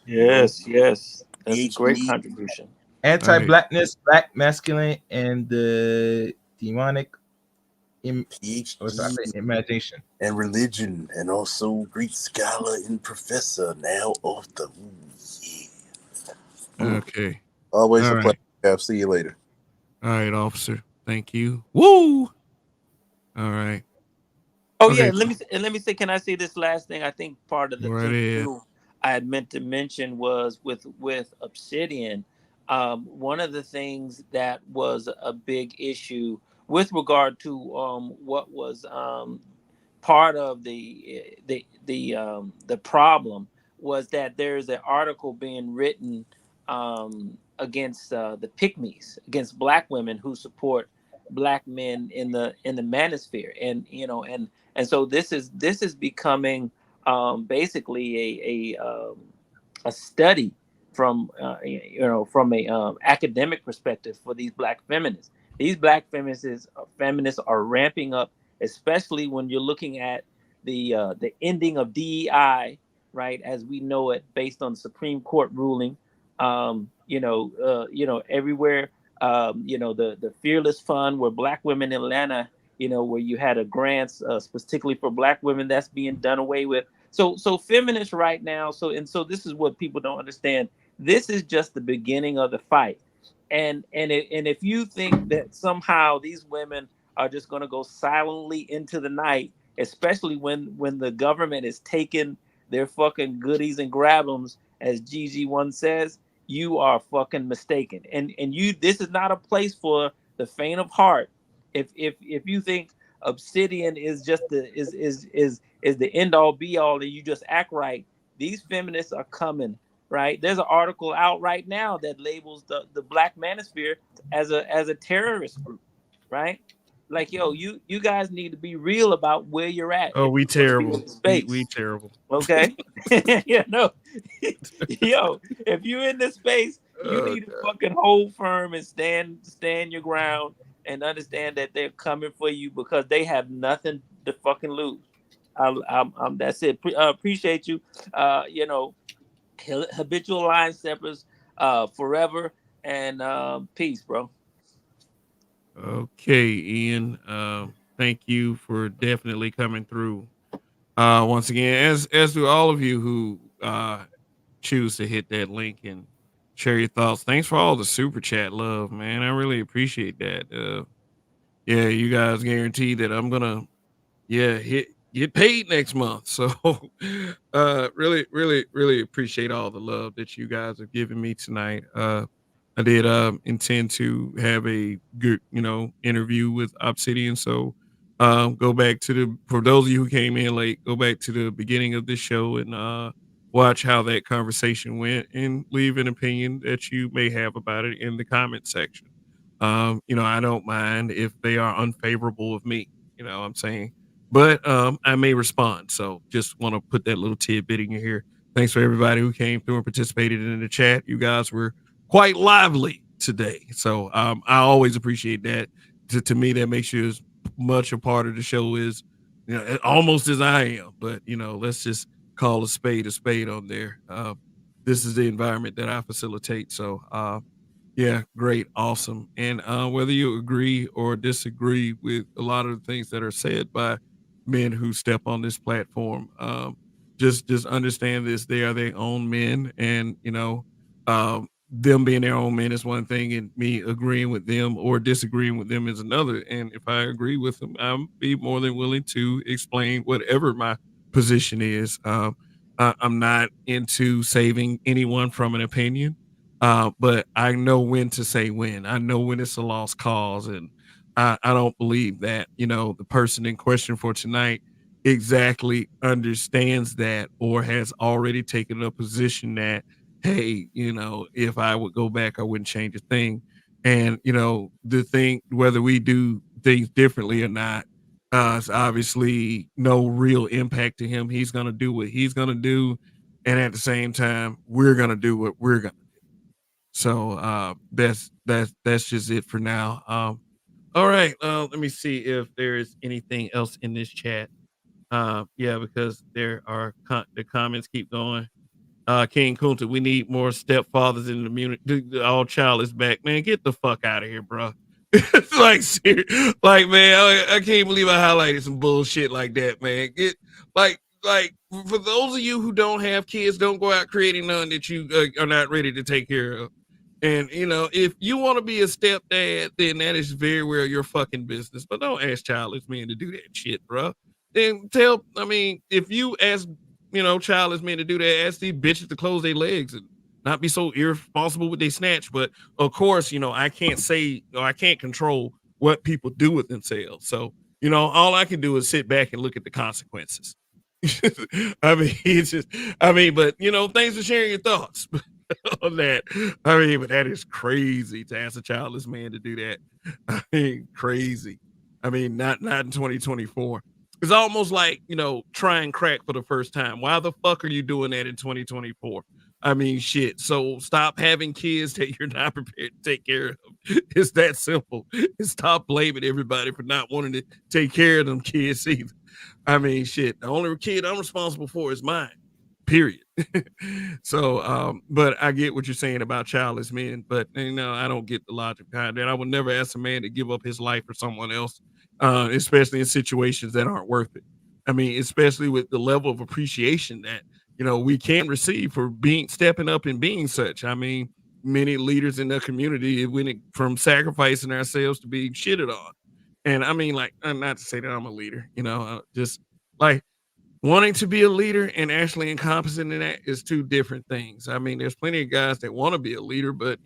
Yes. That's a great contribution. Anti-blackness, black masculine, and the demonic imagination and religion, and also Greek scholar and professor now of the Okay. Always All a right. pleasure. I'll see you later. All right, officer. Thank you. Woo. All right. Oh Okay. yeah, let me say. Can I say this last thing? I think part of the Go right thing ahead. too I had meant to mention was with Obsidian. One of the things that was a big issue with regard to what was part of the problem was that there's an article being written against the pygmies, against black women who support black men in the manosphere, and you know, and so this is becoming basically a study from you know, from a academic perspective for these black feminists. These black feminists are ramping up, especially when you're looking at the ending of DEI, right, as we know it, based on the Supreme Court ruling. You know, everywhere. You know, the Fearless Fund, where black women in Atlanta, you know, where you had a grants particularly for black women, that's being done away with. So feminists right now. So this is what people don't understand. This is just the beginning of the fight. And if you think that somehow these women are just going to go silently into the night, especially when the government is taking their fucking goodies and grabums, as Gigi one says, you are fucking mistaken. And you, this is not a place for the faint of heart. If you think Obsidian is just is the end all be all and you just act right, these feminists are coming, right? There's an article out right now that labels the Black Manosphere as a terrorist group, right? Like, yo, you guys need to be real about where you're at. Oh, If we you're gonna be terrible. in space. We terrible. Okay. Yeah, no. Yo, if you're in this space, you need to fucking hold firm and stand your ground and understand that they're coming for you because they have nothing to fucking lose. That's it. Appreciate you. You know, habitual line steppers, forever, and peace, bro. Okay, Ian. Thank you for definitely coming through. Once again, as do all of you who choose to hit that link and share your thoughts. Thanks for all the super chat love, man. I really appreciate that. Yeah, you guys guarantee that I'm gonna get paid next month. So really appreciate all the love that you guys have given me tonight. I did intend to have a good, interview with Obsidian. So go back to for those of you who came in late, go back to the beginning of this show and watch how that conversation went and leave an opinion that you may have about it in the comment section. I don't mind if they are unfavorable of me. You know what I'm saying? But I may respond. So just want to put that little tidbit in here. Thanks for everybody who came through and participated in the chat. You guys were quite lively today. So I always appreciate that. To me, that makes you as much a part of the show as almost as I am. But let's just call a spade on there. This is the environment that I facilitate. So yeah, great, awesome. And whether you agree or disagree with a lot of the things that are said by men who step on this platform, just understand this: they are their own men, and them being their own men is one thing, and me agreeing with them or disagreeing with them is another. And if I agree with them, I'm be more than willing to explain whatever my position is. I'm not into saving anyone from an opinion. But I know when to say when. I know when it's a lost cause, and I don't believe that the person in question for tonight exactly understands that or has already taken a position that, hey, if I would go back, I wouldn't change a thing. And the thing, whether we do things differently or not, it's obviously no real impact to him. He's gonna do what he's gonna do, and at the same time, we're gonna do what we're gonna. So that's just it for now. All right. Let me see if there is anything else in this chat. Yeah, because there are the comments keep going. King Kunta, we need more stepfathers in the community. The all child is back, man. Get the fuck out of here, bro. It's like, like, man, I can't believe I highlighted some bullshit like that, man. Get like for those of you who don't have kids, don't go out creating none that you are not ready to take care of. And if you want to be a stepdad, then that is very well your fucking business. But don't ask childless men to do that shit, bro. Then if you ask, childless men to do that, ask these bitches to close their legs and not be so irresponsible with their snatch. But of course, I can't say, or I can't control what people do with themselves. So, all I can do is sit back and look at the consequences. It's just, but thanks for sharing your thoughts on that. But that is crazy to ask a childless man to do that. Crazy. Not in 2024. It's almost like, trying crack for the first time. Why the fuck are you doing that in 2024? Shit. So stop having kids that you're not prepared to take care of. It's that simple. Stop blaming everybody for not wanting to take care of them kids either. Shit. The only kid I'm responsible for is mine. Period. So, but I get what you're saying about childless men, but I don't get the logic behind that. I would never ask a man to give up his life for someone else, especially in situations that aren't worth it. Especially with the level of appreciation that we can receive for stepping up and being such. Many leaders in the community went from sacrificing ourselves to being shitted on. And not to say that I'm a leader, just like wanting to be a leader and actually encompassing in that is two different things. There's plenty of guys that want to be a leader, but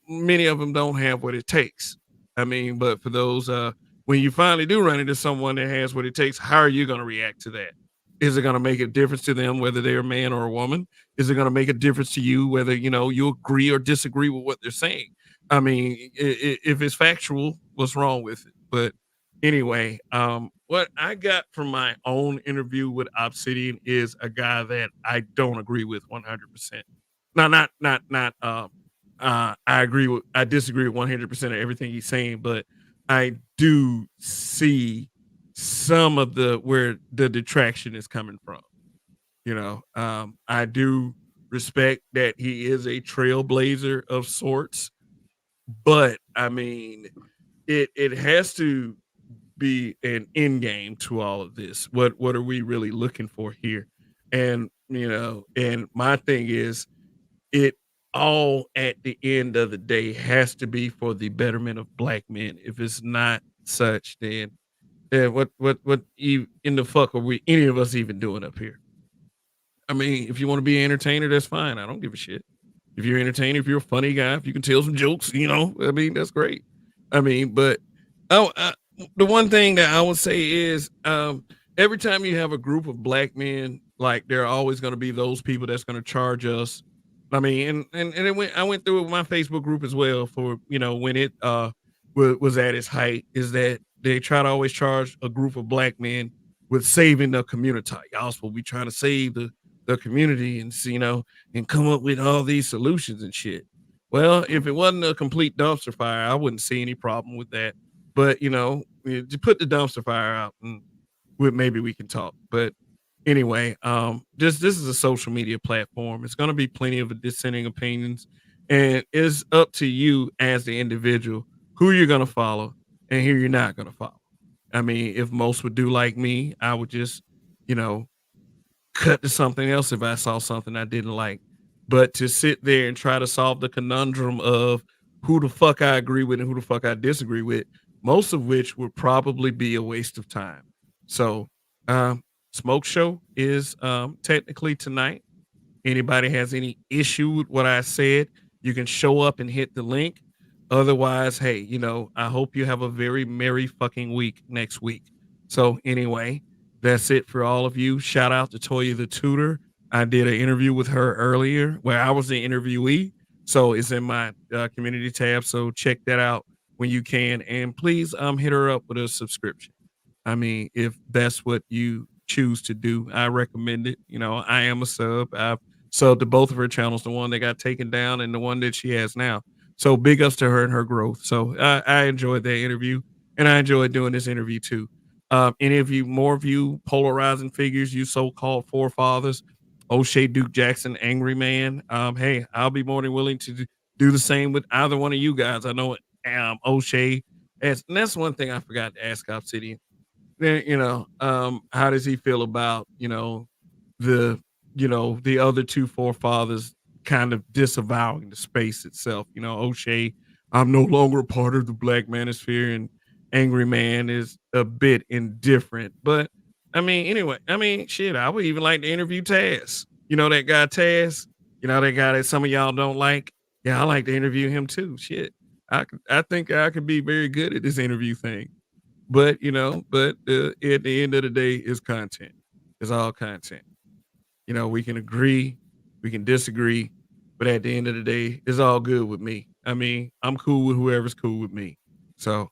many of them don't have what it takes. But for those, when you finally do run into someone that has what it takes, how are you going to react to that? Is it going to make a difference to them whether they're a man or a woman? Is it going to make a difference to you whether you agree or disagree with what they're saying? If it's factual, what's wrong with it? But anyway, what I got from my own interview with Obsidian is a guy that I don't agree with 100%. No, not. I disagree with 100% of everything he's saying, but I do see some of where the detraction is coming from. I do respect that he is a trailblazer of sorts, but it has to be an end game to all of this. What are we really looking for here? And and my thing is, it all at the end of the day has to be for the betterment of black men. If it's not such, then what in the fuck are we any of us even doing up here? If you want to be an entertainer, that's fine. I don't give a shit. If you're an entertainer, if you're a funny guy, if you can tell some jokes, that's great. But the one thing that I would say is, every time you have a group of black men, like there are always going to be those people that's going to charge us. I went through it with my Facebook group as well for when it was at its height is that they try to always charge a group of black men with saving the community. Y'all supposed to be trying to save the community and and come up with all these solutions and shit. Well, if it wasn't a complete dumpster fire, I wouldn't see any problem with that. But to put the dumpster fire out and maybe we can talk. But anyway, this is a social media platform. It's going to be plenty of dissenting opinions, and it's up to you as the individual who you're going to follow and who you're not going to follow. I mean, if most would do like me, I would just, you know, cut to something else if I saw something I didn't like. But to sit there and try to solve the conundrum of who the fuck I agree with and who the fuck I disagree with, most of which would probably be a waste of time. So, Smoke Show is technically tonight. Anybody has any issue with what I said, you can show up and hit the link. Otherwise, hey, I hope you have a very merry fucking week next week. So anyway, that's it for all of you. Shout out to Toya the Tutor. I did an interview with her earlier where I was the interviewee. So it's in my community tab. So check that out when you can. And please hit her up with a subscription. I mean, if that's what you choose to do, I recommend it. I am a sub. I've subbed to both of her channels, the one that got taken down and the one that she has now. So big ups to her and her growth. So I enjoyed that interview, and I enjoyed doing this interview too. Any of you, more of you polarizing figures, you so-called forefathers, O'Shea, Duke Jackson, Angry Man. Hey, I'll be more than willing to do the same with either one of you guys. I know O'Shea, and that's one thing I forgot to ask Obsidian. Then how does he feel about the the other two forefathers kind of disavowing the space itself? O'Shea, I'm no longer a part of the Black Manosphere, and Angry Man is a bit indifferent. But shit, I would even like to interview Taz. That guy Taz. That guy that some of y'all don't like. Yeah, I like to interview him too. Shit, I think I could be very good at this interview thing. But at the end of the day, it's content. It's all content. We can agree, we can disagree, but at the end of the day, it's all good with me. I mean, I'm cool with whoever's cool with me. So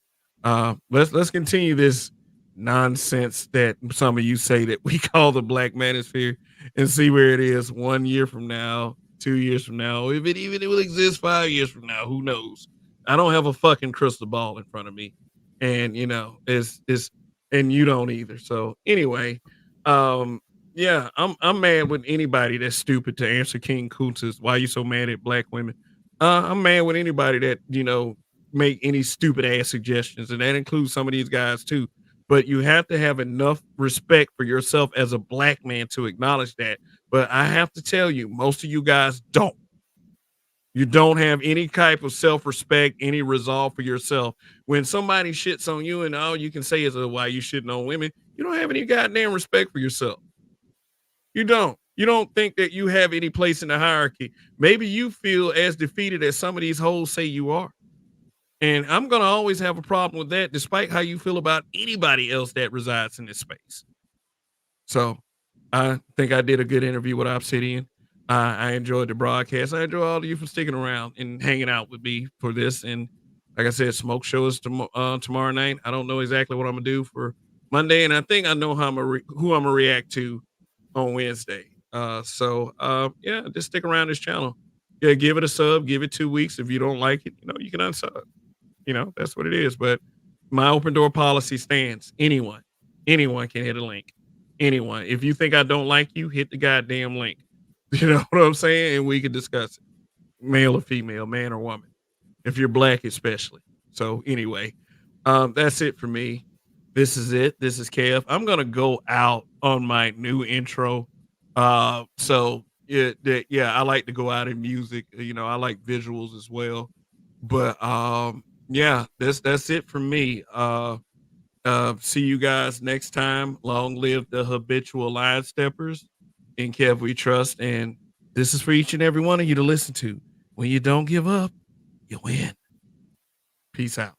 let's continue this nonsense that some of you say that we call the Black Manosphere and see where it is 1 year from now, 2 years from now, if it will exist 5 years from now, who knows? I don't have a fucking crystal ball in front of me. And it's and you don't either. So anyway, yeah, I'm mad with anybody that's stupid to answer King Kunta's why you so mad at black women. I'm mad with anybody that make any stupid ass suggestions, and that includes some of these guys too. But you have to have enough respect for yourself as a black man to acknowledge that. But I have to tell you, most of you guys don't. You don't have any type of self-respect, any resolve for yourself. When somebody shits on you and all you can say is why you shitting on women, you don't have any goddamn respect for yourself. You don't. You don't think that you have any place in the hierarchy. Maybe you feel as defeated as some of these hoes say you are. And I'm going to always have a problem with that, despite how you feel about anybody else that resides in this space. So I think I did a good interview with Obsidian. I enjoyed the broadcast. I enjoy all of you for sticking around and hanging out with me for this. And like I said, Smoke Show is tomorrow night. I don't know exactly what I'm gonna do for Monday, and I think I know how who I'm gonna react to on Wednesday. Yeah, just stick around this channel. Yeah, give it a sub. Give it 2 weeks. If you don't like it, you can unsub. That's what it is. But my open door policy stands. Anyone can hit a link. Anyone. If you think I don't like you, hit the goddamn link. You know what I'm saying? And we can discuss it. Male or female, man or woman. If you're black, especially. So anyway, that's it for me. This is it. This is KF. I'm gonna go out on my new intro. I like to go out in music. I like visuals as well. But yeah, that's it for me. See you guys next time. Long live the habitual line steppers. In Kev we trust, and this is for each and every one of you to listen to. When you don't give up, you win. Peace out.